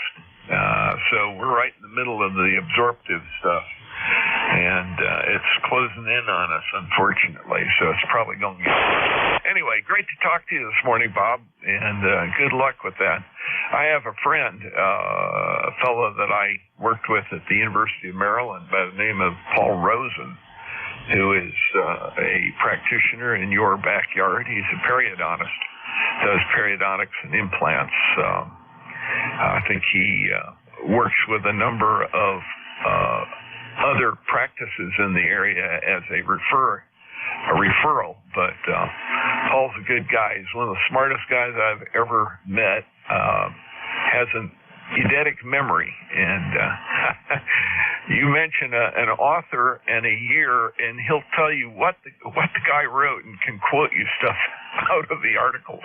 So we're right in the middle of the absorptive stuff. And it's closing in on us, unfortunately. So it's probably going to get worse. Anyway, great to talk to you this morning, Bob, and good luck with that. I have a friend, a fellow that I worked with at the University of Maryland by the name of Paul Rosen, who is a practitioner in your backyard. He's a periodontist, does periodontics and implants. I think he works with a number of other practices in the area as a referral, but Paul's a good guy. He's one of the smartest guys I've ever met. Has an eidetic memory, and you mention an author and a year, and he'll tell you what the guy wrote and can quote you stuff out of the articles.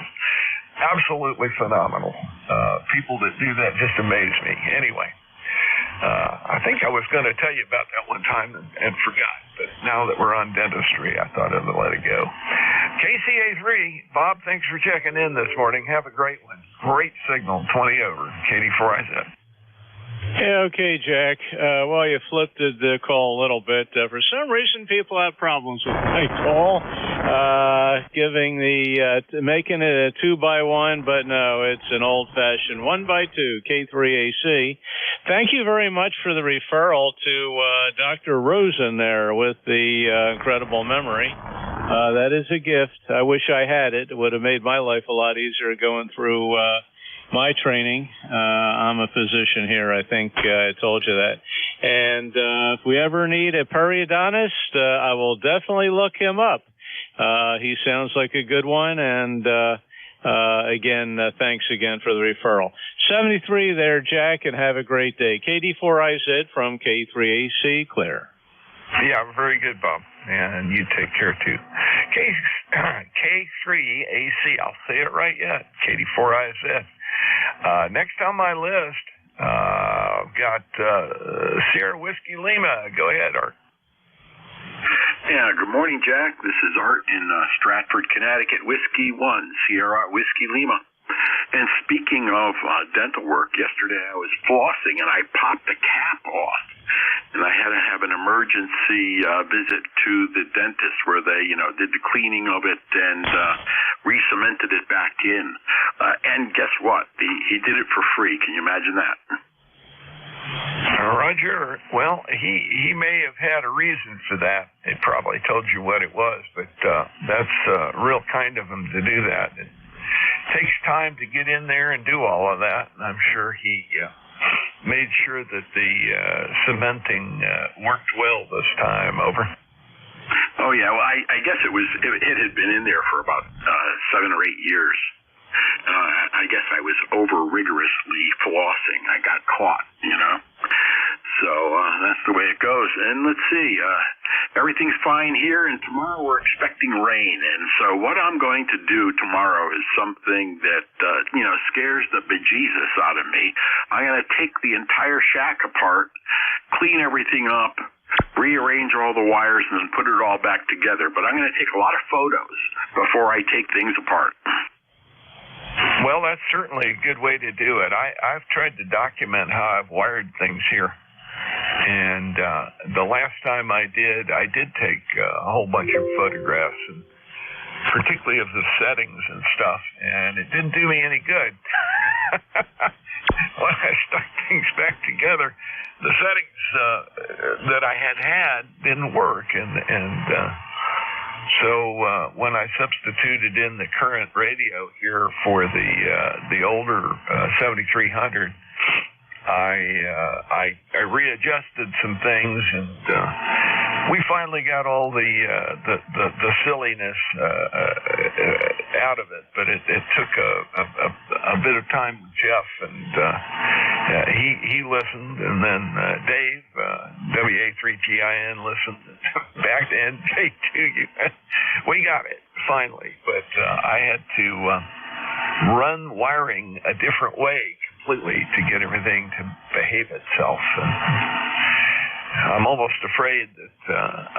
Absolutely phenomenal. People that do that just amaze me. Anyway, I think I was going to tell you about that one time and forgot, but now that we're on dentistry, I thought I'd let it go. KCA3, Bob, thanks for checking in this morning. Have a great one. Great signal, 20 over. KD4IZ. Yeah, okay, Jack. Well, you flipped the call a little bit. For some reason, people have problems with my call, making it a 2x1, but no, it's an old-fashioned 1x2, K3AC. Thank you very much for the referral to Dr. Rosen there with the incredible memory. That is a gift. I wish I had it. It would have made my life a lot easier going through my training. I'm a physician here. I think I told you that. And if we ever need a periodontist, I will definitely look him up. He sounds like a good one. And again, thanks again for the referral. 73 there, Jack, and have a great day. KD4IZ from K3AC, clear. Yeah, very good, Bob. And you take care, too. K3AC, I'll say it right yet, KD4IZ. Next on my list, I've got Sierra Whiskey Lima. Go ahead, Art. Yeah, good morning, Jack. This is Art in Stratford, Connecticut. Whiskey 1, Sierra Whiskey Lima. And speaking of dental work, yesterday I was flossing and I popped the cap off. And I had to have an emergency visit to the dentist where they, did the cleaning of it and re-cemented it back in. And guess what? He did it for free. Can you imagine that? Roger, well, he may have had a reason for that. It probably told you what it was, but that's real kind of him to do that. It takes time to get in there and do all of that, and I'm sure he made sure that the cementing worked well this time. Over. Oh yeah, well I guess it had been in there for about 7 or 8 years. I guess I was over rigorously flossing. I got caught, So that's the way it goes. And let's see, everything's fine here, and tomorrow we're expecting rain. And so what I'm going to do tomorrow is something that, scares the bejesus out of me. I'm going to take the entire shack apart, clean everything up, rearrange all the wires, and then put it all back together. But I'm going to take a lot of photos before I take things apart. Well, that's certainly a good way to do it. I've tried to document how I've wired things here. And the last time I did take a whole bunch of photographs, and particularly of the settings and stuff, and it didn't do me any good. When I stuck things back together, the settings that I had didn't work, so when I substituted in the current radio here for the older 7300, I readjusted some things, and we finally got all the silliness out of it. But it took a bit of time with Jeff, and he listened, and then Dave, WA3GIN, listened back to NJ2. We got it finally, but I had to run wiring a different way completely to get everything to behave itself. And I'm almost afraid that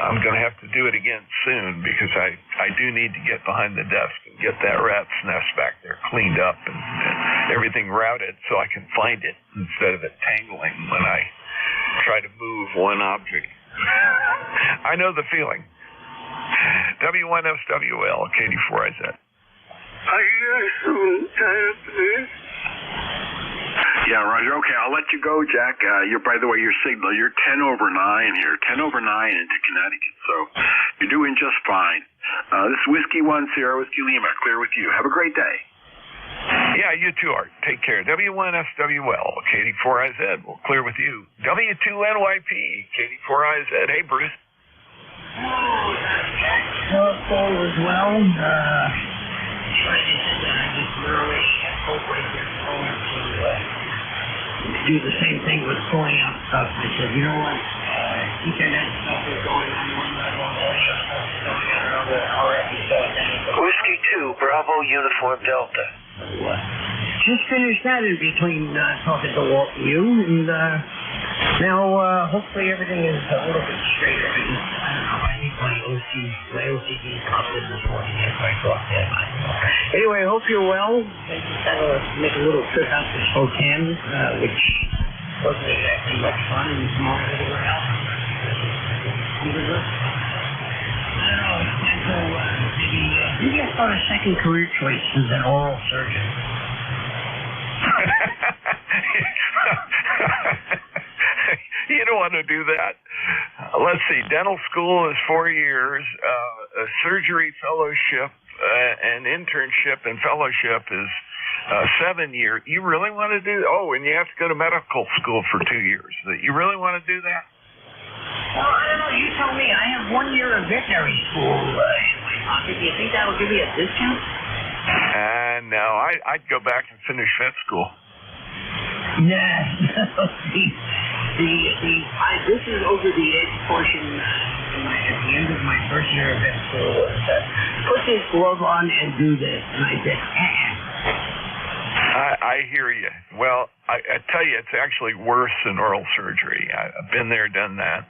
I'm going to have to do it again soon, because I do need to get behind the desk and get that rat's nest back there cleaned up and everything routed so I can find it instead of it tangling when I try to move one object. I know the feeling. W1SWL, KD4IZ. Are you guys soon tired of this? Yeah, Roger. Okay, I'll let you go, Jack. By the way, your signal, you're 10 over 9 here, 10 over 9 into Connecticut, so you're doing just fine. This is Whiskey 1, Sierra Whiskey Lima, clear with you. Have a great day. Yeah, you too, Art. Take care. W1SWL, KD4IZ, we'll clear with you. W2NYP, KD4IZ. Hey, Bruce. All is well. Just literally hoping to do the same thing with pulling out stuff. I said, you know what? Ethernet stuff is going on one level, audio stuff is going on another. Already Whiskey 2, Bravo Uniform Delta. Just finished that in between talking to Walt and you, and now hopefully everything is a little bit straighter. I don't know, I think my OCD popped in this morning after I talked to him. Anyway, I hope you're well. I just had to make a little trip out to Spokane, which wasn't exactly much fun and small everywhere else. I don't know, so maybe I thought a second career choice is an oral surgeon. You don't want to do that. Let's see, dental school is 4 years, a surgery fellowship, an internship and fellowship is 7 years. You really want to do, and you have to go to medical school for 2 years. You really want to do that? Well, I don't know, you tell me. I have 1 year of veterinary school in my pocket. Do you think that'll give me a discount? No, I'd go back and finish vet school. Nah, this is over the edge portion at the end of my first year of vet school. Put this glove on and do this. And I said, I hear you. Well, I tell you, it's actually worse than oral surgery. I've been there, done that.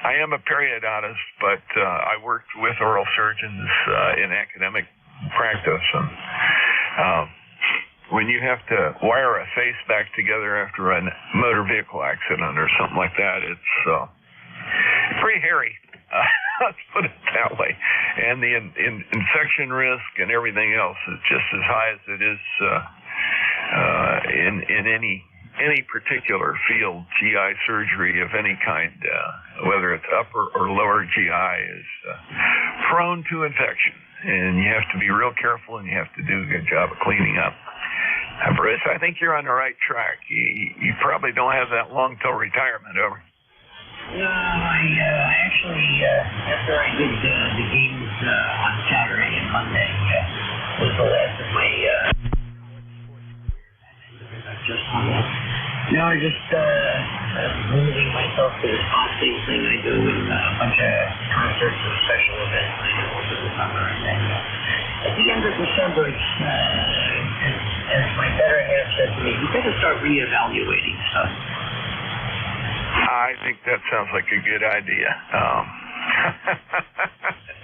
I am a periodontist, but I worked with oral surgeons in academic practice. And when you have to wire a face back together after a motor vehicle accident or something like that, it's pretty hairy. Let's put it that way. And the infection risk and everything else is just as high as it is in any particular field. GI surgery of any kind, whether it's upper or lower GI, is prone to infection. And you have to be real careful, and you have to do a good job of cleaning up. Bruce, I think you're on the right track. You probably don't have that long till retirement, over. No, I actually, after I did the games on Saturday and Monday, was the last of my just hung up. Now I just limiting myself to this boxing thing I do and a bunch of concerts and special events I do over the summer. And then at the end of December, as my better half said to me, you better start reevaluating stuff. I think that sounds like a good idea.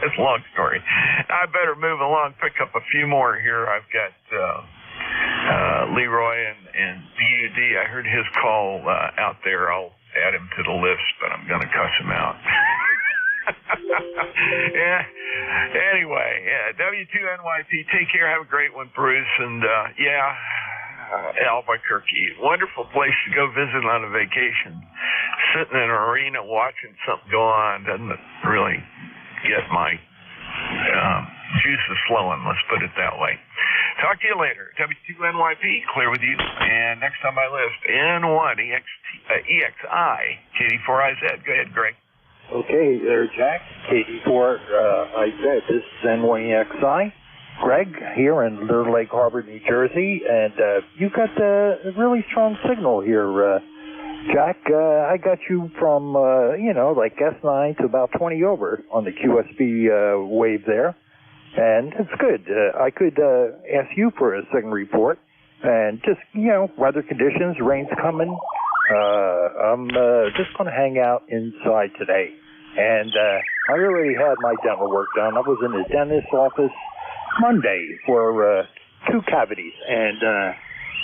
It's a long story. I better move along, pick up a few more here. I've got Leroy and BUD. I heard his call out there. I'll add him to the list, but I'm going to cuss him out. Yeah. Anyway, W2NYP, take care. Have a great one, Bruce. And Albuquerque, wonderful place to go visit on a vacation. Sitting in an arena watching something go on doesn't really get my juices flowing, let's put it that way. Talk to you later. W2NYP, clear with you. And next on my list, N1 EXI, KD4IZ. Go ahead, Greg. Okay, there, Jack. KD4IZ. This is N1EXI. Greg here in Little Lake Harbor, New Jersey, and you got a really strong signal here, Jack. I got you from, like S9 to about 20 over on the QSB wave there, and it's good. I could ask you for a signal report, and just, weather conditions, rain's coming. I'm just going to hang out inside today, and I already had my dental work done. I was in the dentist's office Monday for 2 cavities, and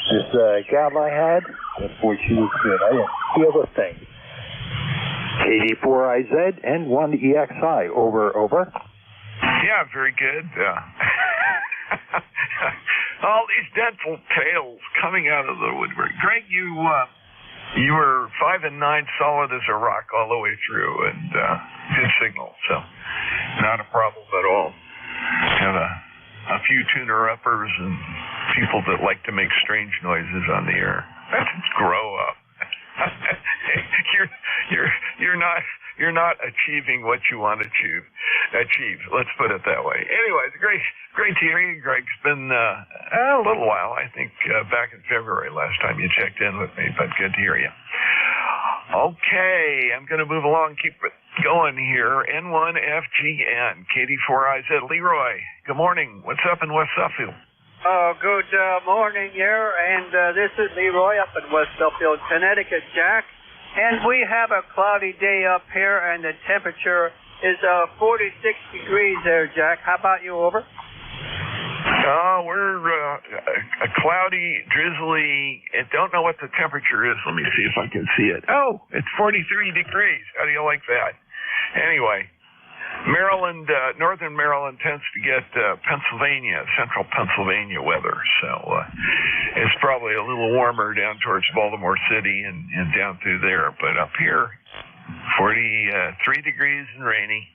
this gal I had, boy, she was good. I didn't feel a thing. KD4IZ N1EXI, over. Yeah, very good. All these dental tales coming out of the woodwork. Greg, you were 5 and 9 solid as a rock all the way through, and good signal, so not a problem at all. Have a few tuner-uppers and people that like to make strange noises on the air. Grow up. You're not achieving what you want to achieve. Let's put it that way. Anyways, great to hear you, Greg. It's been a little while. I think back in February last time you checked in with me, but good to hear you. Okay, I'm going to move along, keep it going here. N1FGN, KD4IZ. Leroy, good morning. What's up in West Suffield? Good morning here, and this is Leroy up in West Suffield, Connecticut, Jack. And we have a cloudy day up here, and the temperature is 46 degrees there, Jack. How about you, over? We're cloudy, drizzly, and don't know what the temperature is. Let me see if I can see it. Oh, it's 43 degrees. How do you like that? Anyway, Maryland, northern Maryland tends to get central Pennsylvania weather, so it's probably a little warmer down towards Baltimore City and down through there. But up here, 43 degrees and rainy.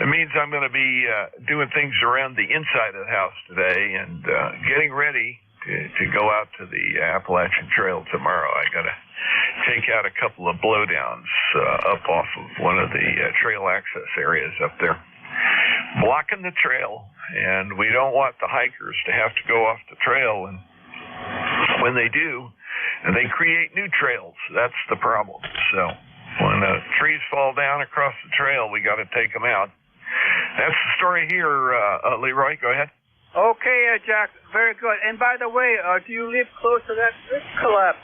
It means I'm going to be doing things around the inside of the house today and getting ready to go out to the Appalachian Trail tomorrow. I got to take out a couple of blowdowns up off of one of the trail access areas up there, blocking the trail, and we don't want the hikers to have to go off the trail. And when they do, they create new trails. That's the problem. So when trees fall down across the trail, we got to take them out. That's the story here, Leroy. Go ahead. Okay, Jack. Very good. And by the way, do you live close to that collapse,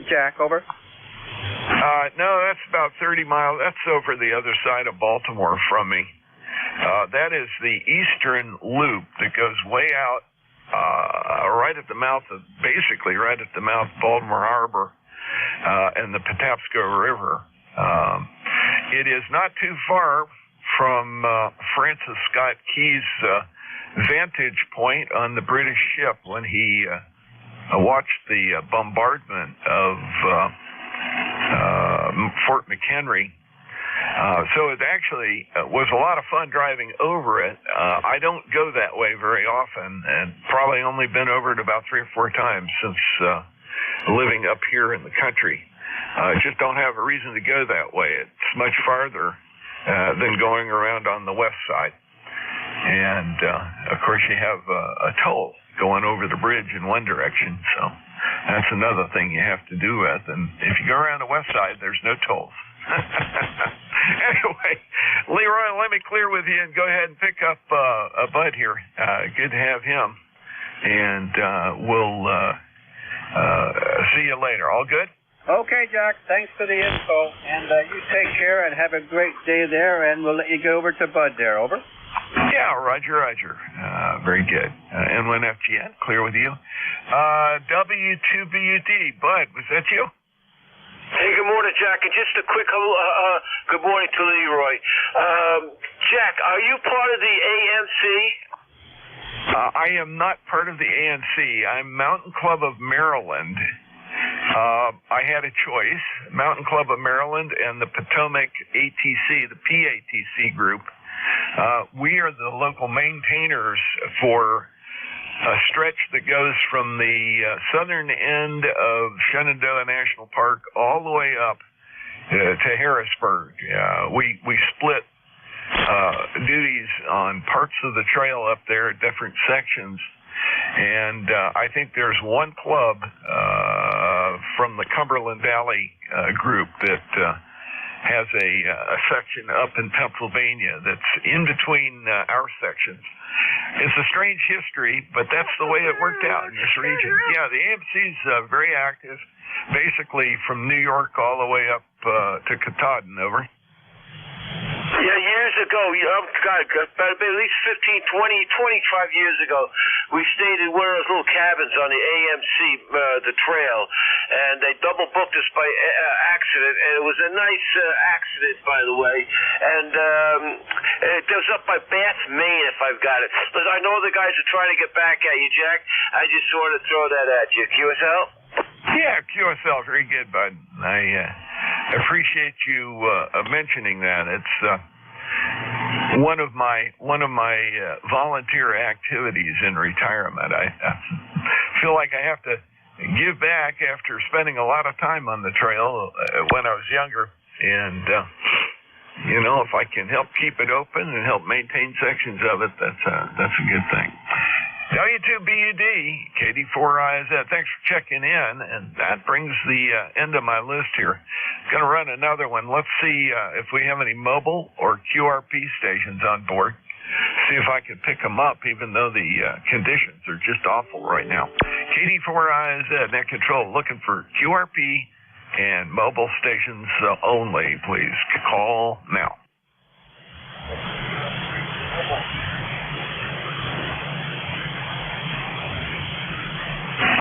Jack? Over. No, that's about 30 miles. That's over the other side of Baltimore from me. That is the eastern loop that goes way out, right at the mouth of Baltimore Harbor and the Patapsco River. It is not too far from Francis Scott Key's vantage point on the British ship when he watched the bombardment of Fort McHenry. So it actually was a lot of fun driving over it. I don't go that way very often, and probably only been over it about 3 or 4 times since living up here in the country. Just don't have a reason to go that way. It's much farther than going around on the west side. And, of course, you have a toll going over the bridge in one direction, so that's another thing you have to do with. And if you go around the west side, there's no tolls. Anyway, Leroy, let me clear with you and go ahead and pick up Bud here. Good to have him. And we'll see you later. All good? Okay, Jack. Thanks for the info. And you take care and have a great day there, and we'll let you go over to Bud there. Over. Yeah, Roger. Very good. N1FGN, clear with you. W2BUD, Bud, was that you? Hey, good morning, Jack. And just a quick good morning to Leroy. Jack, are you part of the ANC? I am not part of the ANC. I'm Mountain Club of Maryland. I had a choice, Mountain Club of Maryland and the Potomac ATC, the PATC group. We are the local maintainers for a stretch that goes from the southern end of Shenandoah National Park all the way up to Harrisburg. We split duties on parts of the trail up there at different sections. And I think there's one club from the Cumberland Valley group that has a section up in Pennsylvania that's in between our sections. It's a strange history, but that's the way it worked out in this region. Yeah, the AMC's very active, basically from New York all the way up to Katahdin. Over. Yeah, years ago, about at least 15, 20, 25 years ago, we stayed in one of those little cabins on the AMC, the trail, and they double booked us by accident, and it was a nice accident, by the way, and it goes up by Bath, Maine, if I've got it. But I know the guys are trying to get back at you, Jack. I just wanted to throw that at you. QSL? Yeah, QSL, very good, bud. I appreciate you mentioning that. It's one of my volunteer activities in retirement. I feel like I have to give back after spending a lot of time on the trail when I was younger, and if I can help keep it open and help maintain sections of it, that's a good thing. W2BUD, KD4IZ, thanks for checking in, and that brings the end of my list here. Going to run another one. Let's see if we have any mobile or QRP stations on board. See if I can pick them up, even though the conditions are just awful right now. KD4IZ, net control, looking for QRP and mobile stations only, please. Call now.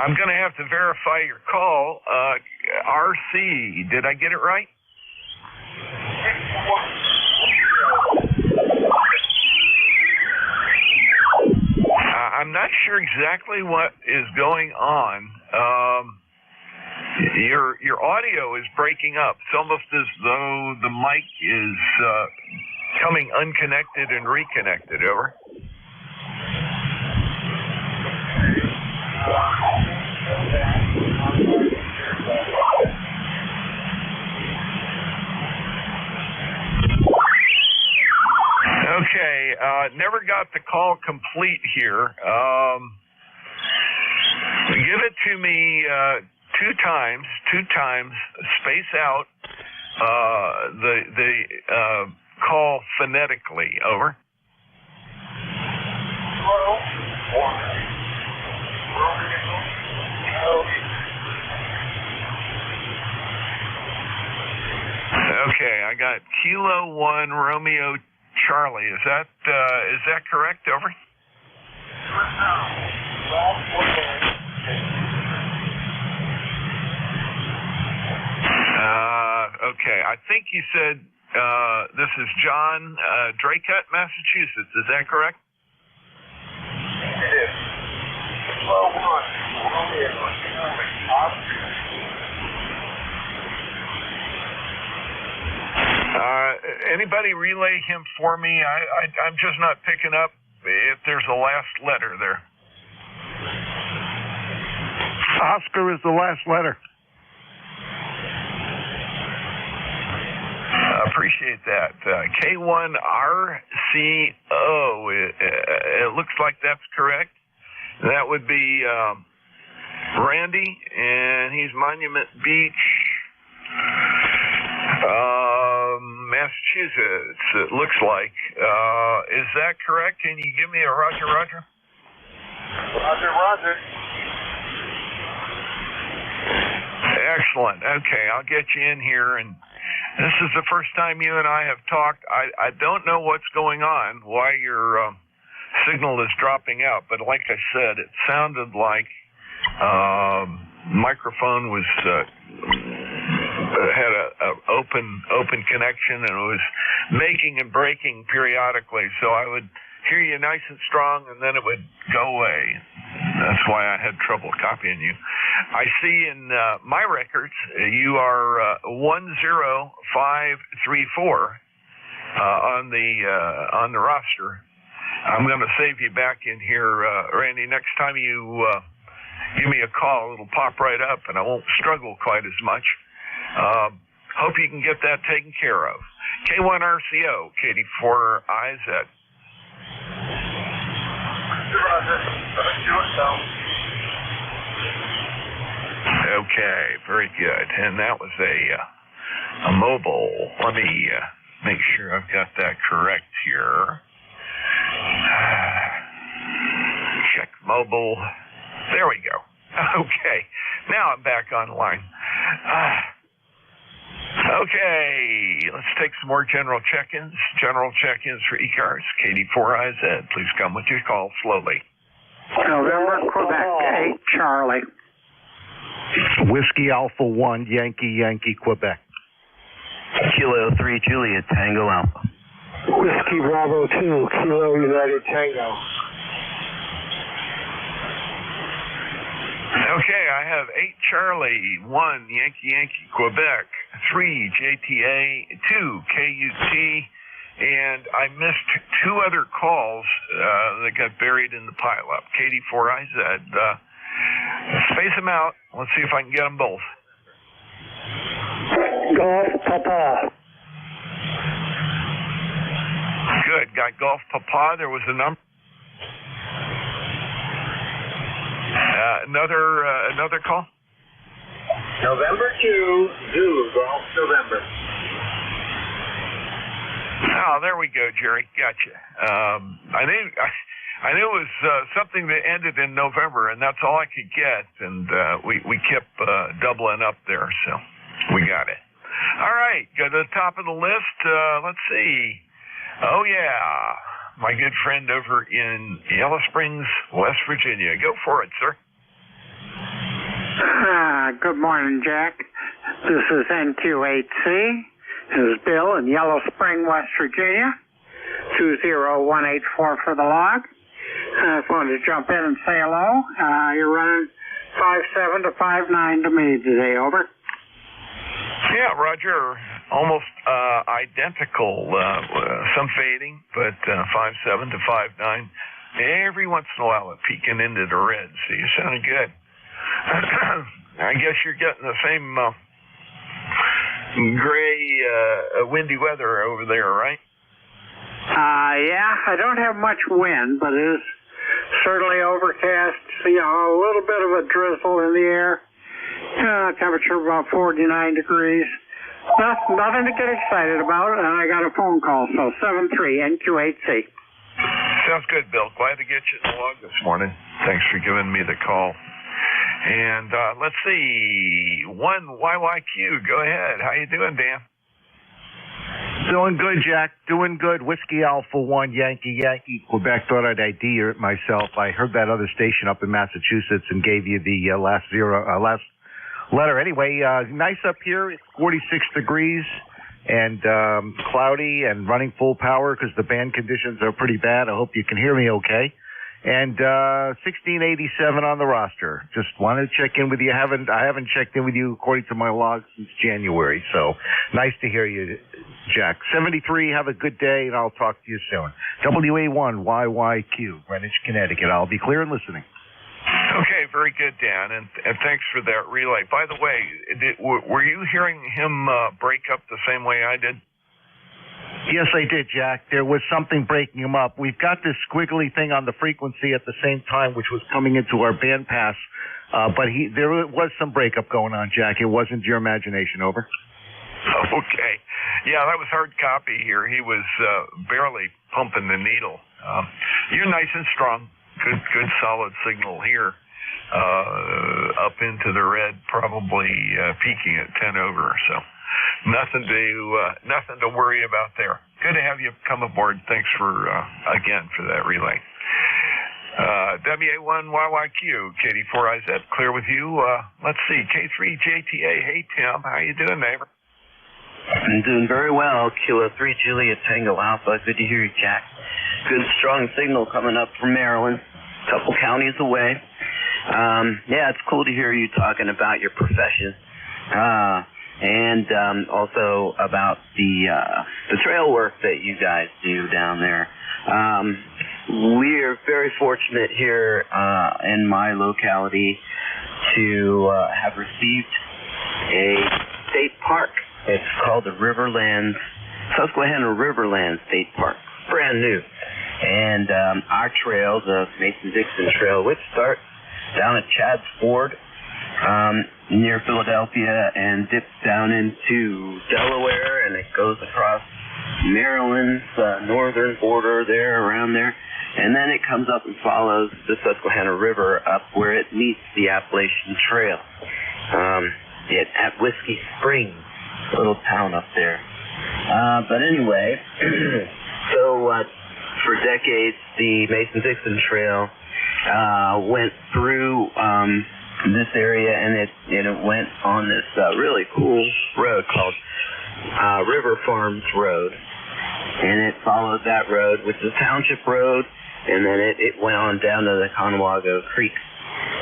I'm going to have to verify your call. RC, did I get it right? I'm not sure exactly what is going on. Your audio is breaking up. It's almost as though the mic is coming unconnected and reconnected. Over. Okay, never got the call complete here. Give it to me two times, space out the call phonetically. Over. Okay, I got Kilo 1 Romeo Charlie. Is that correct? Over. Okay, I think you said this is John Draycutt, Massachusetts. Is that correct? It is. Anybody relay him for me? I'm just not picking up if there's a last letter there. Oscar is the last letter. Appreciate that. K1RCO. It looks like that's correct. That would be Randy, and he's Monument Beach, Massachusetts, it looks like. Is that correct? Can you give me a roger? Roger. Excellent. Okay, I'll get you in here, and this is the first time you and I have talked. I don't know what's going on, why your signal is dropping out, but like I said, it sounded like microphone was had a open connection, and it was making and breaking periodically, so I would hear you nice and strong, and then it would go away. That's why I had trouble copying you. I see in my records you are 10534 on the roster. I'm going to save you back in here, Randy. Next time you give me a call, it'll pop right up, and I won't struggle quite as much. Hope you can get that taken care of. K1RCO, Katie 4IZ. Okay, very good. And that was a mobile. Let me make sure I've got that correct here. Check mobile. There we go. Okay, now I'm back online. Okay, let's take some more general check-ins. General check-ins for ECARS, KD4IZ. Please come with your call slowly. November, Quebec, 8 Charlie. Whiskey Alpha 1, Yankee, Quebec. Kilo 3, Juliet, Tango Alpha. Whiskey Bravo 2, Kilo United Tango. Okay, I have 8 Charlie, 1 Yankee, Quebec, 3 JTA, 2 KUT, and I missed 2 other calls that got buried in the pileup. KD4IZ. Space them out. Let's see if I can get them both. Golf Papa. Good. Got Golf Papa. There was a number. Another call? November 2, Zulu, Golf November. Oh, there we go, Jerry. Gotcha. I knew it was something that ended in November, and that's all I could get, and we kept doubling up there, so we got it. All right, go to the top of the list. Let's see. Oh, yeah, my good friend over in Yellow Springs, West Virginia. Go for it, sir. Good morning, Jack. This is NQ8C. This is Bill in Yellow Spring, West Virginia. 20184 for the log. I just wanted to jump in and say hello. You're running 5.7 to 5.9 to me today, over. Yeah, Roger. Almost identical. Some fading, but 5.7 to 5.9. Every once in a while, it peeking into the red. So you sounded good. I guess you're getting the same gray, windy weather over there, right? Yeah, I don't have much wind, but it is certainly overcast. A little bit of a drizzle in the air. Temperature about 49 degrees. Nothing to get excited about, and I got a phone call, so 73NQ8C. Sounds good, Bill. Glad to get you in the log this morning. Thanks for giving me the call. And let's see, 1YYQ. Go ahead. How you doing, Dan? Doing good, Jack. Doing good. Whiskey Alpha 1, Yankee, Quebec. Thought I'd ID it myself. I heard that other station up in Massachusetts and gave you the last letter. Anyway, nice up here. It's 46 degrees and cloudy and running full power because the band conditions are pretty bad. I hope you can hear me okay. And 1687 on the roster. Just wanted to check in with you. I haven't checked in with you according to my log since January. So nice to hear you, Jack. 73. Have a good day, and I'll talk to you soon. WA1 YYQ, Greenwich, Connecticut. I'll be clear and listening. Okay, very good, Dan, and thanks for that relay. By the way, were you hearing him break up the same way I did? Yes, I did, Jack. There was something breaking him up. We've got this squiggly thing on the frequency at the same time, which was coming into our band pass. But there was some breakup going on, Jack. It wasn't your imagination, over. Okay. Yeah, that was hard copy here. He was barely pumping the needle. You're nice and strong. Good solid signal here. Up into the red, probably peaking at 10 over. So nothing to worry about there. Good to have you come aboard. Thanks again for that relay. WA1YYQ, KD4IZ, clear with you. Let's see, K3JTA. Hey, Tim. How you doing, neighbor? I'm doing very well. Kilo 3 Juliet Tango Alpha. Good to hear you, Jack. Good strong signal coming up from Maryland, a couple counties away. Yeah, it's cool to hear you talking about your profession, and also about the trail work that you guys do down there. We are very fortunate here in my locality to have received a state park. It's called the Susquehanna Riverland State Park. Brand new. And our trail, the Mason-Dixon Trail, which starts down at Chad's Ford near Philadelphia and dips down into Delaware, and it goes across Maryland's northern border there, around there. And then it comes up and follows the Susquehanna River up where it meets the Appalachian Trail at Whiskey Springs, a little town up there. But anyway, so for decades, the Mason-Dixon Trail went through this area, and it went on this really cool road called River Farms Road. And it followed that road, which is a township road, and then it went on down to the Conewago Creek,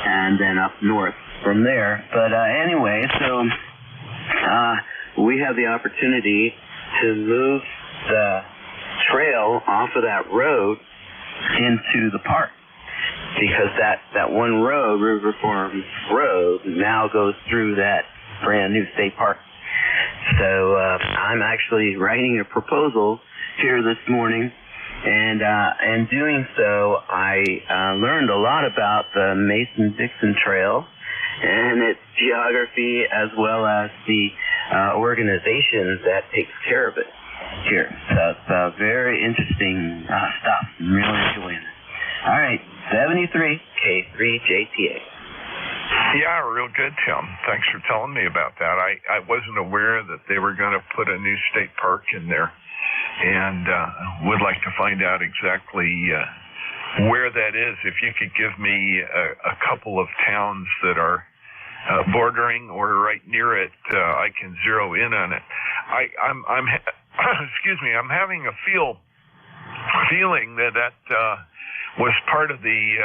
and then up north from there. But anyway, so we have the opportunity to move the trail off of that road into the park, because that one road, River Farms Road, now goes through that brand new state park. So I'm actually writing a proposal here this morning, and doing so, I learned a lot about the Mason-Dixon Trail and its geography, as well as the organization that takes care of it here. So it's very interesting stuff. I'm really enjoying it. All right, 73 K3JTA. Yeah, real good, Tim. Thanks for telling me about that. I wasn't aware that they were going to put a new state park in there, and would like to find out exactly where that is. If you could give me a couple of towns that are bordering or right near it, I can zero in on it. I'm excuse me, I'm having a feeling that was part of the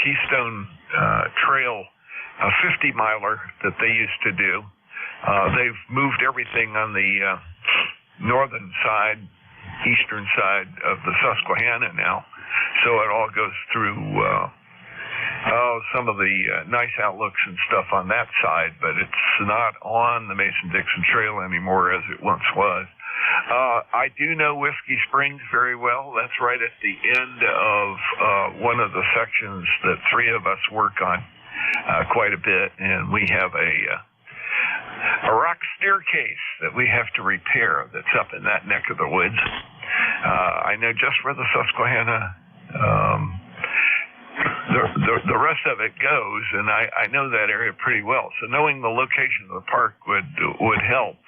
Keystone Trail 50-miler that they used to do. They've moved everything on the northern side, eastern side of the Susquehanna now, so it all goes through some of the nice outlooks and stuff on that side, but it's not on the Mason-Dixon Trail anymore as it once was. I do know Whiskey Springs very well. That's right at the end of one of the sections that three of us work on quite a bit, and we have a rock staircase that we have to repair that's up in that neck of the woods. I know just where the Susquehanna, the rest of it goes, and I know that area pretty well. So knowing the location of the park would help.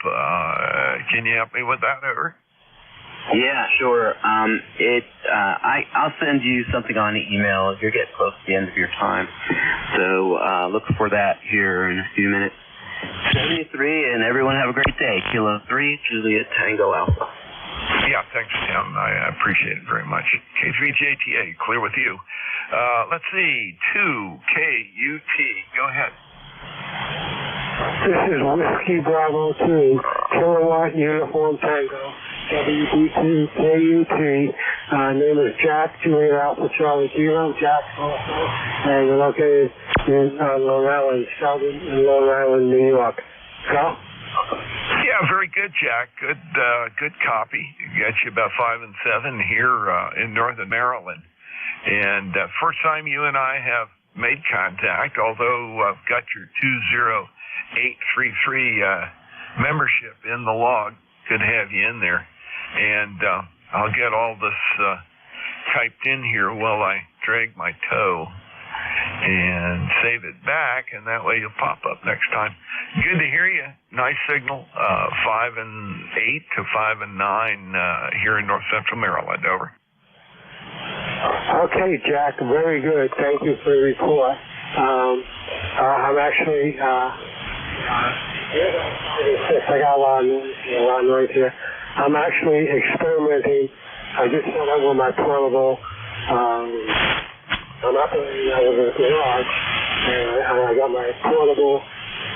Can you help me with that, over? Yeah, sure. I'll send you something on email as you're getting close to the end of your time. So look for that here in a few minutes. 73, and everyone have a great day. Kilo 3, Juliet Tango Alpha. Yeah, thanks, Tim. I appreciate it very much. K3JTA, clear with you. Let's see, 2KUT. Go ahead. This is Whiskey Bravo 2, Kilowatt Uniform Tango, WB2KUT. Name is Jack, Juliet Alpha Charlie Kilo, Jack also, and we're located in Long Island, Sheldon, in Long Island, New York. Go. Yeah, very good, Jack. Good copy. Got you about 5 and 7 here in northern Maryland. And first time you and I have made contact, although I've got your 20833 membership in the log. Good to have you in there. And I'll get all this typed in here while I drag my toe and save it back, and that way you'll pop up next time. Good to hear you. Nice signal. 5 and 8 to 5 and 9 here in north central Maryland. Over. Okay, Jack. Very good. Thank you for the report. I'm actually I got a lot of noise here. I'm actually experimenting. I just set up with my portable. I'm operating out of the garage, and I got my portable,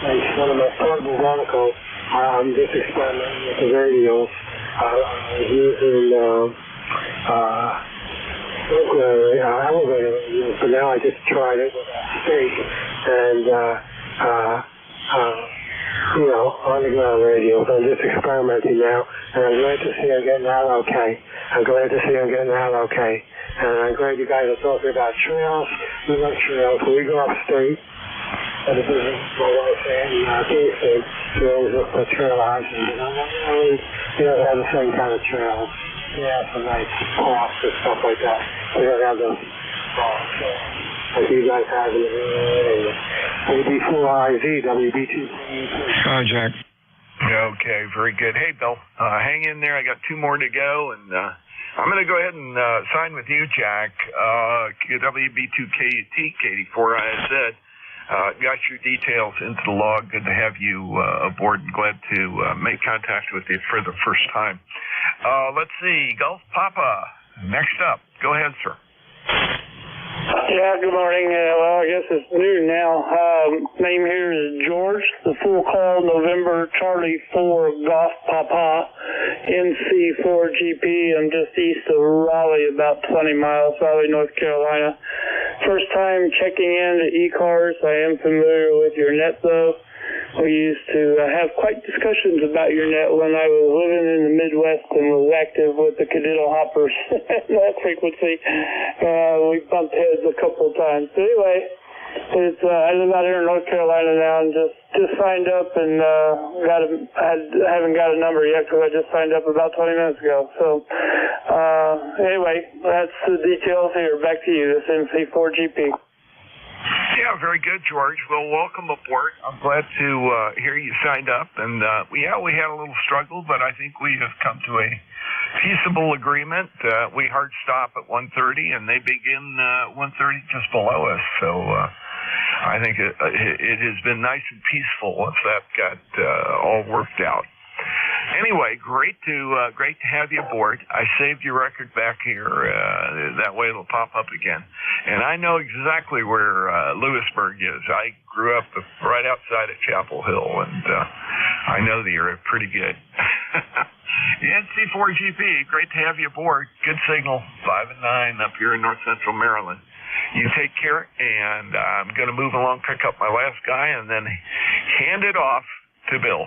and one of my portable verticals. I'm just experimenting with the radios. I'm using elevator radios, but now I just tried it with a stake and on the ground radios. I'm just experimenting now, and I'm glad to see I'm getting out okay. And I'm glad you guys are talking about trails. We love trails. When we go upstate, and this is my wife and Kingston, we always look for trail options. And I'm not really, they have the same kind of trails. They have some nice crops and stuff like that. We don't have those like you guys have in the area. WB4IZ, WB2. Hi, Jack. Okay, very good. Hey, Bill, hang in there. I got 2 more to go, and I'm going to go ahead and sign with you, Jack. WB2KUT, Katie4IZ. Got your details into the log. Good to have you aboard, and glad to make contact with you for the first time. Let's see, Gulf Papa, next up. Go ahead, sir. Yeah, good morning. Well, I guess it's noon now. Name here is George. The full call, November Charlie 4 Golf Papa, NC4GP. I'm just east of Raleigh, about 20 miles, Raleigh, North Carolina. First time checking in to ECARS. I am familiar with your net, though. We used to have quite discussions about your net when I was living in the Midwest and was active with the Cadiddle Hoppers at that frequency. We bumped heads a couple of times. But anyway, I live out here in North Carolina now and just signed up and haven't got a number yet because I just signed up about 20 minutes ago. So anyway, that's the details here. Back to you. This is MC4GP. Yeah, very good, George. Well, welcome aboard. I'm glad to hear you signed up. And, we had a little struggle, but I think we have come to a peaceable agreement. We hard stop at 1:30, and they begin 1:30 just below us. So I think it has been nice and peaceful once that got all worked out. Anyway, great to have you aboard. I saved your record back here. That way it'll pop up again. And I know exactly where Lewisburg is. I grew up right outside of Chapel Hill, and I know the area pretty good. NC4GP, great to have you aboard. Good signal, 5 and 9 up here in North Central Maryland. You take care, and I'm going to move along, pick up my last guy, and then hand it off to Bill.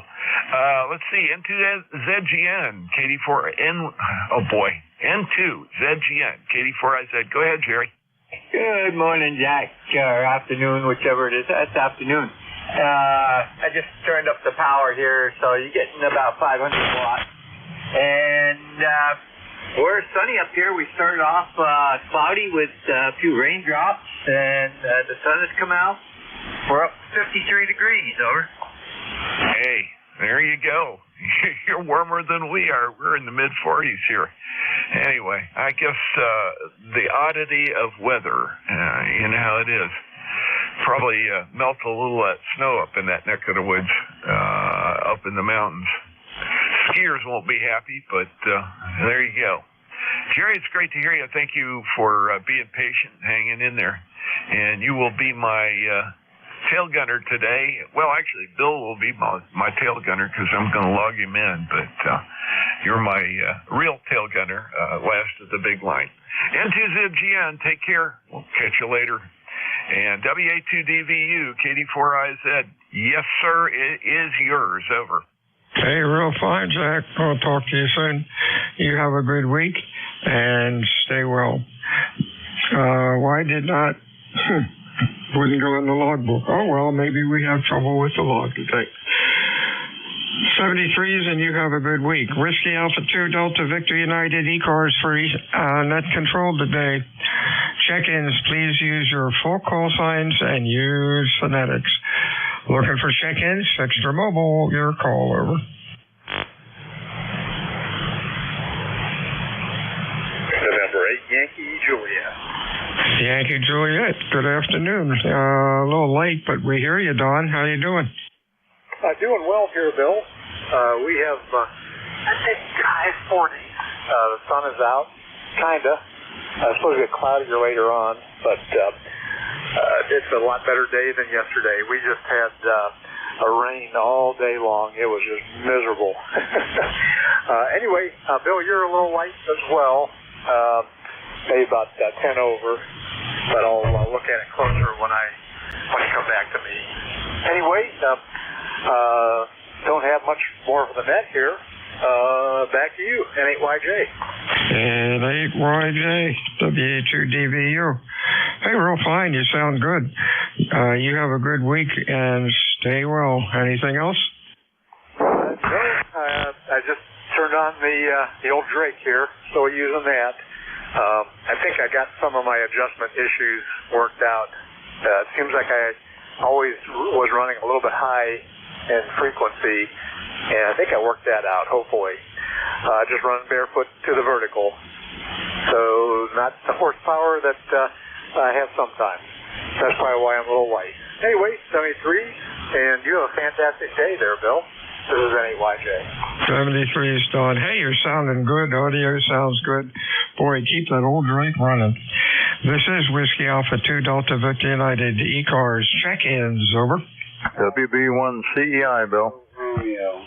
Let's see, N2ZGN, KD4N, oh boy, N2ZGN, KD4IZ. Go ahead, Jerry. Good morning, Jack, or afternoon, whichever it is. It's afternoon. I just turned up the power here, so you're getting about 500 watts. And we're sunny up here. We started off cloudy with a few raindrops, and the sun has come out. We're up 53 degrees, over. Hey, there you go. You're warmer than we are. We're in the mid-40s here. Anyway, I guess the oddity of weather, you know how it is. Probably melt a little of that snow up in that neck of the woods, up in the mountains. Skiers won't be happy, but there you go. Jerry, it's great to hear you. Thank you for being patient, hanging in there. And you will be my tail gunner today. Well, actually, Bill will be my tail gunner because I'm going to log him in, but you're my real tail gunner, last of the big line. N2ZGN, take care. We'll catch you later. And WA2DVU, KD4IZ, yes, sir, it is yours. Over. Hey, real fine, Jack. I'll talk to you soon. You have a good week and stay well. Why did not... wouldn't go in the logbook. Oh, well, maybe we have trouble with the log today. 73s, and you have a good week. Whiskey Alpha 2 Delta Victor United ECARS for net control today. Check-ins, please use your full call signs and use phonetics. Looking for check-ins? Extra Mobile, your call, over. November 8, Yankee Juliet. Yankee Juliet, good afternoon. A little late, but we hear you, Don. How you doing? Doing well here, Bill. We have, I think, high 40s. The sun is out, kinda. It's supposed to get cloudier later on, but it's a lot better day than yesterday. We just had a rain all day long. It was just miserable. Anyway, Bill, you're a little light as well. Maybe about 10 over, but I'll look at it closer when you come back to me. Anyway, don't have much more for the net here. Back to you, N8YJ. N8YJ, WA2DVU. Hey, real fine. You sound good. You have a good week and stay well. Anything else? No, I just turned on the old Drake here, so we're using that. I think I got some of my adjustment issues worked out. It seems like I always was running a little bit high in frequency, and I think I worked that out, hopefully. Just running barefoot to the vertical. So not the horsepower that I have sometimes. That's probably why I'm a little light. Anyway, 73, and you have a fantastic day there, Bill. This is N8YJ. 73 is Don. Hey, you're sounding good. Audio sounds good. Boy, keep that old Drake running. This is Whiskey Alpha 2 Delta Victor United ECARS. Check-ins, over. WB1 CEI, Bill. Romeo.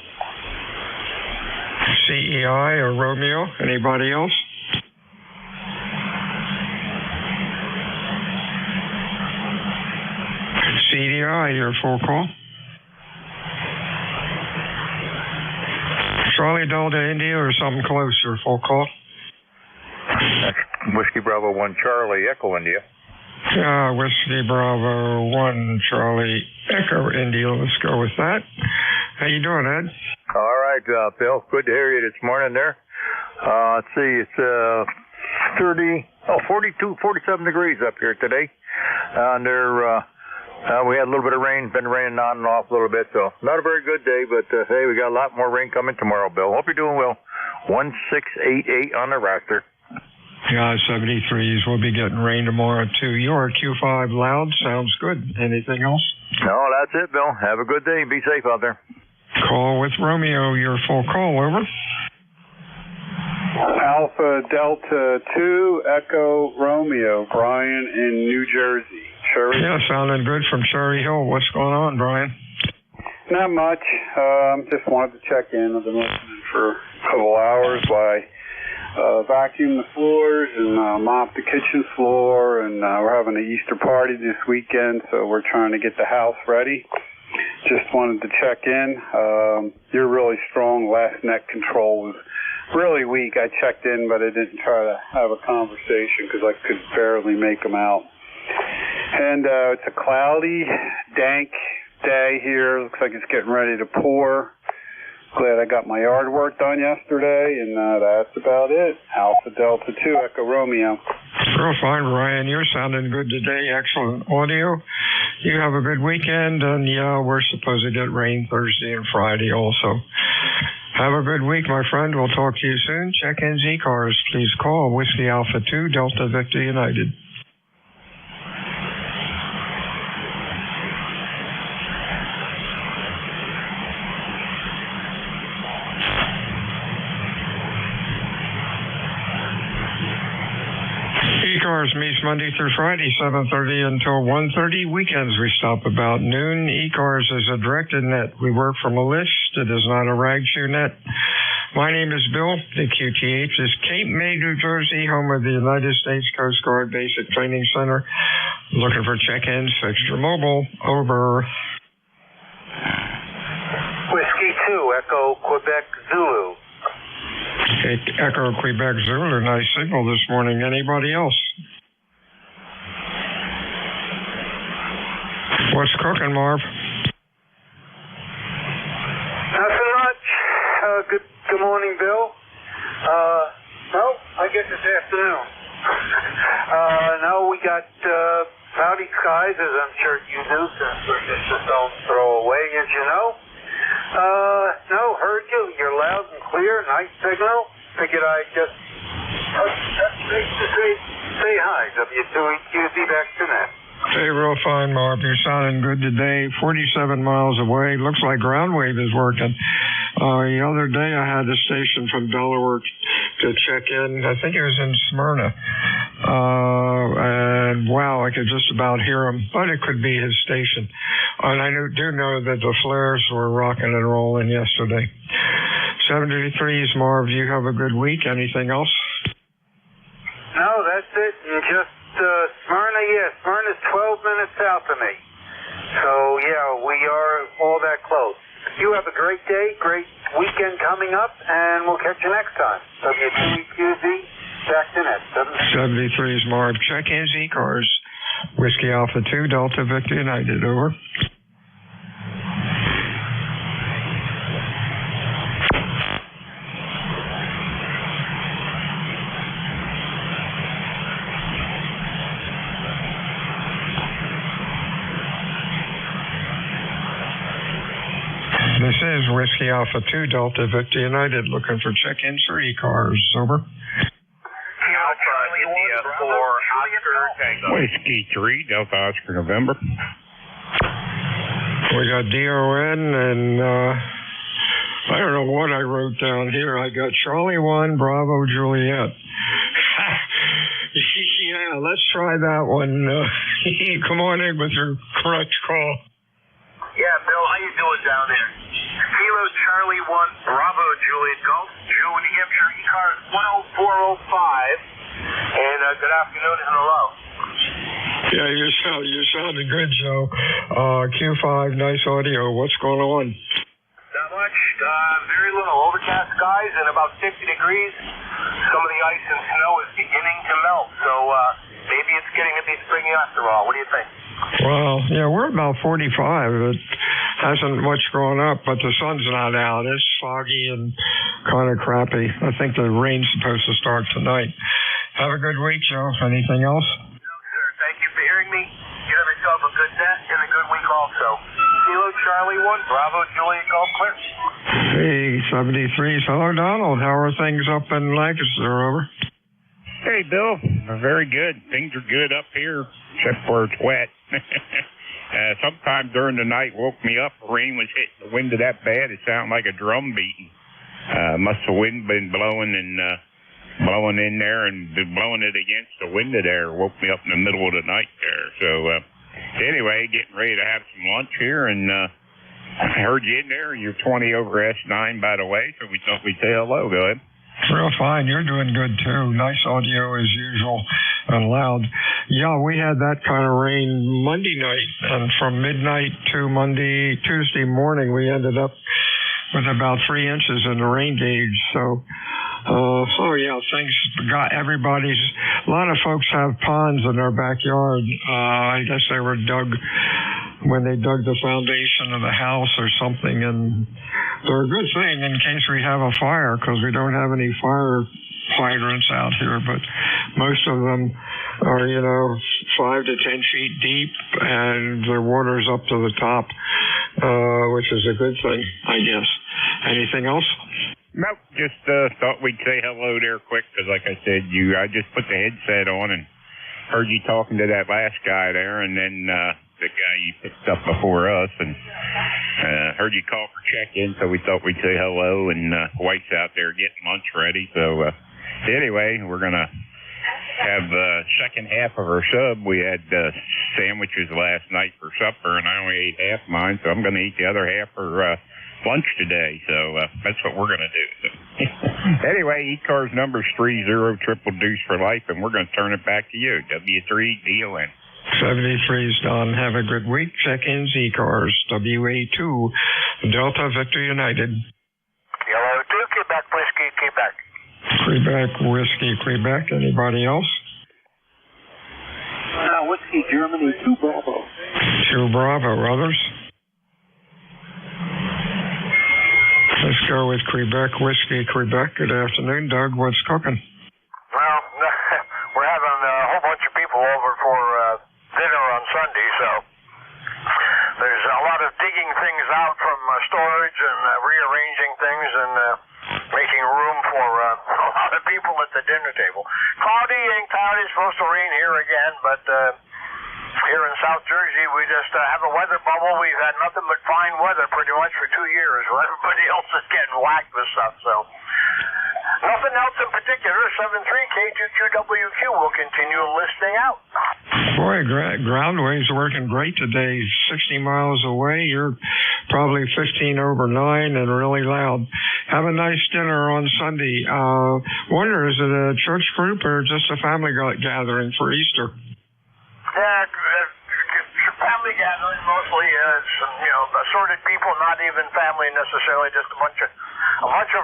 CEI or Romeo? Anybody else? CDI, your full call. Charlie Delta India or something closer, full call. That's Whiskey Bravo 1 Charlie Echo India. Whiskey Bravo 1 Charlie Echo India. Let's go with that. How you doing, Ed? All right, Bill. Good to hear you this morning there. Let's see, it's 42, 47 degrees up here today. We had a little bit of rain, been raining on and off a little bit, so not a very good day, but hey, we got a lot more rain coming tomorrow, Bill. Hope you're doing well. 1688 on the roster. Yeah, 73s. We'll be getting rain tomorrow, too. You're Q5 loud. Sounds good. Anything else? No, that's it, Bill. Have a good day. Be safe out there. Call with Romeo. Your full call. Over. Alpha Delta 2, Echo Romeo. Brian in New Jersey. Cherry? Yeah, sounding good from Cherry Hill. What's going on, Brian? Not much. Just wanted to check in. I've been listening for a couple hours while I vacuum the floors and mop the kitchen floor, and we're having an Easter party this weekend, so we're trying to get the house ready. Just wanted to check in. You're really strong. Last net control was really weak. I checked in, but I didn't try to have a conversation because I could barely make them out. And it's a cloudy, dank day here. Looks like it's getting ready to pour. Glad I got my yard work done yesterday, and that's about it. Alpha Delta 2, Echo Romeo. Real fine, Ryan. You're sounding good today. Excellent audio. You have a good weekend, and yeah, we're supposed to get rain Thursday and Friday also. Have a good week, my friend. We'll talk to you soon. Check-ins, ECARS. Please call Whiskey Alpha 2, Delta Victor United. ECARS meets Monday through Friday, 7:30 until 1:30. Weekends we stop about noon. ECARS is a directed net. We work from a list. It is not a rag shoe net. My name is Bill. The QTH is Cape May, New Jersey, home of the United States Coast Guard Basic Training Center. Looking for check-ins. Fix your mobile. Over. Whiskey 2, Echo Quebec Zulu. Echo Quebec Zulu. Nice signal this morning. Anybody else? What's cooking, Marv? Nothing much. Good morning, Bill. No, I guess it's afternoon. No, we got cloudy skies, as I'm sure you do, since we're just a stone's throw away, as you know. No, heard you. You're loud and clear. Nice signal. Figured I'd just touch base to say hi. W2EQZ back to net. Hey, real fine, Marv. You're sounding good today. 47 miles away. Looks like ground wave is working. The other day I had a station from Delaware to check in. I think it was in Smyrna. And wow, I could just about hear him, but it could be his station. And I do know that the flares were rocking and rolling yesterday. 73s, Marv. You have a good week. Anything else? No, that's it. And just Smyrna, Smyrna's 12 minutes south of me. So, yeah, we are all that close. You have a great day, great weekend coming up, and we'll catch you next time. W2EQZ, back to net. 73s, Marv. Check-ins, ECARS. Whiskey Alpha 2, Delta Victor United. Over. This is Whiskey Alpha 2, Delta Victor United, looking for check-ins for ECARS. Over. Alpha India 4, Oscar Tango. Whiskey 3, Delta Oscar November. We got DON, and I don't know what I wrote down here. I got Charlie 1, Bravo Juliet. Yeah, let's try that one. Come on in with your correct call. Yeah, Bill, how you doing down there? Kilo Charlie 1, Bravo Juliet Golf, Joe, New Hampshire, ECARS 10405, and good afternoon and hello. Yeah, you're sounding good, Joe. Q5, nice audio. What's going on? Not much. Very little. Overcast skies and about 50 degrees. Some of the ice and snow is beginning to melt, so maybe it's getting to be spring after all. What do you think? Well, yeah, we're about 45. It hasn't much gone up, but the sun's not out. It's foggy and kind of crappy. I think the rain's supposed to start tonight. Have a good week, Joe. Anything else? No, sir. Thank you for hearing me. You have yourself a good day and a good week also. Kilo Charlie 1, Bravo Juliet Golf, clear. Hey, 73s. Hello, Donald. How are things up in Lancaster? Over. Hey, Bill. Very good. Things are good up here, except for it's wet. Sometime during the night woke me up. The rain was hitting the window that bad it sounded like a drum beating. Must have wind been blowing in there and been blowing it against the window there. Woke me up in the middle of the night there. So anyway, getting ready to have some lunch here, and I heard you in there. You're 20 over S9, by the way, so we thought we'd say hello. Go ahead. Real fine. You're doing good, too. Nice audio as usual and loud. Yeah, we had that kind of rain Monday night, and from midnight to Tuesday morning, we ended up with about 3 inches in the rain gauge. So, things got everybody's. A lot of folks have ponds in their backyard. I guess they were dug when they dug the foundation of the house or something, and they're a good thing in case we have a fire, because we don't have any fire hydrants out here, but most of them are, 5 to 10 feet deep, and the water's up to the top, which is a good thing, I guess. Anything else? Nope, just thought we'd say hello there quick, because like I said, I just put the headset on and heard you talking to that last guy there, and then the guy you picked up before us, and heard you call for check-in, so we thought we'd say hello, and wife's out there getting lunch ready. So anyway, we're going to have the second half of our sub. We had sandwiches last night for supper, and I only ate half mine, so I'm going to eat the other half for lunch today. So that's what we're going to do. So. Anyway, ECARS number's 30 triple deuce for life, and we're going to turn it back to you. W3DON. 73's done. Have a good week. Check-ins, ECARS, WA2, Delta Victor United. Yellow 2, Quebec Whiskey, Quebec. Quebec Whiskey, Quebec. Anybody else? Whiskey Germany, 2 Bravo. 2 Bravo, others? Let's go with Quebec Whiskey, Quebec. Good afternoon, Doug. What's cooking? Well, we're having a whole bunch of people over for dinner on Sunday, so there's a lot of digging things out from storage and rearranging things and making room for a lot of people at the dinner table. Cloudy, ain't cloudy. It's supposed to rain here again, but here in South Jersey, we just have a weather bubble. We've had nothing but fine weather pretty much for 2 years, while everybody else is getting whacked with stuff. So nothing else in particular. 73K2QWQ will continue listening out. Boy, Groundwave's working great today. 60 miles away. You're probably 15 over 9 and really loud. Have a nice dinner on Sunday. Wonder, is it a church group or just a family gathering for Easter? Yeah, family gathering mostly. Assorted people, not even family necessarily, just a bunch of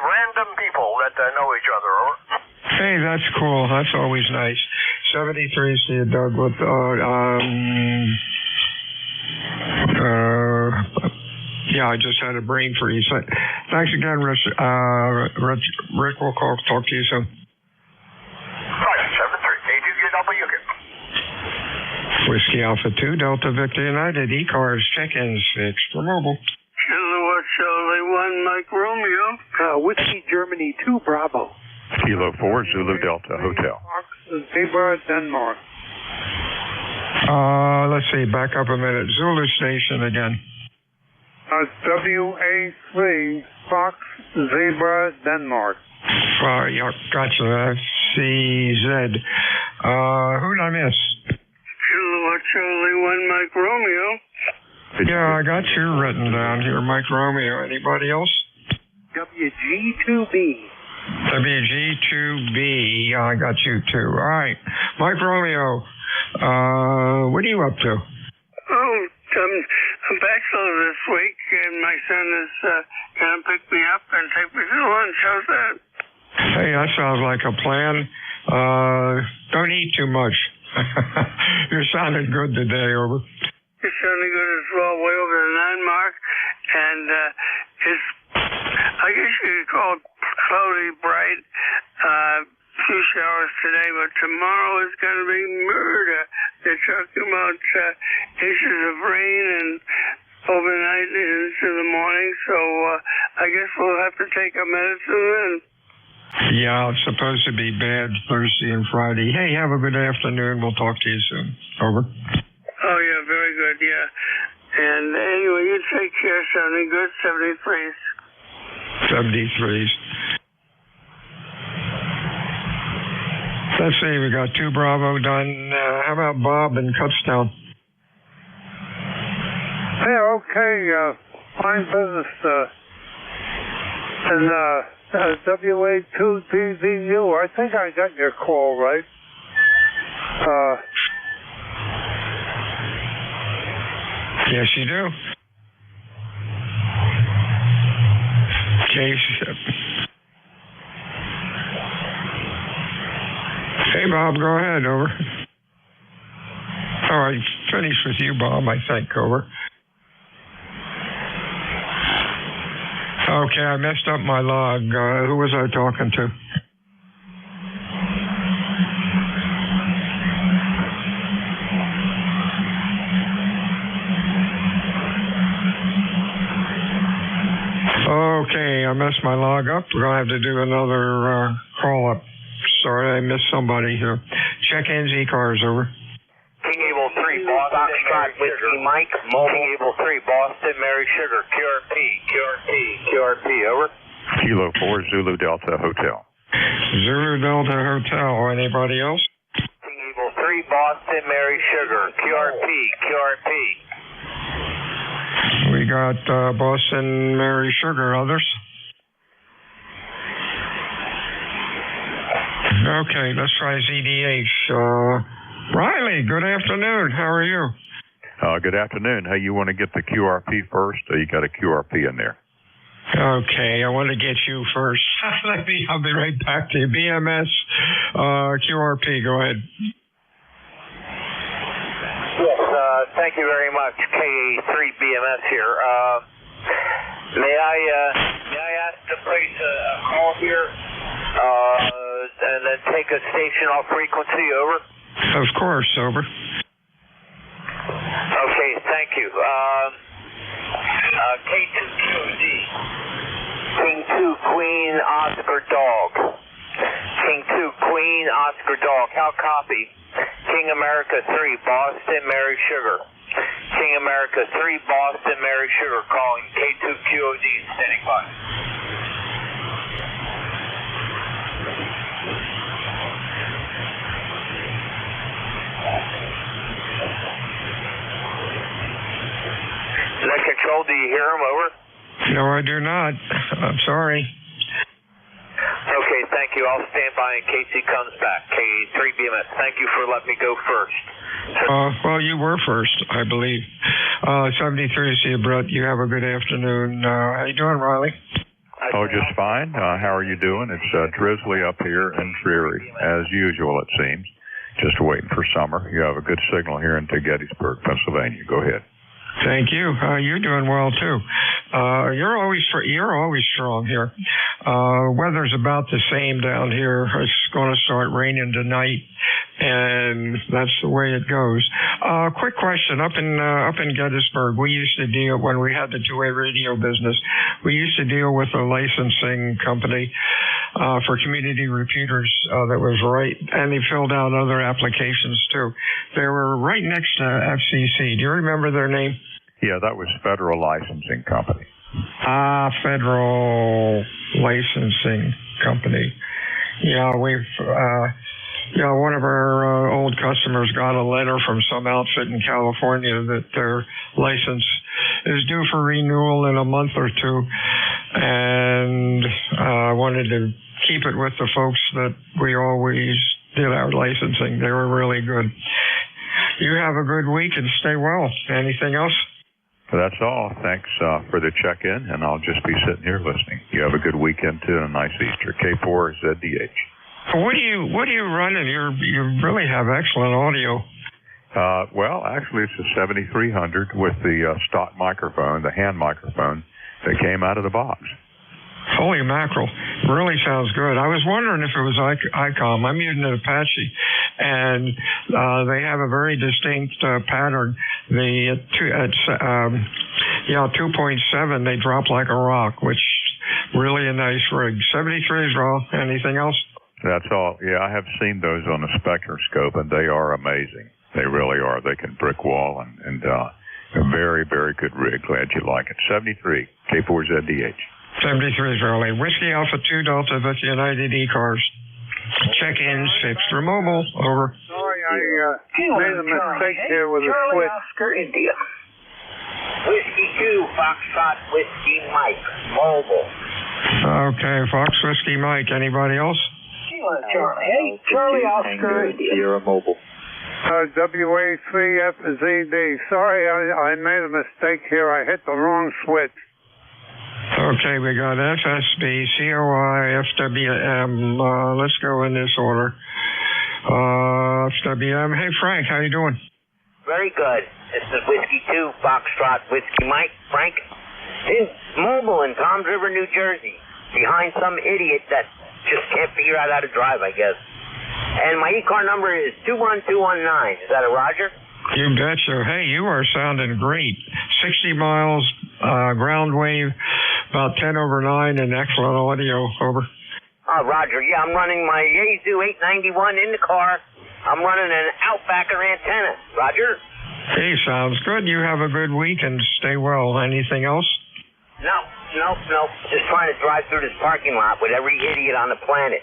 random people that know each other. Hey, that's cool. That's always nice. 73, see you, Doug. With I just had a brain freeze. Thanks again, Rick. Rick will talk to you soon. 73K2QWQ. Whiskey Alpha 2, Delta Victor United, ECARS, check-ins, fixed for mobile. Silhouette Charlie 1, Mike Romeo. Whiskey Germany, 2 Bravo. Kilo 4, Zulu Delta, Hotel. Zebra, Denmark. Let's see, back up a minute. Zulu station again. WA3, Fox, Zebra, Denmark. Yeah, gotcha. FCZ. Who did I miss? Silhouette Charlie 1, Mike Romeo. Yeah, I got you written down here, Mike Romeo. Anybody else? WG2B. WG2B. Yeah, I got you too. All right. Mike Romeo, what are you up to? Oh, I'm bachelor this week, and my son is going to pick me up and take me to lunch. How's that? Hey, that sounds like a plan. Don't eat too much. You're sounding good today, over. You're sounding good as well, way over the 9 mark, and it's, I guess you could call it cloudy, bright, few showers today, but tomorrow is going to be murder. They're talking about inches of rain and overnight and into the morning, so I guess we'll have to take our medicine then. Yeah, it's supposed to be bad Thursday and Friday. Hey, have a good afternoon. We'll talk to you soon. Over. Oh, yeah, very good, yeah. And anyway, you take care, 70 good, 73s. 73s. Let's see, we got 2 Bravo done. How about Bob in Cutstown? Yeah, okay, fine business, and, WA2DVU, I think I got your call right. Yes, you do. Case. Hey, Bob, go ahead, over. All right, finish with you, Bob, I think, over. Okay, I messed up my log. Who was I talking to? Okay, I messed my log up. We're going to have to do another call-up. Sorry, I missed somebody here. Check-ins, ECARS, over. King Able 3, Boston, Foxtrot, Whiskey, Mike, Mobile. King Able 3, Boston, Mary Sugar, QRP, over. Kilo 4, Zulu Delta Hotel. Zulu Delta Hotel. Anybody else? King Able 3, Boston, Mary Sugar, QRP. We got Boston, Mary Sugar. Others? Okay, let's try ZDH. Riley, good afternoon. How are you? Good afternoon. Hey, you want to get the QRP first, or you got a QRP in there? Okay, I want to get you first. I'll be right back to you. BMS, QRP, go ahead. Yes, thank you very much. KA3BMS here. May I ask to place a call here, and then take a station off frequency, over? Of course, over. Okay, thank you. K2QD. King 2 Queen Oscar Dog. King 2 Queen Oscar Dog. How copy? King America 3 Boston Mary Sugar. King America 3 Boston Mary Sugar calling K2QOD standing by. Net control, do you hear him, over? No, I do not. I'm sorry. Okay, thank you. I'll stand by in case he comes back. K3BMS, thank you for letting me go first. Well, you were first, I believe. 73 to see you, Brett. You have a good afternoon. How you doing, Riley? Oh, just fine. How are you doing? It's drizzly up here and dreary, as usual, it seems. Just waiting for summer. You have a good signal here in Gettysburg, Pennsylvania. Go ahead. Thank you. You're doing well too. You're always strong here. Weather's about the same down here. It's going to start raining tonight, and that's the way it goes. Quick question: up in Gettysburg, we used to deal, when we had the two-way radio business, we used to deal with a licensing company for community repeaters that was right, and they filled out other applications too. They were right next to FCC. Do you remember their name? Yeah, that was Federal Licensing Company. Federal Licensing Company. Yeah, we've, one of our old customers got a letter from some outfit in California that their license is due for renewal in a month or two, and wanted to keep it with the folks that we always did our licensing. They were really good. You have a good week and stay well. Anything else? That's all. Thanks for the check-in, and I'll just be sitting here listening. You have a good weekend, too, and a nice Easter. K4ZDH. What are you running? You really have excellent audio. Well, actually, it's a 7300 with the stock microphone, the hand microphone, that came out of the box. Holy mackerel. Really sounds good. I was wondering if it was ICOM. I'm using an Apache, and they have a very distinct pattern. The 2.7, they drop like a rock, which Really a nice rig. 73s, Raw. Anything else? That's all. Yeah, I have seen those on the spectroscope, and they are amazing. They really are. They can brick wall, and a very, very good rig. Glad you like it. 73, K4ZDH. 73 Charlie. Whiskey Alpha 2 Delta Victor United ECARS. Check-ins extra mobile. Over. Sorry, I made a mistake here with a Charlie switch. Oscar India. Whiskey 2, Foxtrot Whiskey Mike, mobile. Okay, Fox Whiskey Mike. Anybody else? Charlie. Hey, Charlie Oscar India. Sierra Mobile. WA3FZD. Sorry, I made a mistake here. I hit the wrong switch. Okay, we got FSB, COI, FWM. Let's go in this order. FWM. Hey, Frank, how you doing? Very good. This is Whiskey 2, Foxtrot Whiskey Mike, Frank. In mobile in Toms River, New Jersey. Behind some idiot that just can't figure out how to drive, I guess. And my ECAR number is 21219. Is that a Roger? You betcha. Hey, you are sounding great. 60 miles, ground wave, about 10 over 9, and excellent audio. Over. Roger. Yeah, I'm running my Yaesu 891 in the car. I'm running an Outbacker antenna. Roger? Hey, sounds good. You have a good week and stay well. Anything else? No. Just trying to drive through this parking lot with every idiot on the planet.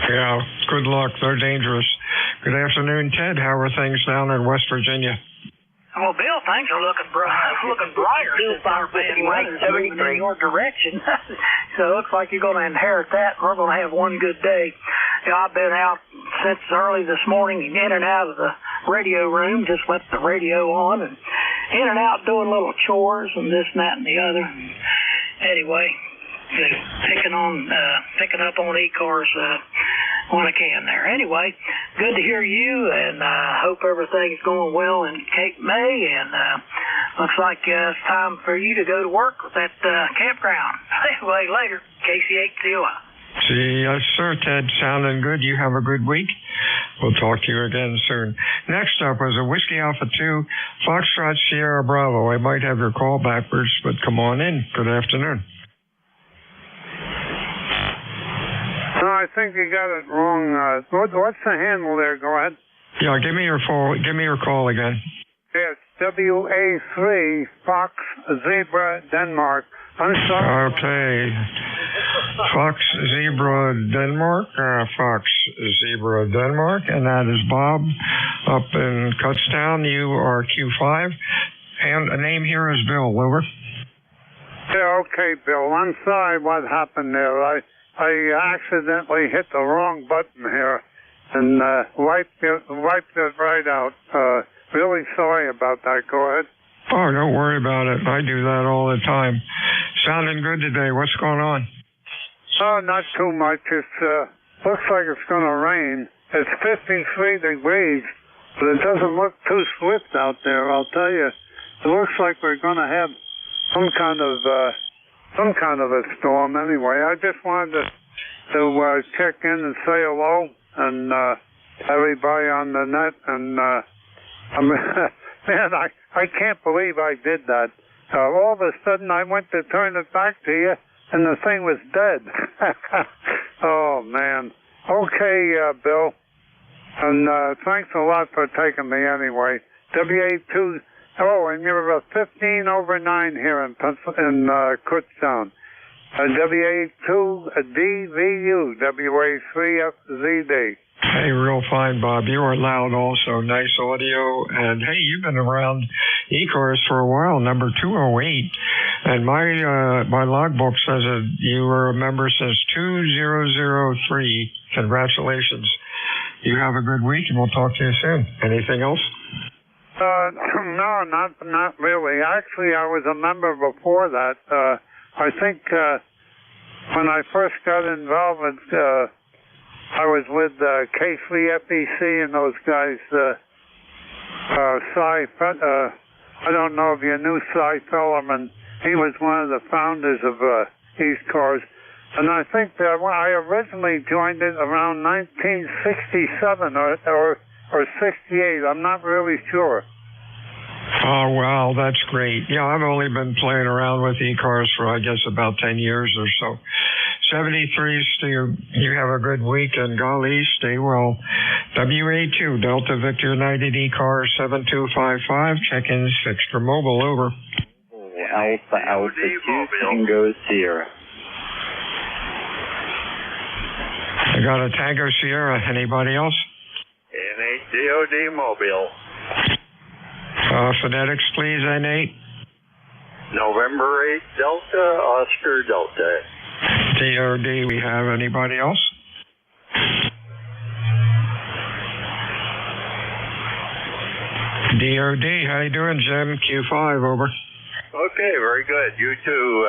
Yeah, good luck. They're dangerous. Good afternoon, Ted. How are things down in West Virginia? Well, Bill, things are looking brighter since our bad weather's moving in your direction. So it looks like you're going to inherit that, and we're going to have one good day. I've been out since early this morning, in and out of the radio room, just left the radio on, and in and out doing little chores and this and that and the other. Anyway, picking up on ECARS when I can there. Anyway, good to hear you, and hope everything's going well in Cape May, and looks like it's time for you to go to work with that campground. Anyway, later, KC8COI. See, yes, sir, Ted. Sounding good. You have a good week. We'll talk to you again soon. Next up was a Whiskey Alpha 2, Foxtrot Sierra Bravo. I might have your call backwards, but come on in. Good afternoon. No, I think you got it wrong. What's the handle there? Go ahead. Yeah, give me your call again. Yes, WA3 Fox Zebra Denmark. I'm sorry. Okay. Fox Zebra Denmark, Fox Zebra Denmark, and that is Bob up in Kutztown. You are Q5, and the name here is Bill. Over. Yeah, okay, Bill. I'm sorry what happened there. I accidentally hit the wrong button here and wiped it right out. Really sorry about that. Go ahead. Oh, don't worry about it. I do that all the time. Sounding good today. What's going on? Oh, not too much. It looks like it's going to rain. It's 53 degrees, but it doesn't look too swift out there, I'll tell you. It looks like we're going to have some kind of a storm anyway. I just wanted to check in and say hello and everybody on the net. And man, I can't believe I did that. All of a sudden, I went to turn it back to you, and the thing was dead. Oh, man. Okay, Bill. And thanks a lot for taking me anyway. WA2, and you're 15 over 9 here in Kutztown. WA2 DVU, WA3FZD. Hey, real fine, Bob. You are loud also. Nice audio. And, hey, you've been around ECARS for a while, number 208. And my logbook says that you were a member since 2003. Congratulations. You have a good week, and we'll talk to you soon. Anything else? No, not really. Actually, I was a member before that. I think when I first got involved with I was with K3FEC and those guys, I don't know if you knew Cy Fellerman. He was one of the founders of ECARS. And I think that when I originally joined it around 1967 or 68. I'm not really sure. Oh, wow, that's great. Yeah, I've only been playing around with ECARS for, I guess, about 10 years or so. 73s to you. You have a good week, and golly, stay well. WA2, Delta Victor United ECARS 7255. Check-ins fixed for mobile, over. Alpha 2, Tango Sierra. I got a Tango Sierra. Anybody else? NHDOD Mobile. Phonetics, please, N8. November 8, Delta, Oscar Delta. DOD, we have anybody else? DOD, how you doing, Jim? Q5, over. Okay, very good. You too.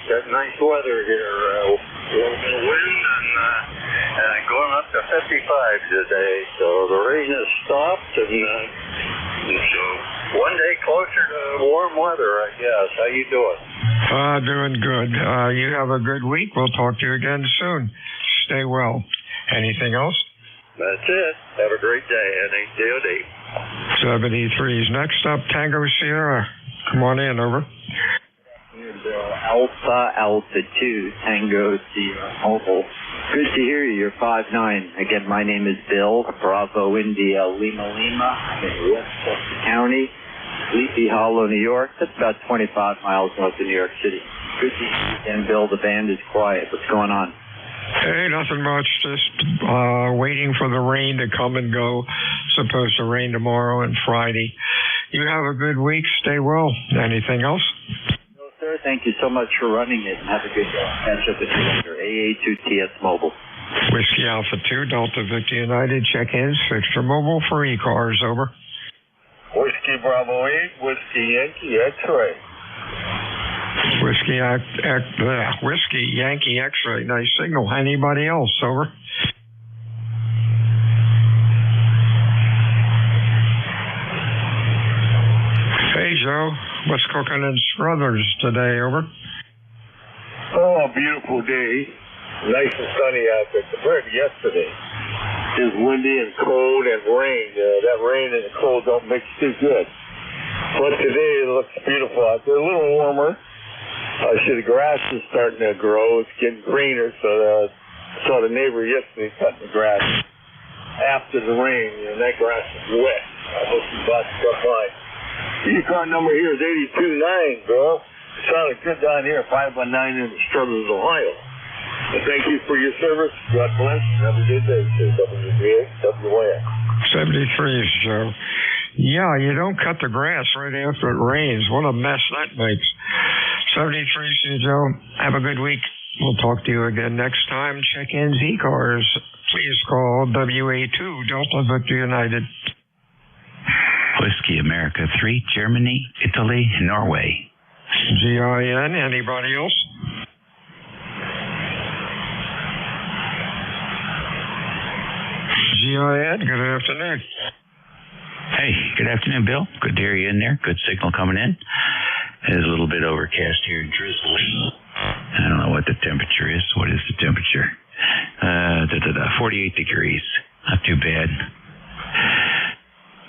Got nice weather here. A little bit of wind and going up to 55 today. So the rain has stopped, and so one day closer to warm weather, I guess. How you doing? Doing good. You have a good week. We'll talk to you again soon. Stay well. Anything else? That's it. Have a great day, NHDOD. 73's next up, Tango Sierra. Come on in, over. Alpha 2, Tango Sierra Mobile. Good to hear you. You're 5'9". Again, my name is Bill. Bravo India Lima. I'm in Westchester County, Sleepy Hollow, New York. That's about 25 miles north of New York City. Good to hear you again, Bill. The band is quiet. What's going on? Hey, nothing much. Just waiting for the rain to come and go. Supposed to rain tomorrow and Friday. You have a good week. Stay well. Anything else? No, sir. Thank you so much for running it, and have a good day. Catch up with you later. AA2TS Mobile. Whiskey Alpha 2, Delta Victor United. Check-ins fixed for mobile for ECARS, over. Whiskey Bravo 8, Whiskey Yankee X-Ray. Whiskey Yankee X-Ray. Nice signal. Anybody else, over? Hey, Joe. What's cooking in Struthers today, over? Oh, a beautiful day. Nice and sunny out there compared to yesterday. It's windy and cold and rain. That rain and the cold don't mix too good. But today it looks beautiful out there. A little warmer. The grass is starting to grow. It's getting greener. So I saw the neighbor yesterday cutting the grass after the rain, and that grass is wet. I hope you bought stuff mine. Your car number here is 829, bro. It sounded good down here, 519 in Struthers, Ohio. And thank you for your service. God bless. Have a good day, sir. WAX. 73 is Joe. Yeah, you don't cut the grass right after it rains. What a mess that makes. 73 is Joe. Have a good week. We'll talk to you again next time. Check-ins ECARS. Please call WA2 Delta Victor United. Whiskey America 3, Germany, Italy, Norway. GIN. Anybody else? GIN. Good afternoon. Hey, good afternoon, Bill. Good to hear you in there. Good signal coming in. It's a little bit overcast here and drizzly. I don't know what the temperature is. What is the temperature? 48 degrees. Not too bad.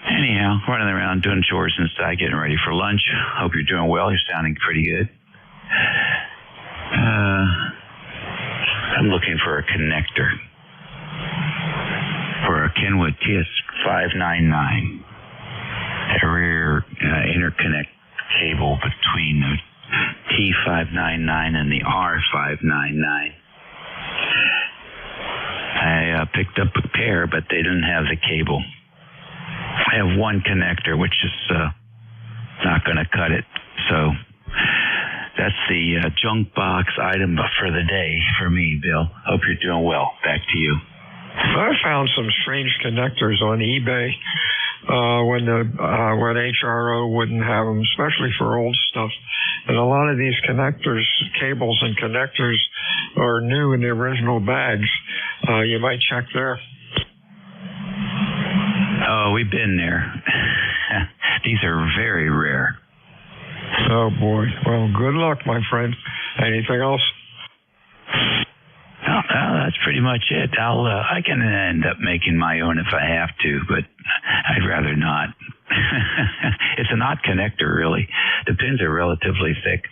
Anyhow, running around doing chores inside, getting ready for lunch. Hope you're doing well. You're sounding pretty good. I'm looking for a connector for a Kenwood TS599. A rear interconnect cable between the T599 and the R599. I picked up a pair, but they didn't have the cable. I have one connector, which is not going to cut it. So that's the junk box item for the day for me, Bill. Hope you're doing well. Back to you. I found some strange connectors on eBay when HRO wouldn't have them, especially for old stuff. And a lot of these connectors, cables and connectors, are new in the original bags. You might check there. Oh, we've been there. These are very rare. Oh, boy. Well, good luck, my friend. Anything else? Oh, that's pretty much it. I can end up making my own if I have to, but I'd rather not. It's an odd connector, really. The pins are relatively thick,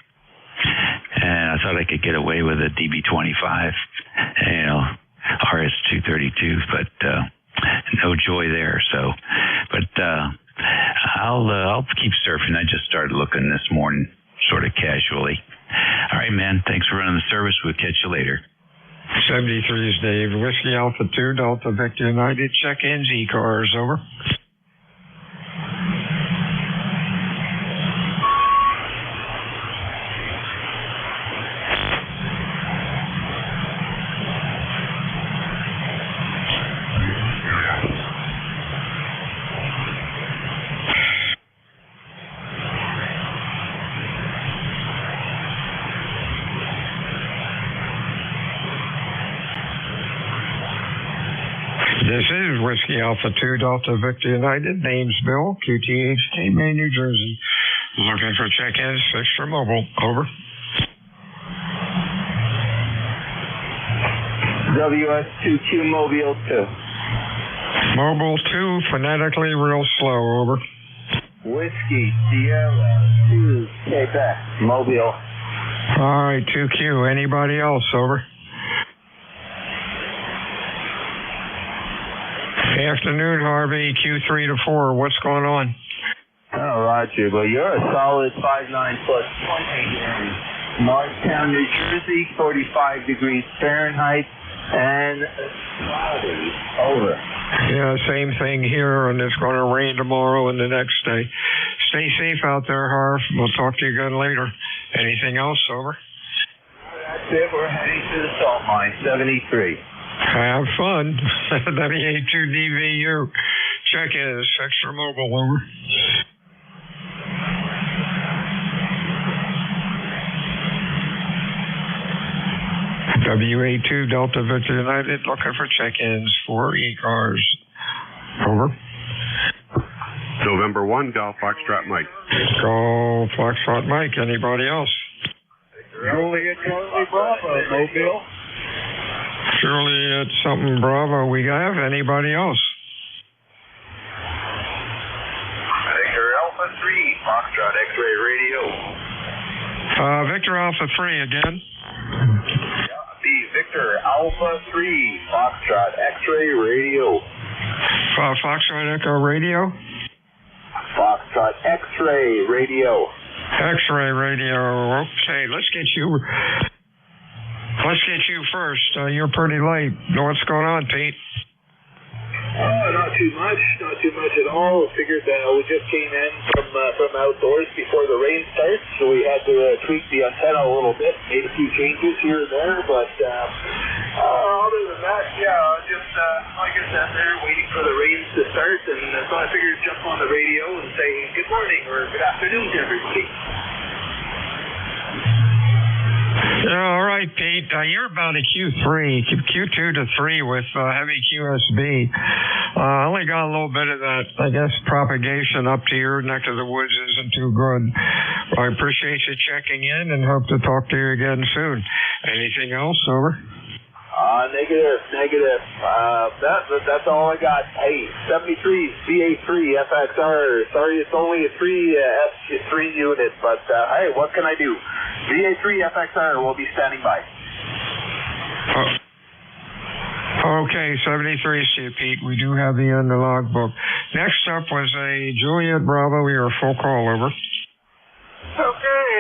and I thought I could get away with a DB25, RS232, but no joy there. So, but I'll keep surfing. I just started looking this morning, sort of casually. All right, man. Thanks for running the service. We'll catch you later. 73 is Dave. Whiskey Alpha 2, Delta Victor United. Check-ins, ECARS, over. This is Whiskey Alpha 2, Delta Victor United. Name's Bill, QTHK, Maine, New Jersey. Looking for check-ins, fix for mobile. Over. WS2Q Mobile 2. Mobile 2, phonetically real slow. Over. Whiskey Sierra 2, Quebec. Mobile. All right, 2Q. Anybody else? Over. Afternoon, Harvey, Q3 to 4. What's going on? Oh, Roger, but you're a solid 5'9" plus 20 in Northtown, New Jersey, 45 degrees Fahrenheit, and cloudy. Over. Yeah, same thing here, and it's going to rain tomorrow and the next day. Stay safe out there, Harv. We'll talk to you again later. Anything else? Over. That's it. We're heading to the salt mine, 73. Have fun. WA2DVU. Check-ins, extra mobile. Over. WA2 Delta Victor United, looking for check-ins for ECARS. Over. November 1, Golf Foxtrot Mike. Golf Foxtrot Mike. Anybody else? Juliet Charlie Bravo, Mobile. Surely it's something Bravo we have. Anybody else? Victor Alpha 3, Foxtrot X-Ray Radio. Victor Alpha 3 again. The Victor Alpha 3, Foxtrot X-Ray Radio. Foxtrot Echo Radio? Foxtrot X-Ray Radio. X-Ray Radio. Okay, let's get you first. You're pretty late. What's going on, Pete? Not too much at all. Figured we just came in from outdoors before the rain starts, so we had to tweak the antenna a little bit, made a few changes here and there, but other than that, yeah, just like I said there, waiting for the rains to start, and so I figured jump on the radio and say good morning or good afternoon to everybody. All right, Pete. You're about a Q2 to 3 with heavy QSB. I only got a little bit of that, I guess, propagation up to your neck of the woods isn't too good. I appreciate you checking in and hope to talk to you again soon. Anything else? Over. Negative. That's all I got. Hey, 73 VA3 FXR. Sorry, it's only a 3 unit, but hey, what can I do? VA3 FXR will be standing by. Okay, 73 see you, Pete. We do have the in the logbook. Next up was a Juliet Bravo. You're a full call. Over. Okay,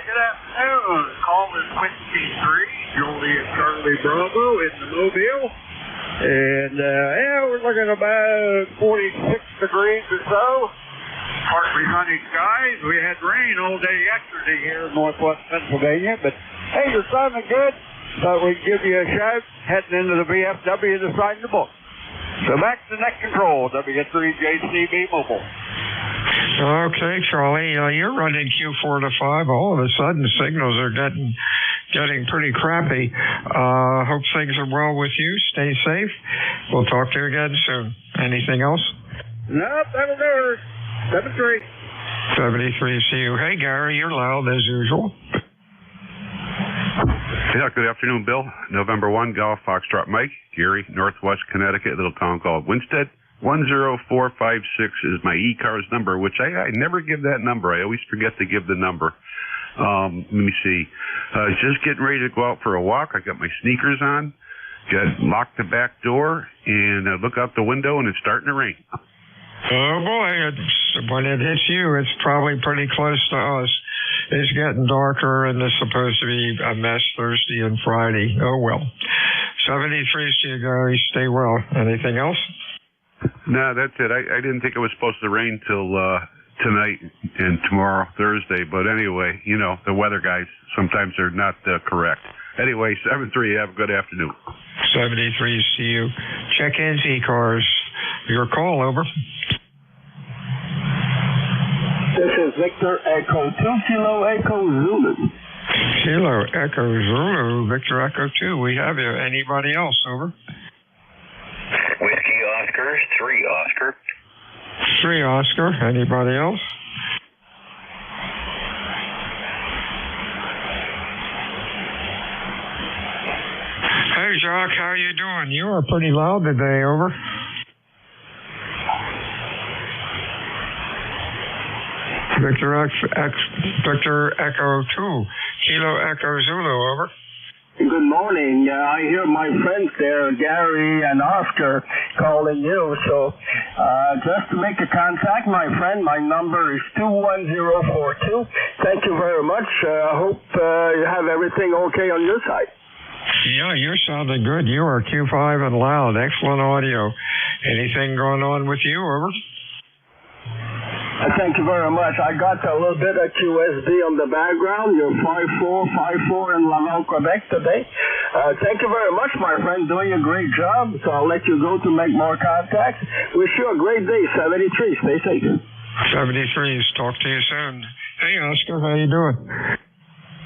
good afternoon. Call is Quincy 3, Juliet Charlie Bravo in the Mobile. And, we're looking about 46 degrees or so. Partly sunny skies. We had rain all day yesterday here in northwest Pennsylvania, but hey, the sun is good. Thought we'd give you a shout heading into the VFW to sign the book. So back to net control, W3JCB Mobile. Okay, Charlie, you're running Q4 to 5. All of a sudden, signals are getting pretty crappy. Hope things are well with you. Stay safe. We'll talk to you again soon. Anything else? Nope, that'll do. 73. 73, see you. Hey, Gary, you're loud as usual. Yeah, good afternoon, Bill. November 1, Golf Foxtrot Mike, Gary, Northwest Connecticut, a little town called Winstead. 10456 is my ECARS number, which I never give that number. I always forget to give the number. Let me see. Just getting ready to go out for a walk. I got my sneakers on, locked the back door, and I look out the window, and it's starting to rain. Oh boy, when it hits you, it's probably pretty close to us. It's getting darker, and it's supposed to be a mess Thursday and Friday. Oh well. 73 to you, Gary. Stay well. Anything else? No, that's it. I didn't think it was supposed to rain till tonight and tomorrow, Thursday. But anyway, you know, the weather guys, sometimes they're not correct. Anyway, 7-3, have a good afternoon. 73 to you. Check-ins, ECARS. Your call, over. This is Victor Echo 2, Kilo Echo Zulu. Kilo Echo Zulu, Victor Echo 2. We have you. Anybody else, over? Whiskey Oscar, 3 Oscar. 3 Oscar. Anybody else? Hey, Jacques, how you doing? You are pretty loud today, over. Victor Echo 2, Kilo Echo Zulu, over. Good morning. I hear my friends there, Gary and Oscar, calling you. So just to make a contact, my friend, my number is 21042. Thank you very much. I hope you have everything okay on your side. Yeah, you're sounding good. You are Q5 and loud. Excellent audio. Anything going on with you, over? Thank you very much. I got a little bit of QSB on the background. You're 5454 in Laval, Quebec today. Thank you very much, my friend. Doing a great job. So I'll let you go to make more contacts. Wish you a great day. 73. Stay safe. 73s. Talk to you soon. Hey, Oscar. How you doing?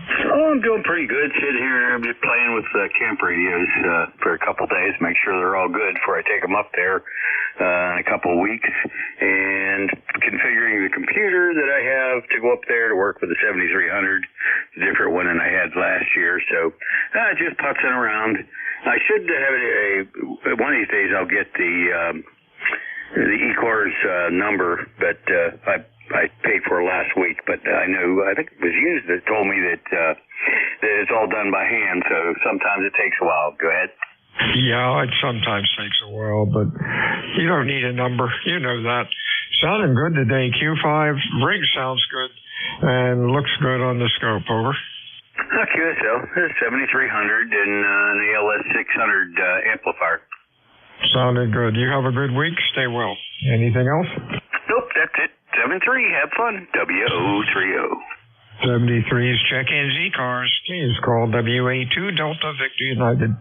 Oh, I'm doing pretty good. Sitting here, I'm just playing with camp radios for a couple days, make sure they're all good before I take them up there in a couple of weeks, and configuring the computer that I have to go up there to work with the 7300, a different one than I had last year. So just putzing around. I should have one of these days. I'll get the ECARS number, but I paid for it last week, but I think it was you that told me that it's all done by hand, so sometimes it takes a while. Go ahead. Yeah, it sometimes takes a while, but you don't need a number. You know that. Sounding good today, Q5. Rig sounds good and looks good on the scope, over. QSL, 7300 and an ALS 600 amplifier. Sounded good. You have a good week. Stay well. Anything else? Nope, that's it. 7-3, have fun. WO30. 73's check-in ECARS. Please call WA2 Delta Victor United.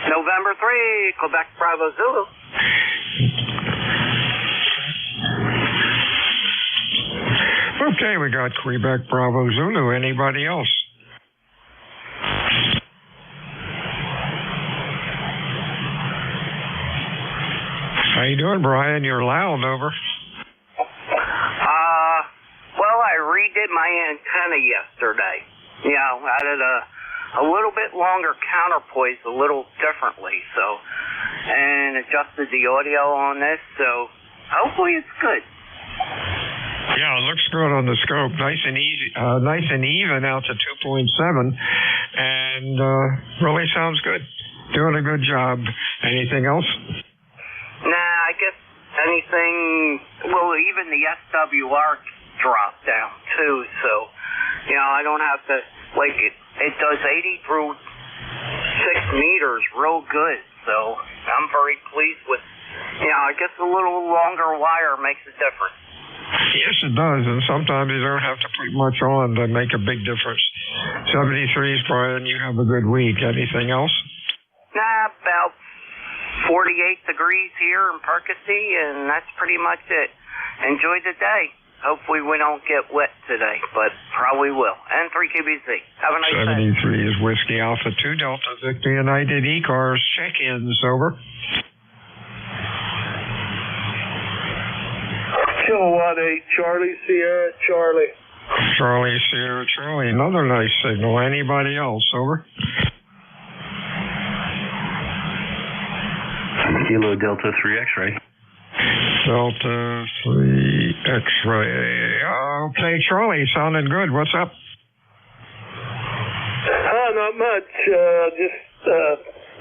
November 3, Quebec Bravo Zulu. Okay, we got Quebec Bravo Zulu. Anybody else? How you doing, Brian? You're loud, over. Well, I redid my antenna yesterday. You know, added a little bit longer counterpoise, a little differently, and adjusted the audio on this, so hopefully it's good. Yeah, it looks good on the scope. Nice and easy, nice and even out to 2.7, and really sounds good. Doing a good job. Anything else? Nah, I guess anything. Well, even the SWR dropped down too, so I don't have to it does 80 through 6 meters, real good. So I'm very pleased with. I guess a little longer wire makes a difference. Yes, it does, and sometimes you don't have to put much on to make a big difference. 73s, Brian, you have a good week. Anything else? Nah, about 48 degrees here in Percy, and that's pretty much it. Enjoy the day. Hopefully we don't get wet today, but probably will. And 3QBC. Have a nice day. 73 is Whiskey Alpha 2 Delta Victor United ECARS. Check-ins, over. Kilowatt 8, Charlie, Sierra, Charlie. Charlie, Sierra, Charlie. Another nice signal. Anybody else, over? Kilo Delta 3 X-ray. Delta 3 X-ray. Okay, Charlie, sounding good. What's up? Not much. Just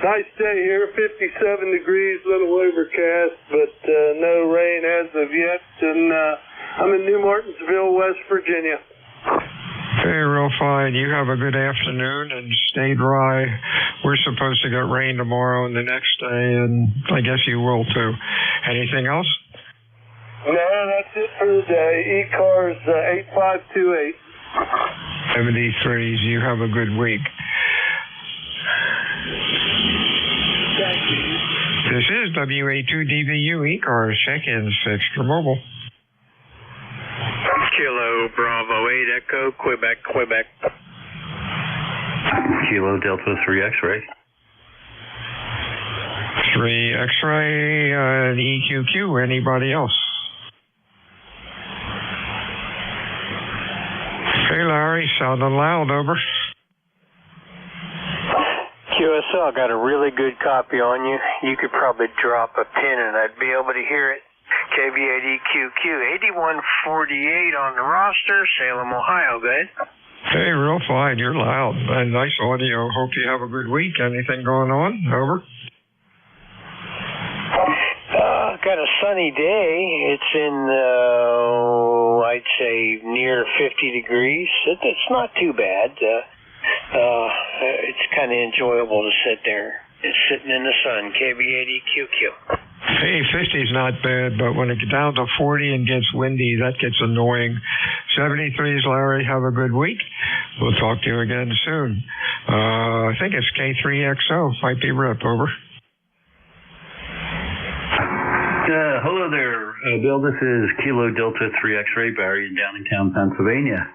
nice day here. 57 degrees, little overcast, but no rain as of yet. And I'm in New Martinsville, West Virginia. Okay, real fine. You have a good afternoon and stay dry. We're supposed to get rain tomorrow and the next day, and I guess you will too. Anything else? No, that's it for the day. ECARS 8528. 73s. You have a good week. This is WA2DVU ECARS. Check-in 6 for mobile. Kilo Bravo 8 Echo, Quebec. Kilo Delta 3 X-ray. 3 X-ray, EQQ. Anybody else? Hey, Larry, sounding loud, over. QSL, got a really good copy on you. You could probably drop a pin and I'd be able to hear it. KB8EQQ, 8148 on the roster, Salem, Ohio, good? Hey, real fine. You're loud. And nice audio. Hope you have a good week. Anything going on? Over. Got a sunny day. It's in, I'd say, near 50 degrees. It's not too bad. It's kind of enjoyable to sit there. It's sitting in the sun. KB8EQQ. Hey, 50's not bad, but when it gets down to 40 and gets windy, that gets annoying. 73s, Larry, have a good week. We'll talk to you again soon. I think it's K3XO. Might be Rip, over. Hello there, Bill. This is Kilo Delta 3 X-ray, Barry in Downingtown, Pennsylvania.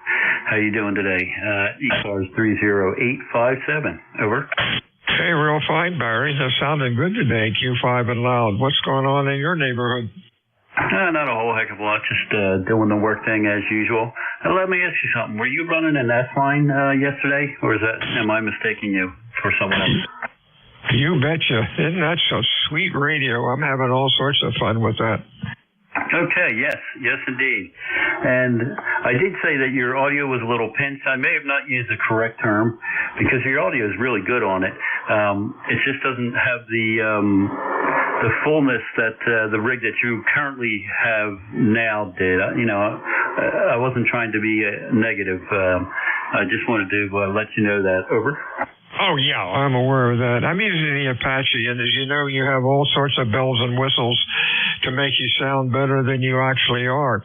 How you doing today? ECARS 30857. Over. Hey, real fine, Barry. That sounded good today, Q5 and loud. What's going on in your neighborhood? Not a whole heck of a lot, just doing the work thing as usual. Let me ask you something. Were you running an S-line yesterday, or am I mistaking you for someone else? You betcha. Isn't that so sweet radio? I'm having all sorts of fun with that. Okay, yes, indeed. And I did say that your audio was a little pinched. I may have not used the correct term because your audio is really good on it. It just doesn't have the fullness that the rig that you currently have now did. I wasn't trying to be negative. I just wanted to let you know that. Over. Oh, yeah, I'm aware of that. I'm using the Apache, and as you know, you have all sorts of bells and whistles to make you sound better than you actually are.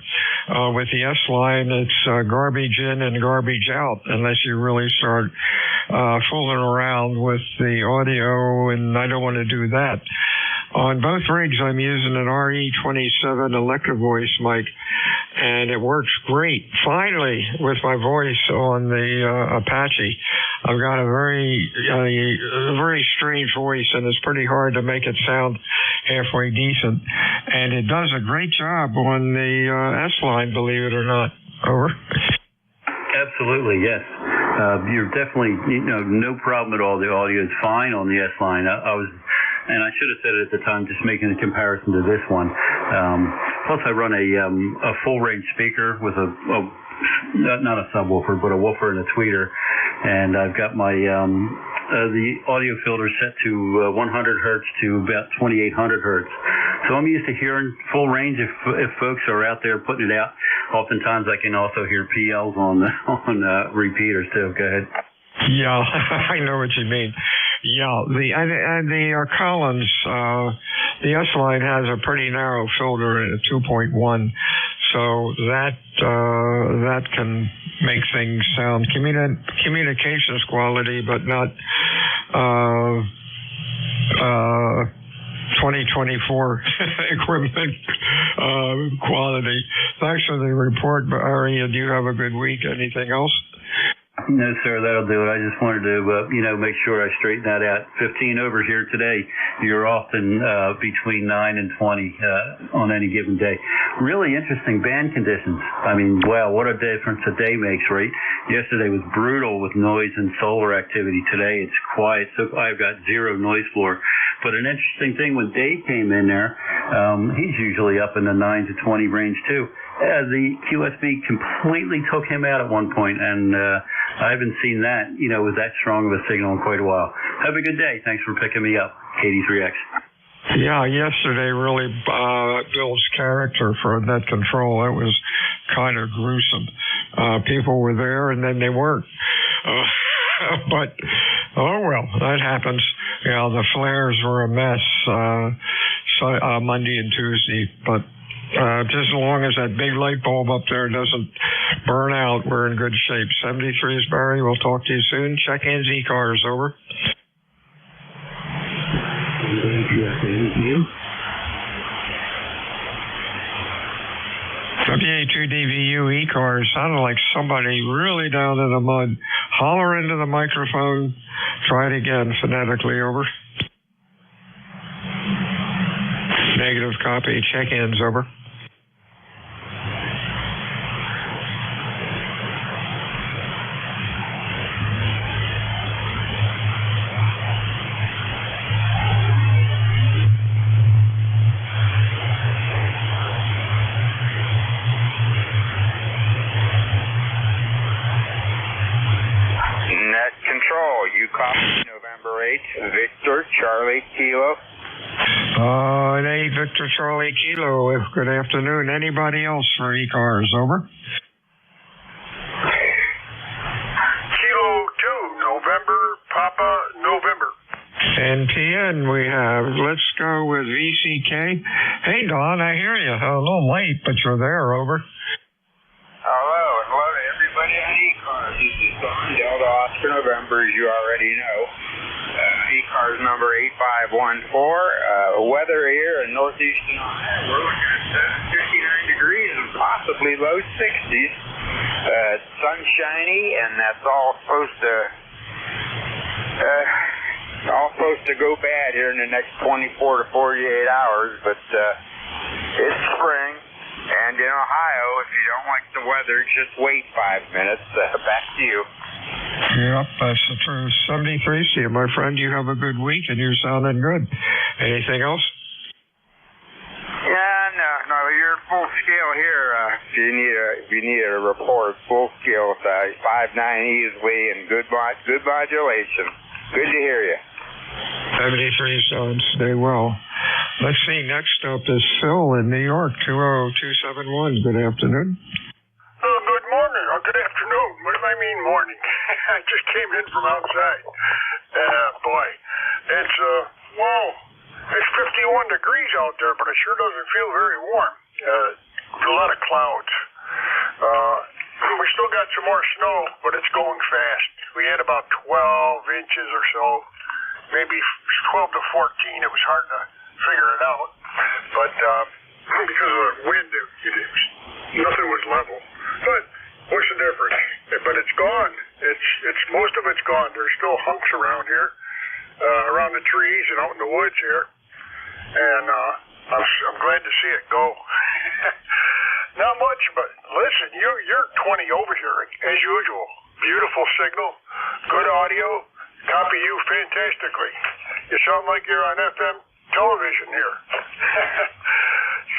With the S-Line, it's garbage in and garbage out, unless you really start fooling around with the audio, and I don't want to do that. On both rigs, I'm using an RE27 Electro-Voice mic, and it works great. Finally, with my voice on the Apache, I've got a very strange voice, and it's pretty hard to make it sound halfway decent. And it does a great job on the S-Line, believe it or not. Over. Absolutely, yes. You're definitely, no problem at all. The audio is fine on the S-Line. And I should have said it at the time, just making a comparison to this one. Plus, I run a full-range speaker with not a subwoofer, but a woofer and a tweeter. And I've got my the audio filter set to 100 hertz to about 2,800 hertz. So I'm used to hearing full range. If folks are out there putting it out, oftentimes I can also hear PLs on repeaters too. Go ahead. Yeah, I know what you mean. Yeah, the Collins, the S-Line has a pretty narrow filter at 2.1, so that can make things sound communications quality, but not 2024 equipment. quality. Thanks for the report, Barry, and you have a good week. Anything else? No, sir, that'll do it. I just wanted to, make sure I straighten that out. 15 over here today. You're often between 9 and 20 on any given day. Really interesting band conditions. I mean, wow, what a difference a day makes, right? Yesterday was brutal with noise and solar activity. Today it's quiet, so I've got zero noise floor. But an interesting thing, when Dave came in there, he's usually up in the 9 to 20 range too. The QSB completely took him out at one point, and I haven't seen that, with that strong of a signal in quite a while. Have a good day. Thanks for picking me up. KD3X. Yeah, yesterday really builds character for net control. It was kind of gruesome. People were there and then they weren't. But, oh well, that happens. The flares were a mess Monday and Tuesday, but just as long as that big light bulb up there doesn't burn out, we're in good shape. 73 is Barry. We'll talk to you soon. Check-ins, ECARS, over. WA2DVU ECARS sounded like somebody really down in the mud. Holler into the microphone. Try it again phonetically, over. Negative copy. Check-ins, over. Victor Charlie Kilo. 8 Victor Charlie Kilo. Good afternoon. Anybody else for ECARS, over? Kilo 2, November, Papa, November. NPN we have. Let's go with VCK. Hey, Don, I hear you. A little late, but you're there, over. Hello, and hello to everybody on ECARS. This is Don Delta Oscar November, as you already know. ECARS number 8514. Weather here in northeastern Ohio, we're looking at 59 degrees and possibly low 60s. Sunshiny, and that's all supposed to go bad here in the next 24 to 48 hours. But it's spring, and in Ohio, if you don't like the weather, just wait 5 minutes. Back to you. Yep, that's the truth. 73, see you, my friend. You have a good week, and you're sounding good. Anything else? No, you're full scale here. If you need a report, full scale, 5.9 easily, and good modulation. Good to hear you. 73 sounds, stay well. Let's see, next up is Phil in New York, 20271. Good afternoon. Good morning, or good afternoon. What do I mean morning? I just came in from outside. Boy, it's, it's 51 degrees out there, but it sure doesn't feel very warm. A lot of clouds. We still got some more snow, but it's going fast. We had about 12 inches or so, maybe 12 to 14. It was hard to figure it out. But because of the wind, nothing was level. But what's the difference? But it's gone. It's most of it's gone. There's still hunks around here, around the trees and out in the woods here, and I'm glad to see it go. Not much, but listen, you're 20 over here as usual. Beautiful signal, good audio, copy you fantastically. You sound like you're on FM television here.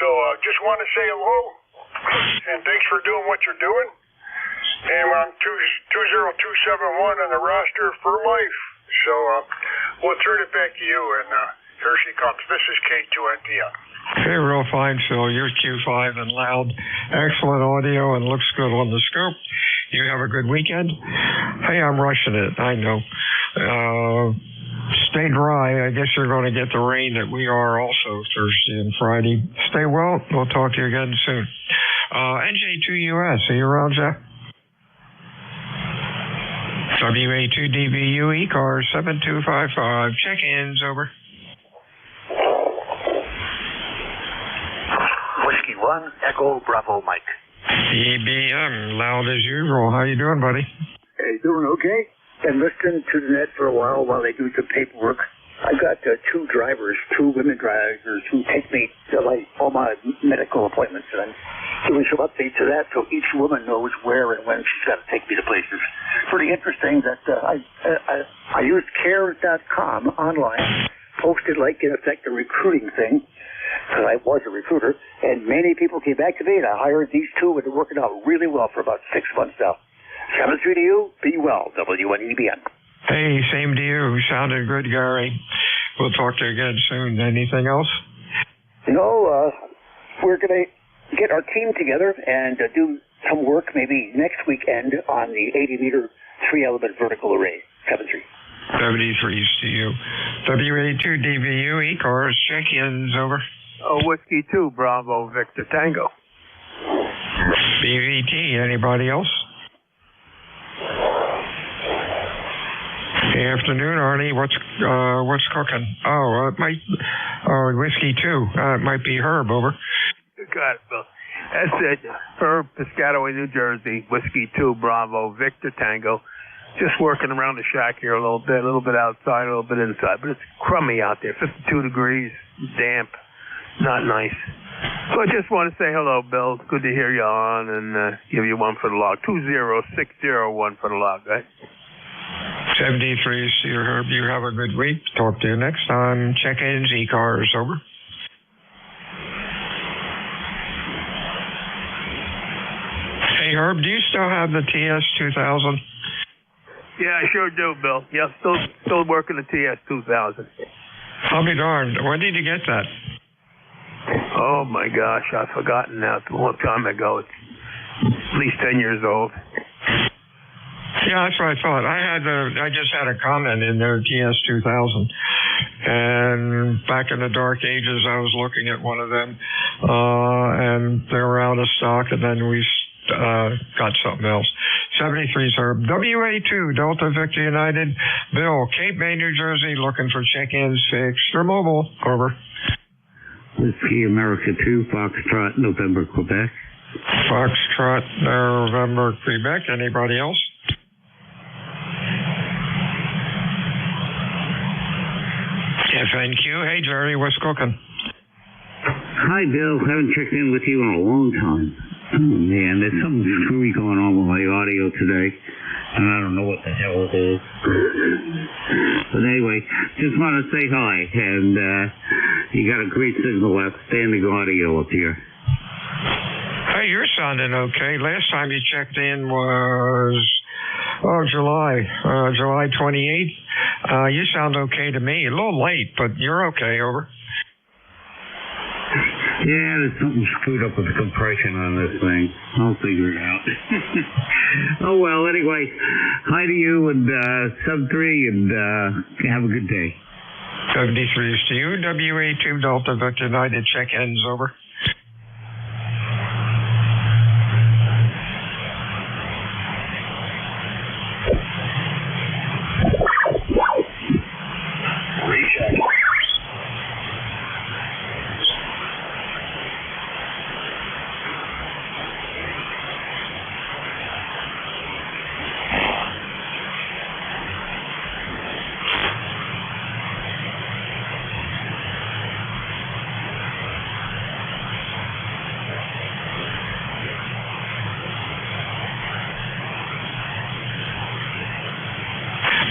So just want to say hello, and thanks for doing what you're doing. And we're on 20271 on the roster for life. So we'll turn it back to you, and here she comes. This is K2NPN. Hey, real fine, Phil. You're Q5 and loud. Excellent audio and looks good on the scope. You have a good weekend? Hey, I'm rushing it. I know. Stay dry. I guess you're going to get the rain that we are also Thursday and Friday. Stay well. We'll talk to you again soon. NJ2US. Are you around, Jeff? WA2DVU ECARS 7255. Check-ins, over. Whiskey 71 Echo Bravo Mike. CBM, loud as usual. How you doing, buddy? Hey, doing okay. Been listening to the net for a while they do the paperwork. I got two drivers, two women drivers who take me to all my medical appointments, and I'm doing some updates to that so each woman knows where and when she's got to take me to places. Pretty interesting that I used cares.com online, posted in effect a recruiting thing, because I was a recruiter, and many people came back to me, and I hired these two, and they're working out really well for about 6 months now. 7-3 to you. Be well, WNEBN. Hey, same to you. Sounded good, Gary. We'll talk to you again soon. Anything else? No, we're going to get our team together and do some work maybe next weekend on the 80-meter 3-element vertical array. 7-3. 73's to you. WA2DVU, ECARS, check-ins, over. Whiskey 2, Bravo, Victor Tango. BVT, anybody else? Good afternoon, Arnie. What's cooking? It might. Whiskey 2. It might be Herb. Over. Got it, Bill. That's it. Herb, Piscataway, New Jersey. Whiskey 2, Bravo, Victor Tango. Just working around the shack here a little bit outside, a little bit inside, but it's crummy out there. 52 degrees, damp, not nice. So I just want to say hello, Bill. Good to hear you on, and give you one for the log. 20601 for the log, right? 73, see you, Herb. You have a good week. Talk to you next time. Check-ins, ECARS, over. Hey, Herb, do you still have the TS2000? Yeah, I sure do, Bill. Yeah, still working the TS2000. I'll be darned. When did you get that? Oh, my gosh. I've forgotten now. It's a long time ago. It's at least 10 years old. Yeah, that's what I thought. I just had a comment in their TS2000, and back in the dark ages, I was looking at one of them, and they were out of stock, and then we got something else. 73's Herb. WA2 Delta Victor United. Bill, Cape May, New Jersey, looking for check-ins fixed or mobile. Over. Whiskey America 2 Foxtrot November Quebec. Foxtrot November Quebec. Anybody else? FNQ. Hey, Jerry, what's cooking? Hi, Bill. Haven't checked in with you in a long time. Oh, man, there's something screwy going on with my audio today, and I don't know what the hell it is. But anyway, just want to say hi, and you got a great signal, outstanding audio up here. Hey, you're sounding okay. Last time you checked in was... July 28th. You sound okay to me. A little late, but you're okay, over. Yeah, there's something screwed up with the compression on this thing. I'll figure it out. Oh, well, anyway, hi to you and sub-3, and have a good day. 73 is to you. WA2 Delta Victor United, check-ins, over.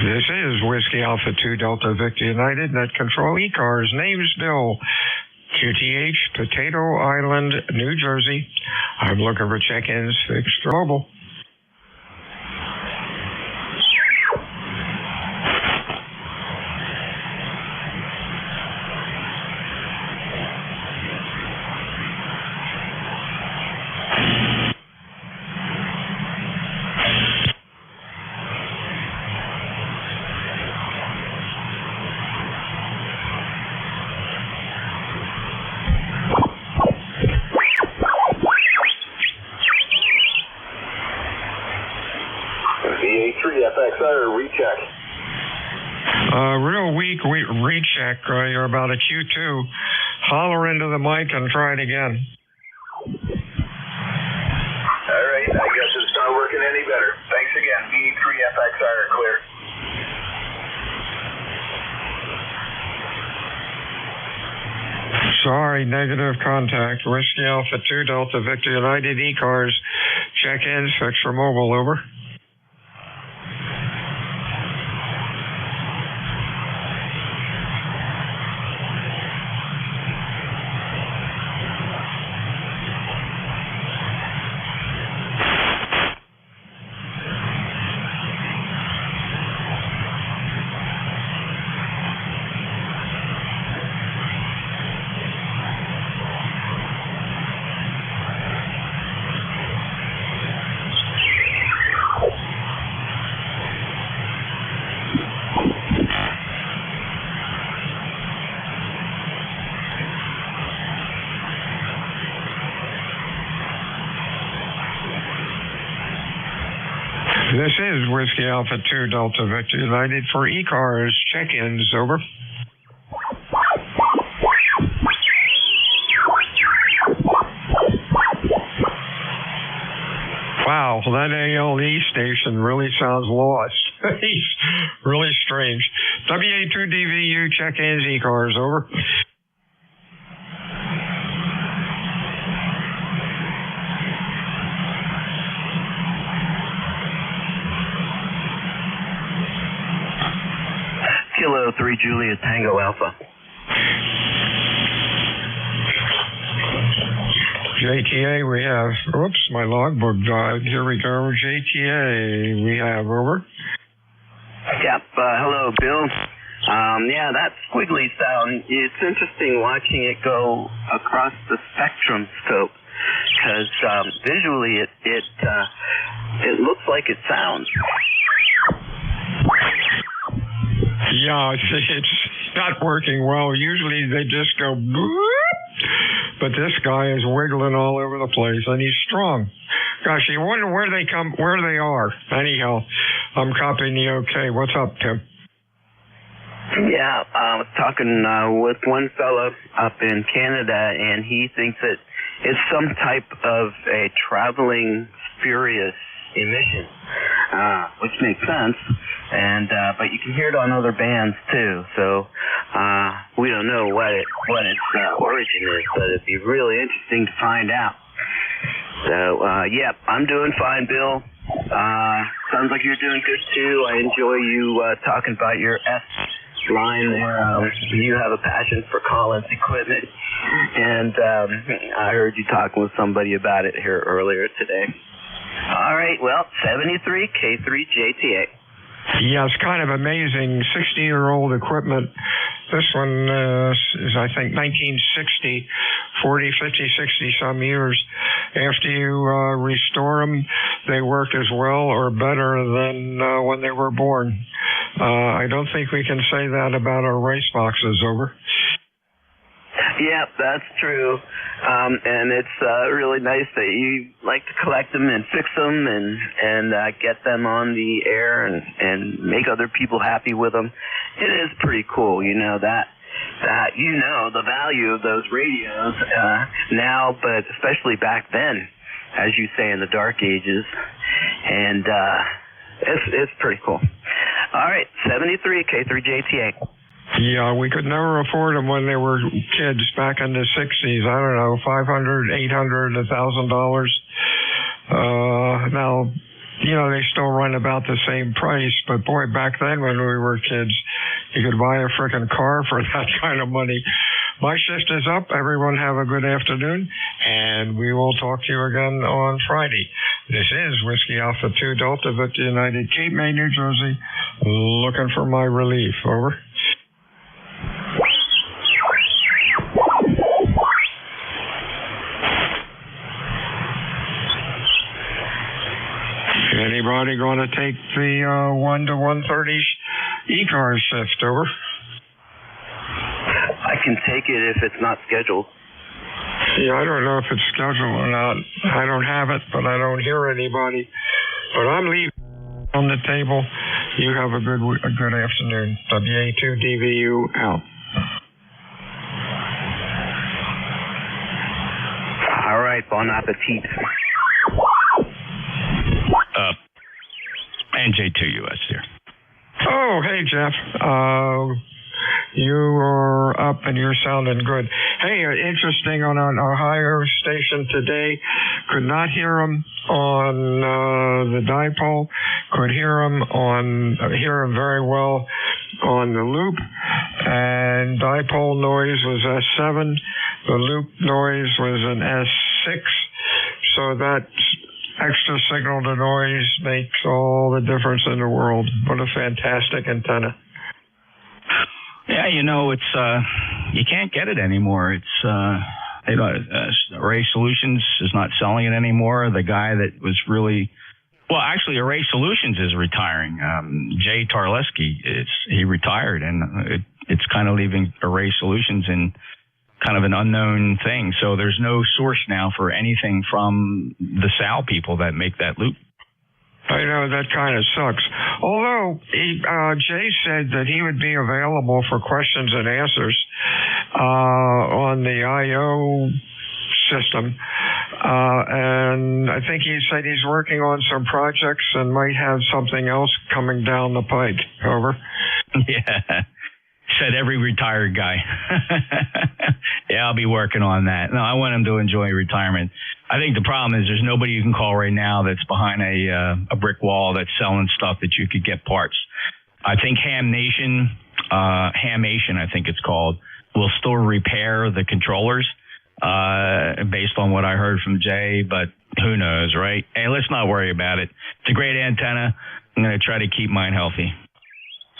This is Whiskey Alpha 2 Delta Victor United, Net Control, ECARS, name's Bill, QTH, Potato Island, New Jersey. I'm looking for check-ins fixed or mobile. FXR, recheck. Real weak recheck. You're about a Q2. Holler into the mic and try it again. FXR are clear. Sorry, negative contact. Whiskey Alpha 2 Delta Victor United ECARS. Check-ins, fix for mobile, over. This is Whiskey Alpha 2 Delta Victor United for ECARS. Check-ins, over. Wow, that ALE station really sounds lost. He's really strange. WA2DVU, check-ins, ECARS, over. Kilo 3 Juliet Tango Alpha. JTA, we have, whoops, my logbook died. Here we go. JTA, we have, over. Yep, hello, Bill. Yeah, that squiggly sound, it's interesting watching it go across the spectrum scope, because visually it looks like it sounds. Yeah, it's not working well. Usually they just go boop, but this guy is wiggling all over the place, and he's strong. Gosh, you wonder where they are. Anyhow, I'm copying the OK. What's up, Tim? Yeah, I was talking with one fella up in Canada, and he thinks that it's some type of a traveling spurious emission, which makes sense. And but you can hear it on other bands too. So we don't know what its origin is, but it'd be really interesting to find out. So yeah, I'm doing fine, Bill. Sounds like you're doing good too. I enjoy you talking about your S line there. You have a passion for Collins equipment, and I heard you talking with somebody about it here earlier today. All right, well, 73 K3 JTA. Yeah, it's kind of amazing. 60-year-old equipment. This one is, I think, 1960, 40, 50, 60 some years. After you restore them, they work as well or better than when they were born. I don't think we can say that about our race boxes, over. Yeah, that's true. And it's really nice that you like to collect them and fix them and get them on the air and make other people happy with them. It is pretty cool, you know, that you know the value of those radios now, but especially back then, as you say, in the dark ages. And it's pretty cool. All right, 73 K3JTA. Yeah, we could never afford them when they were kids back in the 60s. I don't know, $500, $800, $1,000. Now, you know, they still run about the same price, but boy, back then when we were kids, you could buy a frickin' car for that kind of money. My shift is up. Everyone have a good afternoon, and we will talk to you again on Friday. This is Whiskey Alpha 2 Delta Victor United, Cape May, New Jersey, looking for my relief. Over. Anybody going to take the 1 to 1:30 ECARS shift, over? I can take it if it's not scheduled. Yeah, I don't know if it's scheduled or not. I don't have it, but I don't hear anybody. But I'm leaving on the table. You have a good afternoon. WA2DVU out. All right, bon appetit. NJ2US here. Oh, hey, Jeff. You are up and you're sounding good. Hey, interesting on an Ohio station today. Could not hear him on the dipole. Could hear him very well on the loop. And dipole noise was S7. The loop noise was an S6. So that extra signal to noise makes all the difference in the world. What a fantastic antenna. Yeah, it's you can't get it anymore. It's Array Solutions is not selling it anymore. The guy that was actually Array Solutions is retiring. Jay Tarleski he retired, and it's kind of leaving Array Solutions in kind of an unknown thing. So there's no source now for anything from the Sal people that make that loop. I know, that kind of sucks. Although Jay said that he would be available for questions and answers on the I.O. system. And I think he said he's working on some projects and might have something else coming down the pike. Over. Yeah. Said every retired guy. Yeah, I'll be working on that. No, I want him to enjoy retirement. I think the problem is there's nobody you can call right now that's behind a brick wall that's selling stuff that you could get parts. I think Hamation, I think it's called, will still repair the controllers based on what I heard from Jay, but who knows, right? Hey, let's not worry about it. It's a great antenna. I'm going to try to keep mine healthy.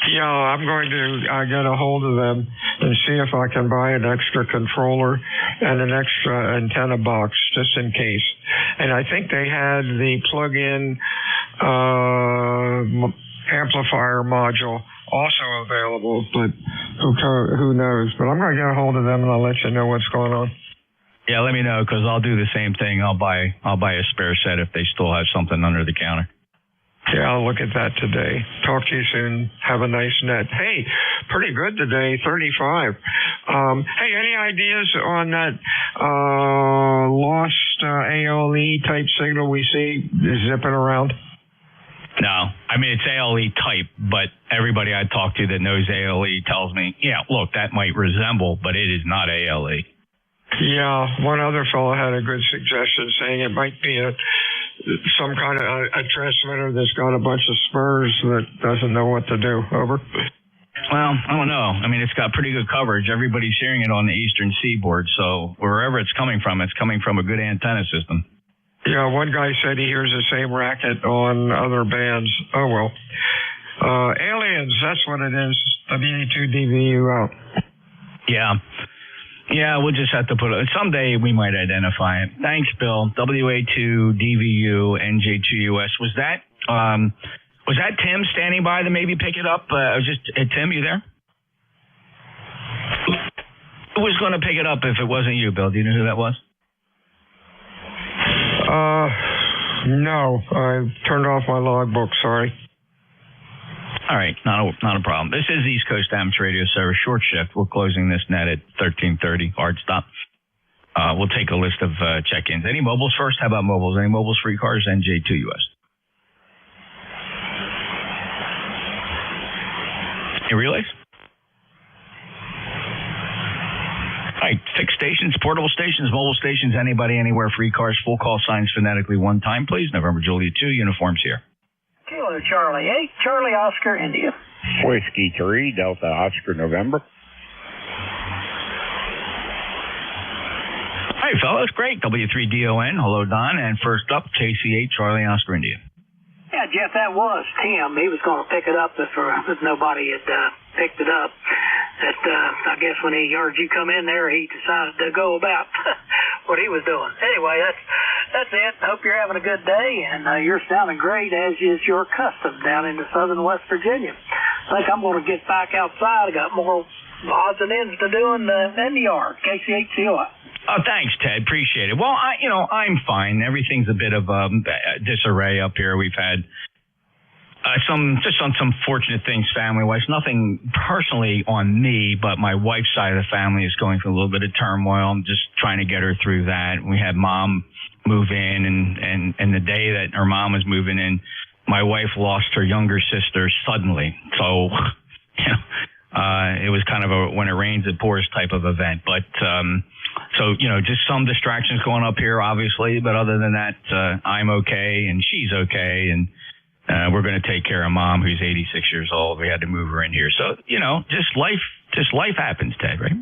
Yeah, I'm going to get a hold of them and see if I can buy an extra controller and an extra antenna box just in case. And I think they had the plug-in amplifier module also available, but who knows? But I'm going to get a hold of them and I'll let you know what's going on. Yeah, let me know because I'll do the same thing. I'll buy a spare set if they still have something under the counter. Yeah, I'll look at that today. Talk to you soon. Have a nice net. Hey, pretty good today, 35. Hey, any ideas on that lost ALE type signal we see zipping around? No. I mean, it's ALE type, but everybody I talk to that knows ALE tells me, yeah, look, that might resemble, but it is not ALE. Yeah, one other fellow had a good suggestion saying it might be some kind of a transmitter that's got a bunch of spurs that doesn't know what to do. Over. Well, I don't know. I mean, it's got pretty good coverage. Everybody's hearing it on the eastern seaboard, so wherever it's coming from a good antenna system. Yeah, one guy said he hears the same racket on other bands. Oh, well. Aliens, that's what it is. WA2DVU out. Yeah. Yeah, we'll just have to put it. Someday we might identify it. Thanks, Bill. WA2DVU NJ2US. Was that Tim standing by to maybe pick it up? Tim, you there? Who was going to pick it up if it wasn't you, Bill? Do you know who that was? No. I turned off my logbook. Sorry. All right, not a problem. This is East Coast Amateur Radio Service, short shift. We're closing this net at 13:30, hard stop. We'll take a list of check-ins. Any mobiles first? How about mobiles? Any mobiles for ECARS? NJ2US. Any relays? All right, fixed stations, portable stations, mobile stations, anybody, anywhere for ECARS. Full call signs phonetically one time, please. November Juliet 2, uniforms here. Kilo Charlie 8, Charlie Oscar India. Whiskey 3, Delta Oscar November. Hey, fellas, great. W3DON, hello, Don. And first up, KC8, Charlie Oscar India. Yeah, Jeff, that was Tim. He was going to pick it up if nobody had picked it up. I guess when he heard you come in there, he decided to go about what he was doing. Anyway, that's it. Hope you're having a good day, and you're sounding great, as is your custom down in southern West Virginia. I think I'm going to get back outside. I got more odds and ends to do in the yard. KC8COI. Oh, thanks, Ted. Appreciate it. Well, I'm fine. Everything's a bit of disarray up here. We've had some fortunate things family-wise. Nothing personally on me, but my wife's side of the family is going through a little bit of turmoil. I'm just trying to get her through that. We had Mom move in, and the day that her mom was moving in, my wife lost her younger sister suddenly. So, it was kind of a when it rains, it pours type of event. But, so, just some distractions going up here, obviously. But other than that, I'm okay and she's okay. And we're going to take care of Mom, who's 86 years old. We had to move her in here. So, just life happens, Ted, right?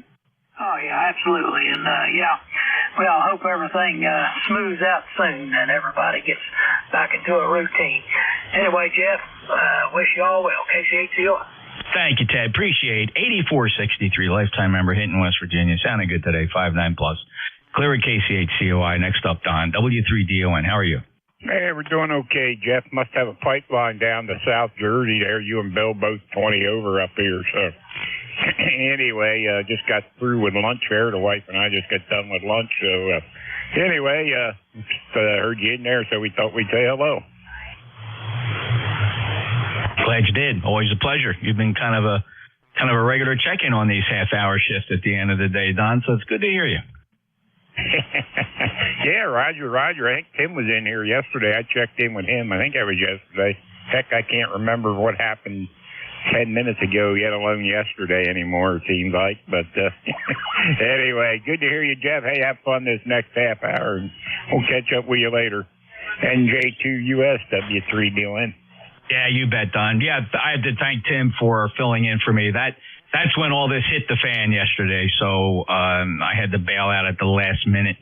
Oh, yeah, absolutely. And, well, I hope everything smooths out soon and everybody gets back into a routine. Anyway, Jeff, wish you all well. KCHCOI. Thank you, Ted. Appreciate 8463, lifetime member, Hinton, West Virginia. Sounding good today, 5'9+. Clear at KCHCOI. Next up, Don, W3DON. How are you? Hey, we're doing okay. Jeff must have a pipeline down to South Jersey there. You and Bill both 20 over up here, so... Anyway, just got through with lunch there. The wife and I just got done with lunch. So, anyway, heard you in there, so we thought we'd say hello. Glad you did. Always a pleasure. You've been kind of a regular check-in on these half-hour shifts at the end of the day, Don, so it's good to hear you. Yeah, Roger. I think Tim was in here yesterday. I checked in with him. I think that was yesterday. Heck, I can't remember what happened 10 minutes ago, yet alone yesterday anymore, it seems like. But anyway, good to hear you, Jeff. Hey, have fun this next half hour, and we'll catch up with you later. NJ2US W3DON. Yeah, you bet, Don. Yeah, I had to thank Tim for filling in for me. That's when all this hit the fan yesterday, so I had to bail out at the last minute,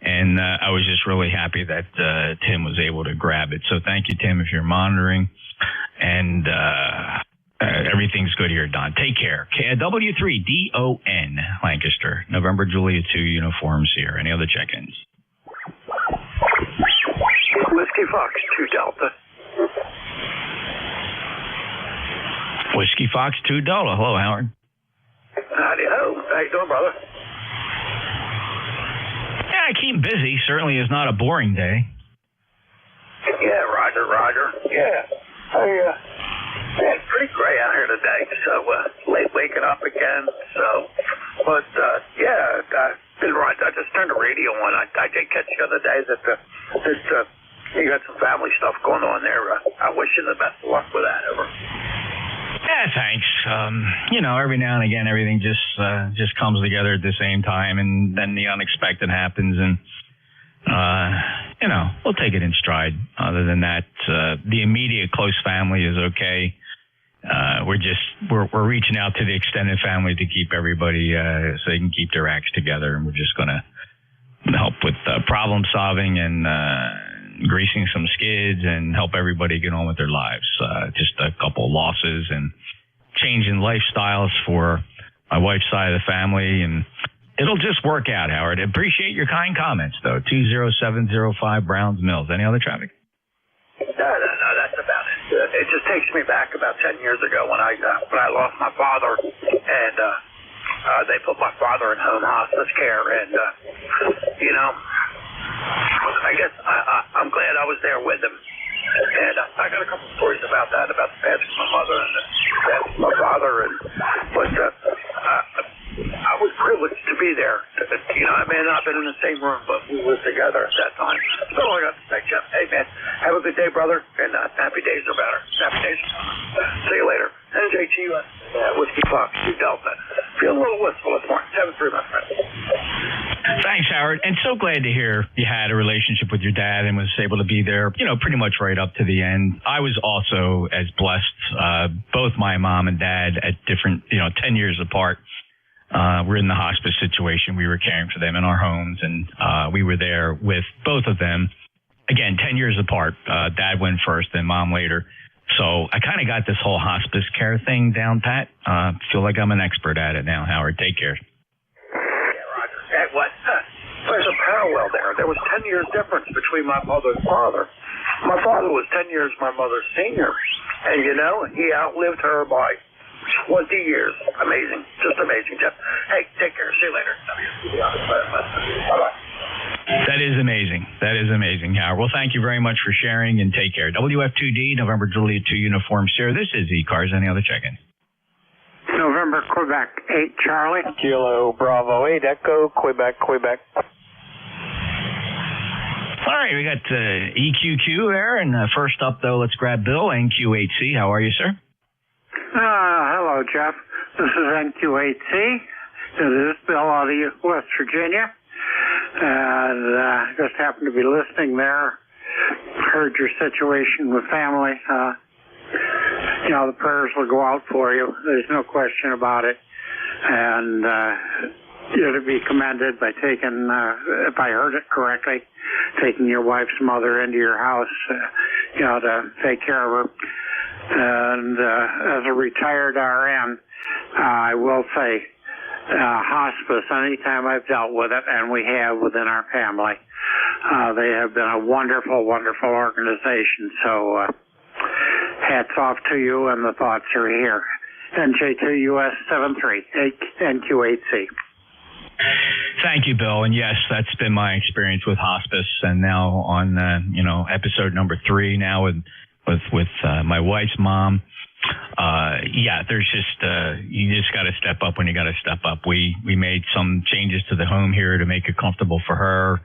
and I was just really happy that Tim was able to grab it. So thank you, Tim, if you're monitoring. And everything's good here, Don. Take care. W3DON, Lancaster. November Juliet 2 uniforms here. Any other check-ins? Whiskey Fox 2 Delta. Whiskey Fox 2 Delta. Hello, Howard. Howdy-ho. How you doing, brother? Yeah, I keep busy. Certainly is not a boring day. Yeah, Roger. Yeah. It's pretty gray out here today, so late waking up again. So, but I just turned the radio on. I did catch the other day that you got some family stuff going on there. I wish you the best of luck with that. Ever. Yeah, thanks. Every now and again, everything just comes together at the same time, and then the unexpected happens, and we'll take it in stride. Other than that, the immediate close family is okay. We're reaching out to the extended family to keep everybody so they can keep their acts together, and we're just going to help with problem solving and greasing some skids and help everybody get on with their lives. Just a couple losses and changing lifestyles for my wife's side of the family, and it'll just work out, Howard. Appreciate your kind comments, though. 20705 Browns Mills. Any other traffic? No, that's about it. It just takes me back about 10 years ago when I lost my father, and they put my father in home hospice care, and I guess I'm glad I was there with him. And I got a couple stories about that, about the passing of my mother and the passing of my father, but I was privileged to be there. I may not have been in the same room, but we were together at that time. That's all I got to say, Jeff. Hey, man, have a good day, brother, and happy days are better. Happy days. See you later. NJ2US, Whiskey Fox 2 Delta. Feel a little wistful this morning. 7-3, my friend. Thanks, Howard. And so glad to hear you had a relationship with your dad and was able to be there, pretty much right up to the end. I was also as blessed. Both my mom and dad at different, 10 years apart. We're in the hospice situation. We were caring for them in our homes, and we were there with both of them. Again, 10 years apart. Dad went first, then Mom later. So I kind of got this whole hospice care thing down pat. Feel like I'm an expert at it now, Howard. Take care. Yeah, Roger. Hey, what? There's a parallel there. There was 10 years difference between my mother and father. My father was 10 years my mother's senior, and he outlived her by 20 years. Amazing. Just amazing, Jeff. Hey, take care. See you later. Bye-bye. That is amazing, Howard. Well, thank you very much for sharing, and take care. WF2D, November Juliet 2 uniforms here. This is ECARS. Any other check-in? November, Quebec 8, Charlie. Kilo, Bravo 8, Echo, Quebec. All right, we got EQQ there, and first up, though, let's grab Bill, NQ8C. How are you, sir? Hello, Jeff. This is NQ8C. This is Bill out of West Virginia. And just happened to be listening there. Heard your situation with family. The prayers will go out for you. There's no question about it. And you're to be commended by taking, if I heard it correctly, taking your wife's mother into your house, to take care of her. And as a retired RN, I will say, hospice, anytime I've dealt with it, and we have within our family, they have been a wonderful, wonderful organization. So hats off to you, and the thoughts are here. NJ2US73, NQ8C. Thank you, Bill. And yes, that's been my experience with hospice, and now on episode number 3 now with my wife's mom. There's just you just got to step up when you got to step up. We made some changes to the home here to make it comfortable for her,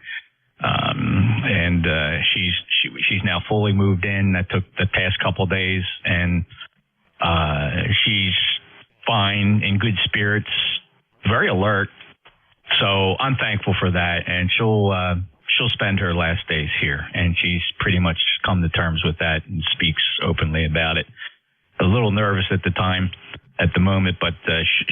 and she's now fully moved in. That took the past couple of days, and she's fine, in good spirits, very alert. So I'm thankful for that, and she'll spend her last days here, and she's pretty much come to terms with that and speaks openly about it. A little nervous at the moment, but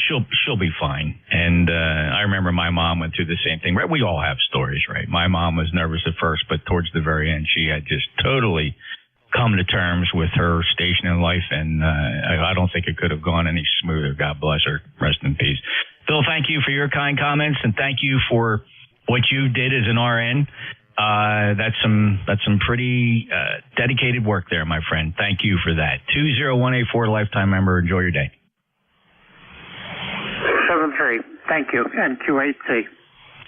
she'll be fine. And I remember my mom went through the same thing. Right? We all have stories, right? My mom was nervous at first, but towards the very end, she had just totally come to terms with her station in life, and I don't think it could have gone any smoother. God bless her. Rest in peace. Bill, thank you for your kind comments, and thank you for what you did as an RN. That's some pretty dedicated work there, my friend. Thank you for that. 20184 lifetime member. Enjoy your day. 73. Thank you. NQ8C.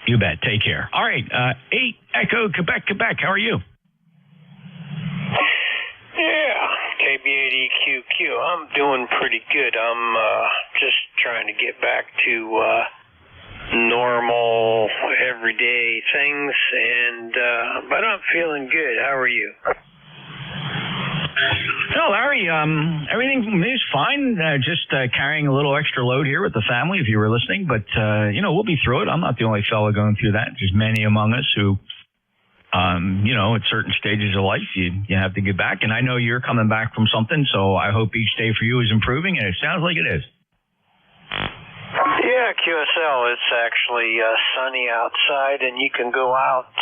You bet. Take care. All right. 8 Echo Quebec. How are you? Yeah, KB8EQQ. I'm doing pretty good. I'm just trying to get back to normal, everyday things, and but I'm feeling good. How are you? No, Larry, everything is fine. Just carrying a little extra load here with the family, if you were listening. But, we'll be through it. I'm not the only fellow going through that. There's many among us who, at certain stages of life, you have to get back. And I know you're coming back from something, so I hope each day for you is improving, and it sounds like it is. Yeah, QSL, it's actually sunny outside, and you can go out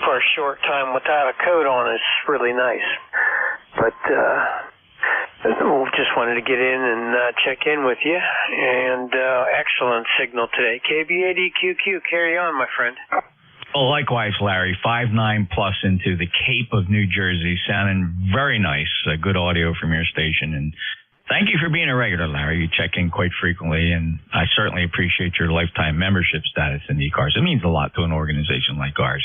for a short time without a coat on. It's really nice. But just wanted to get in and check in with you. And excellent signal today. KB8EQQ, carry on, my friend. Well, likewise, Larry, 5.9 plus into the Cape of New Jersey, sounding very nice. Good audio from your station, and thank you for being a regular, Larry. You check in quite frequently, and I certainly appreciate your lifetime membership status in ECARS. It means a lot to an organization like ours.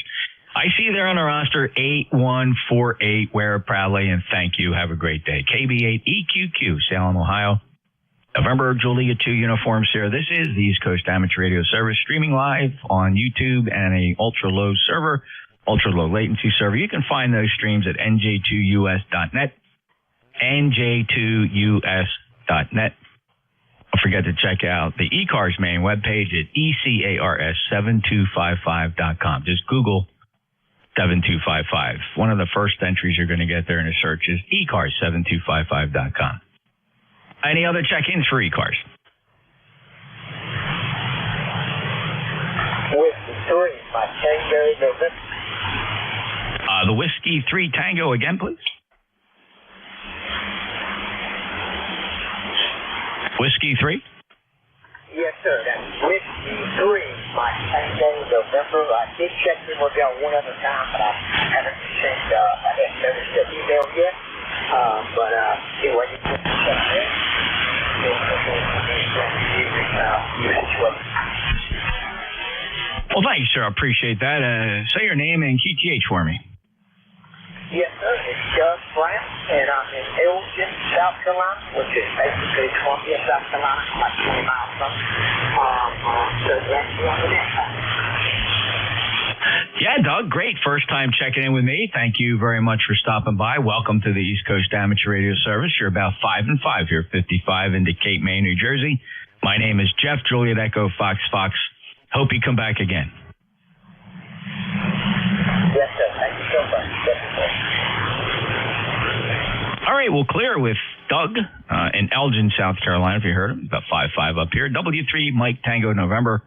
I see you there on the roster, 8148. Wear it proudly, and thank you. Have a great day. KB8EQQ, Salem, Ohio. November Julia 2 uniforms here. This is the East Coast Amateur Radio Service, streaming live on YouTube and a ultra-low server, ultra-low latency server. You can find those streams at nj2us.net. nj2us.net. Don't forget to check out the ECARS main webpage at ECARS7255.com. Just Google 7255. One of the first entries you're going to get there in a search is ECARS7255.com. Any other check-ins for ECARS? Whiskey 3, my Tango November. The Whiskey 3 Tango again, please. Whiskey 3? Yes, sir. That's Whiskey 3, my Tango November. I did check in with y'all one other time, but I haven't noticed the email yet. Anyway, you can check in. Well, thank you, sir. I appreciate that. Say your name and QTH for me. Yes, sir. It's Doug Brown, and I'm in Elgin, South Carolina, which is basically Columbia, South Carolina, like 20 miles from. So that's the other next time. Yeah, Doug. Great. First time checking in with me. Thank you very much for stopping by. Welcome to the East Coast Amateur Radio Service. You're about 5 and 5 here, 55 into Cape May, New Jersey. My name is Jeff, Juliet Echo, Fox. Hope you come back again. Yes, sir. Thank you so much. All right, we'll clear with Doug in Elgin, South Carolina, if you heard him. About 5-5 up here. W3 Mike Tango November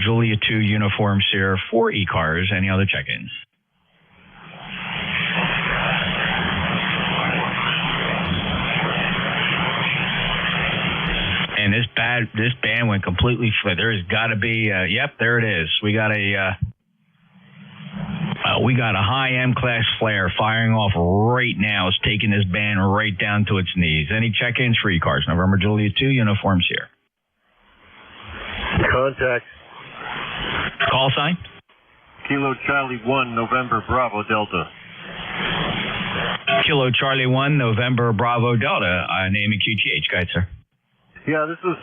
Julia 2 Uniform Sierra 4 ECARS. Any other check-ins? And this band went completely flat. There's got to be, yep, there it is. We got a high M class flare firing off right now. It's taking this band right down to its knees. Any check-ins for ECARS? November Julia 2 Uniforms here. Contact. Call sign? Kilo Charlie 1, November Bravo Delta. Kilo Charlie 1, November Bravo Delta. Name and QTH. Go ahead, sir. Yeah, this is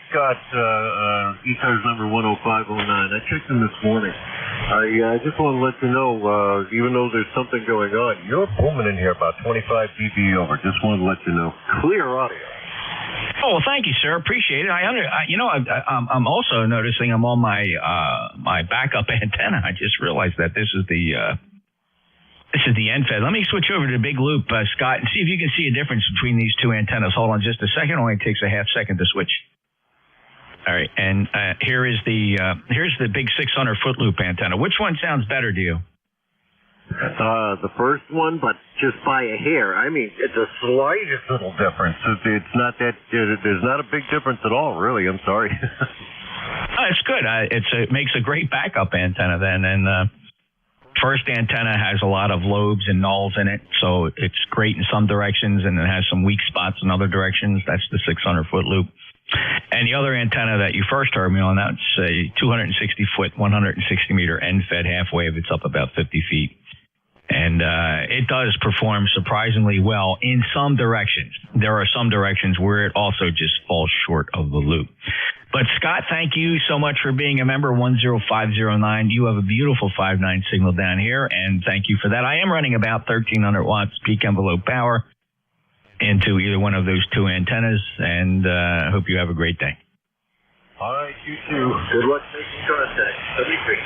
Scott, ECARS number 10509. I checked in this morning. I just want to let you know, even though there's something going on, you're booming in here about 25 dB over. Just wanted to let you know. Clear audio. Oh, well, thank you, sir. Appreciate it. I'm also noticing I'm on my backup antenna. I just realized that this is the end fed. Let me switch over to the big loop, Scott, and see if you can see a difference between these two antennas. Hold on just a second. It only takes a half second to switch. All right, and here's the big 600-foot loop antenna. Which one sounds better to you? The first one, but just by a hair. I mean, it's a slightest little difference. It's not that. There's not a big difference at all, really. I'm sorry. It's good. It makes a great backup antenna then, and first antenna has a lot of lobes and nulls in it, so it's great in some directions, and it has some weak spots in other directions. That's the 600-foot loop. And the other antenna that you first heard me on, that's a 260-foot, 160-meter end-fed half wave. It's up about 50 feet. And it does perform surprisingly well in some directions. There are some directions where it also just falls short of the loop. But, Scott, thank you so much for being a member, 10509. You have a beautiful 5.9 signal down here, and thank you for that. I am running about 1,300 watts peak envelope power into either one of those two antennas, and I hope you have a great day. All right, you too. Good luck making contact. 73.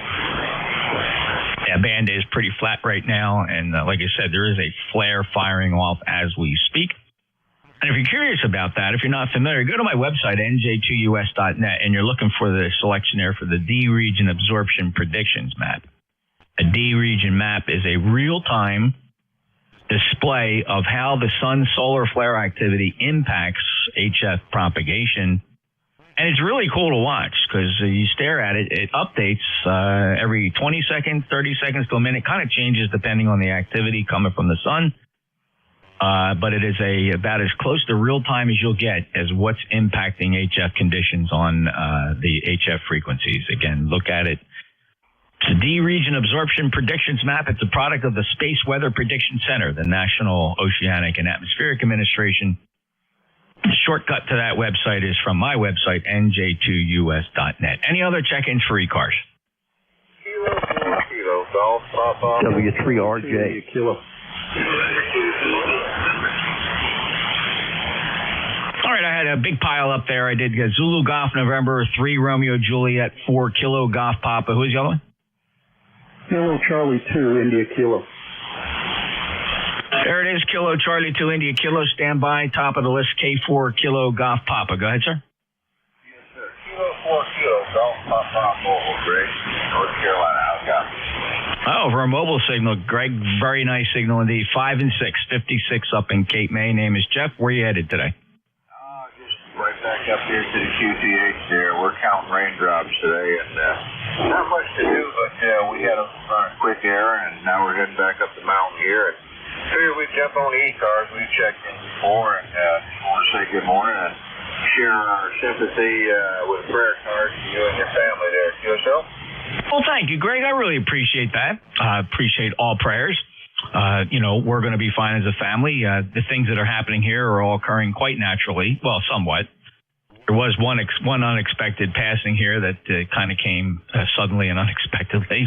Yeah, band is pretty flat right now, and like I said, there is a flare firing off as we speak. And if you're curious about that, if you're not familiar, go to my website, nj2us.net, and you're looking for the selection there for the D region absorption predictions map. A D region map is a real-time display of how the sun's solar flare activity impacts HF propagation. And it's really cool to watch because you stare at it. It updates every 20 seconds, 30 seconds to a minute. Kind of changes depending on the activity coming from the sun. But it is about as close to real time as you'll get as what's impacting HF conditions on the HF frequencies. Again, look at it. It's a D region absorption predictions map. It's a product of the Space Weather Prediction Center, the National Oceanic and Atmospheric Administration. The shortcut to that website is from my website, nj2us.net. Any other check-ins for ECARS? Kilo, Golf, Papa. W3RJ. Kilo. All right, I had a big pile up there. I did Zulu Golf November, 3 Romeo Juliet, 4 Kilo Golf Papa. Who's the other one? Kilo Charlie 2, India Kilo. There it is, Kilo Charlie 2 India Kilo. Stand by, top of the list, K4 Kilo Golf Papa. Go ahead, sir. Yes, sir. Kilo 4 Kilo Golf Papa Mobile, Greg, North Carolina. How's it? Oh, for a mobile signal, Greg, very nice signal indeed. 5 and 6, 56 up in Cape May. Name is Jeff. Where are you headed today? Just right back up here to the QTH there. We're counting raindrops today, and not much to do, but we had to run a quick errand, and now we're heading back up the mountain here. And figured we'd jump on the ECARS. We've checked in before, and just want to say good morning and share our sympathy with a prayer card to you and your family there. QSL? Well, thank you, Greg. I really appreciate that. I appreciate all prayers. We're going to be fine as a family. The things that are happening here are all occurring quite naturally. Well, somewhat. There was one unexpected passing here that kind of came suddenly and unexpectedly.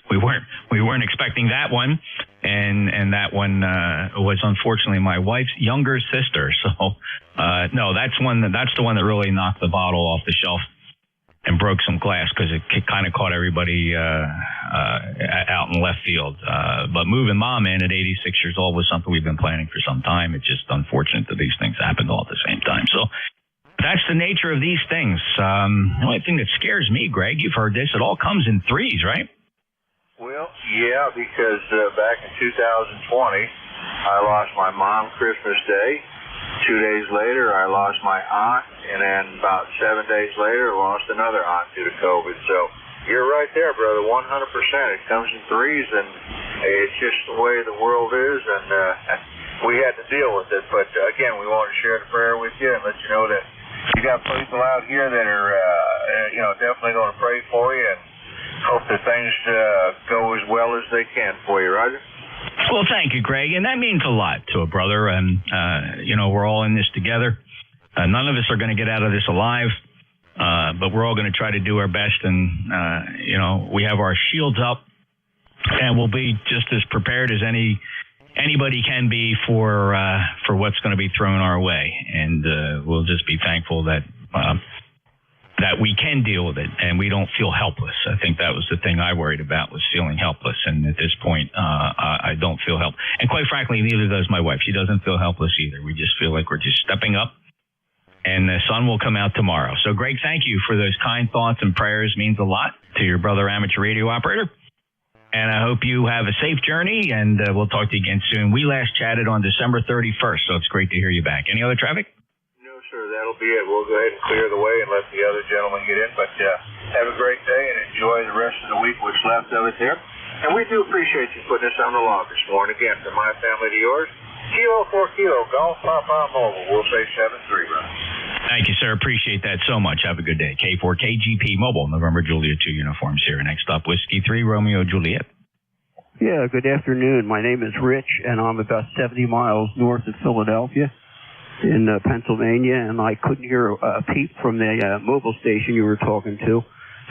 We weren't expecting that one, and that one was unfortunately my wife's younger sister. So no, that's the one that really knocked the bottle off the shelf and broke some glass because it kind of caught everybody out in left field. But moving Mom in at 86 years old was something we've been planning for some time. It's just unfortunate that these things happened all at the same time. So that's the nature of these things. The only thing that scares me, Greg, you've heard this, it all comes in threes, right? Well, yeah, because back in 2020, I lost my mom Christmas Day. 2 days later, I lost my aunt, and then about 7 days later, I lost another aunt due to COVID. So you're right there, brother, 100%. It comes in threes, and it's just the way the world is, and we had to deal with it. But again, we want to share the prayer with you and let you know that you got people out here that are, definitely going to pray for you and hope that things go as well as they can for you, Roger. Well, thank you, Greg. And that means a lot to a brother. And, we're all in this together. None of us are going to get out of this alive, but we're all going to try to do our best. And, we have our shields up, and we'll be just as prepared as anybody can be for what's going to be thrown our way. And we'll just be thankful that we can deal with it and we don't feel helpless. I think that was the thing I worried about, was feeling helpless. And at this point, I don't feel helpless. And quite frankly, neither does my wife. She doesn't feel helpless either. We just feel like we're just stepping up, and the sun will come out tomorrow. So, Greg, thank you for those kind thoughts and prayers. Means a lot to your brother, amateur radio operator. And I hope you have a safe journey, and we'll talk to you again soon. We last chatted on December 31st, so it's great to hear you back. Any other traffic? Sure, that'll be it. We'll go ahead and clear the way and let the other gentleman get in. But have a great day and enjoy the rest of the week, what's left of it there. And we do appreciate you putting us on the log this morning. Again, from my family to yours, Kilo for Kilo, Golf Papa Mobile. We'll say 7-3, brother. Thank you, sir. Appreciate that so much. Have a good day. K4KGP Mobile, November Juliet 2 uniforms here. Next up, Whiskey 3, Romeo Juliet. Yeah, good afternoon. My name is Rich, and I'm about 70 miles north of Philadelphia in Pennsylvania, and I couldn't hear a peep from the mobile station you were talking to.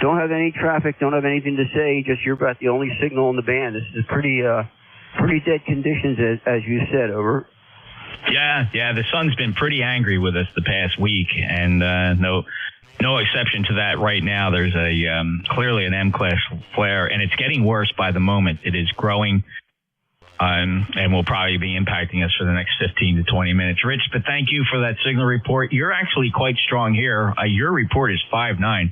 Don't have any traffic, don't have anything to say, just you're about the only signal in the band. This is pretty dead conditions, as you said, over. Yeah, the sun's been pretty angry with us the past week, and no exception to that right now. There's clearly an M-class flare, and it's getting worse by the moment. It is growing. And will probably be impacting us for the next 15 to 20 minutes. Rich, but thank you for that signal report. You're actually quite strong here. Your report is 5.9,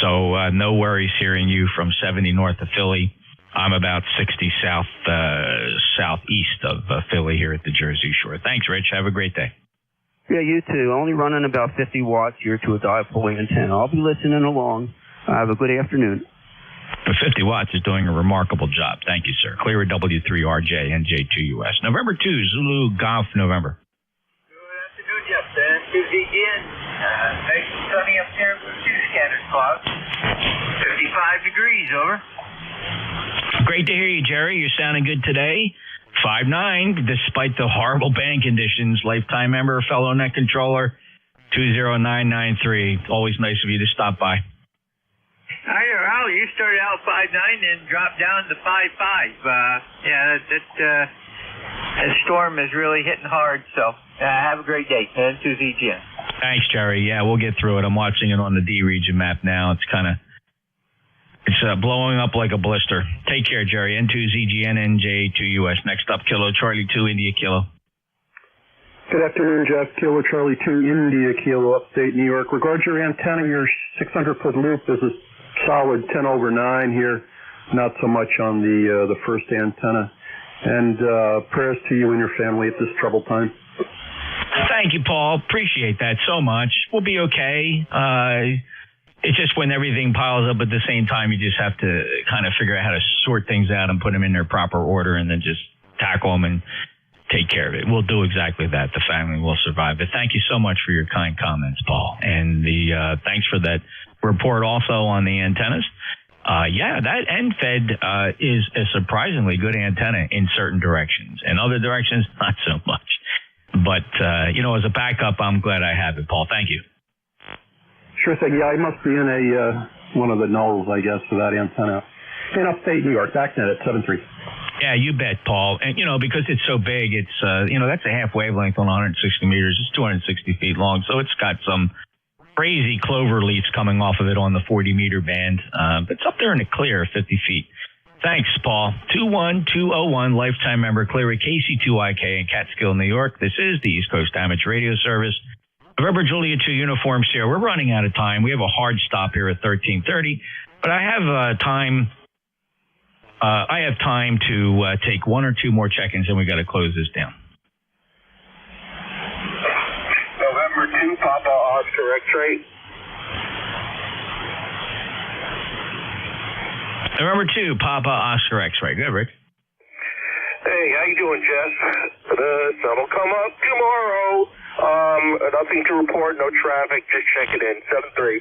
so no worries hearing you from 70 north of Philly. I'm about 60 southeast of Philly here at the Jersey Shore. Thanks, Rich. Have a great day. Yeah, you too. Only running about 50 watts here to a dipole antenna. I'll be listening along. Have a good afternoon. The 50 watts is doing a remarkable job. Thank you, sir. Clear W3RJ, NJ2US. November 2, Zulu Golf, November. Good afternoon, Jeff. Tuesday again. Nice and sunny up there with 2 scattered clouds. 55 degrees, over. Great to hear you, Jerry. You're sounding good today. 5'9", despite the horrible band conditions. Lifetime member, fellow net controller, 20993. Always nice of you to stop by. Hi, Al. You started out 5'9" and dropped down to 5'5". That storm is really hitting hard, so have a great day. N2ZGN. Thanks, Jerry. Yeah, we'll get through it. I'm watching it on the D region map now. It's blowing up like a blister. Take care, Jerry. N2ZGN, NJ2US. Next up, Kilo Charlie 2, India Kilo. Good afternoon, Jeff. Kilo Charlie 2, India Kilo, upstate New York. Regards your antenna, your 600-foot loop is a solid 10/9 here. Not so much on the first antenna. And prayers to you and your family at this troubled time. Thank you, Paul. Appreciate that so much. We'll be okay. It's just when everything piles up at the same time, you just have to kind of figure out how to sort things out and put them in their proper order and then just tackle them and take care of it. We'll do exactly that. The family will survive. But thank you so much for your kind comments, Paul. And thanks for that report also on the antennas. That NFED is a surprisingly good antenna in certain directions. In other directions, not so much. But, as a backup, I'm glad I have it, Paul. Thank you. Sure thing. Yeah, I must be in one of the nulls, I guess, for that antenna. In upstate New York, BACnet at 7.3. Yeah, you bet, Paul. And, because it's so big, it's, that's a half wavelength on 160 meters. It's 260 feet long. So it's got some crazy clover leaves coming off of it on the 40-meter band. But it's up there in the clear, 50 feet. Thanks, Paul. 21201, lifetime member, Cleary, KC2IK in Catskill, New York. This is the East Coast Amateur Radio Service. November Julia 2 Uniform Sierra. We're running out of time. We have a hard stop here at 13:30, but I have time. I have time to take one or two more check-ins, and we got to close this down. November 2, Papa Oscar X-ray. November 2, Papa Oscar X-ray. Good, Rick. Hey, how you doing, Jeff? The sun will come up tomorrow. Nothing to report, no traffic, just checking in. 7-3.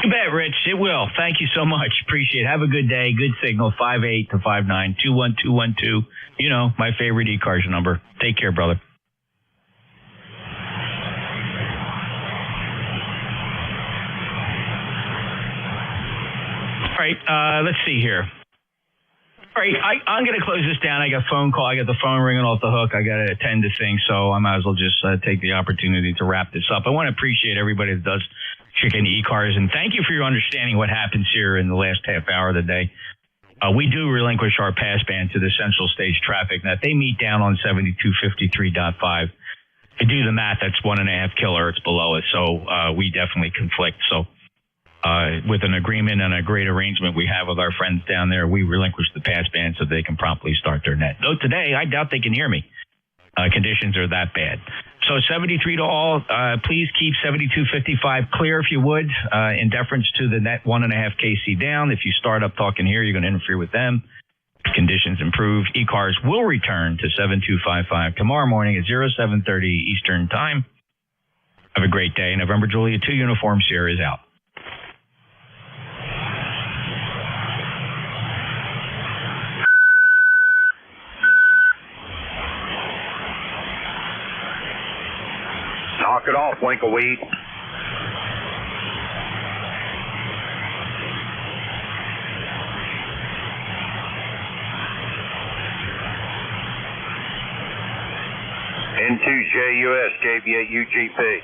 You bet, Rich. It will. Thank you so much. Appreciate it. Have a good day. Good signal. 58 to 59 21212. My favorite ECARS number. Take care, brother. All right. Let's see here. All right, I'm going to close this down. I got a phone call. I got the phone ringing off the hook. I got to attend to things, so I might as well just take the opportunity to wrap this up. I want to appreciate everybody that does check into ECARS, and thank you for your understanding what happens here in the last half hour of the day. We do relinquish our passband to the central stage traffic. Now, if they meet down on 7253.5, if you do the math, that's 1.5 kilohertz below us, so we definitely conflict. So with an agreement and a great arrangement we have with our friends down there, we relinquish the passband so they can promptly start their net. Though today, I doubt they can hear me. Conditions are that bad. So 73 to all. Please keep 7255 clear if you would, in deference to the net 1.5 kc down. If you start up talking here, you're going to interfere with them. If conditions improve, ECARS will return to 7255 tomorrow morning at 0730 Eastern Time. Have a great day. November Julia 2 Uniform Sierra is out. Knock it off, Winkleweed. N2JUS gave you a UGP.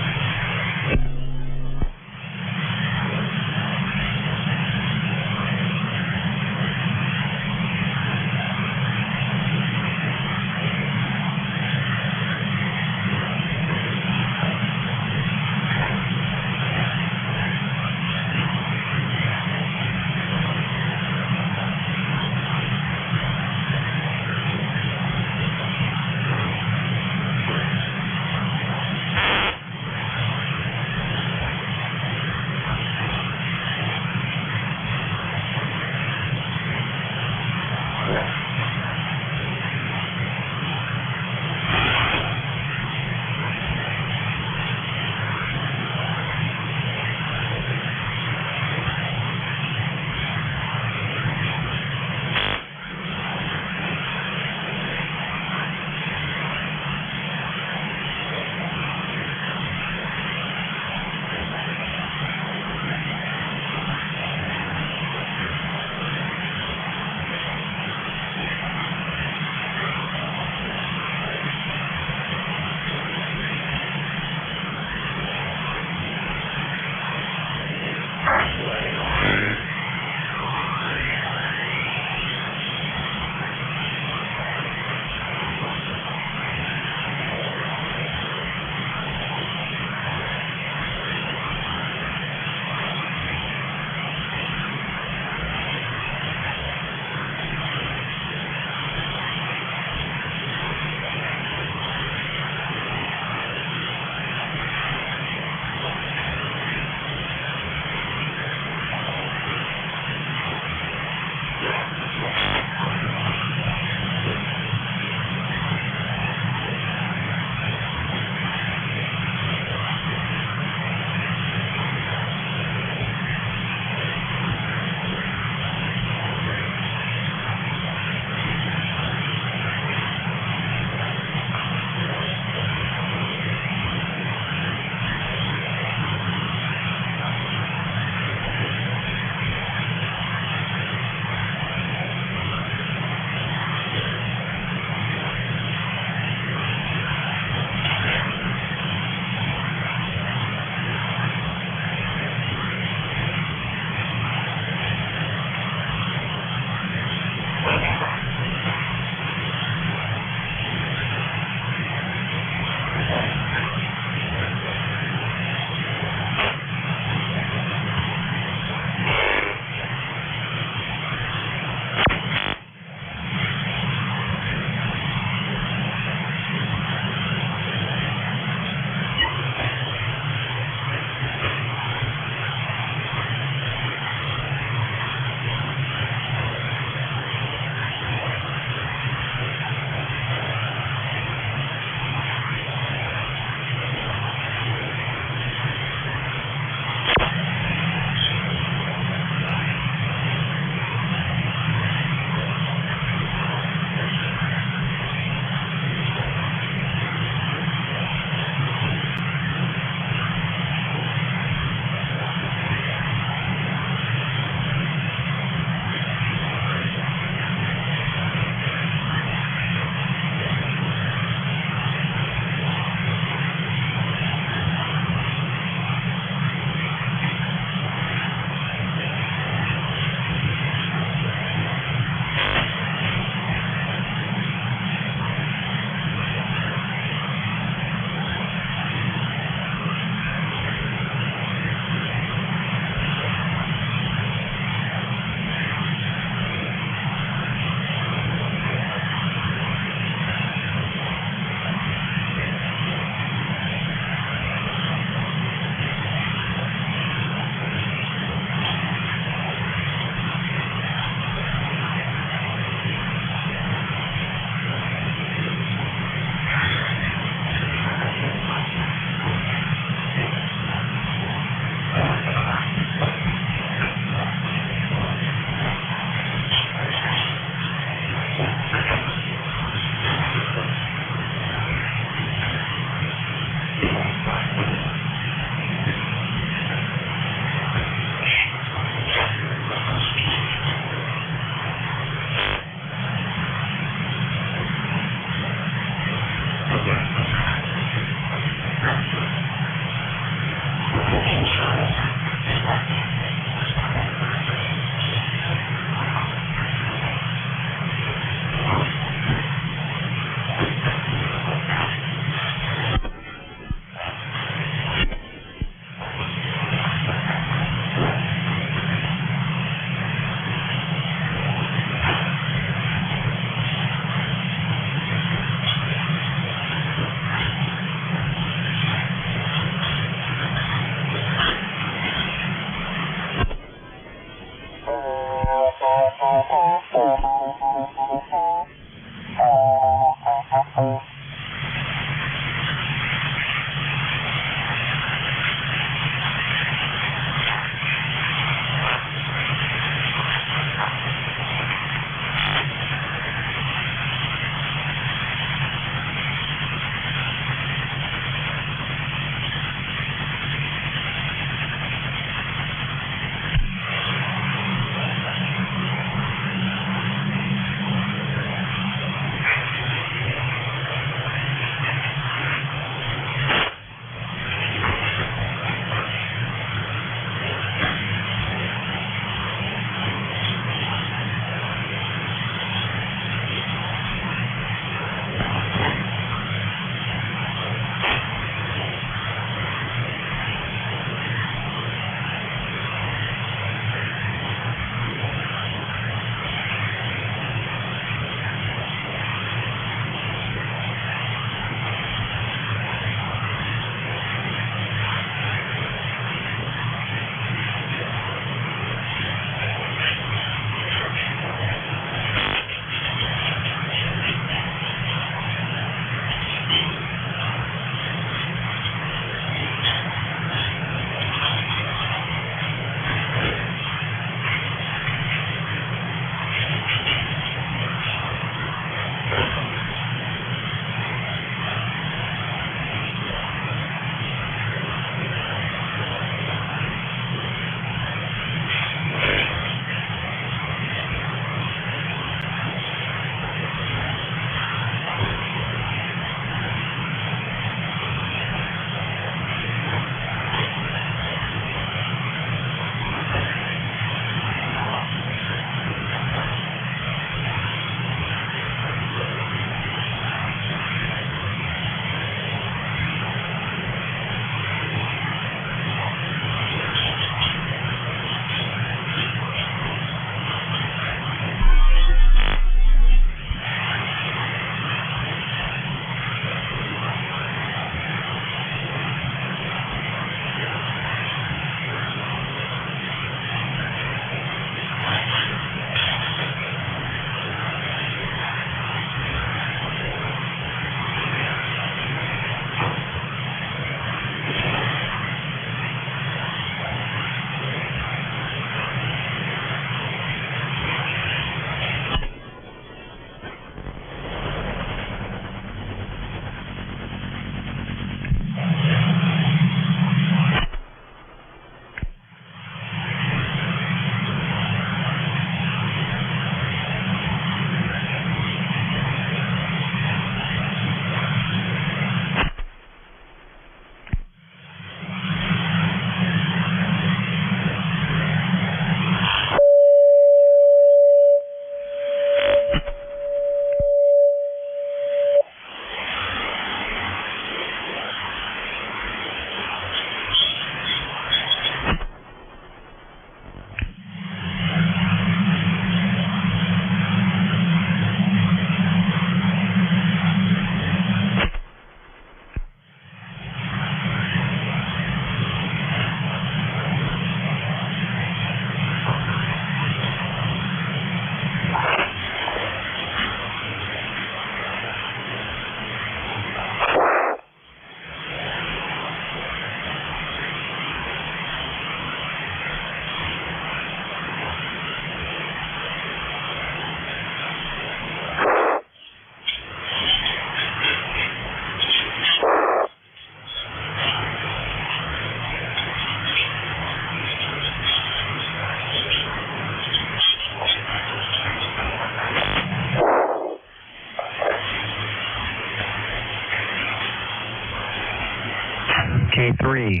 K3.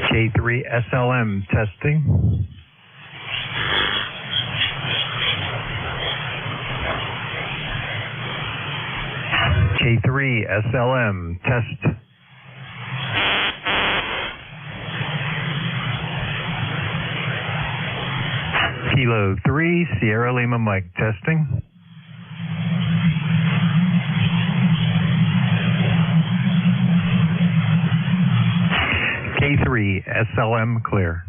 K3 SLM testing. K3 SLM test. Kilo 3 Sierra Lima Mike testing. 73 SLM clear.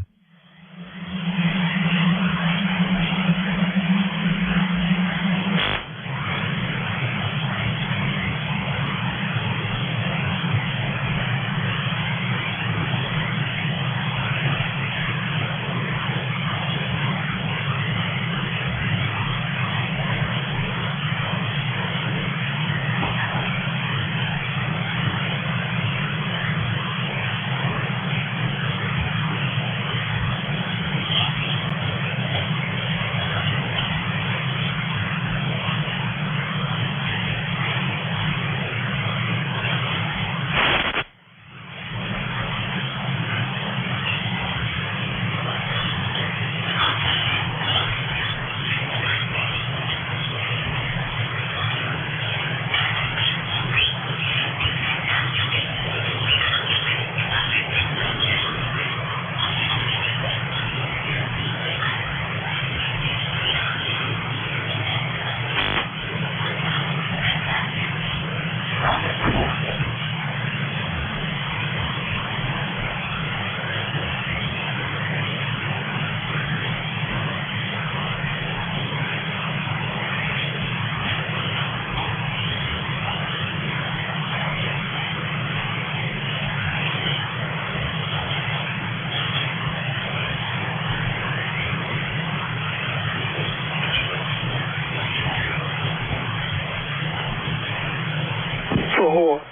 For